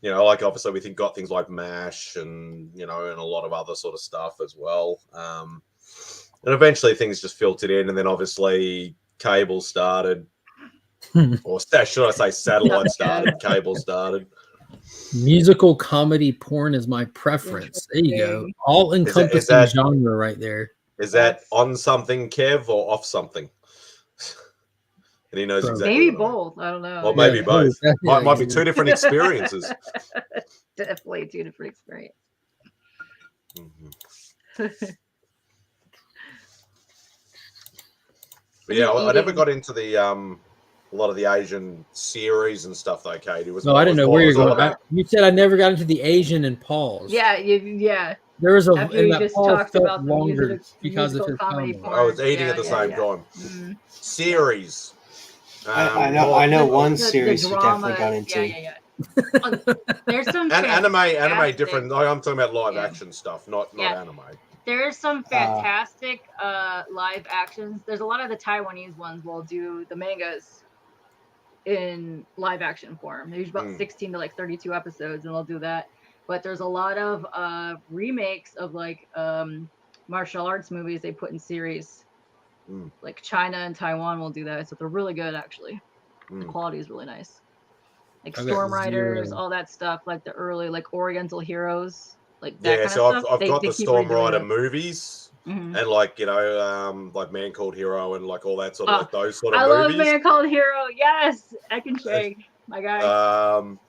like obviously we got things like MASH and and a lot of other sort of stuff as well. And eventually things just filtered in, and then obviously cable started, or should I say satellite started, cable started. Musical comedy porn is my preference. There you go. All encompassing genre right there. Is that on something, Kev, or off something? And he knows exactly. Maybe both. I don't know. Well, maybe both. Might be 2 different experiences. Definitely 2 different experiences. But yeah, I never Eating. got into the a lot of the Asian series and stuff though, Katie. No, I didn't know where you're going. About... You said I never got into the Asian and pause. Yeah, yeah. There was a After and you that just pause talked felt about the longer because of musical his comedy comment. porn. I was eating yeah, at the yeah, same yeah. time. Mm. Series. I know one the series you drama, definitely got into. Yeah. There's some Anime fantastic, different. I'm talking about live action stuff, not Yeah. anime. There's some fantastic live actions. There's a lot of the Taiwanese ones will do the mangas in live action form. There's about 16 to like 32 episodes, and they'll do that. But there's a lot of remakes of like martial arts movies they put in series. Like China and Taiwan will do that, so they're really good actually. The quality is really nice. Like Storm Riders, all that stuff, like the early like Oriental Heroes, like that kind so of stuff. I've got they the keep Storm redoing Rider it. movies, Mhm. and like like Man Called Hero and like all that sort of like those sort of I movies. love Man Called Hero. Yes, I can shake my guy.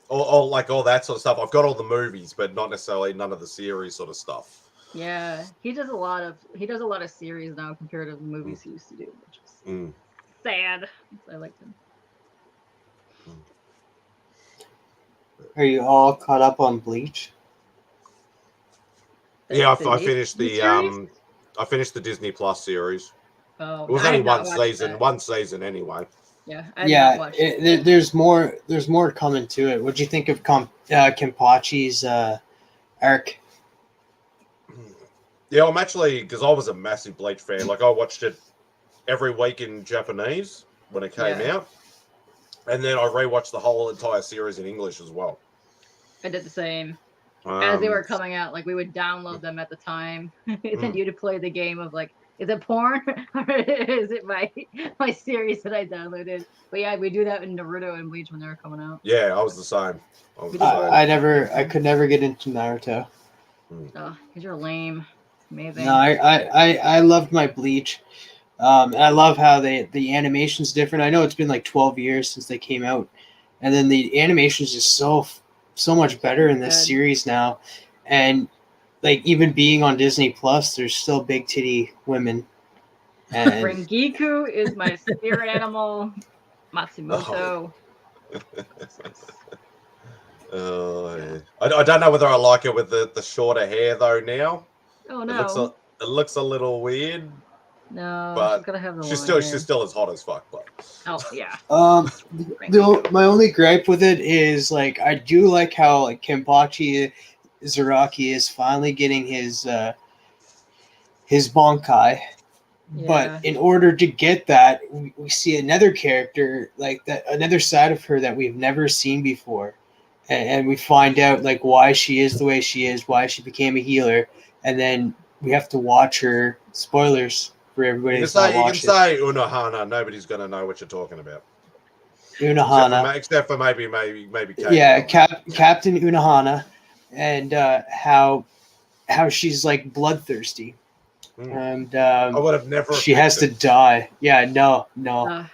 All like all that sort of stuff. I've got all the movies, but not necessarily none of the series sort of stuff. Yeah, he does a lot of series now compared to the movies he used to do, which is sad. I liked him. Are you all caught up on Bleach? Yeah, The I finished the the series? I finished the Disney Plus series. Oh, It was I only have not one watched season. that. One season anyway. Yeah, I have not watched it. There's more coming to it. What'd you think of Kenpachi's arc? Yeah, I'm actually, because I was a massive Bleach fan. Like I watched it every week in Japanese when it came out, and then I rewatched the whole entire series in English as well. I did the same. As they were coming out, like we would download them at the time, and then you'd play the game of like, is it porn or is it my series that I downloaded? But yeah, we do that in Naruto and Bleach when they were coming out. Yeah, I was the same. I could never get into Naruto. Oh, because you're lame. Amazing. No, I loved my Bleach. And I love how the animation's different. I know it's been like 12 years since they came out, and then the animation's just so much better in this series now. And like even being on Disney Plus, there's still big titty women. And Rengiku is my spirit animal. Matsumoto. I don't know whether I like it with the shorter hair though now. Oh no. It looks a little weird. No, but she's gonna have the she's long still as hot as fuck. But oh yeah. My only gripe with it is like I do like how like Kenpachi Zaraki is finally getting his Bankai. Yeah. But in order to get that, we see another character like that, another side of her that we've never seen before, and we find out like why she is the way she is, why she became a healer, and then we have to watch her. Spoilers for everybody. You can say Unohana. Nobody's gonna know what you're talking about. Unohana, except for maybe Kate. Yeah, Captain Unohana, and how she's like bloodthirsty. And I would have never. She has to die. Yeah, no.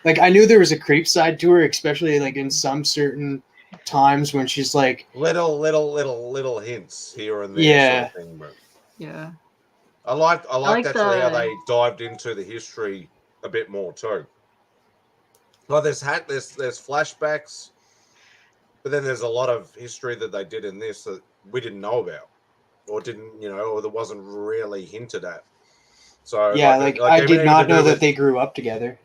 Like I knew there was a creep side to her, especially like in some certain times when she's like little hints here and there. Yeah. Sort of thing, but yeah. I liked actually how the- they dived into the history a bit more too. Well, there's flashbacks, but then there's a lot of history that they did in this that we didn't know about, or or that wasn't really hinted at. So yeah, I did not know that they grew up together.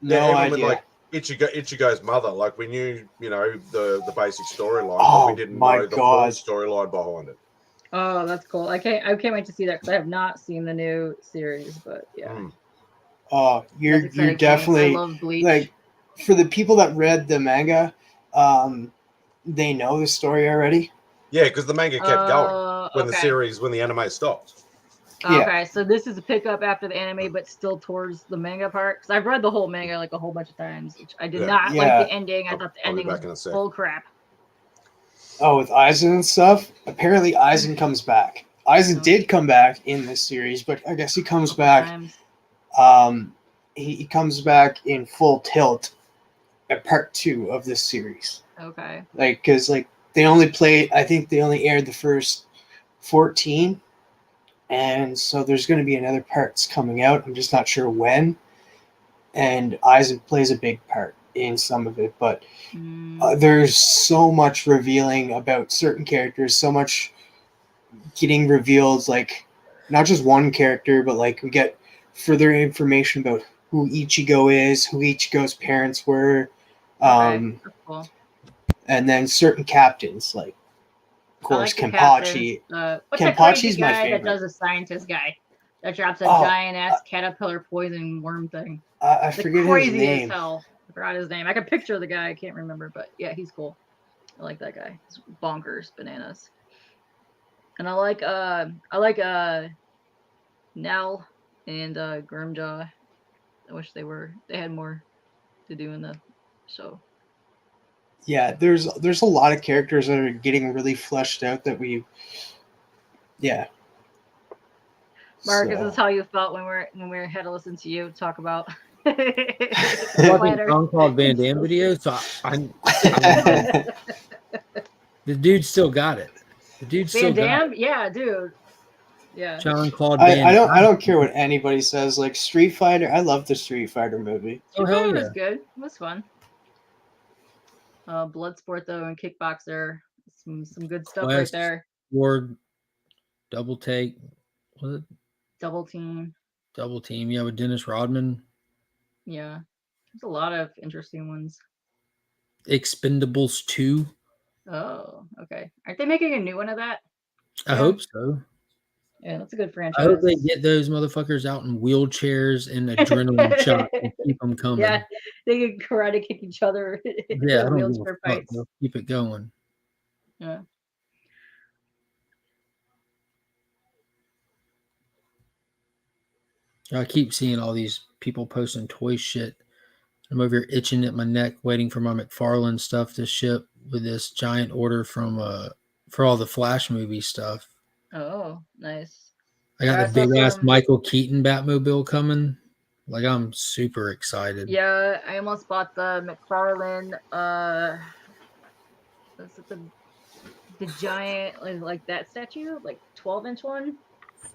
No idea. With like Ichigo's mother, like we knew, the basic storyline, Oh, but we didn't my know the God. full storyline behind it. Oh, that's cool. I can't wait to see that because I have not seen the new series, but yeah. Oh, you're That's exciting for me. definitely I love Bleach. like for the people that read the manga, they know the story already. Yeah, because the manga kept going when the anime stopped. Okay, so this is a pickup after the anime, but still towards the manga part. Because I've read the whole manga like a whole bunch of times, which I did not like the ending. I thought the ending was bull crap. Oh, with Aizen and stuff. Apparently, Aizen comes back. Aizen did come back in this series, but I guess he comes back. He comes back in full tilt at part 2 of this series. Okay. Like, because like they only played. I think they only aired the first 14. And so there's going to be another parts coming out. I'm just not sure when. and Eisen plays a big part in some of it. But there's so much revealing about certain characters, so much getting revealed, like not just one character, but like we get further information about who Ichigo is, who Ichigo's parents were, That's cool. and then certain captains, like of I course like the captains. Kenpachi. What's that crazy Kenpachi's my guy that favorite. does a scientist guy that drops a Oh, giant ass caterpillar poison worm thing? I The forget his crazy name. as hell. I forgot his name. I can picture the guy. I can't remember, but yeah, he's cool. I like that guy. He's bonkers bananas. And I like Nell and Grimjaw. I wish they had more to do in the show. Yeah, there's a lot of characters that are getting really fleshed out that yeah. Mark, So- is this how you felt when we had to listen to you talk about Watching Jean-Claude Van Damme videos, so the dude still got it. The dude still Van got Damme? Yeah, dude. Yeah. it. Jean-Claude Van I Damme. don't care what anybody says. Like Street Fighter, I love the Street Fighter movie. Oh hell It yeah! was good. It was fun. Bloodsport though and Kickboxer, some good stuff right Last there. Ward, Double Take, was it Double Team. Double Team? Yeah, with Dennis Rodman. Yeah, there's a lot of interesting ones. Expendables 2. Oh, okay. Aren't they making a new one of that? I hope so. Yeah, that's a good I franchise. hope they get those motherfuckers out in wheelchairs and adrenaline shots and keep them coming. Yeah, they can karate kick each other. Yeah, I don't give a wheelchair fuck. fights. They'll keep it going. Yeah. I keep seeing all these people posting toy shit. I'm over here itching at my neck, waiting for my McFarlane stuff to ship with this giant order from for all the Flash movie stuff. Oh, nice. I got Yeah, the big saw ass some- Michael Keaton Batmobile coming. Like I'm super excited. Yeah, I almost bought the McFarlane. What's it, the giant like that statue, like 12-inch one,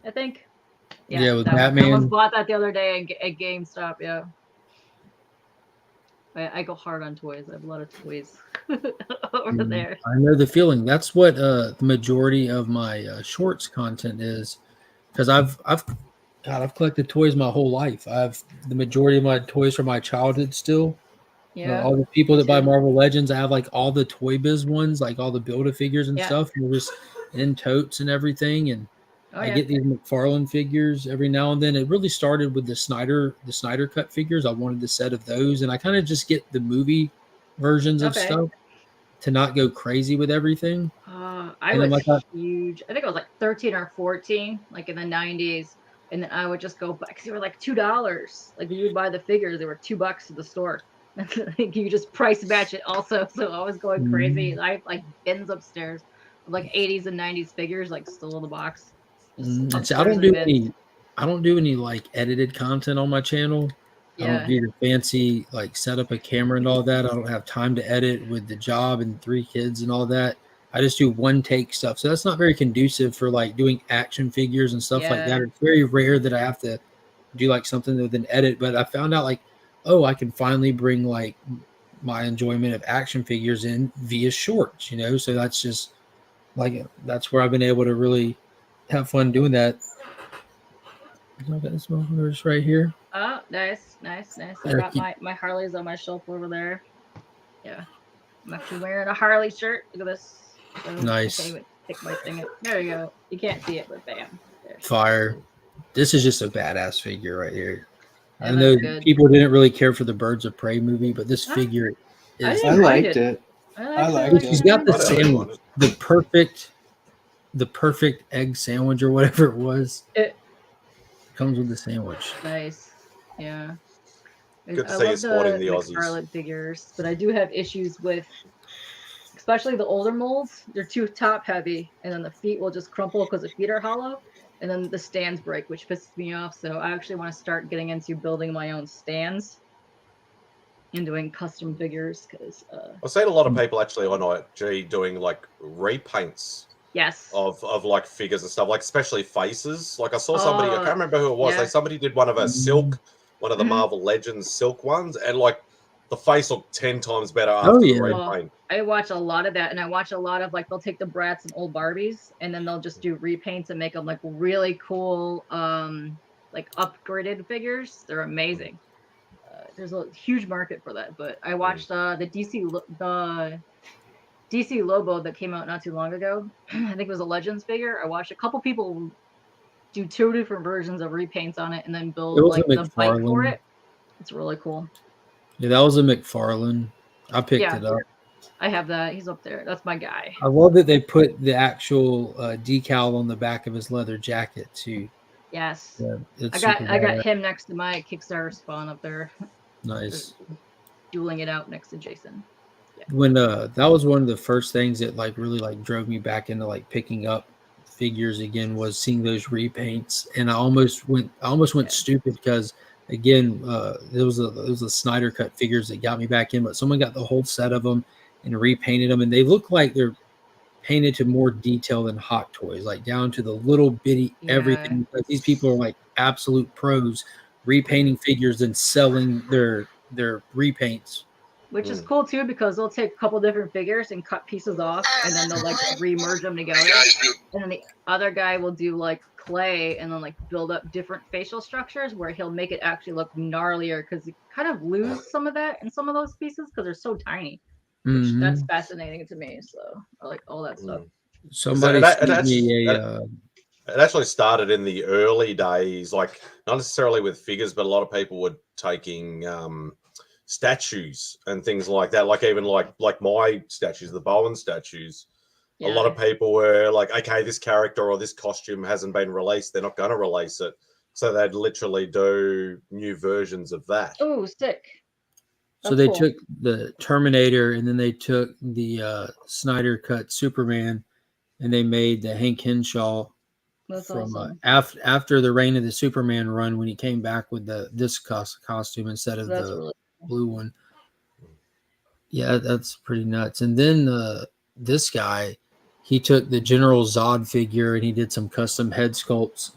I think. Yeah, with that one. I Batman. almost bought that the other day at GameStop. Yeah. I go hard on toys. I have a lot of toys over there. I know the feeling. That's what the majority of my shorts content is, because I've collected toys my whole life. I've the majority of my toys from my childhood still. Yeah. All the people that buy Marvel Legends, I have like all the Toy Biz ones, like all the Build-A-Figures and stuff. And they're just in totes and everything. And I get these McFarlane figures every now and then. It really started with the Snyder cut figures. I wanted a set of those, and I kind of just get the movie versions of stuff to not go crazy with everything. I was huge. I think I was like 13 or 14, like in the 90s. And then I would just go back because they were like $2. Like you would buy the figures, they were $2 at the store. You just price match it also. So I was going crazy. I have like bins upstairs of like 80s and 90s figures, like still in the box. So I don't do any like edited content on my channel. I don't do the fancy like set up a camera and all that. I don't have time to edit with the job and 3 kids and all that. I just do one take stuff. So that's not very conducive for like doing action figures and stuff like that. It's very rare that I have to do like something with an edit, but I found out like, oh, I can finally bring like my enjoyment of action figures in via shorts, you know? So that's just like, that's where I've been able to really have fun doing that. I got this motherfucker right here. Oh, nice. I got my Harleys on my shelf over there. Yeah. I'm actually wearing a Harley shirt. Look at this. So Nice. I can't even pick my thing up. There you go. You can't see it, but bam. There. Fire. This is just a badass figure right here. Yeah, I know good. people didn't really care for the Birds of Prey movie, but this figure is. I liked it. I liked it. She's got the sandwich, the perfect egg sandwich or whatever it was. It comes with the sandwich. Nice. Yeah. Good to I see you love supporting the Aussies. McFarlane figures, but I do have issues with, especially the older molds. They're too top heavy, and then the feet will just crumple because the feet are hollow, and then the stands break, which pisses me off. So I actually want to start getting into building my own stands and doing custom figures because I've seen a lot of people actually on IG doing like repaints. Yes. Of like figures and stuff, like especially faces. Like I saw somebody, I can't remember who it was. yeah. Like somebody did one of a Silk, one of the Mhm. Marvel Legends silk ones, and like the face looked 10 times better Oh, after the yeah. repaint. I watch a lot of that, and I watch a lot of like they'll take the Bratz and old Barbies, and then they'll just do repaints and make them like really cool, like upgraded figures. They're amazing. There's a huge market for that. But I watched the DC Lobo that came out not too long ago. I think it was a Legends figure. I watched a couple people do 2 different versions of repaints on it, and then It build was a like the bike for McFarlane. it. It's really cool. Yeah, that was a McFarlane. I picked Yeah. it up. I have that. He's up there. That's my guy. I love that they put the actual decal on the back of his leather jacket too. Yes. Yeah, it's I super got badass. him next to my Kickstarter spawn up there. Nice. Dueling it out next to Jason. When that was one of the first things that like really like drove me back into like picking up figures again, was seeing those repaints, and I almost went stupid because again there was a Snyder cut figures that got me back in, but someone got the whole set of them and repainted them, and they look like they're painted to more detail than Hot Toys, like down to the little bitty everything. Because these people are like absolute pros repainting figures and selling their repaints. Which is cool too, because they'll take a couple different figures and cut pieces off, and then they'll like re-merge them together. And then the other guy will do like clay and then like build up different facial structures where he'll make it actually look gnarlier, because you kind of lose some of that in some of those pieces because they're so tiny. Which that's fascinating to me. So I like all that stuff. Somebody sent me a It actually started in the early days, like not necessarily with figures, but a lot of people were taking statues and things like that. Like even like my statues, the Bowen statues. A lot of people were like, okay, this character or this costume hasn't been released. They're not going to release it. So they'd literally do new versions of that. Oh, sick. So they took the Terminator and then they took the Snyder cut Superman and they made the Hank Henshaw from awesome. After the Reign of the Superman run, when he came back with this costume instead of That's the really blue one. Yeah, that's pretty nuts. And then this guy, he took the General Zod figure and he did some custom head sculpts,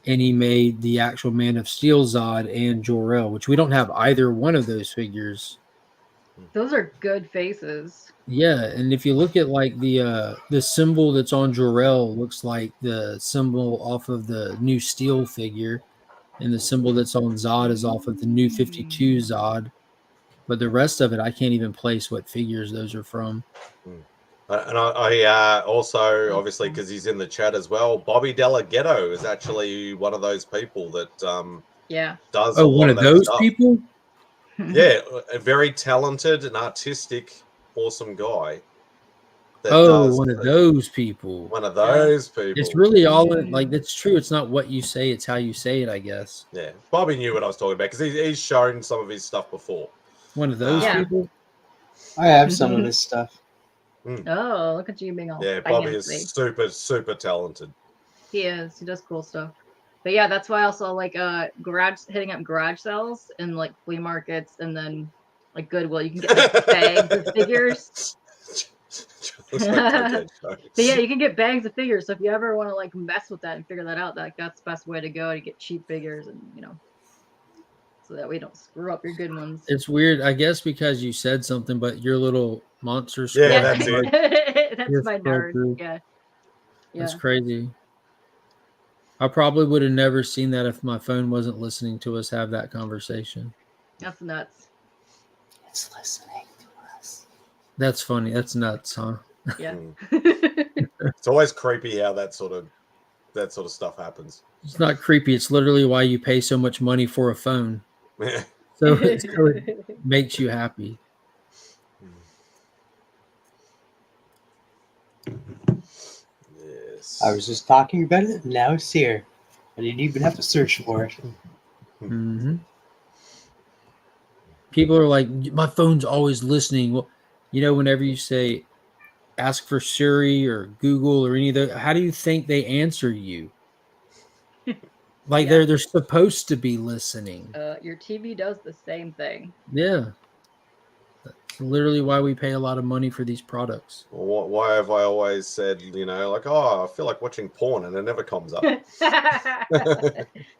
and he made the actual Man of Steel Zod and Jor-El, which we don't have either one of those figures. Those are good faces. Yeah, and if you look at like the symbol that's on Jor-El looks like the symbol off of the new Steel figure, and the symbol that's on Zod is off of the new 52 Zod. But the rest of it, I can't even place what figures those are from. And I also, obviously, because he's in the chat as well, Bobby Della Ghetto is actually one of those people that does a lot one of that those stuff. people? Yeah, a very talented and artistic, awesome guy. One of those people. One of those people. It's really all in, like, that's true. It's not what you say, it's how you say it, I guess. Yeah, Bobby knew what I was talking about because he's shown some of his stuff before. One of those people? I have some of his stuff. Oh, look at you being all Yeah, Bobby fancy. is super, super talented. He is. He does cool stuff. But yeah, that's why I also like hitting up garage sales and like flea markets, and then like Goodwill. You can get like bags of figures. But yeah, you can get bags of figures. So if you ever want to like mess with that and figure that out, that's the best way to go to get cheap figures, and so that we don't screw up your good ones. It's weird, I guess, because you said something, but your little monster squad. Yeah, that's it. That's my nerd. Yeah. That's crazy. I probably would have never seen that if my phone wasn't listening to us have that conversation. That's nuts. It's listening to us. That's funny. That's nuts, huh? Yeah. It's always creepy how that sort of stuff happens. It's not creepy. It's literally why you pay so much money for a phone. So it makes you happy. Yes. I was just talking about it, and now it's here. I didn't even have to search for it. Mm-hmm. People are like, my phone's always listening. Well, whenever you say, ask for Siri or Google or any of those, how do you think they answer you? Like they're supposed to be listening. Your TV does the same thing. Yeah. That's literally why we pay a lot of money for these products. Well, why have I always said, like, oh, I feel like watching porn, and it never comes up? Do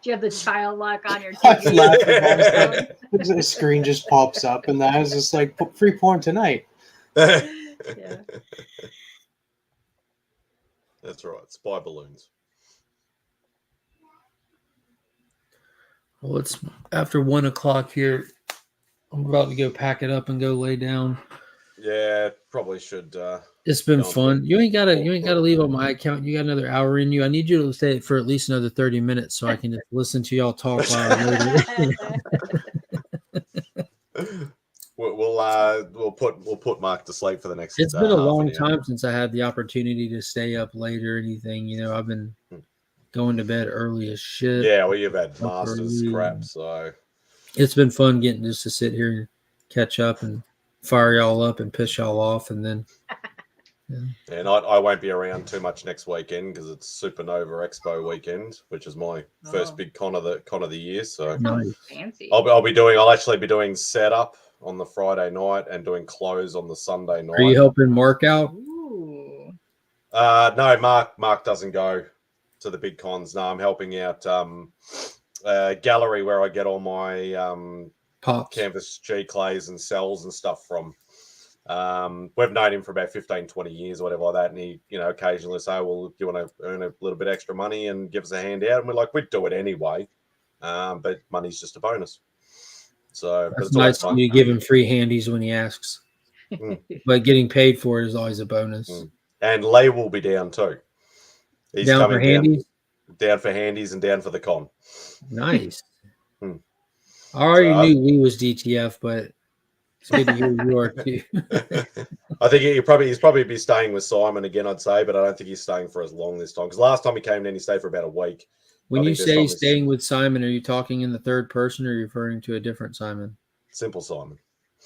you have the child lock on your I was TV? laughing. The screen just pops up, and I was just like, free porn tonight. Yeah. That's right. Spy balloons. Well, it's after 1 o'clock here. I'm about to go pack it up and go lay down. Yeah, probably should. It's been go on fun. to- You ain't gotta leave on my account. You got another hour in you. I need you to stay for at least another 30 minutes so I can just listen to y'all talk while I'm loading. We'll put Mark to sleep for the next. It's been a half long an hour. time since I had the opportunity to stay up late or anything. I've been going to bed early as shit. Yeah, well, you've had Up Masters early. crap, so It's been fun getting just to sit here and catch up and fire y'all up and piss y'all off, and then. Yeah. And I won't be around too much next weekend because it's Supernova Expo weekend, which is my first big con of the year. So Nice. Fancy. I'll actually be doing setup on the Friday night and doing close on the Sunday night. Are you helping Mark out? Ooh. No, Mark doesn't go to the big cons. No, I'm helping out gallery where I get all my Pops. canvas G clays and cells and stuff from. We've known him for about 15, 20 years or whatever like that. And he, occasionally say, well, do you want to earn a little bit extra money and give us a hand out? And we're like, we'd do it anyway. But money's just a bonus. So but That's it's always nice fun. when you give him free handies when he asks. But getting paid for it is always a bonus. And Lee will be down too. He's Down for coming handies? down for handies and down for the con. Nice. I already knew Lee was DTF, but it's good to hear you are too. I think he's probably be staying with Simon again, I'd say, but I don't think he's staying for as long this time. Because last time he came in, he stayed for about a week. When you say staying with Simon, are you talking in the third person or are you referring to a different Simon? Simple Simon.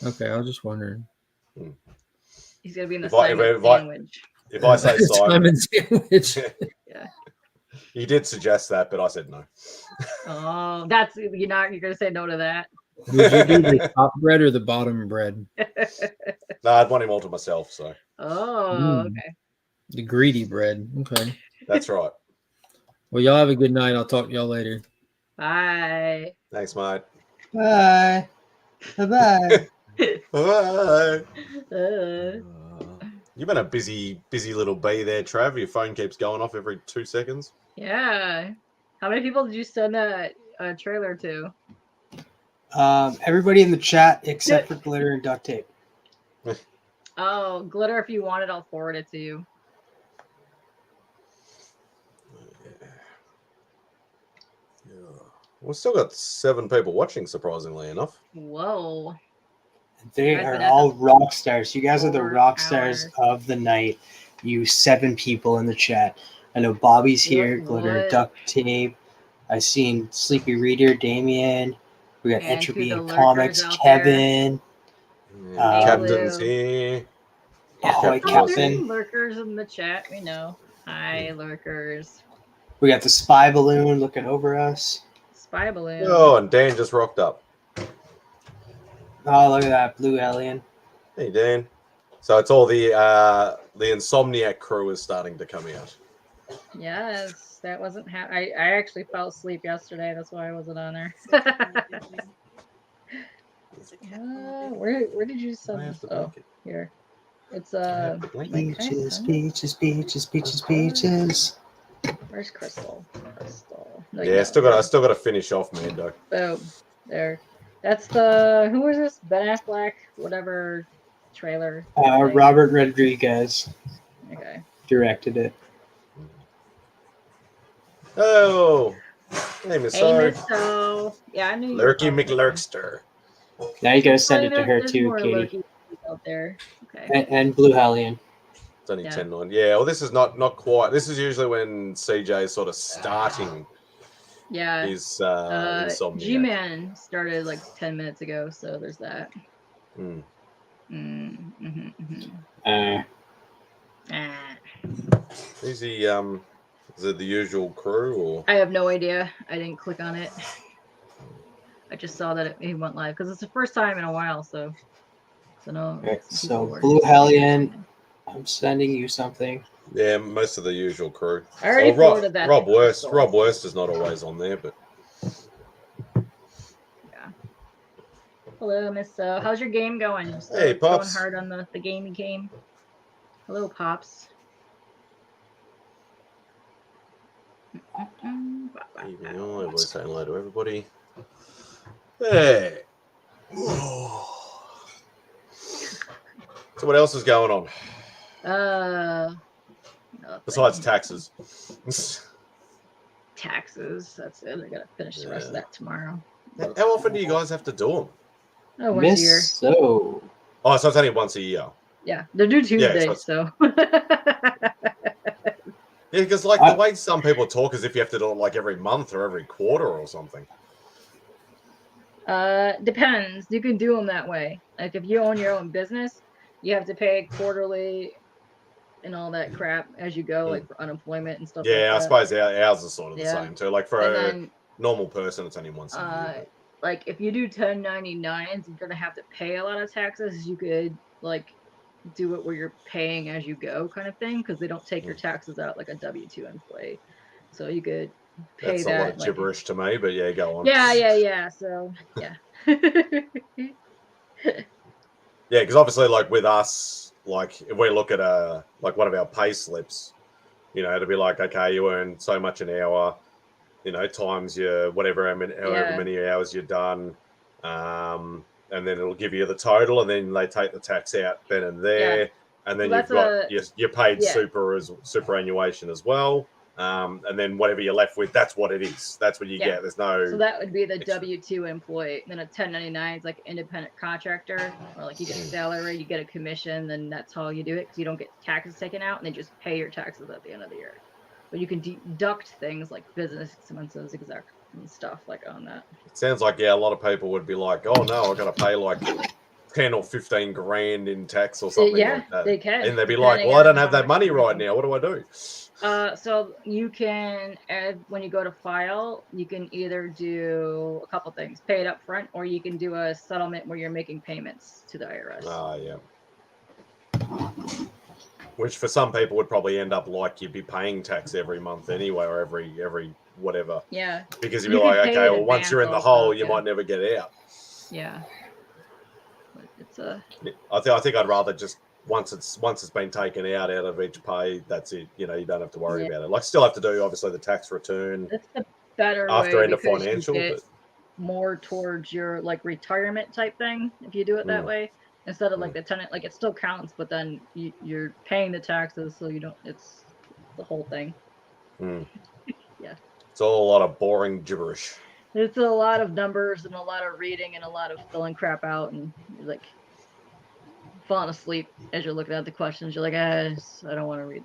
Okay, I was just wondering. He's gonna be in the If I sandwich. If I say Simon sandwich. Yeah. He did suggest that, but I said no. Oh, you're gonna say no to that. Would you do the top bread or the bottom bread? No, I'd want him all to myself. So. Oh, okay. The greedy bread. Okay. That's right. Well, y'all have a good night. I'll talk to y'all later. Bye. Thanks, mate. Bye. Bye. Bye. You've been a busy little bee there, Trav. Your phone keeps going off every 2 seconds. Yeah. How many people did you send that trailer to? Everybody in the chat except for Glitter and Duct Tape. Oh, Glitter, if you want it, I'll forward it to you. We've still got 7 people watching, surprisingly enough. Whoa. They are all rock stars. You guys are the rock stars of the night. You 7 people in the chat. I know Bobby's here, Glitter, Duct Tape. I seen Sleepy Reader, Damien. We got Entropy and Comics, Kevin. Captain's here. Ahoy, Captain. Lurkers in the chat, we know. Hi, lurkers. We got the spy balloon looking over us. Spy balloon. Oh, and Dan just rocked up. Oh, look at that blue alien. Hey, Dan. So it's all the Insomniac crew is starting to come out. Yes, that wasn't. I actually fell asleep yesterday. That's why I wasn't on there. Where did you send this? Oh, here. It's Beaches, beaches, beaches, beaches, beaches. Where's Crystal? No, Yeah, I still got to finish off Mando. Boom. There. That's the who was this? Ben Affleck, whatever trailer. Robert Rodriguez. Okay. Directed it. Oh, name is sorry. So yeah, I knew you. Lurky McLurkster. Now you gotta send it to her There's too, more Katie. Loki out there. Okay. And Blue Hellion. It's only 10-9. Yeah, well, this is not quite. This is usually when CJ is sort of starting. Yeah. His Insomniac. G-Man started like 10 minutes ago, so there's that. Is he is it the usual crew or? I have no idea. I didn't click on it. I just saw that he went live because it's the first time in a while. So So no. Okay, some people so were Blue just- Hellion, I'm sending you something. Yeah, most of the usual crew. I already forwarded that. Rob to Worst. Crystal. Rob Worst is not always on there, but Yeah. Hello, Miss. How's your game going? Still Hey, going Pops. hard on the gaming game. Hello, Pops. evening all. Everybody's saying hello to everybody. Hey. So what else is going on besides taxes? Taxes. That's it. I gotta finish the rest of that tomorrow. How often do you guys have to do them? Oh, once a year. So. Oh, so it's only once a year. Yeah, they're due Tuesday, Yeah, so. Yeah, because like the way some people talk is if you have to do it like every month or every quarter or something. Depends. You can do them that way. Like if you own your own business, you have to pay quarterly and all that crap as you go, like for unemployment and stuff like Yeah, that. I suppose ours is sort of the same too. Like for And a then, normal person, it's only once a year. like if you do 1099s, you're gonna have to pay a lot of taxes. You could like do it where you're paying as you go kind of thing, because they don't take your taxes out like a W-2 employee. So you could pay That's a lot of like, gibberish to me, but yeah, go on. yeah. So yeah. Yeah, because obviously, like with us, like if we look at like one of our pay slips, you know, it'll be like, okay, you earn so much an hour, you know, times your whatever, however many hours you've done, and then it'll give you the total, and then they take the tax out then and there, and then you've got your paid superannuation as well. And then whatever you're left with, that's what it is. That's what you get. There's no. So that would be the W-2 employee. And then a 1099 is like independent contractor, or like you get salary, you get a commission, then that's how you do it, because you don't get taxes taken out, and they just pay your taxes at the end of the year. But you can deduct things like business expenses, and stuff like on that. It sounds like a lot of people would be like, oh no, I've got to pay like 10 or 15 grand in tax or something like that. They can. And they'd be like, well, I don't have that money right now. What do I do? So you can add, when you go to file, you can either do a couple things: pay it up front, or you can do a settlement where you're making payments to the IRS. Yeah. Which for some people would probably end up like you'd be paying tax every month anyway, or every whatever. Yeah. Because you'd be like, okay, well, once you're in the hole, you might never get out. Yeah. But it's a. I think I'd rather just once it's been taken out of each pay, that's it. You know, you don't have to worry about it. Like, still have to do obviously the tax return. It's the better after way end of because financial, you get but more towards your like retirement type thing if you do it that way, instead of like the tenant. Like it still counts, but then you're paying the taxes, so you don't. It's the whole thing. Yeah. It's all a lot of boring gibberish. It's a lot of numbers and a lot of reading and a lot of filling crap out, and you're like falling asleep as you're looking at the questions. You're like, I don't want to read.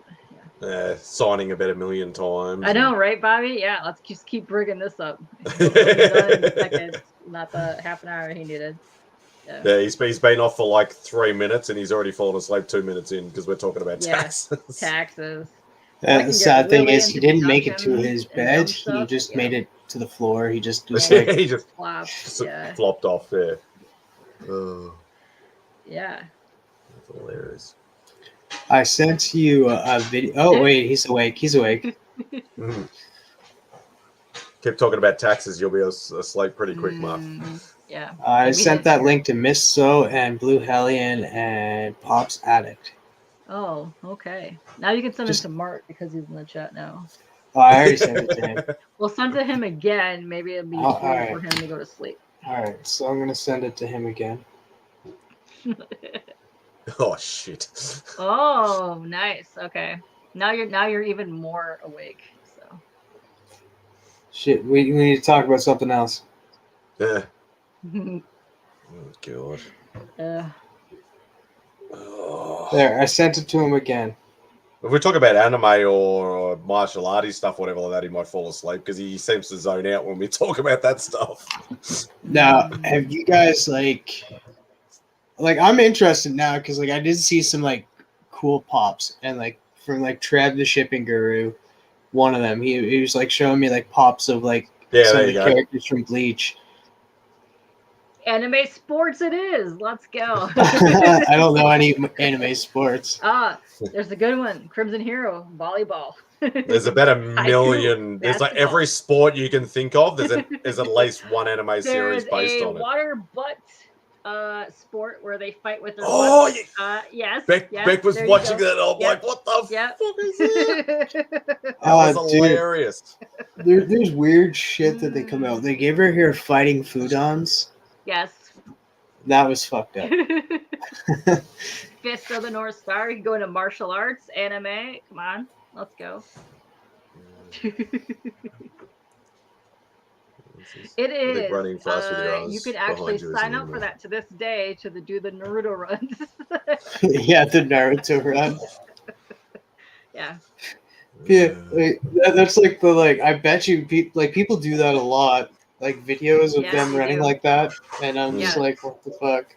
Signing about 1 million times. I know, right, Bobby? Yeah, let's just keep bringing this up. It'll be done in seconds, not the half an hour he needed. Yeah, he's been off for like 3 minutes and he's already fallen asleep 2 minutes in because we're talking about taxes. Taxes. The sad thing is, he didn't make it to his bed. He just made it to the floor. He just was like, he just flopped off there. Yeah. That's hilarious. I sent you a video. Oh wait, he's awake. He's awake. Keep talking about taxes, you'll be asleep pretty quick, Mark. Yeah. I sent that link to Miss So and Blue Hellion and Pop's Addict. Oh, okay. Now you can send it to Mark because he's in the chat now. Oh, I already sent it to him. We'll send it to him again. Maybe it'll be easier for him to go to sleep. All right, so I'm gonna send it to him again. Oh shit. Oh, nice. Okay. Now you're even more awake. So. Shit, we need to talk about something else. Yeah. Oh god. There, I sent it to him again. If we talk about anime or martial arts stuff, whatever like that, he might fall asleep because he seems to zone out when we talk about that stuff. Now, have you guys like I'm interested now because like I did see some like cool pops and like from like Trev the Shipping Guru, one of them. He was like showing me like pops of like some of the characters from Bleach. Anime sports it is. Let's go. I don't know any anime sports. There's a good one. Crimson Hero, volleyball. There's about a million. There's like basketball. every sport you can think of. There's at least one anime series There's based a on it. water butt sport where they fight with their Oh, butts. Yes. Beck was there you watching go. that. And I'm like, what the Yep. fuck is that? That was hilarious. There's weird shit that they come out. They gave her here fighting Foodons. Yes. That was fucked up. Fist of the North Star. You can go into martial arts, anime. Come on, let's go. It is. Running fast with your you eyes can actually behind you, sign isn't up it? for that to this day to do the Naruto runs. Yeah, the Naruto run. Yeah. Yeah, that's like the I bet you people do that a lot. Like videos of Yeah, them they running do. like that, and I'm just Yeah. like, what the fuck?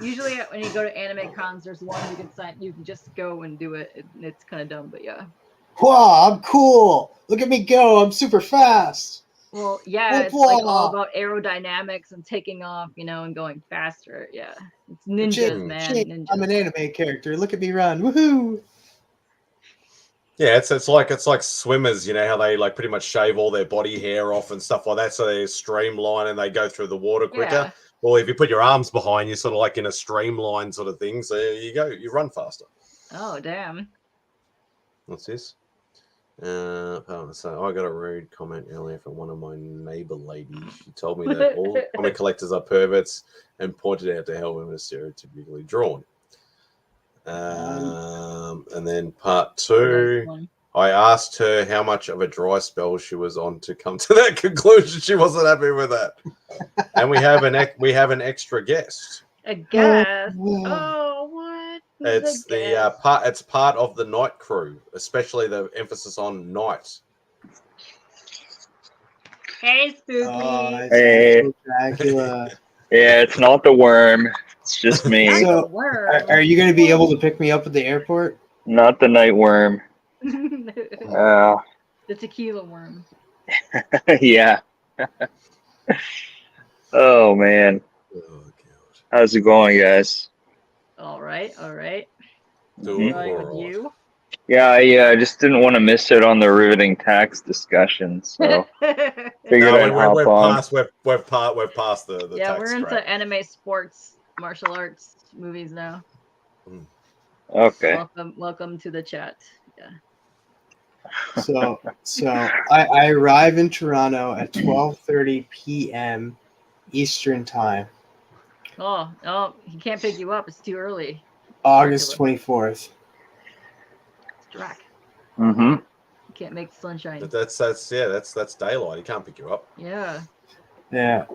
Usually when you go to anime cons, there's one you can sign. You can just go and do it. It's kind of dumb, but yeah. Wow, I'm cool. Look at me go. I'm super fast. Well, yeah, it's like all about aerodynamics and taking off, and going faster. Yeah, it's ninjas, man. Ninjas. I'm an anime character. Look at me run. Woohoo! Yeah, it's like swimmers, how they pretty much shave all their body hair off and stuff like that, so they streamline and they go through the water quicker. Yeah. Well, if you put your arms behind you, sort of like in a streamline sort of thing, so you go, you run faster. Oh, damn. What's this? So I got a rude comment earlier from one of my neighbor ladies. She told me that all comic collectors are perverts and pointed out to how women are stereotypically drawn. And then part 2, I asked her how much of a dry spell she was on to come to that conclusion. She wasn't happy with that. And we have an extra guest. A guest? Oh, what? It's it's part of the night crew, especially the emphasis on night. Hey, Spooky. Hey. Dracula. Yeah, it's not the worm. It's just me. So, are you going to be able to pick me up at the airport? Not the night worm. The tequila worm. Yeah. Oh, man. How's it going, guys? All right. Doing Right with you. Yeah, I just didn't want to miss it on the riveting tax discussion, so figured I'd hop on. We've passed the yeah, tax we're into crap. anime, sports, martial arts movies now. Okay. Welcome to the chat. Yeah. So I arrive in Toronto at 12:30 p.m. Eastern time, Oh, he can't pick you up. It's too early. August 24th. Drac. Mm-hmm. You can't make the sunshine. But that's daylight. He can't pick you up. Yeah. Yeah.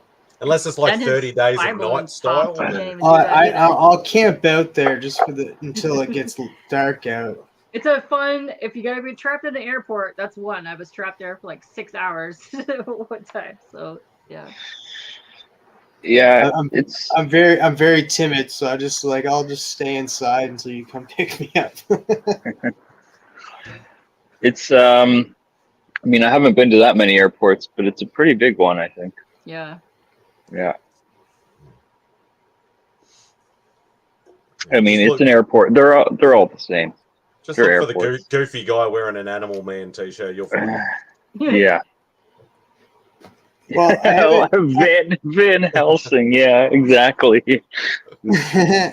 Unless it's like And his 30 days of Bible night and style. pop, and you then- can't even do that either. I'll camp out there just until it gets dark out. It's a fun. If you gotta be trapped in the airport, that's one. I was trapped there for like 6 hours one time. So yeah. Yeah, I'm very timid, so I'll just stay inside until you come pick me up. it's I mean, I haven't been to that many airports, but it's a pretty big one, I think. Yeah. Yeah. I mean, it's an airport. They're all the same. Just They're look for the airports. goofy guy wearing an Animal Man t-shirt. You'll find him. Yeah. Well, Van Helsing. Yeah, exactly.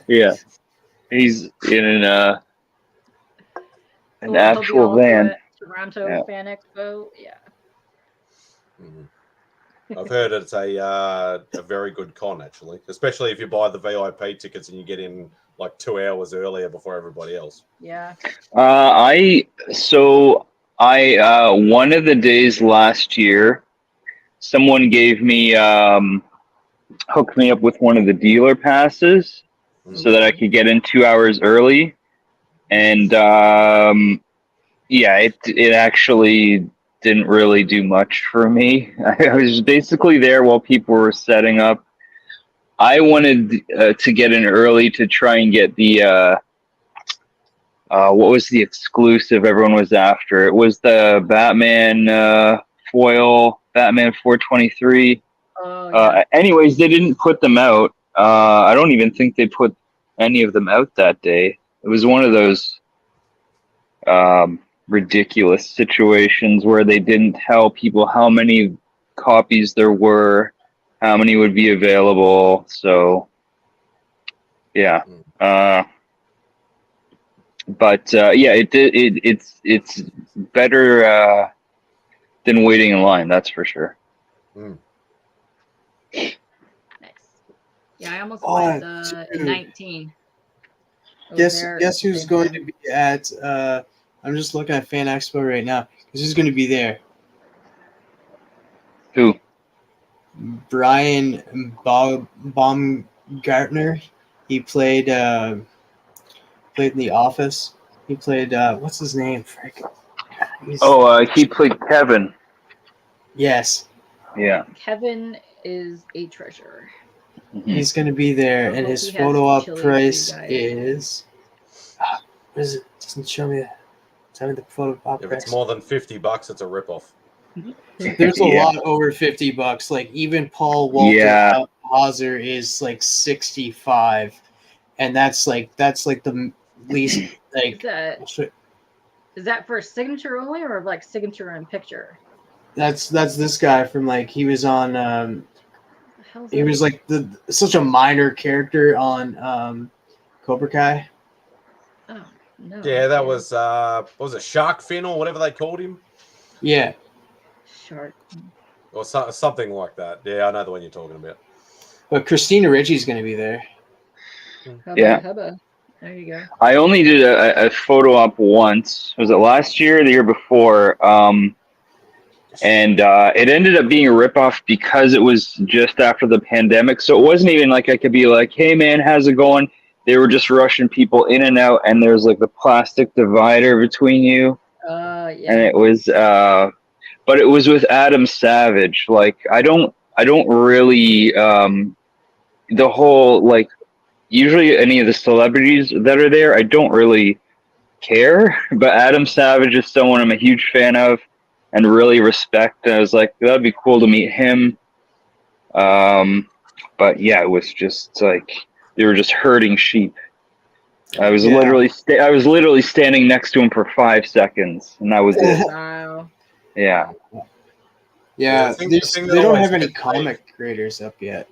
Yeah, he's in an Well, actual he'll be also van. at Toronto Yeah. Fan Expo. Yeah. I've heard it's a very good con, actually, especially if you buy the VIP tickets and you get in like 2 hours earlier before everybody else. Yeah. I one of the days last year, someone gave me hooked me up with one of the dealer passes so that I could get in 2 hours early, and yeah, it actually didn't really do much for me. I was basically there while people were setting up. I wanted to get in early to try and get the what was the exclusive everyone was after? It was the Batman foil, Batman 423. Oh yeah. Anyways, they didn't put them out. I don't even think they put any of them out that day. It was one of those ridiculous situations where they didn't tell people how many copies there were, how many would be available. So, yeah. But yeah, it's better than waiting in line. That's for sure. Nice. Yeah, I almost went in 19. Guess who's going to be at? I'm just looking at Fan Expo right now. Who's going to be there? Who? Brian Baumgartner. He played in The Office. He played what's his name? Frick. He played Kevin. Yes. Yeah. Kevin is a treasure. He's going to be there, and hope his he has photo op chili price too, guys. is. What is it? Doesn't show me. Tell me the photo op If price. it's more than $50, it's a ripoff. There's a lot over $50. Like even Paul Walter Hauser is like 65, and that's like the least like. Is that for signature only, or like signature and picture? That's this guy from like he was on. He that? was like such a minor character on Cobra Kai. Oh no. Yeah, that was what was it, Shark Fin or whatever they called him? Yeah. Shark. Or something like that. Yeah, I know the one you're talking about. But Christina Ricci's going to be there. Hubba. There you go. I only did a photo op once. Was it last year or the year before? And it ended up being a ripoff because it was just after the pandemic. So it wasn't even like I could be like, hey man, how's it going? They were just rushing people in and out, and there's like the plastic divider between you. Yeah. And it was but it was with Adam Savage. Like I don't really the whole like usually any of the celebrities that are there, I don't really care. But Adam Savage is someone I'm a huge fan of and really respect. And I was like, that'd be cool to meet him. But yeah, it was just like they were just herding sheep. I was literally standing next to him for 5 seconds, and that was it. Wow. Yeah. Yeah, the thing they that don't always have any gets me- comic creators up yet.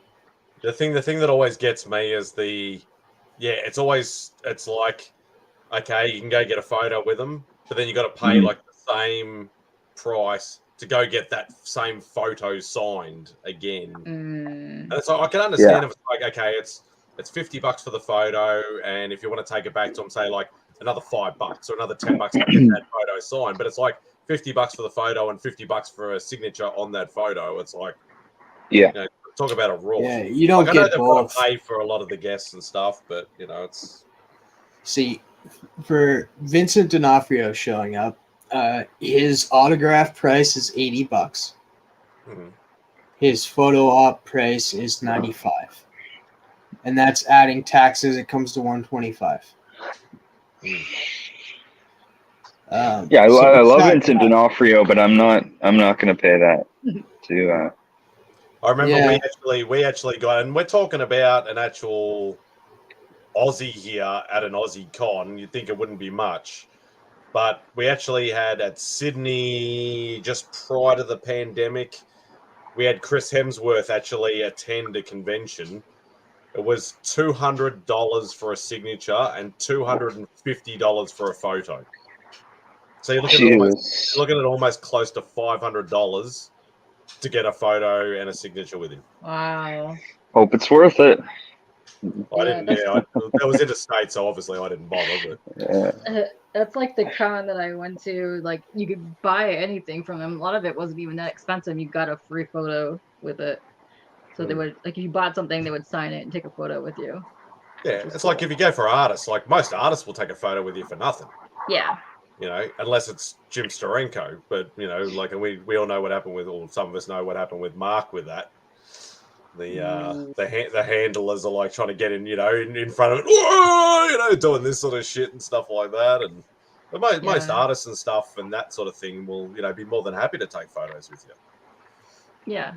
The thing that always gets me is it's like, okay, you can go get a photo with them, but then you got to pay like the same price to go get that same photo signed again. And it's like, I can understand if it's like, okay, it's $50 for the photo, and if you want to take it back to them, say like another $5 or another $10 to get that photo signed, but it's like $50 for the photo and $50 for a signature on that photo. It's like, talk about a rule. Yeah, you don't I know get they've both. got to pay for a lot of the guests and stuff, but it's. See, for Vincent D'Onofrio showing up, his autograph price is $80. Mm-hmm. His photo op price is $95, and that's adding taxes. It comes to $125. I love Vincent D'Onofrio, but I'm not going to pay that to. I remember we actually got, and we're talking about an actual Aussie here at an Aussie con. You'd think it wouldn't be much, but we actually had at Sydney just prior to the pandemic. We had Chris Hemsworth actually attend a convention. It was $200 for a signature and $250 for a photo. So you're looking at almost close to $500 to get a photo and a signature with him. Wow. Hope it's worth it. I didn't. Yeah, that was interstate, so obviously I didn't bother. But that's like the con that I went to. Like you could buy anything from them. A lot of it wasn't even that expensive. You got a free photo with it. So they would, like, if you bought something, they would sign it and take a photo with you. Yeah, it's like if you go for artists, like most artists will take a photo with you for nothing. Yeah. Unless it's Jim Steranko. But like, and we all know what happened with, or some of us know what happened with Mark with that. The handlers are like trying to get in, in front of it, whoa, doing this sort of shit and stuff like that. And but most artists and stuff and that sort of thing will, be more than happy to take photos with you. Yeah.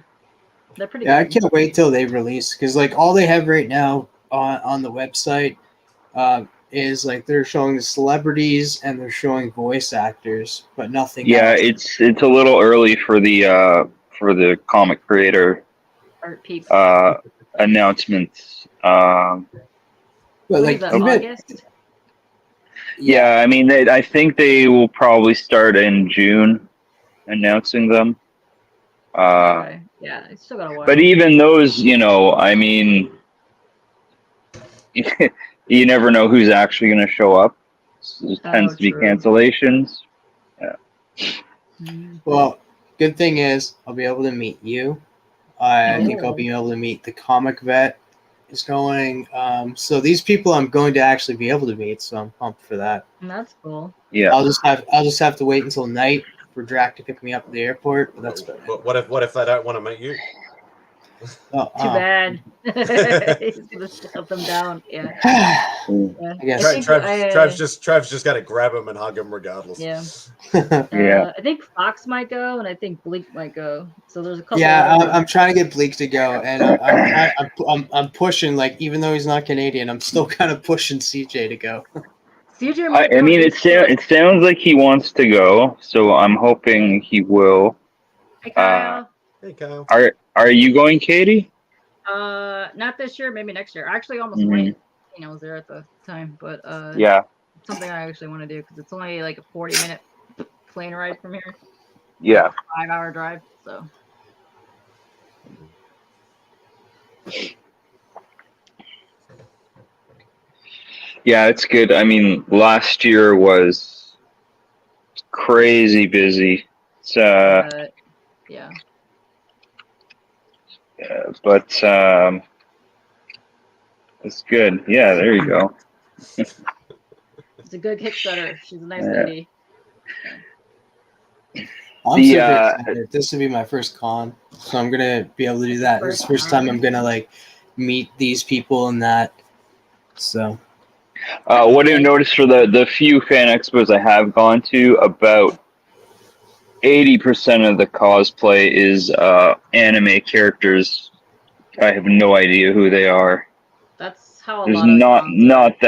They're pretty Yeah, I good. can't wait till they release because like all they have right now on the website is like they're showing the celebrities and they're showing voice actors, but nothing Yeah, else. it's a little early for the comic creator Art peeps. announcements. But What like is that, even August? Yeah, I mean, I think they will probably start in June announcing them. Okay. Yeah, I still got a while. But even those, I mean, you never know who's actually going to show up. There tends to be true. cancellations. Yeah. well, good thing is I'll be able to meet you. I think I'll be able to meet the comic vet is going. So these people I'm going to actually be able to meet, so I'm pumped for that. That's cool. Yeah. I'll just have to wait until night for Drac to pick me up at the airport. But that's But what if they don't want to meet you? Too bad. He's gonna shut them down. Yeah. Yeah. I guess Trav's just got to grab him and hug him regardless. Yeah. Yeah. I think Fox might go, and I think Bleak might go. So there's a couple. Yeah, others. I'm trying to get Bleak to go, and I'm pushing. Like even though he's not Canadian, I'm still kind of pushing CJ to go. CJ might go. I mean, it sounds like he wants to go, so I'm hoping he will. Hey Kyle. Hey Kyle. Are you going, Katie? Not this year, maybe next year. I actually almost Mhm. went. I was there at the time, but Yeah. it's something I actually want to do because it's only like a 40-minute plane ride from here. Yeah. 5-hour drive. So. Yeah, it's good. I mean, last year was crazy busy. It's, yeah. But it's good. Yeah, there you go. It's a good Kickstarter. She's a nice Yeah. lady. I'm super excited. This will be my first con, so I'm gonna be able to do that. It's the first time I'm gonna like meet these people and that. So. What do you notice for the few fan expos I have gone to? About 80% of the cosplay is anime characters. I have no idea who they are. That's how a There's lot of not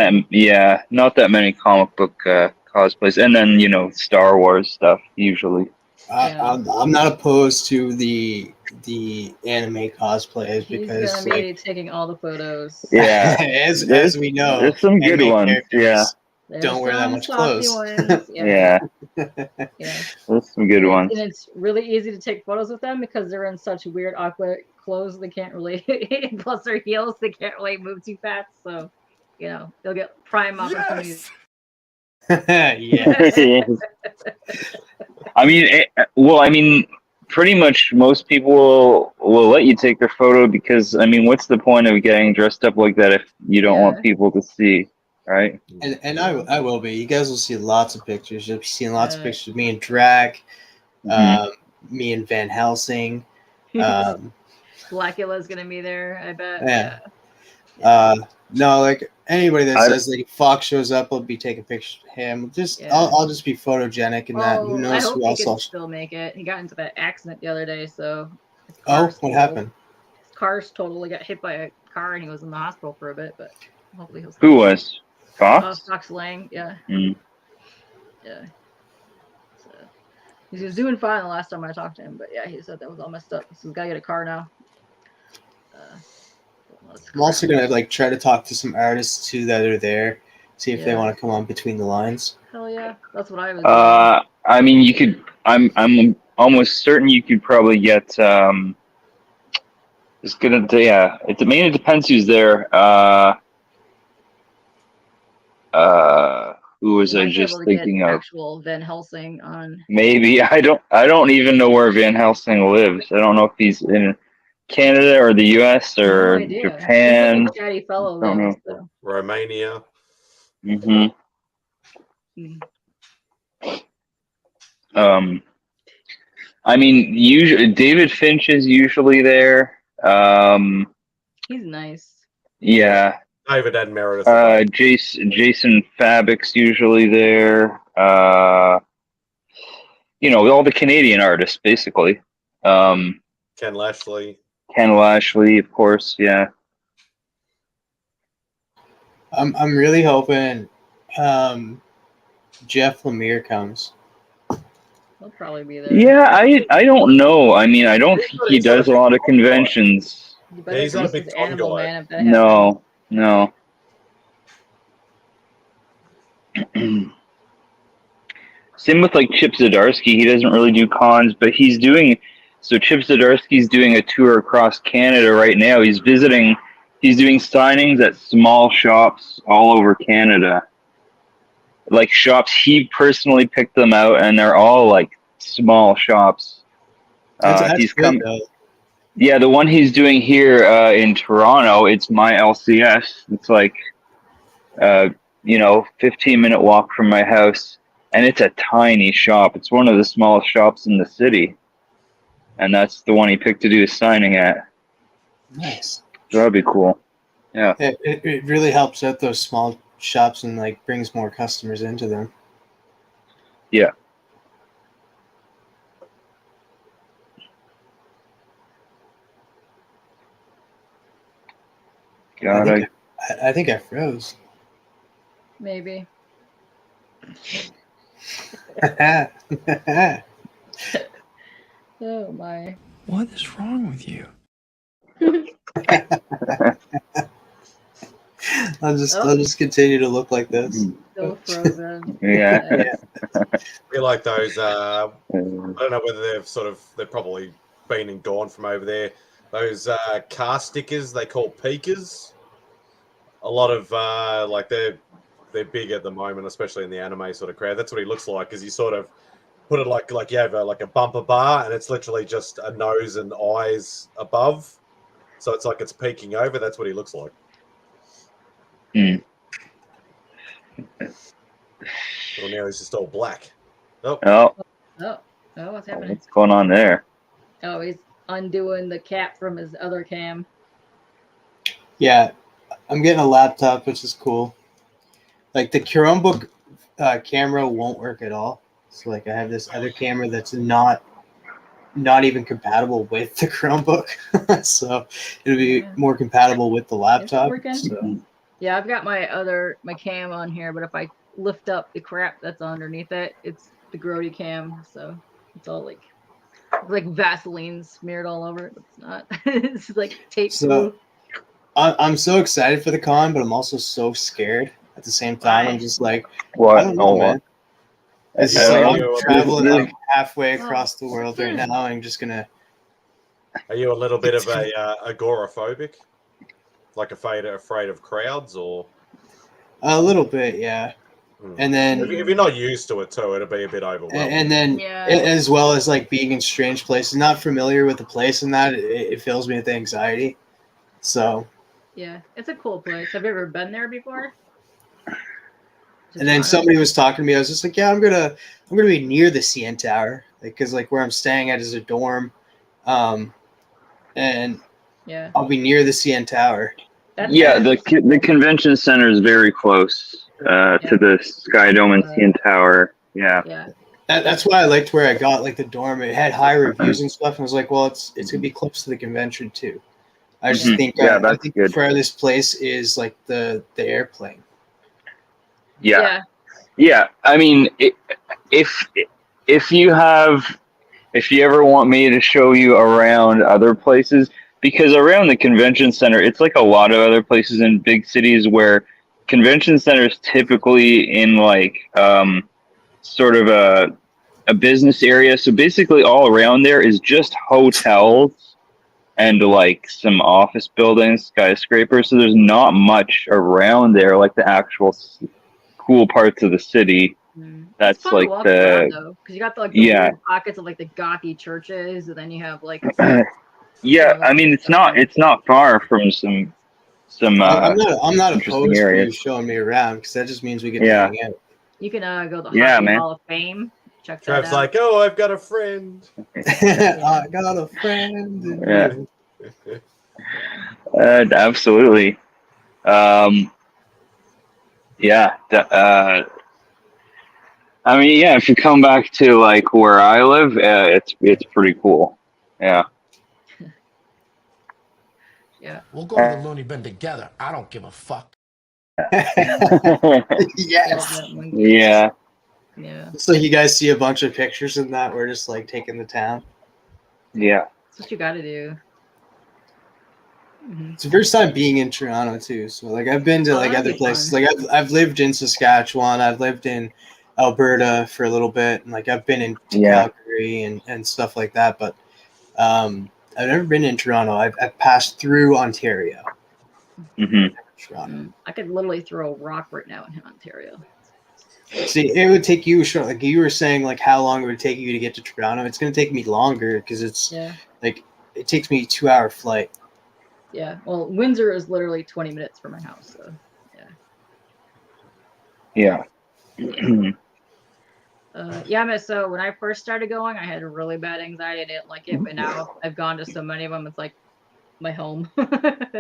that many comic book cosplays, and then Star Wars stuff usually. I'm not opposed to the anime cosplays because He's gonna be taking all the photos. Yeah, as we know, there's some good anime ones. Yeah, There's don't wear that some much saucy clothes. ones, yeah, there's some good ones. And it's really easy to take photos with them because they're in such weird, awkward clothes. They can't really, plus their heels, they can't really move too fast. So, they'll get prime opportunities. Yes. I mean, pretty much most people will let you take their photo because, I mean, what's the point of getting dressed up like that if you don't want people to see, right? And I will be. You guys will see lots of pictures. You'll be seeing lots of pictures of me and Drac, me and Van Helsing. Blackula's gonna be there, I bet. Yeah. No, like anybody that says like Fox shows up, I'll be taking pictures of him. I'll just be photogenic and that. Who I knows hope who he else can I'll still make it. He got into that accident the other day, so. what happened? His car's totally got hit by a car, and he was in the hospital for a bit. But hopefully he'll. Who was Fox? Fox Lang, yeah. Mm. Yeah. So, he was doing fine the last time I talked to him, but yeah, he said that was all messed up. So he's gotta get a car now. I'm also gonna like try to talk to some artists too that are there, see if they Yeah. want to come on between the lines. Hell yeah, that's what I was doing. I mean, you could. I'm almost certain you could probably get. It's gonna. Yeah. It depends who's there. Who was I just thinking of? Actual Van Helsing on. Maybe I don't even know where Van Helsing lives. I don't know if he's in Canada or the U.S. or Japan. He's a chatty fellow. I don't know. So. Romania. Mm-hmm. I mean, usually David Finch is usually there. He's nice. Yeah. David and Meredith. Jason Fabic's usually there. All the Canadian artists, basically. Ken Lashley. Ken Lashley, of course. Yeah. I'm really hoping Jeff Lemire comes. He'll probably be there. Yeah, I don't know. I mean, I don't think he He's not a does a big lot of con guy. conventions. You Yeah, better he's not a grease big his con animal, guy. man. If that happens. No. Same with like Chip Zdarsky. He doesn't really do cons, but he's doing. So Chip Zdarsky's doing a tour across Canada right now. He's visiting. He's doing signings at small shops all over Canada. Like shops he personally picked them out, and they're all like small shops. That's He's good come. though. Yeah, the one he's doing here in Toronto, it's my LCS. It's like, 15-minute walk from my house, and it's a tiny shop. It's one of the smallest shops in the city, and that's the one he picked to do his signing at. Nice. So that'd be cool. Yeah. It really helps out those small shops and like brings more customers into them. Yeah. I think I froze. Maybe. Oh my. What is wrong with you? I'll just continue to look like this. Still frozen. Yeah. We like those. I don't know whether they've probably been and gone from over there. Those car stickers they call peekers. A lot of they're big at the moment, especially in the anime sort of crowd. That's what he looks like, because you sort of put it like you have a bumper bar, and it's literally just a nose and eyes above. So it's like it's peeking over. That's what he looks like. Mm. Well, now he's just all black. Oh. Oh. Oh, what's happening? What's going on there? Oh, he's undoing the cap from his other cam. Yeah, I'm getting a laptop, which is cool. Like the Chromebook camera won't work at all. So like I have this other camera that's not even compatible with the Chromebook. So it'll be more compatible with the laptop. So. Yeah, I've got my cam on here, but if I lift up the crap that's underneath it, it's the Grody cam. So it's all like Vaseline smeared all over it. It's not. It's like tape. So I'm so excited for the con, but I'm also so scared at the same time. I'm just like, what? I don't know, man. It's just like I'm traveling like halfway across the world right now. I'm just gonna. Are you a little bit of a agoraphobic? Like afraid of crowds, or a little bit, yeah. And then if you're not used to it too, it'll be a bit overwhelming. And then as well as like being in strange places, not familiar with the place, and that it fills me with anxiety. So. Yeah, it's a cool place. Have you ever been there before? And then somebody was talking to me. I was just like, "Yeah, I'm gonna be near the CN Tower, because like where I'm staying at is a dorm, and yeah, I'll be near the CN Tower." The convention center is very close to the Sky Dome and CN Tower. Yeah. Yeah. That's why I liked where I got like the dorm. It had high reviews and stuff. And I was like, well, it's gonna be close to the convention too. I just think I think the furthest place is like the airplane. Yeah. I mean, if you ever want me to show you around other places, because around the convention center, it's like a lot of other places in big cities where convention centers typically in like sort of a business area. So basically, all around there is just hotels and like some office buildings, skyscrapers. So there's not much around there, like the actual cool parts of the city. That's it's fun like to walk the around, though, because you got the weird pockets of like the gothy churches, and then you have like I mean it's not far from some I'm not interesting opposed to areas. you showing me around, because that just means we get to hang out. you can go to the Hockey Hall of Fame. Check that Trav's out. like, oh, I've got a friend. I got a friend. Absolutely. I mean, yeah, if you come back to like where I live, it's pretty cool. Yeah. Yeah. We'll go to the loony bin together. I don't give a fuck. Yes. Yeah. Yeah. So you guys see a bunch of pictures in that. We're just like taking the town. Yeah. That's what you got to do. It's the first time being in Toronto too. So like I've been to like that'd other be places. fun. Like I've lived in Saskatchewan. I've lived in Alberta for a little bit, and like I've been in Calgary and stuff like that. But I've never been in Toronto. I've passed through Ontario. Toronto. I could literally throw a rock right now in Ontario. See, it would take you short. Like you were saying, like how long it would take you to get to Toronto. It's going to take me longer because it's like it takes me a 2-hour flight. Yeah. Well, Windsor is literally 20 minutes from my house. So Yeah. yeah, so when I first started going, I had a really bad anxiety. I didn't like it, but now I've gone to so many of them. It's like my home.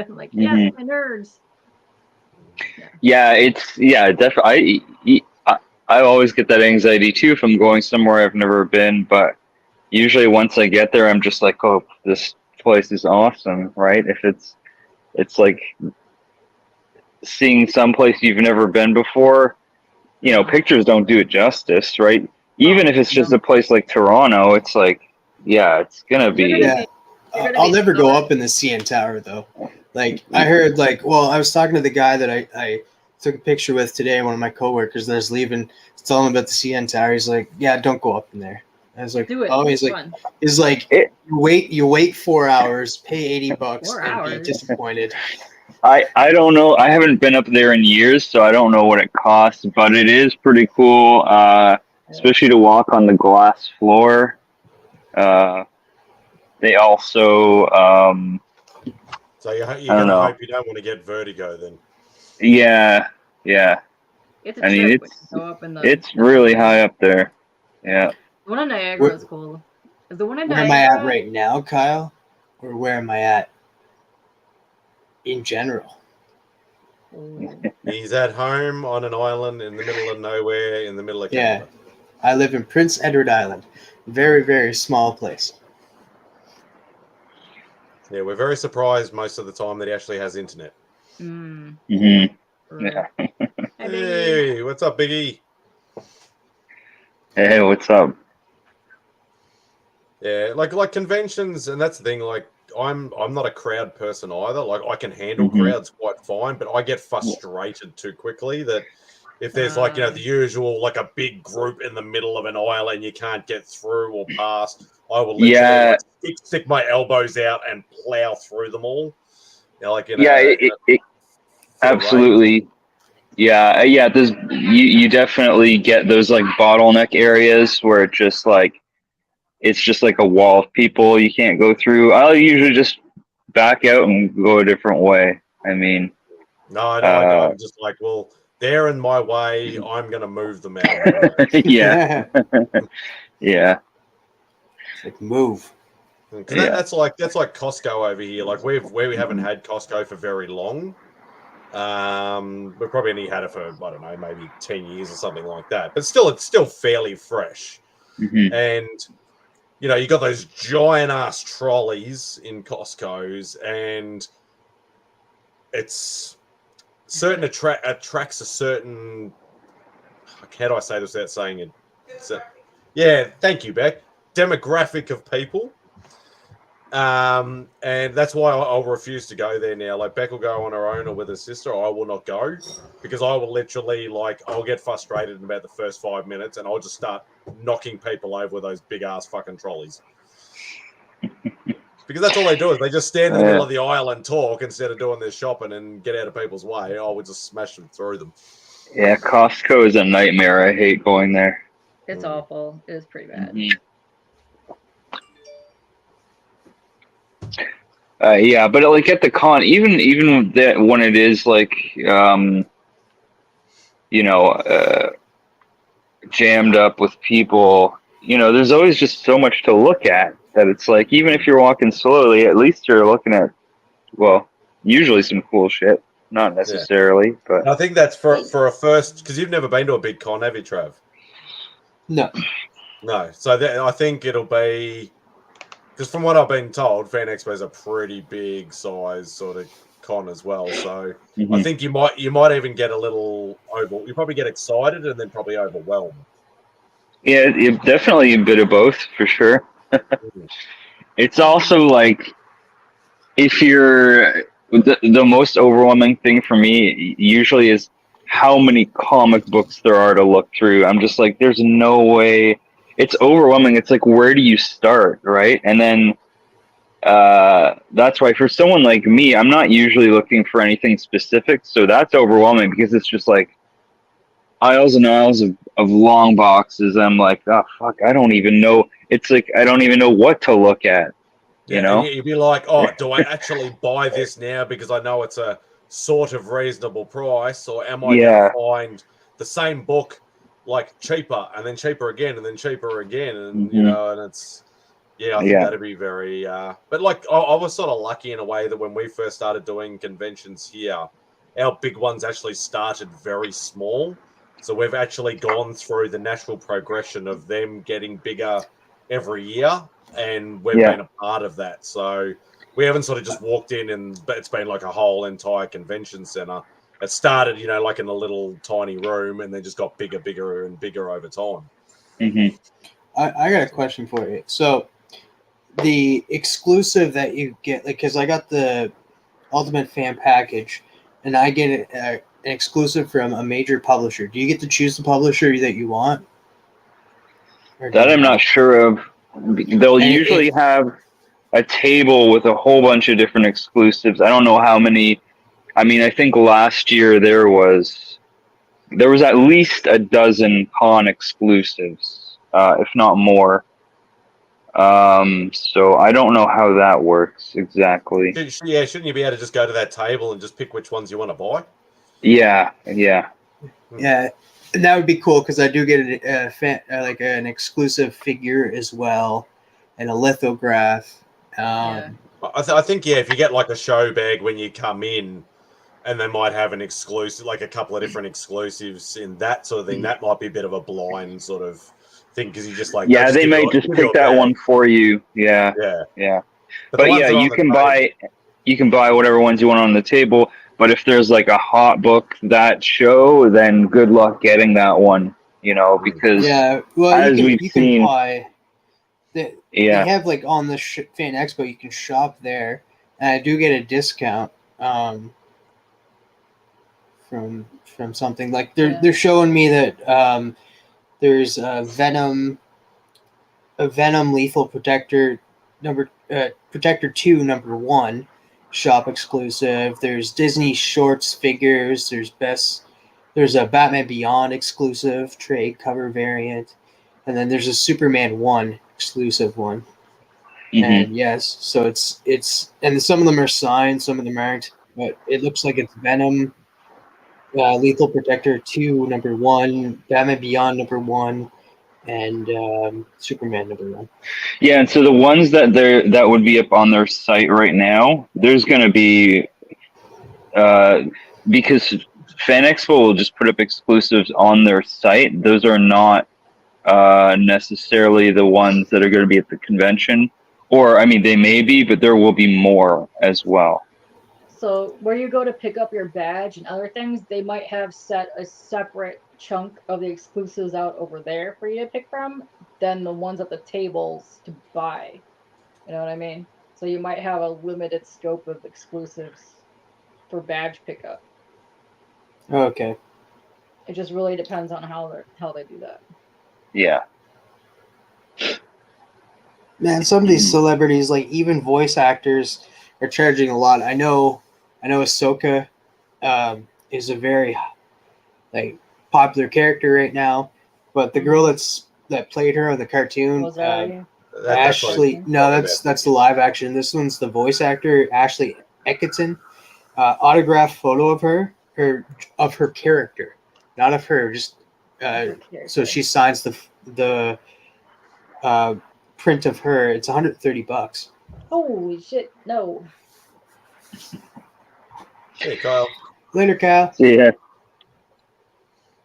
Like, yes, my nerds. Yeah, definitely. I always get that anxiety too if I'm going somewhere I've never been, but usually once I get there, I'm just like, oh, this place is awesome, right? If it's like seeing some place you've never been before, you know, pictures don't do it justice, right? Even if it's just a place like Toronto, it's like, yeah, it's gonna be. Yeah. I'll never go up in the CN Tower though. Like I heard, like, well, I was talking to the guy that I took a picture with today, one of my coworkers that's leaving, telling him about the CN Tower. He's like, yeah, don't go up in there. I was like, do it. oh, It's he's fun. like, you wait 4 hours, pay $80 4 and hours? be disappointed. I don't know. I haven't been up there in years, so I don't know what it costs, but it is pretty cool, especially to walk on the glass floor. They also, So you're I don't gonna know. hope you don't want to get vertigo then. Yeah. It's a I mean, trip when you go up in the. it's really high up there. Yeah. The one in Niagara is cool. Is the one in Where am I at Niagara? right now, Kyle? Or where am I at in general? He's at home on an island in the middle of nowhere, in the middle of Canada. Yeah. I live in Prince Edward Island. Very, very small place. Yeah, we're very surprised most of the time that he actually has internet. Yeah. Hey, what's up, Biggie? Hey, what's up? Yeah, like conventions, and that's the thing. Like, I'm not a crowd person either. Like, I can handle crowds quite fine, but I get frustrated too quickly. That if there's like the usual like a big group in the middle of an aisle and you can't get through or past, I will literally stick my elbows out and plow through them all. You know, like absolutely. Yeah. There's you definitely get those like bottleneck areas where it's just like a wall of people you can't go through. I'll usually just back out and go a different way. I mean, I'm just like, well, they're in my way. I'm gonna move them out of my way. Yeah. Yeah. Like move. That's like Costco over here. Like where we haven't had Costco for very long. We've probably only had it for, I don't know, maybe 10 years or something like that. But still, it's still fairly fresh. And, you got those giant ass trolleys in Costco's, and it's certain attracts a certain, how do I say this without saying it? Yeah, thank you, Beck. Demographic of people. And that's why I'll refuse to go there now. Like, Beck will go on her own or with her sister. I will not go because I will literally, I'll get frustrated in about the first 5 minutes and I'll just start knocking people over with those big ass fucking trolleys. Because that's all they do is they just stand in the middle of the aisle and talk instead of doing their shopping and get out of people's way. I would just smash them through them. Yeah, Costco is a nightmare. I hate going there. It's awful. It's pretty bad. Yeah, but like at the con, even that when it is like, jammed up with people, there's always just so much to look at that it's like, even if you're walking slowly, at least you're looking at, well, usually some cool shit. Not necessarily, but I think that's for a first, because you've never been to a big con, have you, Trav? No. No. So I think it'll be because from what I've been told, Fan Expo is a pretty big size sort of con as well. So I think you might even get a little you probably get excited and then probably overwhelmed. Yeah, definitely a bit of both for sure. It's also like if you're the most overwhelming thing for me usually is how many comic books there are to look through. I'm just like, there's no way. It's overwhelming. It's like, where do you start, right? And then that's why for someone like me, I'm not usually looking for anything specific, so that's overwhelming because it's just like aisles and aisles of long boxes. I'm like, oh fuck, I don't even know. It's like I don't even know what to look at. You Yeah, and know? you'd be like, oh, do I actually buy this now because I know it's a sort of reasonable price, or am I going to Yeah. find the same book like cheaper and then cheaper again and then cheaper again, and and it's I think that'd be very. But like, I was sort of lucky in a way that when we first started doing conventions here, our big ones actually started very small, so we've actually gone through the natural progression of them getting bigger every year. And we've been a part of that. So we haven't sort of just walked in and it's been like a whole entire convention center. It started, like in a little tiny room and then just got bigger and bigger over time. I got a question for you. So the exclusive that you get, like, because I got the Ultimate Fan Package and I get an exclusive from a major publisher. Do you get to choose the publisher that you want? That I'm not sure of. They'll usually have a table with a whole bunch of different exclusives. I don't know how many. I mean, I think last year there was at least a dozen con exclusives, if not more. So I don't know how that works exactly. Yeah, shouldn't you be able to just go to that table and just pick which ones you want to buy? Yeah. Yeah, and that would be cool because I do get like an exclusive figure as well, and a lithograph. I think if you get like a show bag when you come in, and they might have an exclusive, like a couple of different exclusives in that sort of thing. That might be a bit of a blind sort of thing because you just like they might just pick that one for you. Yeah. But yeah, you can buy whatever ones you want on the table. But if there's like a hot book that show, then good luck getting that one. Because as we've seen, buy. They have like on the Fan Expo, you can shop there, and I do get a discount from something like they're showing me that there's a Venom Lethal Protector Protector 2 #1 shop exclusive. There's Disney Shorts figures. There's a Batman Beyond exclusive trade cover variant, and then there's a Superman 1 exclusive one. And yes, so it's and some of them are signed, some of them aren't, but it looks like it's Venom, Lethal Protector 2 #1, Batman Beyond #1, and Superman #1. Yeah, and so the ones that would be up on their site right now, there's going to be because Fan Expo will just put up exclusives on their site. Those are not necessarily the ones that are going to be at the convention. Or, I mean, they may be, but there will be more as well. So where you go to pick up your badge and other things, they might have set a separate chunk of the exclusives out over there for you to pick from than the ones at the tables to buy. You know what I mean? So you might have a limited scope of exclusives for badge pickup. Okay. It just really depends on how they do that. Yeah. Man, some of these celebrities, like even voice actors, are charging a lot. I know Ahsoka is a very popular character right now, but the girl that played her on the cartoon, Ashley. No, that's the live action. This one's the voice actor, Ashley Eckington. Autographed photo of her character, not of her. Just so she signs the print of her. It's $130. Holy shit! No. Hey, Kyle. Later, Kyle. Yeah.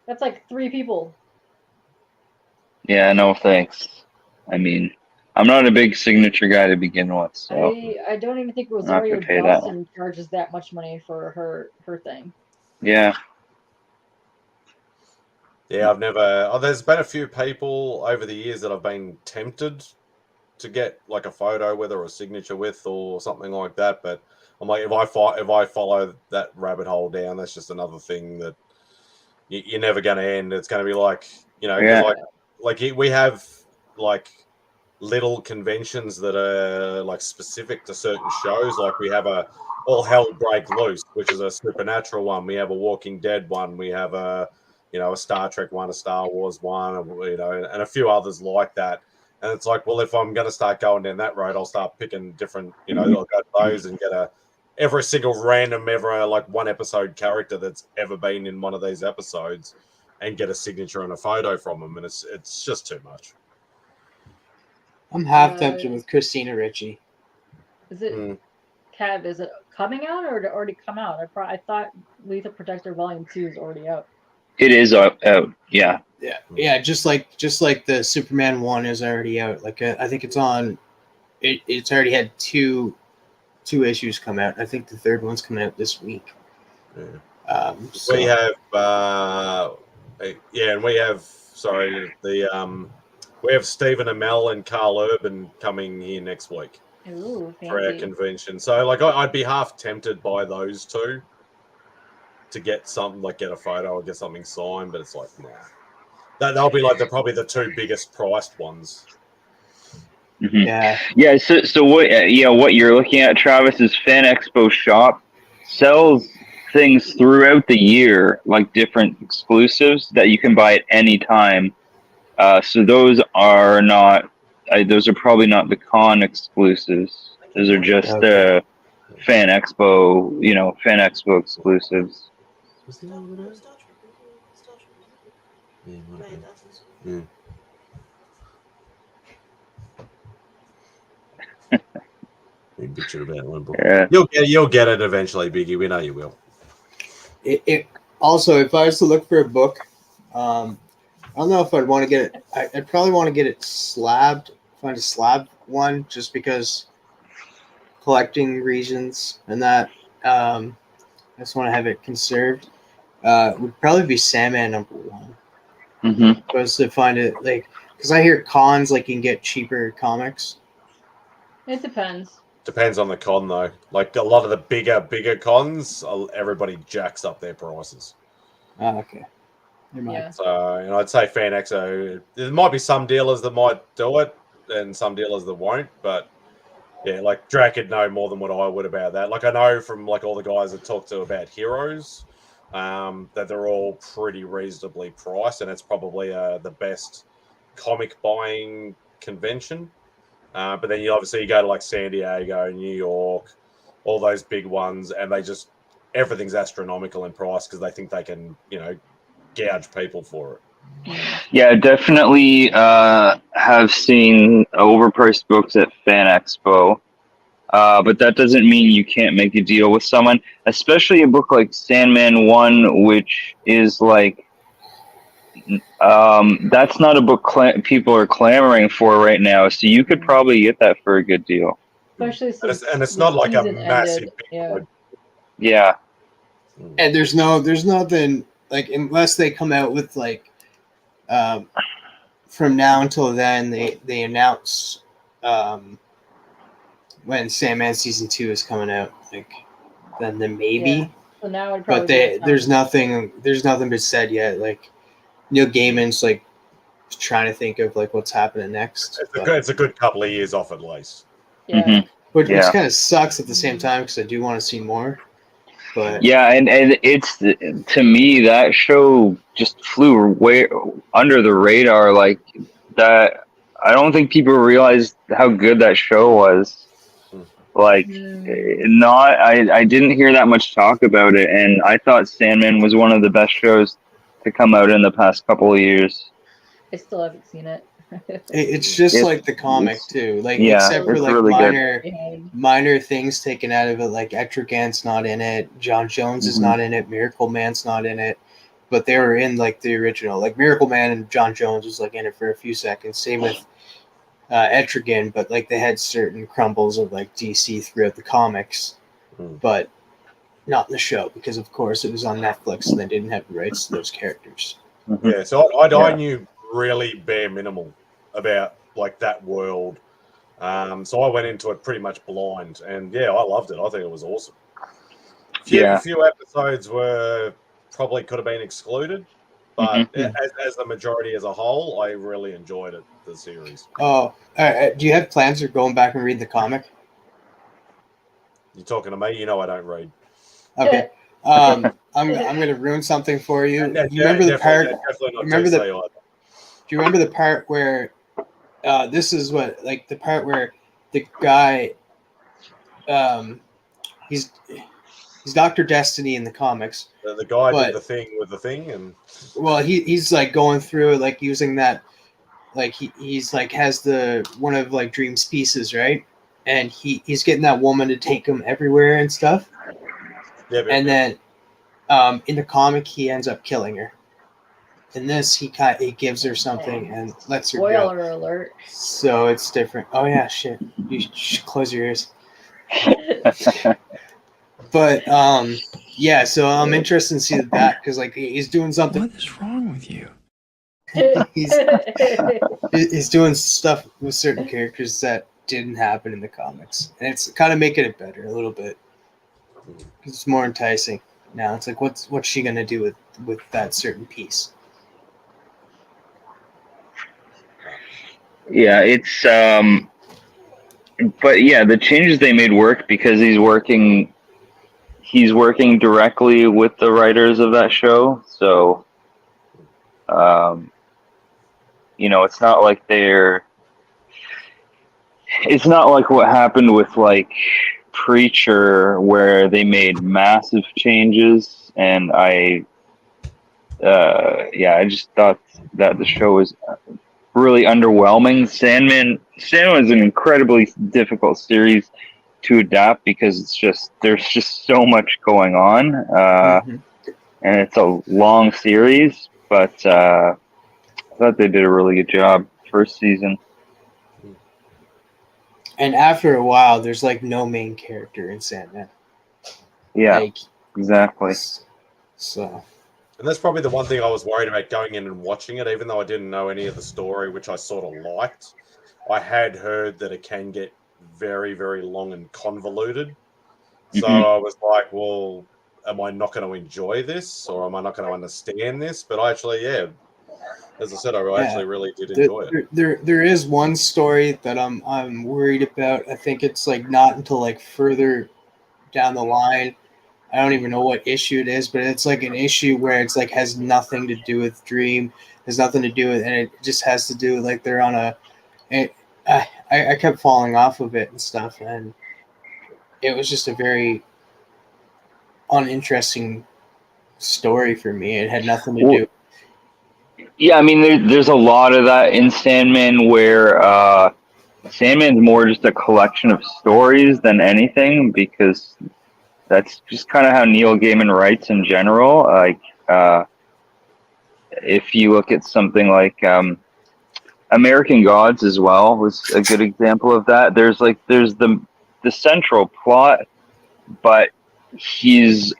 That's like 3 people. Yeah, no thanks. I mean, I'm not a big signature guy to begin with, so I don't even think I'm not gonna Rosario pay that. Dawson charges that much money for her thing. Yeah. Yeah, I've never. Oh, there's been a few people over the years that I've been tempted to get like a photo with or a signature with or something like that. But I'm like, if I follow that rabbit hole down, that's just another thing that you're never going to end. It's going to be like, because Yeah. we have like little conventions that are like specific to certain shows. Like we have a All Hell Break Loose, which is a supernatural one. We have a Walking Dead one. We have a Star Trek one, a Star Wars one, and a few others like that. And it's like, well, if I'm going to start going down that road, I'll start picking different, I'll go to those and get every single random ever like one episode character that's ever been in one of these episodes and get a signature and a photo from them. And it's just too much. I'm half tempted with Christina Ricci. Is it Kev? Is it coming out or did it already come out? I thought Lethal Protector Volume 2 is already out. It is out. Yeah. Yeah. Just like the Superman 1 is already out. Like I think it's on. It's already had two issues come out. I think the third one's coming out this week. Yeah. We have and we have we have Stephen Amell and Carl Urban coming here next week. Ooh, for our fancy. convention. So like I'd be half tempted by those two to get something like get a photo or get something signed, but it's like nah. They'll be like probably the two biggest priced ones. Mm-hmm. Yeah. So what? What you're looking at, Travis, is Fan Expo Shop sells things throughout the year, like different exclusives that you can buy at any time. So those are not. Those are probably not the con exclusives. Those are just Fan Expo. Fan Expo exclusives. Yeah. You'll get it eventually, Biggie. We know you will. It also, if I was to look for a book, I don't know if I'd want to get it. I'd probably want to get it slabbed. Find a slab one, just because collecting reasons and that. I just want to have it conserved. Would probably be Sandman #1. Mm-hmm. Because to find it because I hear cons you can get cheaper comics. It depends. Depends on the con though. Like a lot of the bigger cons, everybody jacks up their prices. Oh, okay. Yeah. So I'd say Fan Expo. There might be some dealers that might do it, and some dealers that won't. But yeah, like Drac would know more than what I would about that. Like I know from like all the guys that talk to about Heroes, that they're all pretty reasonably priced, and it's probably the best comic buying convention. But then you go to like San Diego, New York, all those big ones, and everything's astronomical in price because they think they can, gouge people for it. Yeah, definitely have seen overpriced books at Fan Expo. But that doesn't mean you can't make a deal with someone, especially a book like Sandman 1, which is like, that's not a book people are clamoring for right now. So you could probably get that for a good deal. Especially since it's not like a season massive ended. Yeah. And there's nothing unless they come out with from now until then they announce when Sandman season 2 is coming out, then maybe. Yeah. So now it'd probably But there's nothing been said yet. Neil Gaiman's trying to think of what's happening next. It's a good couple of years off at least. Yeah. Mm-hmm. Which kind of sucks at the same time because I do want to see more. But yeah, and it's, to me, that show just flew way under the radar. Like that, I don't think people realized how good that show was. I didn't hear that much talk about it, and I thought Sandman was one of the best shows to come out in the past couple of years. I still haven't seen it. It's just like the comic too, except for really minor things taken out of it, like Etrogant's not in it, John Jones is not in it, Miracle Man's not in it, but they were in the original. Miracle Man and John Jones was in it for a few seconds. Same with Etrigan, but like they had certain crumbles of like DC throughout the comics, but not in the show because of course it was on Netflix and they didn't have the rights to those characters. Yeah, so I knew really bare minimal about like that world. So I went into it pretty much blind, and yeah, I loved it. I think it was awesome. Few episodes were probably could have been excluded, but as the majority as a whole, I really enjoyed it. The series. Oh, do you have plans of going back and read the comic? You talking to me? You know I don't read. Okay. I'm gonna ruin something for you. You remember the part? Do you remember the part where this is what like the part where the guy he's Dr. Destiny in the comics. The guy did the thing with the thing, and well, he's like going through it, like using that, like he's like has the one of like Dream's pieces, right? And he's getting that woman to take him everywhere and stuff. Yeah, and then in the comic he ends up killing her. In this he gives her something and lets her go. Spoiler alert. So it's different. Oh yeah, shit. You should close your ears. But yeah, so I'm interested in seeing that because like he's doing something. What is wrong with you? he's doing stuff with certain characters that didn't happen in the comics, and it's kind of making it better a little bit. It's more enticing now. It's like what's she gonna do with that certain piece? Yeah, it's but yeah, the changes they made work because he's working directly with the writers of that show. So you know, it's not like what happened with like Preacher where they made massive changes, and I just thought that the show was really underwhelming. Sandman is an incredibly difficult series to adapt because there's just so much going on, and it's a long series. But I thought they did a really good job first season. And after a while, there's like no main character in Sandman. Yeah, like, exactly. So. And that's probably the one thing I was worried about going in and watching it, even though I didn't know any of the story, which I sort of liked. I had heard that it can get very, very long and convoluted. So I was like, well, am I not going to enjoy this, or am I not going to understand this? But actually, yeah, as I said, I actually really did enjoy it. There is one story that I'm worried about. I think it's like not until like further down the line. I don't even know what issue it is, but it's like an issue where it's like has nothing to do with Dream, has nothing to do with, and it just has to do with like they're on a. I kept falling off of it and stuff, and it was just a very uninteresting story for me. It had nothing to do. Yeah, I mean, there's a lot of that in Sandman where Sandman's more just a collection of stories than anything, because that's just kind of how Neil Gaiman writes in general. Like, if you look at something like American Gods as well was a good example of that. There's the central plot, but he's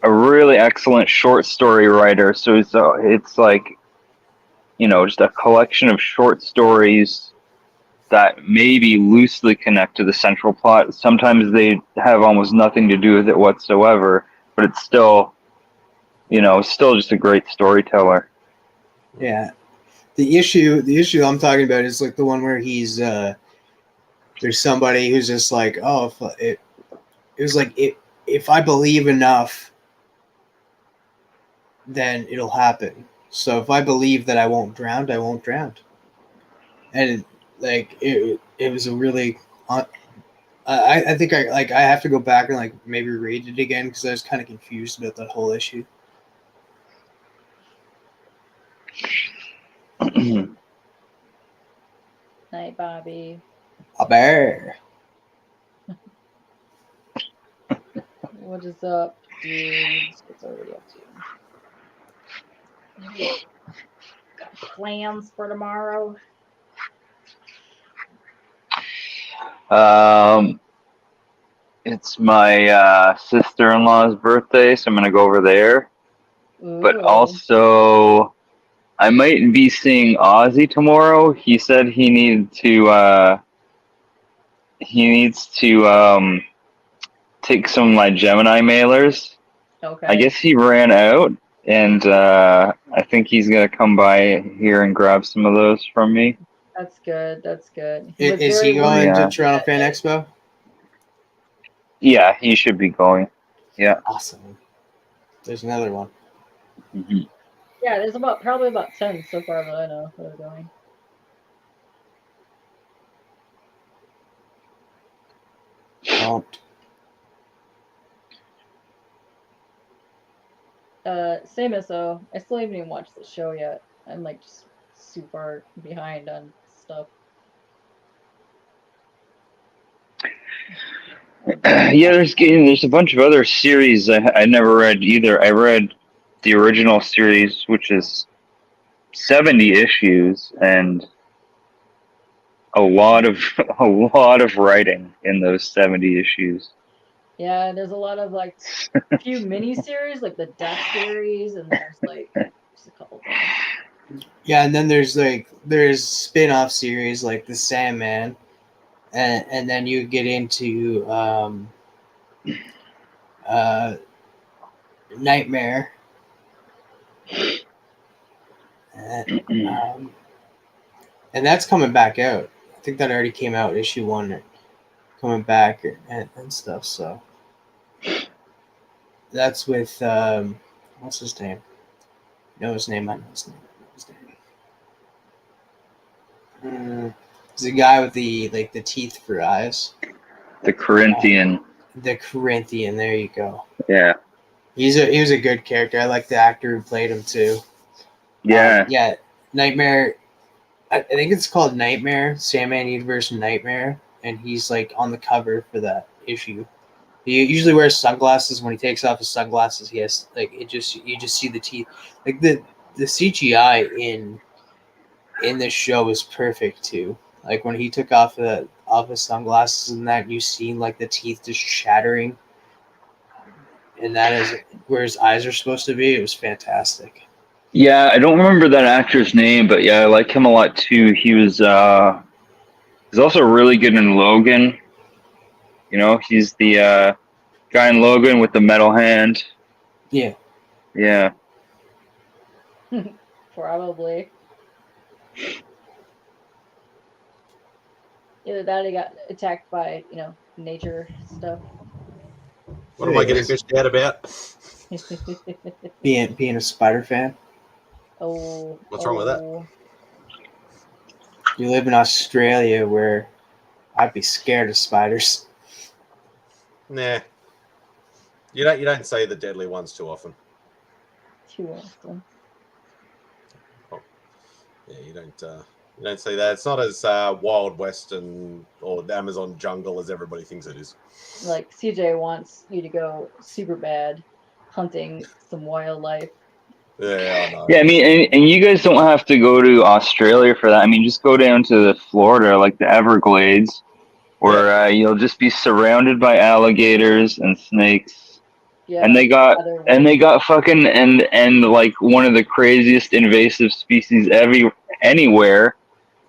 a really excellent short story writer. So it's like, you know, just a collection of short stories that maybe loosely connect to the central plot. Sometimes they have almost nothing to do with it whatsoever, but it's still, you know, still just a great storyteller. Yeah. The issue I'm talking about is like the one where he's there's somebody who's just like, oh, it was like if I believe enough, then it'll happen. So if I believe that I won't drown, I won't drown. And like it was a really I think I have to go back and like maybe read it again because I was kind of confused about that whole issue. Night, Bobby. A bear. What is up, dudes? What's already up to? Got plans for tomorrow? It's my sister-in-law's birthday, so I'm gonna go over there. But Ooh. also, I might be seeing Ozzy tomorrow. He said he needs to take some of my Gemini mailers. Okay. I guess he ran out, and I think he's gonna come by here and grab some of those from me. That's good. That's good. He was Is very he going worried to Yeah. Toronto Fan Expo? Yeah, he should be going. Yeah. Awesome. There's another one. Mm-hmm. Yeah, there's probably about 10 so far that I know that are going. Pumped. Same as though I still haven't even watched the show yet. I'm like just super behind on stuff. Yeah, there's a bunch of other series I never read either. I read the original series, which is 70 issues, and a lot of a lot of writing in those 70 issues. Yeah, there's a lot of like few mini-series, like the Death series, and there's like just a couple things. Yeah, and then there's spin-off series like the Sandman, and then you get into Nightmare. And that's coming back out. I think that already came out, issue 1, coming back and stuff. So that's with what's his name? Know his name? I know his name. He's a guy with the teeth for eyes. The Corinthian. The Corinthian. There you go. Yeah. He was a good character. I like the actor who played him too. Yeah. Yeah. Nightmare. I think it's called Nightmare, Sandman Universe Nightmare, and he's like on the cover for that issue. He usually wears sunglasses. When he takes off his sunglasses, he has like you just see the teeth. Like the CGI in this show is perfect too. Like when he took off his sunglasses and that, you seen like the teeth just shattering, and that is where his eyes are supposed to be. It was fantastic. Yeah, I don't remember that actor's name, but yeah, I like him a lot too. He's also really good in Logan. You know, he's the guy in Logan with the metal hand. Yeah. Yeah. Probably. Either that or he got attacked by, nature stuff. What am I getting bitched out about? Being a Spider fan. Oh. What's wrong with that? You live in Australia where I'd be scared of spiders. Nah. You don't say the deadly ones too often. Too often. Oh. Yeah, you don't say that. It's not as Wild West or the Amazon jungle as everybody thinks it is. Like CJ wants you to go super bad hunting some wildlife. Yeah, I know. Yeah, I mean, and you guys don't have to go to Australia for that. I mean, just go down to Florida, like the Everglades, where you'll just be surrounded by alligators and snakes. Yeah, and they got fucking and like one of the craziest invasive species anywhere,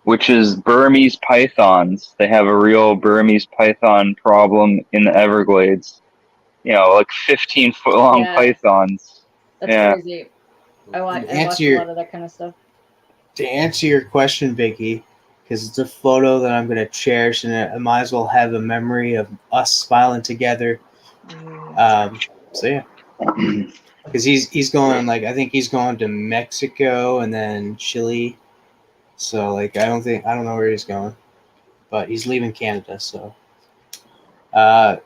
which is Burmese pythons. They have a real Burmese python problem in the Everglades. You know, like 15-foot long pythons. That's crazy. I watch a lot of that kind of stuff. To answer your question, Vicky, because it's a photo that I'm going to cherish, and I might as well have a memory of us smiling together. So yeah, because he's going I think he's going to Mexico and then Chile. So I don't know where he's going, but he's leaving Canada. So have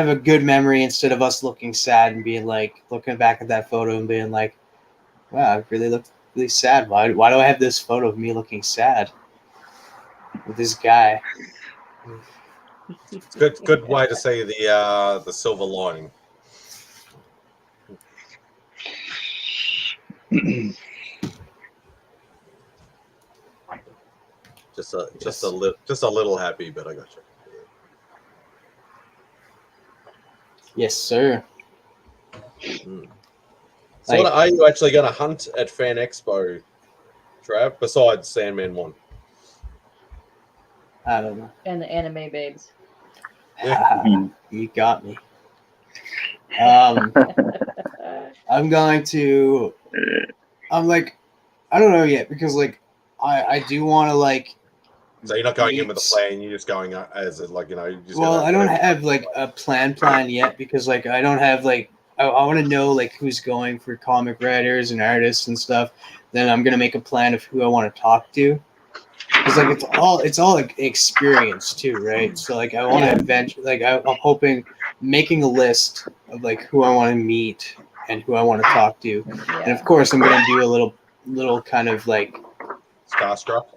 a good memory instead of us looking sad and being looking back at that photo and being like, wow, I really looked really sad. Why do I have this photo of me looking sad with this guy? Good way to say the silver lining. just a little happy, but I got you. Yes, sir. So Like- what are you actually going to hunt at Fan Expo, Trav, besides Sandman 1? I don't know. And the anime babes. You got me. I'm going to. I'm like, I don't know yet because like I do want to like. So you're not going in with a plan. You're just going as like you just. Well, I don't have like a plan yet because like I don't have like I want to know like who's going for comic writers and artists and stuff. Then I'm gonna make a plan of who I want to talk to. Because like it's all like experience too, right? So like I want to eventually like I'm hoping making a list of like who I want to meet and who I want to talk to, and of course I'm gonna do a little kind of like starstruck.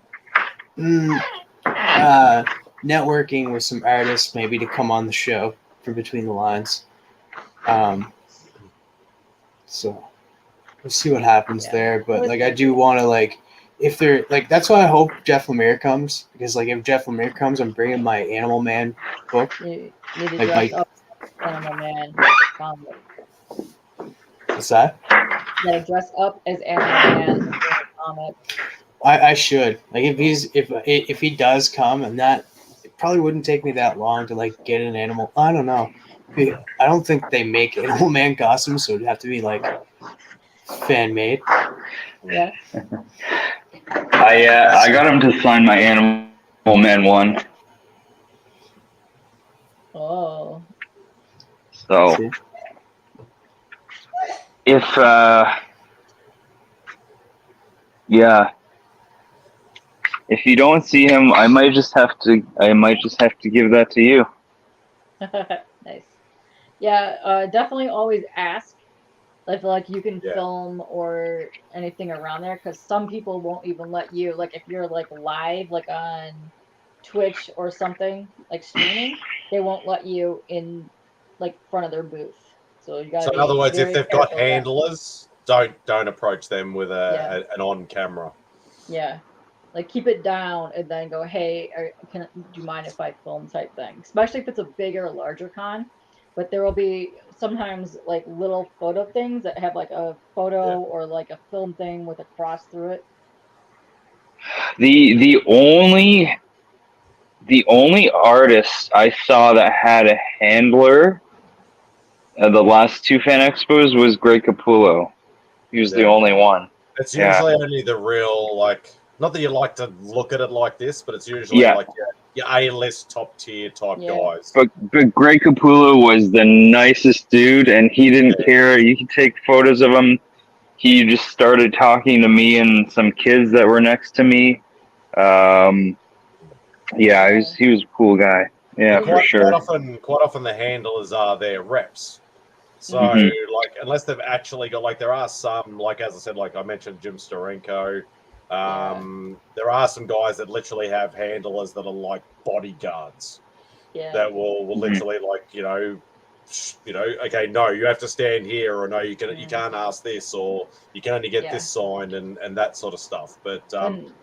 Networking with some artists maybe to come on the show for Between the Lines. So we'll see what happens there, but like I do want to like. If they're like, that's why I hope Jeff Lemire comes because, like, if Jeff Lemire comes, I'm bringing my Animal Man book. You need to Like, dress up Animal Man comic. What's that? You gotta dress up as Animal Man comic. I should like if he does come, and that it probably wouldn't take me that long to like get an animal. I don't know. I don't think they make Animal Man costumes, so it'd have to be like fan made. Yeah. I got him to sign my Animal Man 1. Oh. So if if you don't see him, I might just have to give that to you. Nice. Yeah, definitely always ask if like you can film or anything around there because some people won't even let you like if you're like live like on Twitch or something like streaming, they won't let you in like front of their booth. So you gotta So in other words, if they've got careful, handlers, don't approach them with an on camera. Yeah. Like keep it down and then go, hey, do you mind if I film type thing? Especially if it's a bigger, larger con. But there will be sometimes like little photo things that have like a photo or like a film thing with a cross through it. The only artist I saw that had a handler at the last two fan expos was Greg Capullo. He was the only one. It's usually only the real like. Not that you like to look at it like this, but it's usually like your A-list top tier type guys. But Greg Capullo was the nicest dude, and he didn't care. You could take photos of him. He just started talking to me and some kids that were next to me. He was a cool guy. Yeah, for sure. Quite often the handlers are their reps. So like unless they've actually got like there are some like as I said like I mentioned Jim Sterenko. There are some guys that literally have handlers that are like bodyguards that will literally like okay, no, you have to stand here, or no, you can't ask this, or you can only get this signed and that sort of stuff. But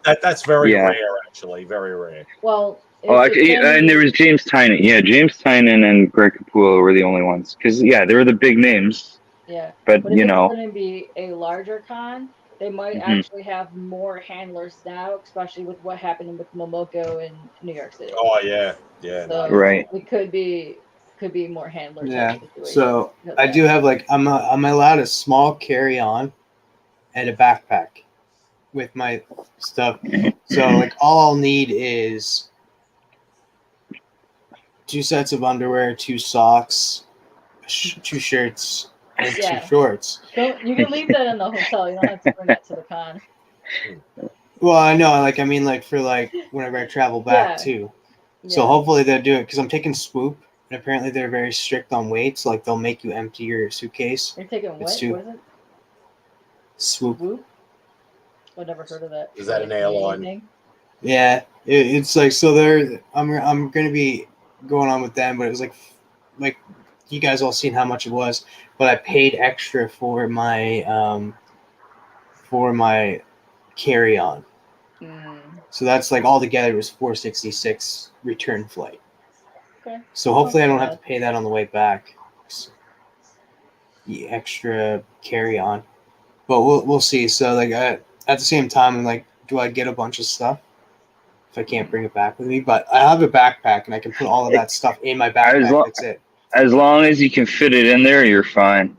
that's very rare, actually, very rare. Well, and there was James Tynan. Yeah, James Tynan and Greg Capullo were the only ones because they were the big names. Yeah, but if it's going to be a larger con, they might actually have more handlers now, especially with what happened with Momoko in New York City. Oh yeah, So right. It could be more handlers. Yeah. So I do have like I'm allowed a small carry-on and a backpack with my stuff. So like all I'll need is 2 sets of underwear, 2 socks, 2 shirts, and 2 shorts. You can leave that in the hotel. You don't have to bring that to the con. Well, I know. Like I mean, like for like whenever I travel back too. So hopefully they'll do it because I'm taking Swoop, and apparently they're very strict on weights. Like they'll make you empty your suitcase. You're taking what? What is it? Swoop. I've never heard of that. Is that an airline? Yeah, it's like so. I'm gonna be going on with them, but it was like you guys all seen how much it was, but I paid extra for my carry-on. So that's like all together was $466 return flight. Okay. So hopefully I don't have to pay that on the way back. the extra carry on. But we'll see. So like at the same time, I'm like, do I get a bunch of stuff if I can't bring it back with me? But I have a backpack and I can put all of that stuff in my backpack. That's it. As long as you can fit it in there, you're fine.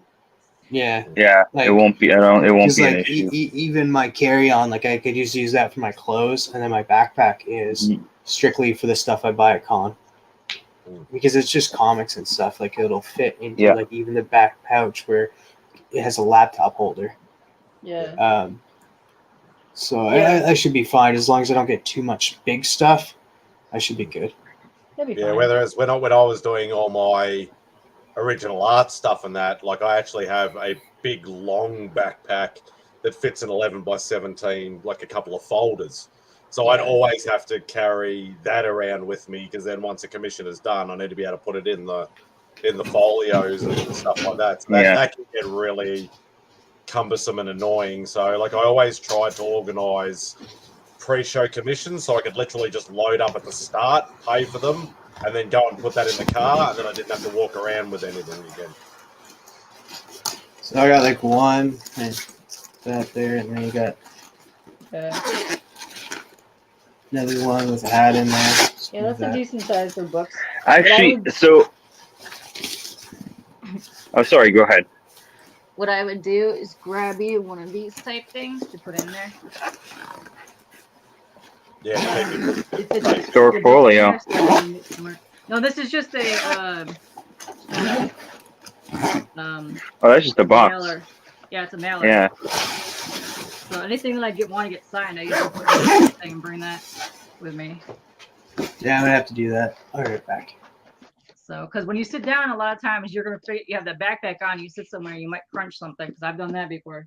Yeah. Yeah. Like, it won't be. It won't be like, an issue. Even my carry on, like I could just use that for my clothes, and then my backpack is strictly for the stuff I buy at con. Because it's just comics and stuff. Like it'll fit into like even the back pouch where it has a laptop holder. Yeah. So I should be fine as long as I don't get too much big stuff. I should be good. That'd be Yeah, fine. whereas when I was doing all my original art stuff and that, like I actually have a big long backpack that fits an 11 by 17, like a couple of folders. So I'd always have to carry that around with me because then once a commission is done, I need to be able to put it in the folios and stuff like that. So that can get really cumbersome and annoying. So like I always tried to organize pre-show commissions so I could literally just load up at the start, pay for them, and then go and put that in the car, and then I didn't have to walk around with anything again. So I got like one and that there, and then you got another one with a hat in there. Yeah, that's a decent size for books. Actually, oh, sorry. Go ahead. What I would do is grab you one of these type things to put in there. Yeah. Store folio. No, this is just a oh, that's just a box. mailer. Yeah, it's a mailer. Yeah. So anything that I want to get signed, I usually put in this thing and bring that with me. Yeah, I'm gonna have to do that. I'll get it back. So, because when you sit down, a lot of times you're gonna you have that backpack on. You sit somewhere, you might crunch something. Because I've done that before.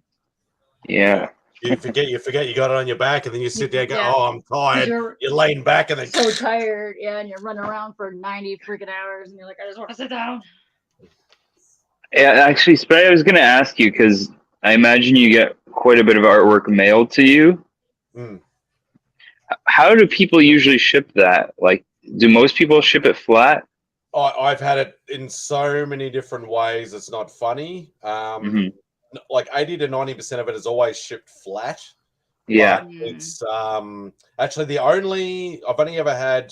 Yeah. You forget you got it on your back, and then you sit there and go, "Oh, I'm tired." You're laying back, and then so tired, and you're running around for 90 freaking hours, and you're like, "I just want to sit down." Yeah, actually, Spray, I was going to ask you because I imagine you get quite a bit of artwork mailed to you. How do people usually ship that? Like, do most people ship it flat? I've had it in so many different ways. It's not funny. Like 80 to 90% of it is always shipped flat. Yeah. But it's actually I've only ever had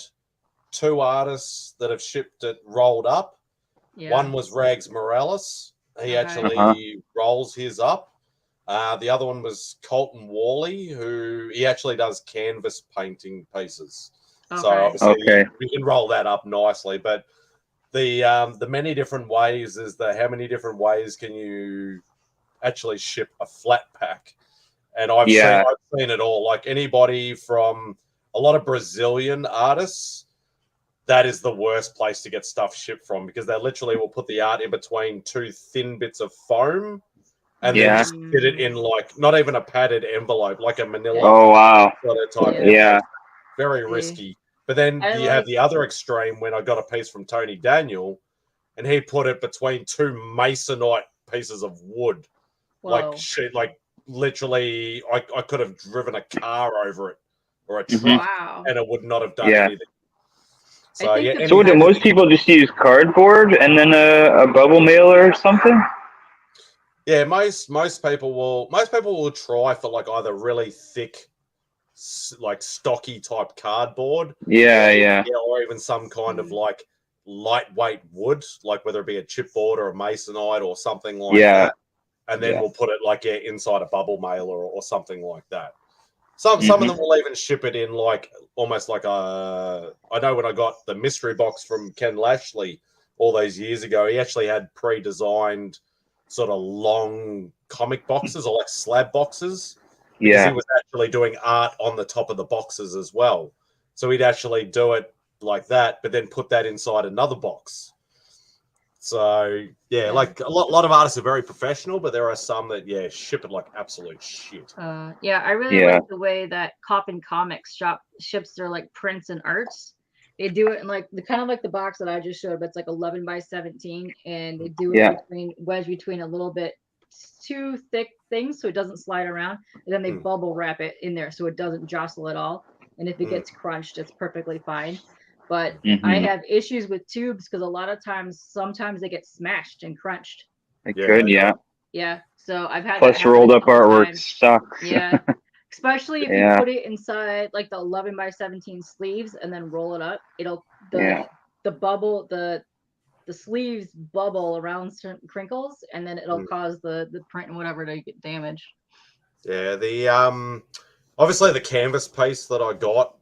2 artists that have shipped it rolled up. One was Rags Morales. He actually rolls his up. The other one was Colton Worley, who he actually does canvas painting pieces. So obviously we can roll that up nicely. But the many different ways is how many different ways can you actually ship a flat pack? And I've seen it all. Like anybody from a lot of Brazilian artists, that is the worst place to get stuff shipped from because they literally will put the art in between 2 thin bits of foam and then just fit it in like not even a padded envelope, like a manila. Oh wow! Type envelope. Very risky. But then you have the other extreme when I got a piece from Tony Daniel, and he put it between 2 masonite pieces of wood, like shit, like literally, I could have driven a car over it or a truck, and it would not have done anything. So So do most people just use cardboard and then a bubble mailer or something? Yeah, most people will try for like either really thick, like stocky type cardboard. Yeah. Or even some kind of like lightweight wood, like whether it be a chipboard or a masonite or something like that. And then we'll put it like inside a bubble mailer or something like that. Some of them will even ship it in like almost like I know when I got the mystery box from Ken Lashley all those years ago, he actually had pre-designed sort of long comic boxes or like slab boxes. Because he was actually doing art on the top of the boxes as well. So he'd actually do it like that, but then put that inside another box. So like a lot of artists are very professional, but there are some that ship it like absolute shit. I really like the way that Coffin Comics ships their like prints and arts. They do it in like the kind of like the box that I just showed, but it's like 11 by 17, and they do it wedged between a little bit 2 thick things so it doesn't slide around, and then they bubble wrap it in there so it doesn't jostle at all. And if it gets crunched, it's perfectly fine. But I have issues with tubes because a lot of times, sometimes they get smashed and crunched. It could, yeah. Yeah, so I've had Plus, that happen rolled a up couple artwork times. sucks. Yeah, especially if you Yeah. put it inside like the 11 by 17 sleeves and then roll it up. It'll the bubble the sleeves bubble around certain crinkles, and then it'll cause the print and whatever to get damaged. Yeah, the obviously the canvas piece that I got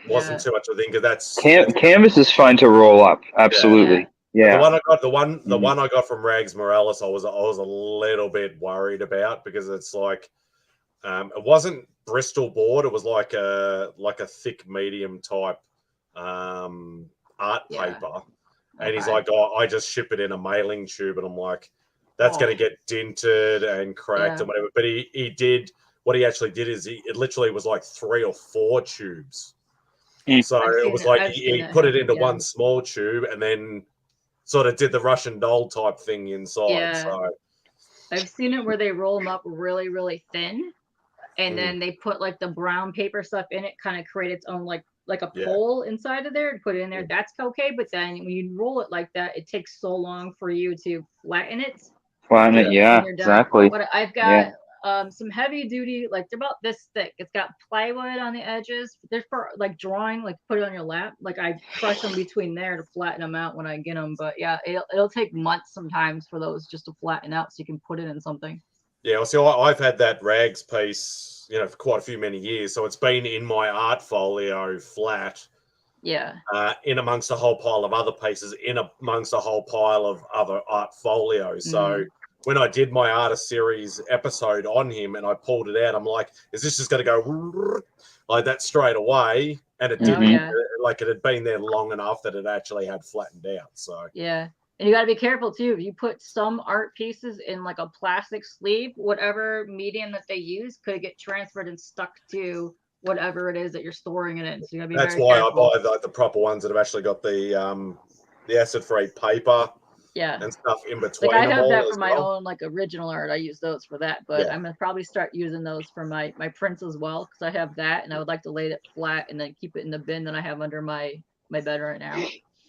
wasn't too much of a thing because that's Canvas is fine to roll up. Absolutely. Yeah. The one I got, the one I got from Rags Morales, I was a little bit worried about because it's like, it wasn't Bristol board. It was like a thick medium type art paper, and he's like, "Oh, I just ship it in a mailing tube," and I'm like, "That's going to get dinted and cracked and whatever." But he did what he actually did is it literally was like 3 or 4 tubes. So it was like he put it into one small tube and then sort of did the Russian doll type thing inside. Yeah. So I've seen it where they roll them up really, really thin, and then they put like the brown paper stuff in it, kind of create its own like a pole inside of there and put it in there. That's okay, but then when you roll it like that, it takes so long for you to flatten it. Flatten it, yeah, exactly. But I've got some heavy duty, like they're about this thick. It's got plywood on the edges. They're for like drawing, like put it on your lap. Like I crush them between there to flatten them out when I get them. But yeah, it'll take months sometimes for those just to flatten out so you can put it in something. yeah, well, see, I've had that Rags piece, for quite many years. So it's been in my art folio flat. Yeah. In amongst a whole pile of other pieces, in amongst a whole pile of other art folios. So when I did my artist series episode on him and I pulled it out, I'm like, is this just going to go like that straight away? And it didn't. Like it had been there long enough that it actually had flattened out. So yeah. And you got to be careful too. If you put some art pieces in like a plastic sleeve, whatever medium that they use could get transferred and stuck to whatever it is that you're storing it in. So you gotta be that's very why careful. I buy the proper ones that have actually got the acid-free paper. Yeah. And stuff in between. Like I have that as for my well. own like original art. I use those for that, but I'm gonna probably start using those for my prints as well because I have that, and I would like to lay it flat and then keep it in the bin that I have under my bed right now.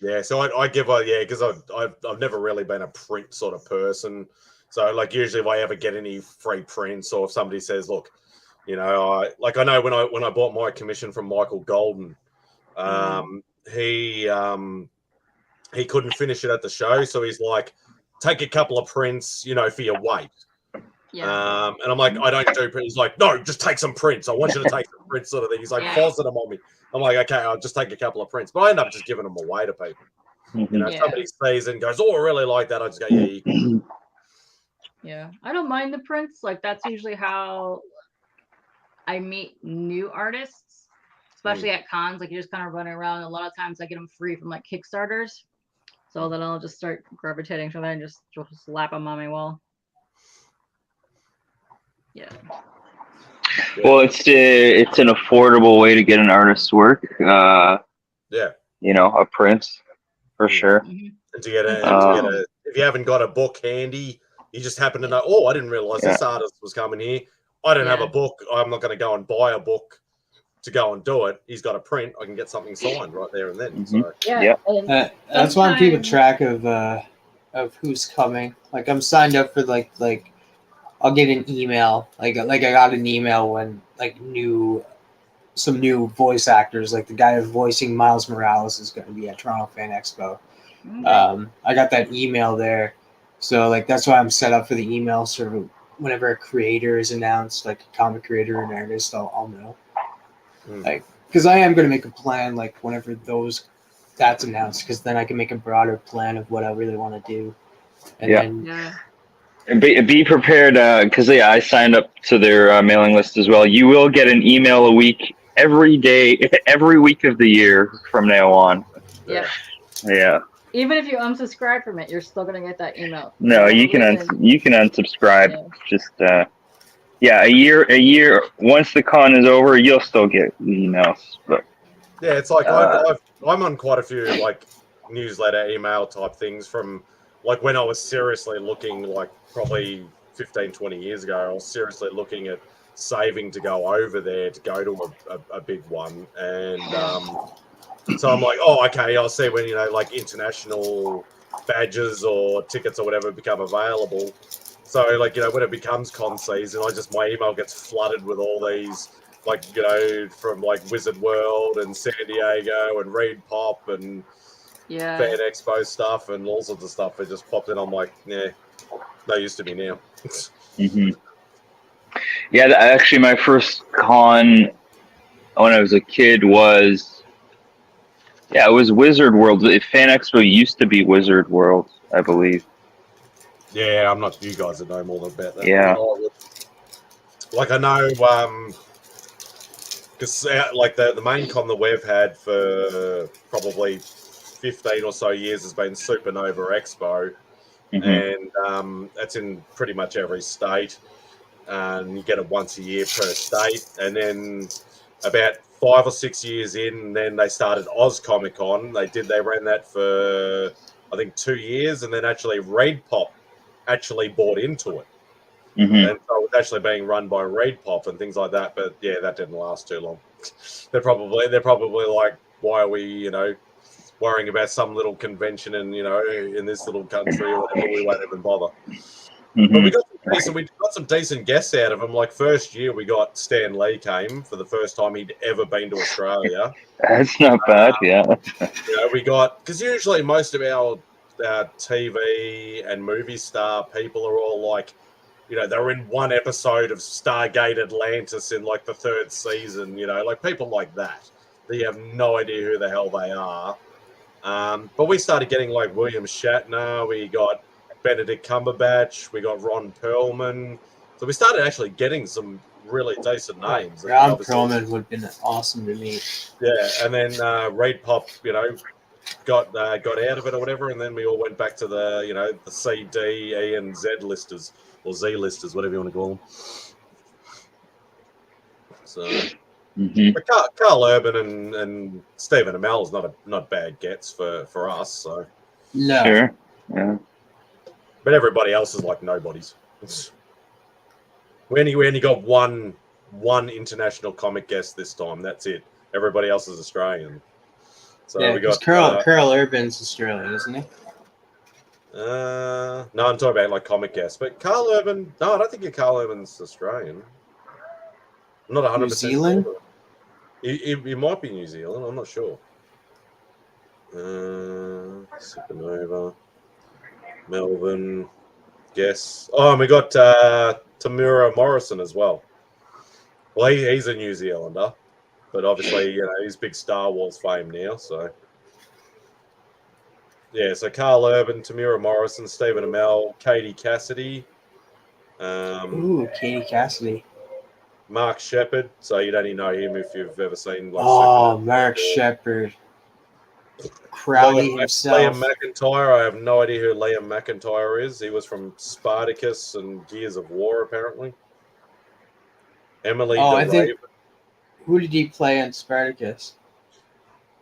Yeah, so I give because I've never really been a print sort of person. So like usually if I ever get any free prints or if somebody says, look, I know when I bought my commission from Michael Golden, he couldn't finish it at the show, so he's like, take a couple of prints, for your weight. Yeah. And I'm like, I don't do prints. He's like, no, just take some prints. I want you to take some prints, sort of thing. He's like, forcing them on me. I'm like, okay, I'll just take a couple of prints. But I end up just giving them away to people. If somebody sees it and goes, oh, I really like that, I just go, yeah, you can. Yeah, I don't mind the prints. Like that's usually how I meet new artists, especially at cons. Like you're just kind of running around. A lot of times I get them free from like Kickstarters. So then I'll just start gravitating to that and just slap them on my wall. Yeah. Well, it's an affordable way to get an artist's work. A print for sure. And to get a, if you haven't got a book handy, you just happen to know. Oh, I didn't realize this artist was coming here. I don't have a book. I'm not going to go and buy a book to go and do it. He's got a print. I can get something signed right there and then. So. That's why I'm keeping track of who's coming. Like I'm signed up for like I'll get an email. Like I got an email when like some new voice actors, like the guy voicing Miles Morales is going to be at Toronto Fan Expo. I got that email there, so like that's why I'm set up for the email server. Whenever a creator is announced, like a comic creator or an artist, I'll know. Like, because I am going to make a plan, like whenever that's announced, because then I can make a broader plan of what I really want to do. And then be prepared, because I signed up to their mailing list as well. You will get an email a week every day, every week of the year from now on. Yeah. Even if you unsubscribe from it, you're still gonna get that email. No, you can unsubscribe. Yeah. Just a year. Once the con is over, you'll still get emails. But yeah, it's like I'm on quite a few like newsletter, email type things from like when I was seriously looking, like probably 15, 20 years ago. I was seriously looking at saving to go over there to go to a big one, and So I'm like, oh, okay, I'll see when, like international badges or tickets or whatever become available. So, like, when it becomes con season, my email gets flooded with all these, like, from like Wizard World and San Diego and Reed Pop and Yeah. Fan Expo stuff and all sorts of stuff. It just popped in. I'm like, yeah, no use to me now. Yeah, actually, my first con when I was a kid was, it was Wizard World. Fan Expo used to be Wizard World, I believe. Yeah, I'm not you guys that know more about that Yeah. than I would. Like, I know, because like the main con that we've had for probably 15 or so years has been Supernova Expo, and that's in pretty much every state, and you get it once a year per state. And then about 5 or 6 years in, then they started Oz Comic Con. They ran that for I think 2 years, and then actually Raid Pop actually bought into it. And so it was actually being run by Reed Pop and things like that. But yeah, that didn't last too long. They're probably like, why are we, worrying about some little convention in this little country or whatever? We won't even bother. But we got some decent guests out of them. Like, first year we got Stan Lee came for the first time he'd ever been to Australia. That's not bad, yeah. We got, because usually most of our TV and movie star people are all like, they're in one episode of Stargate Atlantis in like the 3rd season, like people like that. You have no idea who the hell they are. But we started getting like William Shatner, we got Benedict Cumberbatch, we got Ron Perlman. So we started actually getting some really decent names. Ron Perlman would have been awesome to meet. Yeah, and then Reed Pop, got out of it or whatever, and then we all went back to the the C, D, E, and Z listers or Z listers, whatever you want to call them. So, but Carl Urban and Stephen Amell is not bad gets for us. So no, sure, yeah. But everybody else is like nobodies. We only got one international comic guest this time. That's it. Everybody else is Australian. So yeah, we got Carl Urban's Australian, isn't he? No, I'm talking about like comic guests. But Carl Urban, no, I don't think Carl Urban's Australian. I'm not 100%. New Zealand? Sure. He might be New Zealand. I'm not sure. Supernova, Melbourne, guess. Oh, and we got Tamura Morrison as well. Well, he's a New Zealander, but obviously, he's big Star Wars fame now. So, yeah. So Carl Urban, Tamura Morrison, Stephen Amell, Katie Cassidy. Ooh, Katie Cassidy. Mark Shepard. So you'd only know him if you've ever seen like. Mark Shepard. Crowley himself. Liam McIntyre. I have no idea who Liam McIntyre is. He was from Spartacus and Gears of War, apparently. Emily DeRaven. Who did he play in Spartacus?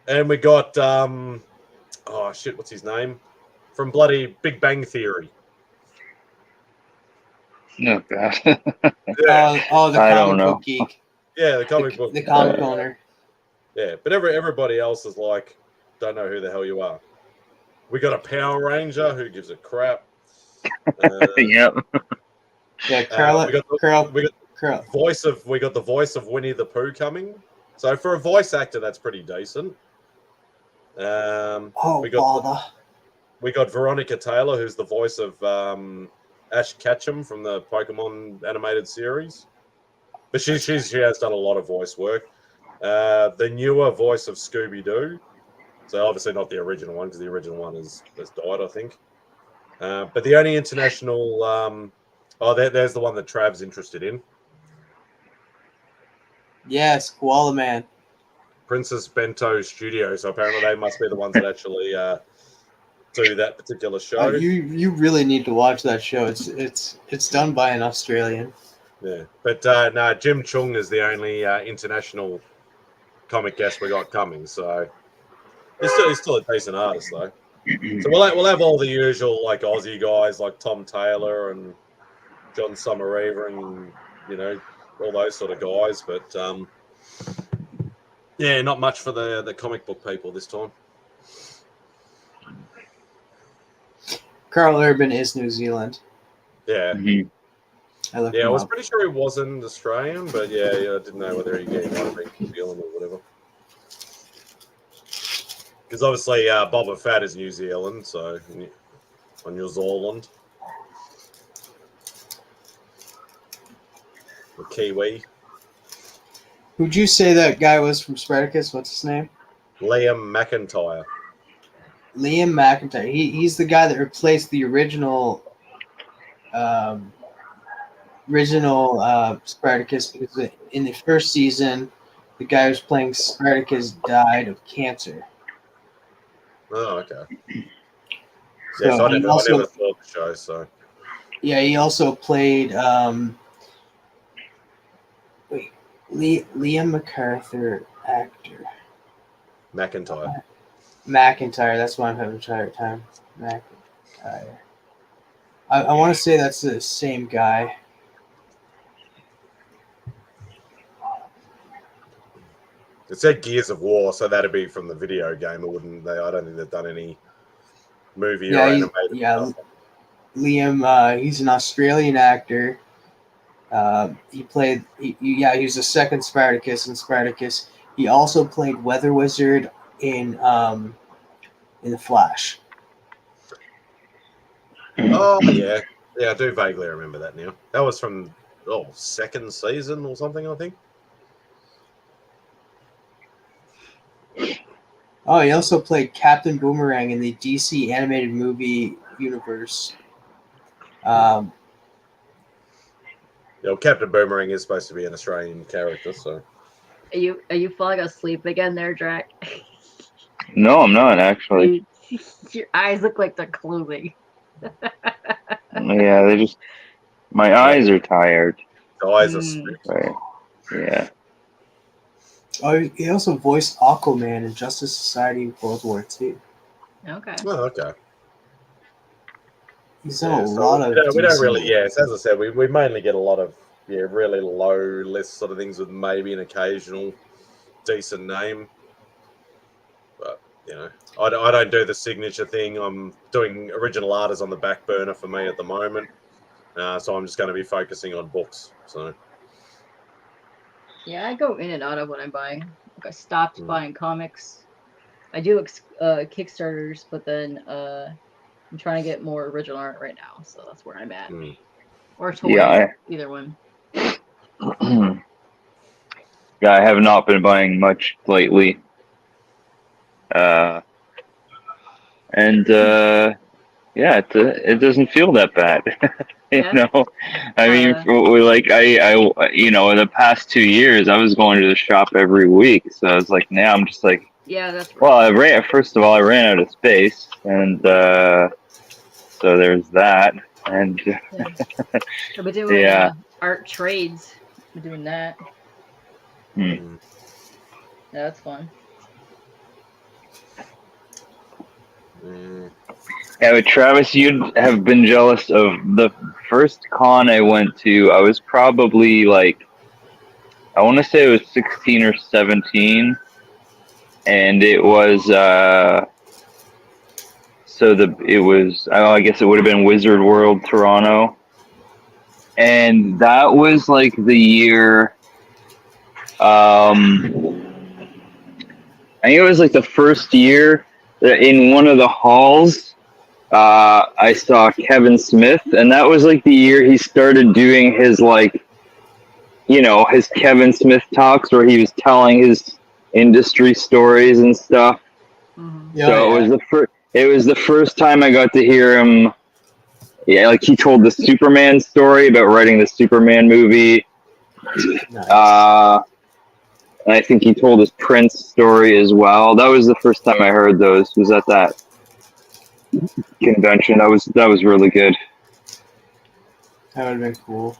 And we got what's his name? From bloody Big Bang Theory. No, God. Yeah. The comic book geek. Yeah, the comic book. The comic owner. Yeah, but everybody else is like, don't know who the hell you are. We got a Power Ranger. Who gives a crap? Yep. Yeah, we got the voice of Winnie the Pooh coming. So for a voice actor, that's pretty decent. We got Veronica Taylor, who's the voice of Ash Ketchum from the Pokemon animated series. But she has done a lot of voice work. The newer voice of Scooby-Doo. So obviously not the original one, because the original one has died, I think. But the only international... there's the one that Trav's interested in. Yes, Koala Man. Princess Bento Studio. So apparently they must be the ones that actually do that particular show. You really need to watch that show. It's done by an Australian. Yeah, but no, Jim Chung is the only international comic guest we got coming. So he's still a decent artist though. So we'll have all the usual like Aussie guys like Tom Taylor and John Summerreaver and all those sort of guys. But Yeah, not much for the comic book people this time. Carl Urban is New Zealand. Yeah. I looked Yeah, I him was up. pretty sure he wasn't Australian, but yeah, I didn't know whether he might have been New Zealand or whatever. Because obviously Boba Fett is New Zealand, so on New Zealand. The Kiwi. Who'd you say that guy was from Spartacus? What's his name? Liam McIntyre. Liam McIntyre. He's the guy that replaced the original Spartacus, because in the first season, the guy who's playing Spartacus died of cancer. Oh, okay. So Yeah, so I he never also, saw the show, so. yeah, he also played Liam MacArthur actor. McIntyre. McIntyre. That's why I'm having a hard time. McIntyre. I want to say that's the same guy. It said Gears of War, so that'd be from the video game. It wouldn't. I don't think they've done any movie or animated stuff. Liam. He's an Australian actor. He played. He was the second Spartacus in Spartacus. He also played Weather Wizard in The Flash. Oh yeah, I do vaguely remember that now. That was from second season or something, I think. Oh, he also played Captain Boomerang in the DC animated movie universe. Yeah, Captain Boomerang is supposed to be an Australian character, so. Are you falling asleep again there, Drac? No, I'm not actually. Your eyes look like they're closing. Yeah, they just. My eyes are tired. The eyes are split. Right. Yeah. Oh, he also voiced Aquaman in Justice Society in World War II. Okay. Oh, okay. He's done a lot of. We don't DC really. Yes, as I said, we mainly get a lot of really low list sort of things with maybe an occasional decent name. But I don't do the signature thing. I'm doing original art is on the back burner for me at the moment. So I'm just going to be focusing on books. So. Yeah, I go in and out of what I'm buying. Like I stopped buying comics. I do Kickstarters, but then I'm trying to get more original art right now, so that's where I'm at. Or toys, either one. Yeah, I have not been buying much lately. Yeah, it doesn't feel that bad. You know, I mean, in the past 2 years, I was going to the shop every week. So it's like now I'm just like, yeah, that's right. Well, first of all, I ran out of space, and so there's that. And I've been doing art trades. I've been doing that. Yeah, that's fun. Yeah, but Travis, you'd have been jealous of the first con I went to. I was probably like, I want to say it was 16 or 17, and it was I guess it would have been Wizard World Toronto, and that was like the year. I think it was like the first year that in one of the halls. I saw Kevin Smith, and that was like the year he started doing his his Kevin Smith talks where he was telling his industry stories and stuff. It was the first time I got to hear him. Yeah, like he told the Superman story about writing the Superman movie. And I think he told his Prince story as well. That was the first time I heard those. Was at that convention. That was really good. That would have been cool.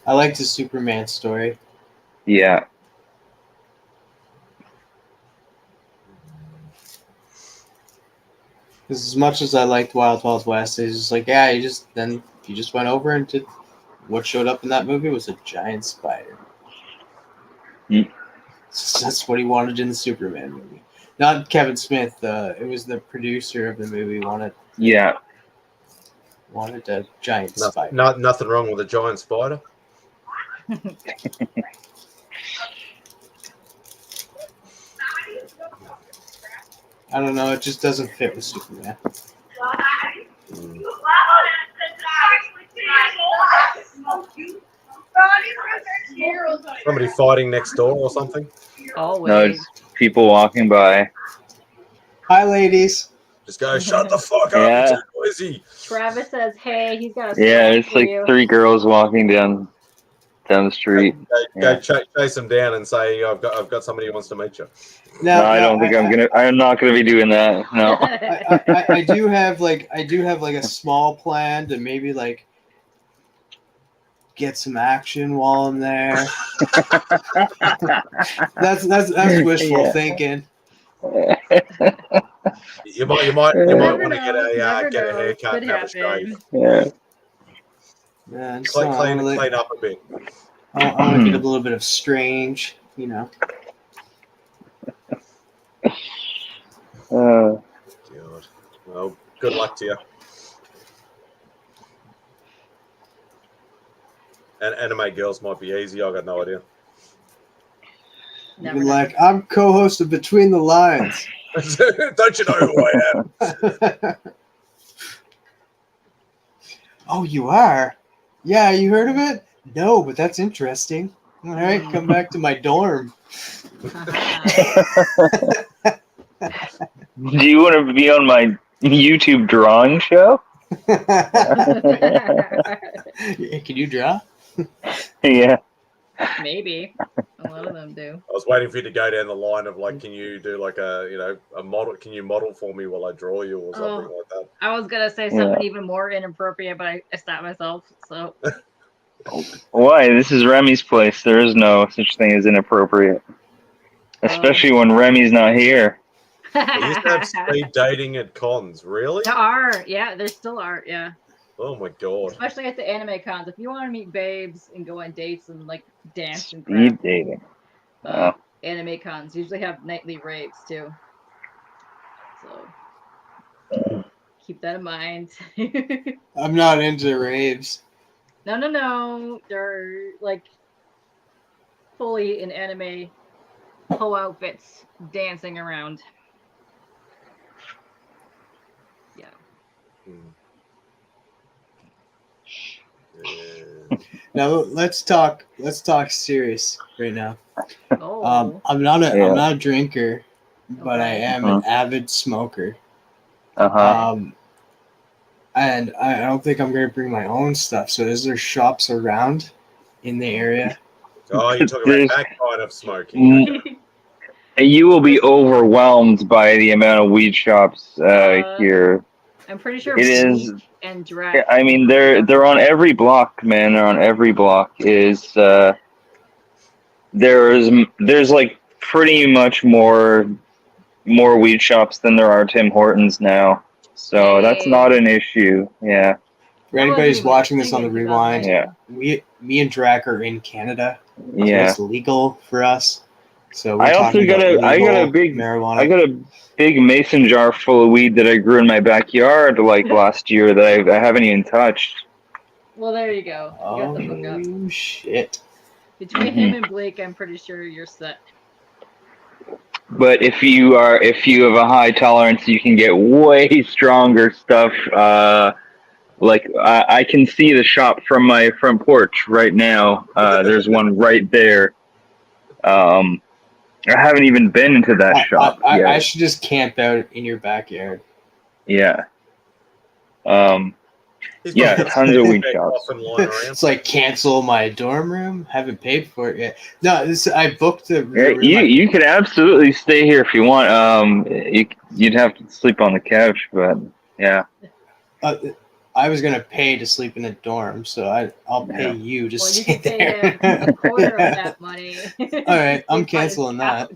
I liked his Superman story. Yeah. Because as much as I liked Wild Wild West, it's just like, you just went over and did what showed up in that movie was a giant spider. That's what he wanted in the Superman movie. Not Kevin Smith. It was the producer of the movie wanted a giant spider. Nothing wrong with a giant spider. I don't know. It just doesn't fit with Superman. Somebody fighting next door or something. Always. No, it's people walking by. Hi, ladies. Just go, shut the fuck up, Yeah. you're too noisy. Travis says, "Hey, he's got a Yeah, snack it's for like you." 3 girls walking down the street. Go chase them down and say, I've got somebody who wants to meet you. No, I don't think I'm not gonna be doing that. No. I do have like a small plan to maybe like get some action while I'm there. that's wishful thinking. You might want to get a haircut Could and have a shave. Yeah. Yeah, Clean up a bit. I want to get a little bit of strange, you know. God. Well, good luck to you. And anime girls might be easy. I got no idea. You're like, I'm co-host of Between the Lines. Don't you know who I am? Oh, you are? Yeah, you heard of it? No, but that's interesting. All right, come back to my dorm. Do you want to be on my YouTube drawing show? Can you draw? Yeah. Maybe. A lot of them do. I was waiting for you to go down the line of like, can you do like a model? Can you model for me while I draw you or something like that? I was gonna say something even more inappropriate, but I stopped myself. So. Why? This is Remy's place. There is no such thing as inappropriate. Especially when Remy's not here. They used to have speed dating at cons. Really? There are, yeah, there still are, yeah. Oh my god. Especially at the anime cons. If you want to meet babes and go on dates and like dance and Speed dating. anime cons usually have nightly raves too. So keep that in mind. I'm not into raves. No. They're like fully in anime whole outfits dancing around. Yeah. Now let's talk serious right now. Oh. I'm not a drinker, but I am an avid smoker. And I don't think I'm gonna bring my own stuff. So is there shops around in the area? Oh, you're talking about that kind of smoking. You will be overwhelmed by the amount of weed shops here. I'm pretty sure it is. And drag. I mean, they're on every block, man. They're on every block. There's like pretty much more weed shops than there are Tim Hortons now. So that's not an issue. Yeah. For anybody who's watching this on the rewind, me and Drac are in Canada. So it's legal for us. So I got a big marijuana. I got a big mason jar full of weed that I grew in my backyard like last year that I haven't even touched. Well, there you go. You got the hookup. Shit. Between him and Blake, I'm pretty sure you're set. But if you have a high tolerance, you can get way stronger stuff. Like I can see the shop from my front porch right now. There's one right there. I haven't even been into that shop yet. I should just camp out in your backyard. Yeah. Tons of weed shops. It's like cancel my dorm room. Haven't paid for it yet. No, I booked the. You could absolutely stay here if you want. You'd have to sleep on the couch, but yeah. I was gonna pay to sleep in a dorm, so I'll pay you to stay there. A quarter of that money. All right, I'm canceling that.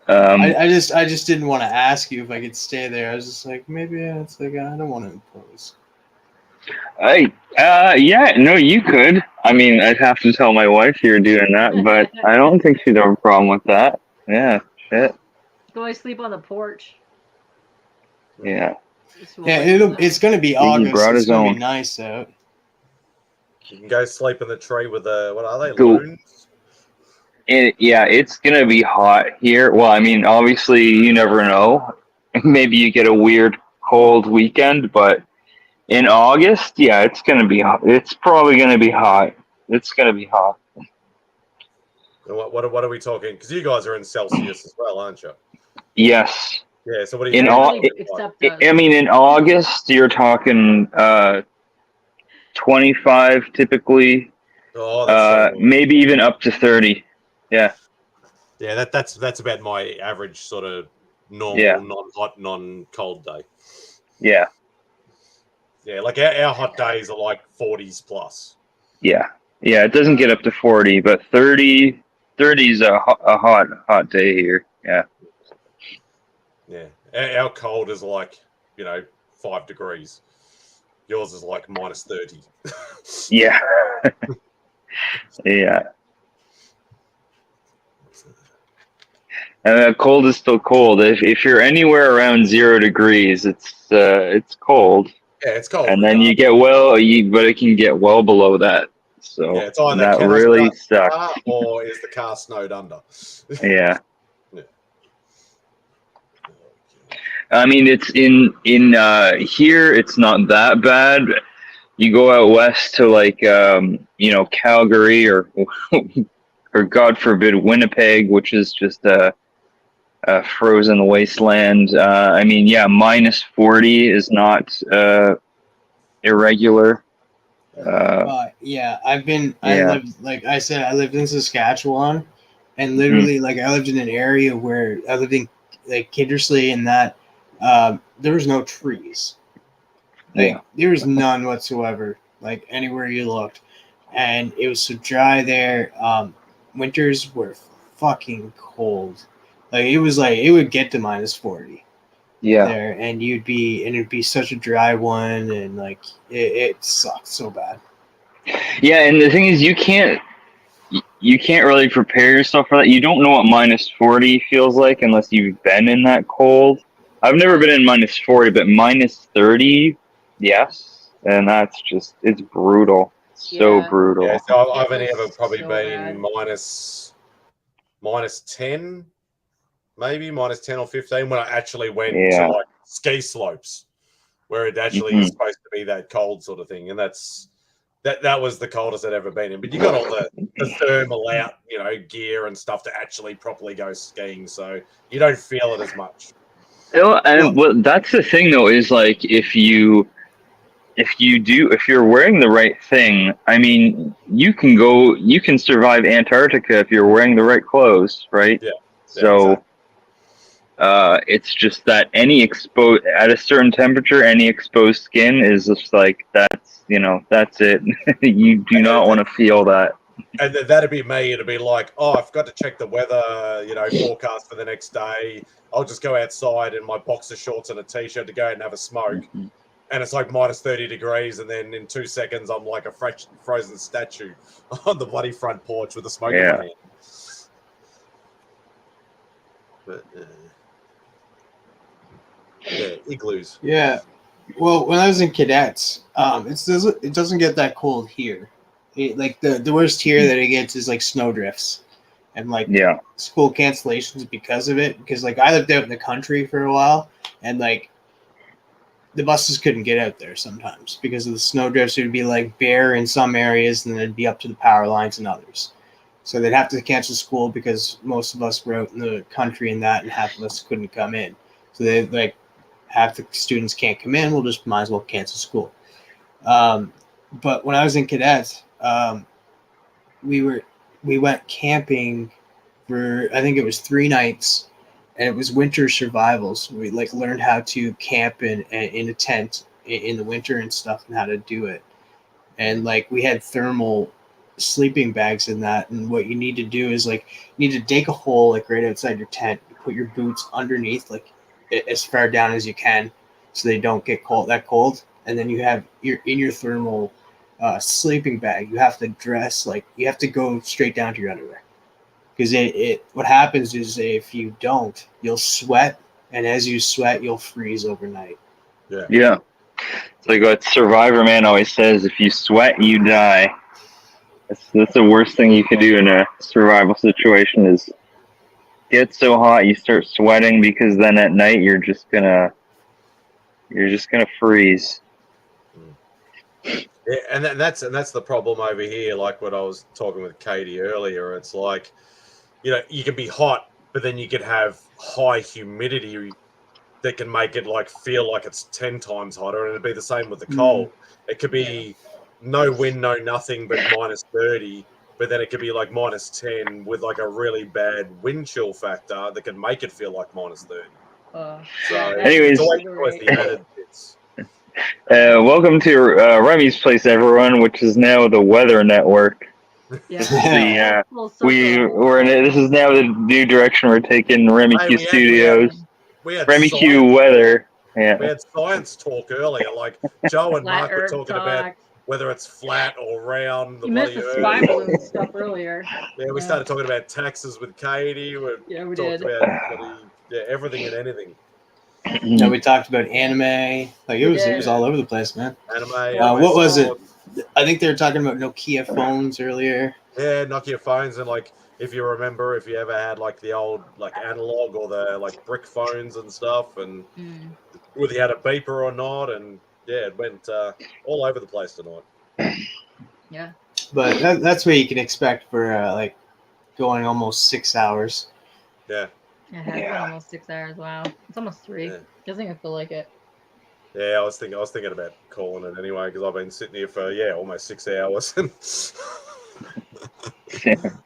I just didn't want to ask you if I could stay there. I was just like, maybe it's like I don't want to impose. No, you could. I mean, I'd have to tell my wife you're doing that, but I don't think she'd have a problem with that. Yeah, shit. Go sleep on the porch. Yeah. Yeah, it's gonna be He August. brought It's his gonna own. be nice out. You can go sleep in the tree with the what are they? Go. Loons? Yeah, it's gonna be hot here. Well, I mean, obviously, you never know. Maybe you get a weird cold weekend, but in August, yeah, it's gonna be hot. It's probably gonna be hot. It's gonna be hot. And what are we talking? Because you guys are in Celsius as well, aren't you? Yes. Yeah. So what do you In think? all, I mean, in August, you're talking 25 typically. Oh, that's so good. Maybe even up to 30. Yeah. Yeah, that's about my average sort of normal, Yeah. non-hot, non-cold day. Yeah. Yeah, like our hot days are like 40s plus. Yeah. Yeah. It doesn't get up to 40, but 30 is a hot day here. Yeah. Yeah, our cold is like 5 degrees. Yours is like minus 30. Yeah. Yeah. And cold is still cold. If you're anywhere around 0 degrees, it's cold. Yeah, it's cold. And then you get but it can get well below that. So yeah, it's either that can really I start the sucks. car or is the car snowed under? Yeah. Yeah. I mean, it's in here. It's not that bad. You go out west to like Calgary or or God forbid Winnipeg, which is just a frozen wasteland. I mean, yeah, minus 40 is not irregular. Yeah, I Yeah. lived, like I said, I lived in Saskatchewan, and literally, like, I lived in an area where I lived in, like, Kindersley, and that there was no trees. Like, Yeah. there was none whatsoever, like, anywhere you looked. And it was so dry there. Winters were fucking cold. Like, it was like, it would get to minus 40 Yeah. there, and it'd be such a dry one, and like, it sucked so bad. Yeah, and the thing is, you can't really prepare yourself for that. You don't know what minus 40 feels like unless you've been in that cold. I've never been in minus 40, but minus 30, yes, and that's just it's brutal. So brutal. Yeah, so I've only ever probably so been minus 10, maybe minus 10 or 15 when I actually went Yeah. to like ski slopes where it actually is supposed to be that cold sort of thing. And that was the coldest I'd ever been in. But you got all the thermal out, gear and stuff to actually properly go skiing. So you don't feel it as much. And that's the thing though, is like if you're wearing the right thing, I mean, you can survive Antarctica if you're wearing the right clothes, right? Yeah. So exactly. it's just that at a certain temperature, any exposed skin is just like that's it. You do not want to feel that. And that'd be me. It'd be like, oh, I forgot to check the weather, forecast for the next day. I'll just go outside in my boxer shorts and a t-shirt to go out and have a smoke. Mm-hmm. And it's like minus 30 degrees, and then in 2 seconds, I'm like a frozen statue on the bloody front porch with a smoke in my hand. But, yeah, igloos. Yeah. Well, when I was in cadets, it doesn't get that cold here. Like the worst here that it gets is like snow drifts, and like school cancellations because of it. Because like I lived out in the country for a while, and like the buses couldn't get out there sometimes because of the snow drifts. It would be like bare in some areas, and then it'd be up to the power lines in others. So they'd have to cancel school because most of us were out in the country and half of us couldn't come in. So they like half the students can't come in. We'll just might as well cancel school. But when I was in cadets, we went camping for I think it was 3 nights, and it was winter survivals. We like learned how to camp in a tent in the winter and stuff, and how to do it. And like we had thermal sleeping bags in that, and what you need to do is like you need to dig a hole like right outside your tent, put your boots underneath like as far down as you can so they don't get cold, and then you have your thermal sleeping bag, you have to dress like you have to go straight down to your underwear. Because what happens is if you don't, you'll sweat, and as you sweat, you'll freeze overnight. Yeah. It's like what Survivor Man always says: if you sweat, you die. That's the worst thing you could do in a survival situation is get so hot you start sweating, because then at night you're just gonna freeze. Yeah, and that's the problem over here. Like what I was talking with Katie earlier, it's like, you know, you can be hot, but then you can have high humidity that can make it like feel like it's 10 times hotter, and it'd be the same with the cold. It could be no wind, no nothing, but -30, but then it could be like -10 with like a really bad wind chill factor that can make it feel like -30. So Anyways, it's always the added bits. welcome to Remy's place, everyone, which is now the Weather Network. This is now the new direction we're taking. Remy Q Studios. We had Remy Q science- Weather. Yeah. We had science talk earlier. Like Joe and Flat Mark were Earth talking talk. about whether it's flat or round. The You missed bloody the spy Earth. balloon stuff earlier. Yeah, we started talking about taxes with Katie. We we talked did. about everything and anything. No, we talked about anime. Like it was all over the place, man. Anime. What was it? I think they were talking about Nokia phones earlier. Yeah, Nokia phones, and like if you remember, if you ever had like the old like analog or the like brick phones and stuff, and whether you had a beeper or not, and yeah, it went all over the place tonight. Yeah. But that's what you can expect for like going almost 6 hours. Yeah. It has been almost 6 hours. Wow, it's almost 3. Doesn't even feel like it. Yeah, I was thinking about calling it anyway because I've been sitting here for almost 6 hours.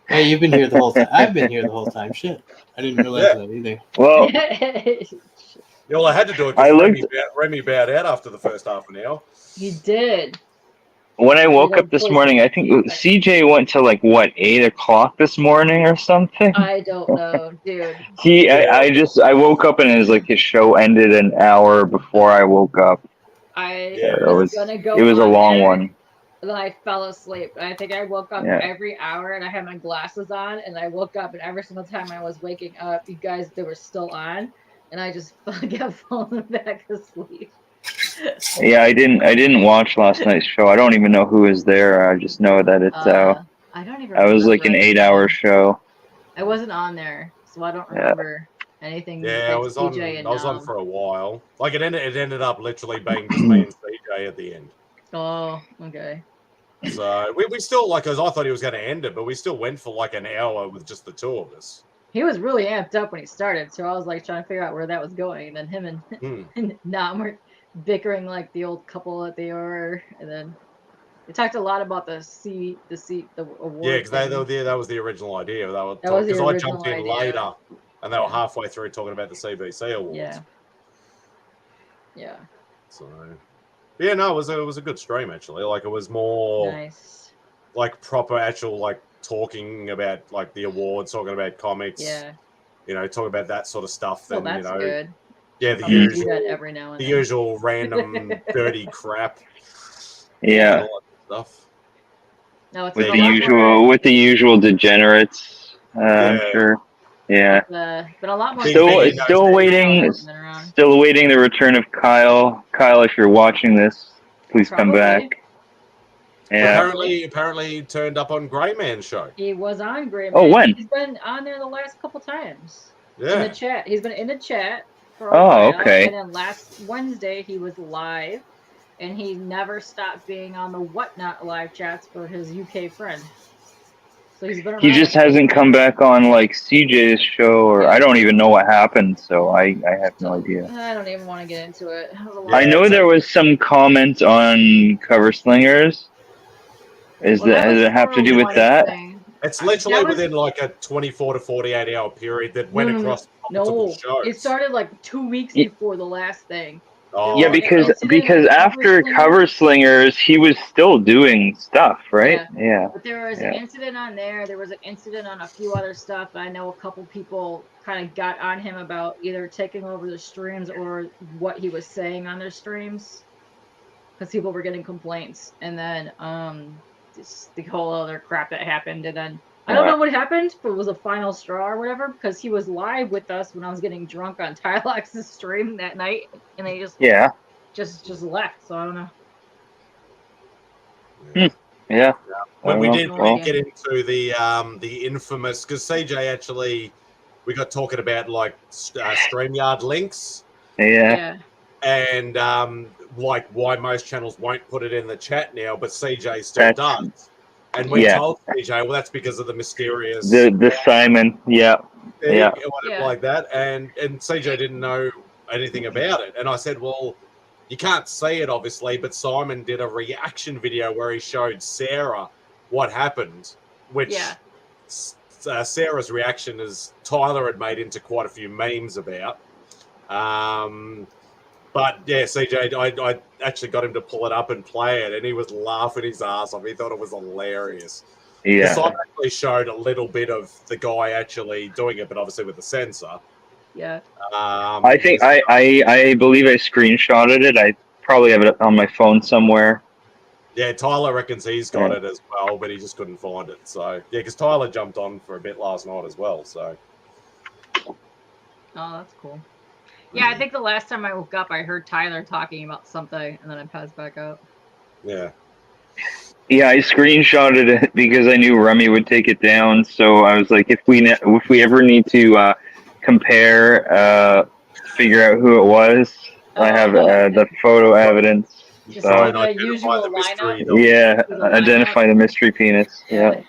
Hey, you've been here the whole time. I've been here the whole time. Shit, I didn't realize that either. Well, well, I had to do it I because looked- Remy bowed out after the first half an hour. He did. When I woke up this morning, I think CJ went to like 8 o'clock this morning or something. I don't know, dude. I woke up and it was like his show ended an hour before I woke up. It was gonna go. It was a on long there, one. and then I fell asleep. I think I woke up Yeah. every hour, and I had my glasses on, and I woke up, and every single time I was waking up, you guys they were still on, and I just kept falling back asleep. Yeah, I didn't watch last night's show. I don't even know who was there. I just know that it's I don't even. that was like an remember 8-hour show. I wasn't on there, so I don't remember anything. Yeah, with I was on. CJ and I was on for a while. Like it ended up literally being just me and CJ at the end. Oh, okay. So we still like, as I thought he was going to end it, but we still went for like an hour with just the two of us. He was really amped up when he started, so I was like trying to figure out where that was going. And then him and Nam were bickering like the old couple that they were. And then we talked a lot about the award. Yeah, because thing. that was the original idea. That was the Because I original jumped in idea. later, and they were halfway through talking about the CBC awards. Yeah. Yeah. So, yeah, no, it was a good stream actually. Like it was more nice, like proper actual like talking about like the awards, talking about comics. Yeah. You know, talking about that sort of stuff. Well, Then that's you know, good. yeah, the I'm gonna do usual, that every now and the then. usual random dirty crap. Yeah. And all that stuff. No, it's With been the a lot usual more. with the usual degenerates, I'm Yeah. sure. Yeah. Been a lot more. Still waiting the return of Kyle. Kyle, if you're watching this, please come Probably. back. Yeah. Apparently he turned up on Grey Man's show. He was on Great Oh, Man. when? He's been on there the last couple times. In Yeah. the chat. He's been in the chat for a Oh, while. okay. And then last Wednesday he was live, and he never stopped being on the Whatnot live chats for his UK friend. So he's been around. He just hasn't come back on like CJ's show, or I don't even know what happened, so I have no idea. I don't even want to get into it. I know there was some comment on Cover Slingers. Does it have to do with that? It's literally That was- within like a 24 to 48 hour period that went across multiple shows. It started like 2 weeks Ye- before the last thing. Oh, Yeah, because after Cover Slingers, he was still doing stuff, right? Yeah. But there was an incident on there. There was an incident on a few other stuff. I know a couple people kind of got on him about either taking over the streams or what he was saying on their streams. because people were getting complaints, and then the whole other crap that happened, and then I don't know what happened, but it was a final straw or whatever, because he was live with us when I was getting drunk on Tylox's stream that night, and they just left. So I don't know. Yeah. When we did well. get into the infamous, because CJ actually, we got talking about like StreamYard links. Yeah. And like why most channels won't put it in the chat now, but CJ still does. And we told CJ, well, that's because of the mysterious the Simon, whatever like that. And CJ didn't know anything about it. And I said, well, you can't see it obviously, but Simon did a reaction video where he showed Sarah what happened, which Sarah's reaction is Tyler had made into quite a few memes about. But yeah, CJ, I actually got him to pull it up and play it, and he was laughing his ass off. He thought it was hilarious. Yeah. So I actually showed a little bit of the guy actually doing it, but obviously with the sensor. Yeah. I think I believe I screenshotted it. I probably have it on my phone somewhere. Yeah, Tyler reckons he's got it as well, but he just couldn't find it. So yeah, because Tyler jumped on for a bit last night as well. So. Oh, that's cool. Yeah, I think the last time I woke up, I heard Tyler talking about something, and then I passed back out. Yeah. Yeah, I screenshotted it because I knew Remy would take it down. So I was like, if we ever need to compare, figure out who it was, I have the photo evidence. Just the usual lineup. Yeah, identify the mystery penis. Yeah.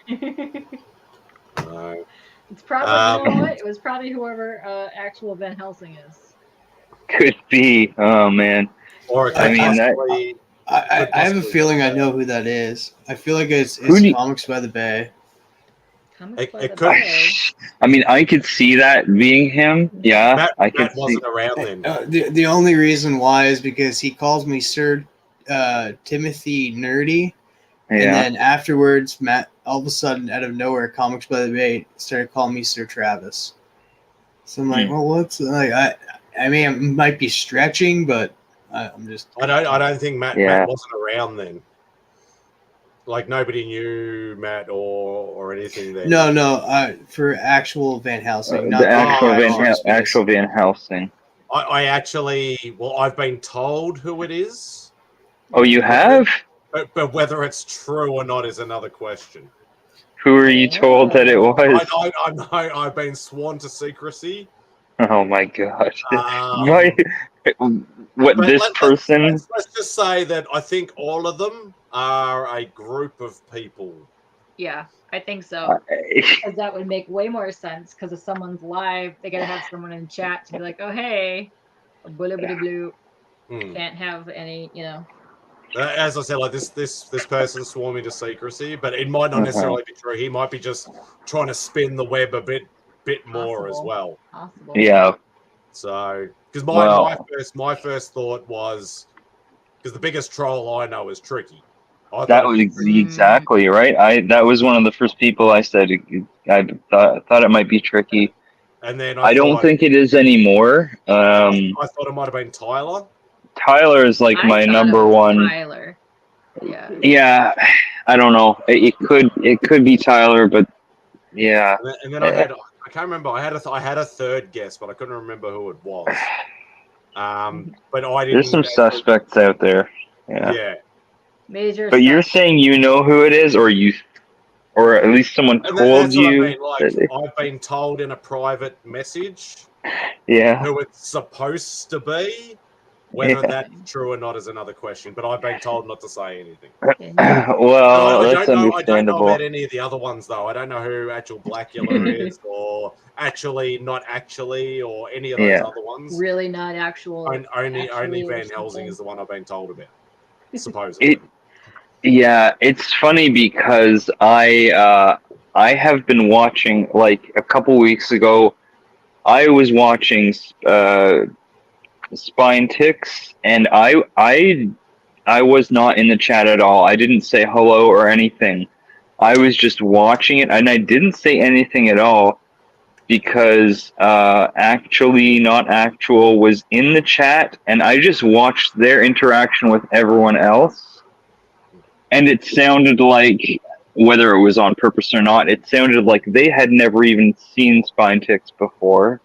It's probably, you know what? It was probably whoever actual Van Helsing is. Could be. Oh man. Or I mean that. I have a feeling I know who that is. I feel like it's Comics by the Bay. It could. I mean, I could see that being him. Yeah, I could Matt wasn't around then. The only reason why is because he calls me Sir Timothy Nerdy, and then afterwards, Matt, all of a sudden, out of nowhere, Comics by the Bay started calling me Sir Travis. So I'm like, well, what's like? I mean, it might be stretching, but I'm just. I don't think Matt wasn't around then. Like nobody knew Matt or anything then. No. For actual Van Helsing, not the actual Van Helsing. I actually, I've been told who it is. Oh, you have? But whether it's true or not is another question. Who are you told that it was? I've been sworn to secrecy. Oh my gosh! This person? Let's just say that I think all of them are a group of people. Yeah, I think so. Because that would make way more sense. Because if someone's live, they gotta have someone in chat to be like, "Oh hey, blue." Can't have any, As I said, like this person swore me to secrecy, but it might not necessarily be true. He might be just trying to spin the web a bit more as well. Possible. Yeah. So, because my first thought was, because the biggest troll I know is Tricky. That was exactly right. That was one of the first people I said I thought it might be Tricky. And then I don't think it is anymore. I thought it might have been Tyler. Tyler is like my number one. Tyler. Yeah. Yeah, I don't know. It could be Tyler, but yeah. And then I can't remember. I had a third guess, but I couldn't remember who it was. But I didn't. There's some suspects out there. Yeah. Yeah. Major. But you're saying you know who it is, or at least someone told you. I've been told in a private message. Yeah. Who it's supposed to be. Whether that's true or not is another question, but I've been told not to say anything. Well, that's understandable. I don't know about any of the other ones, though. I don't know who actual Blackula is, or actually not actually, or any of those other ones. Really not actual. Only Van Helsing is the one I've been told about, supposedly. It's funny because I have been watching, like a couple weeks ago, I was watching Spine Ticks, and I was not in the chat at all. I didn't say hello or anything. I was just watching it, and I didn't say anything at all. because Actually Not Actual was in the chat, and I just watched their interaction with everyone else, and it sounded like, whether it was on purpose or not, it sounded like they had never even seen Spine Ticks before.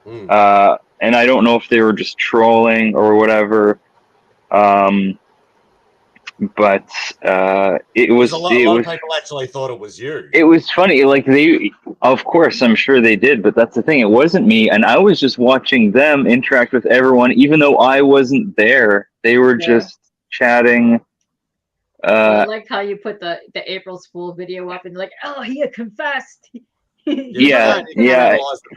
And I don't know if they were just trolling or whatever. But it was a lot of people actually thought it was you. It was funny. Like, they, of course, I'm sure they did, but that's the thing. It wasn't me, and I was just watching them interact with everyone, even though I wasn't there. They were just chatting. I like how you put the April Fool video up and like, oh, he had confessed. Yeah.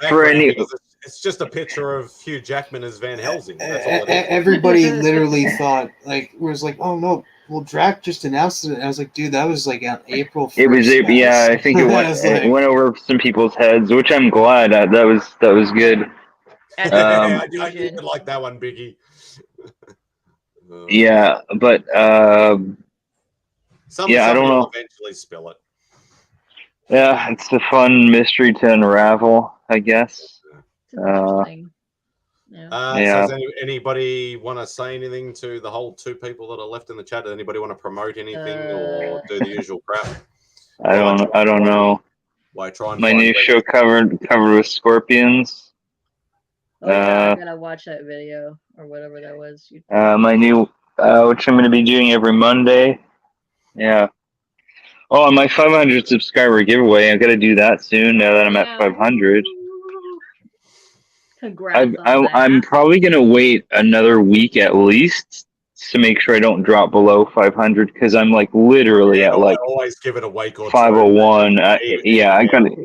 For any, it's just a picture of Hugh Jackman as Van Helsing. That's all it is. Everybody literally thought, like, was like, oh no, well, Drac just announced it. And I was like, dude, that was like on April 1st. It was, yeah. I think it went, it went over some people's heads, which I'm glad. That was good. I did like that one, Biggie. Yeah, but Somebody I don't know. will eventually spill it. Yeah, it's a fun mystery to unravel, I guess. So does anybody want to say anything to the whole two people that are left in the chat? Does anybody want to promote anything or do the usual crap? I don't know. Why try and my find new ways- show covered with scorpions. Oh yeah, I gotta watch that video or whatever that was. My new, which I'm going to be doing every Monday. Yeah. Oh, and my 500 subscriber giveaway. I got to do that soon. Now that I'm at 500. Congrats on that. I'm probably going to wait another week at least to make sure I don't drop below 500, because I'm like literally at like always give it a week or 501. Yeah, I got it.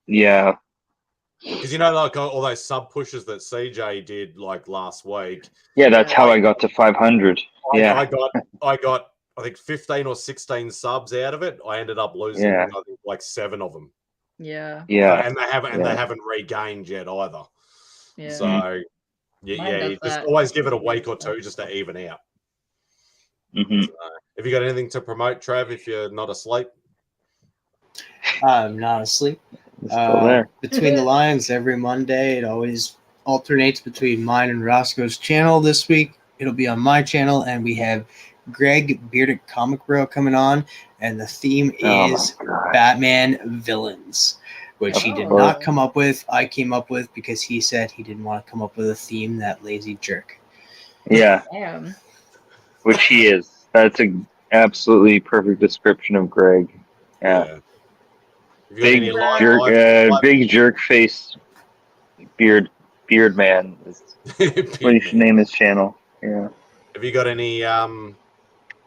Yeah. Because like all those sub pushes that CJ did like last week. Yeah, that's how I got to 500. Yeah. I got I think 15 or 16 subs out of it. I ended up losing I think like 7 of them. Yeah. Yeah. And they haven't regained yet either. Yeah. So you just always give it a week or two just to even out. Mm-hmm. So, have you got anything to promote, Trav, if you're not asleep? I'm not asleep. Still there. Between the Lines every Monday. It always alternates between mine and Roscoe's channel. This week it'll be on my channel, and we have Greg Bearded Comic Bro coming on, and the theme is Batman villains, which he did not come up with. I came up with because he said he didn't want to come up with a theme, that lazy jerk. Yeah. Damn. Which he is. That's a absolutely perfect description of Greg. Yeah. Big jerk face beard man is what you should name his channel. Yeah. Have you got any are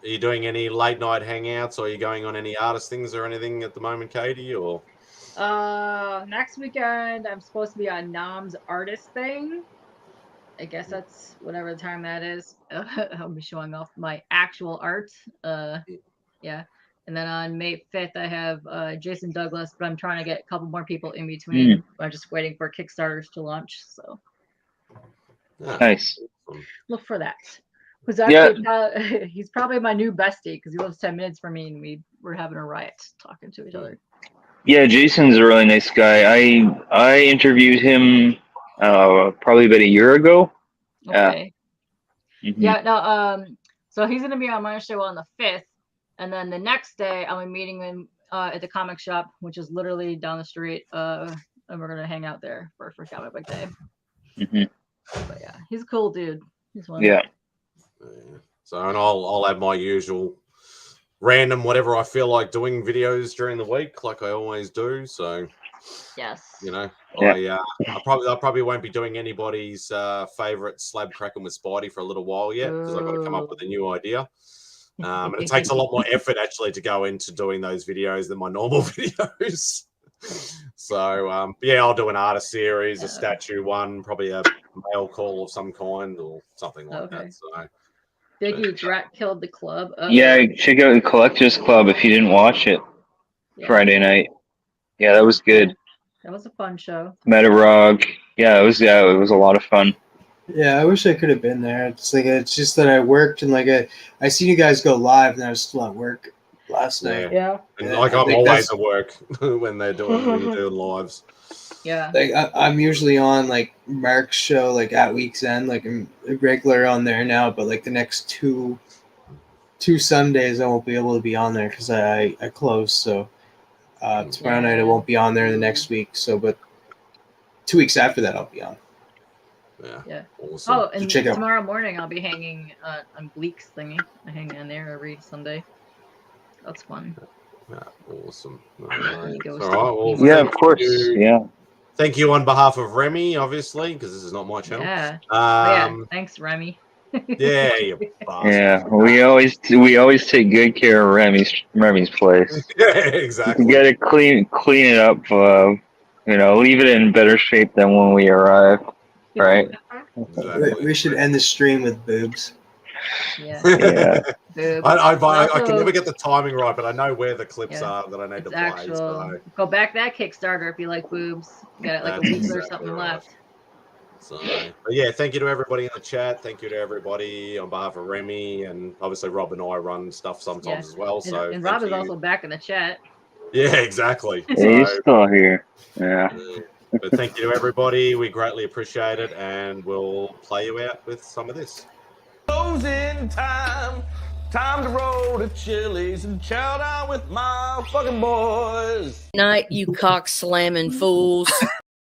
you doing any late night hangouts, or are you going on any artist things or anything at the moment, Katie? Or next weekend I'm supposed to be on Nam's artist thing. I guess that's whatever the time that is. I'll be showing off my actual art. Yeah. And then on May 5th, I have Jason Douglas, but I'm trying to get a couple more people in between. I'm just waiting for Kickstarters to launch. So nice. Look for that. Who's actually he's probably my new bestie because he lives 10 minutes from me, and we were having a riot talking to each other. Yeah, Jason's a really nice guy. I interviewed him probably about a year ago. Okay. Mm-hmm. Yeah. No. So he's gonna be on my show on the 5th. And then the next day, I'll be meeting him at the comic shop, which is literally down the street. And we're gonna hang out there for comic book day. Mm-hmm. But yeah, he's a cool dude. He's one. Yeah. So, and I'll have my usual random whatever I feel like doing videos during the week, like I always do. So yes, I probably won't be doing anybody's favorite slab cracking with Spidey for a little while yet, because I've got to come up with a new idea. And it takes a lot more effort actually to go into doing those videos than my normal videos. So I'll do an artist series, a statue one, probably a mail call of some kind or something like that. So Biggie Drat killed the club. Yeah, check out the Collectors Club if you didn't watch it Friday night. Yeah, that was good. That was a fun show. Metarog. Yeah, it was a lot of fun. Yeah, I wish I could have been there. It's just that I worked, and I seen you guys go live, and I was still at work last night. Yeah. And I'm always at work when you're doing lives. Yeah. Like I'm usually on like Mark's show like at week's end. Like I'm a regular on there now, but like the next two Sundays I won't be able to be on there because I close. So tomorrow night I won't be on there the next week. So but 2 weeks after that I'll be on. Yeah. Awesome. Oh, and So check out. tomorrow morning I'll be hanging on Bleak's thingy. I hang on there every Sunday. That's fun. Yeah, awesome. He goes All to- right, well, Yeah, thank of course. you. Yeah. Thank you on behalf of Remy, obviously, because this is not my channel. Yeah. Oh, yeah. Um, Thanks, Remy. yeah, you bastard. Yeah, we always take good care of Remy's place. Yeah, exactly. We gotta clean it up. Leave it in better shape than when we arrived. Right. We should end the stream with boobs. Yeah. Yeah. I can never get the timing right, but I know where the clips Yeah. are that I need It's to play. actual. So, Go back that Kickstarter if you like boobs. You got like a That's week or exactly something right. left. but yeah, thank you to everybody in the chat. Thank you to everybody on behalf of Remy, and obviously Rob and I run stuff sometimes as well. So and thank Rob is you. also back in the chat. Yeah, exactly. Yeah, he's still here. Yeah. But thank you to everybody. We greatly appreciate it, and we'll play you out with some of this. Closing time. Time to roll to Chili's and chow down with my fucking boys. Night, you cock slamming fools.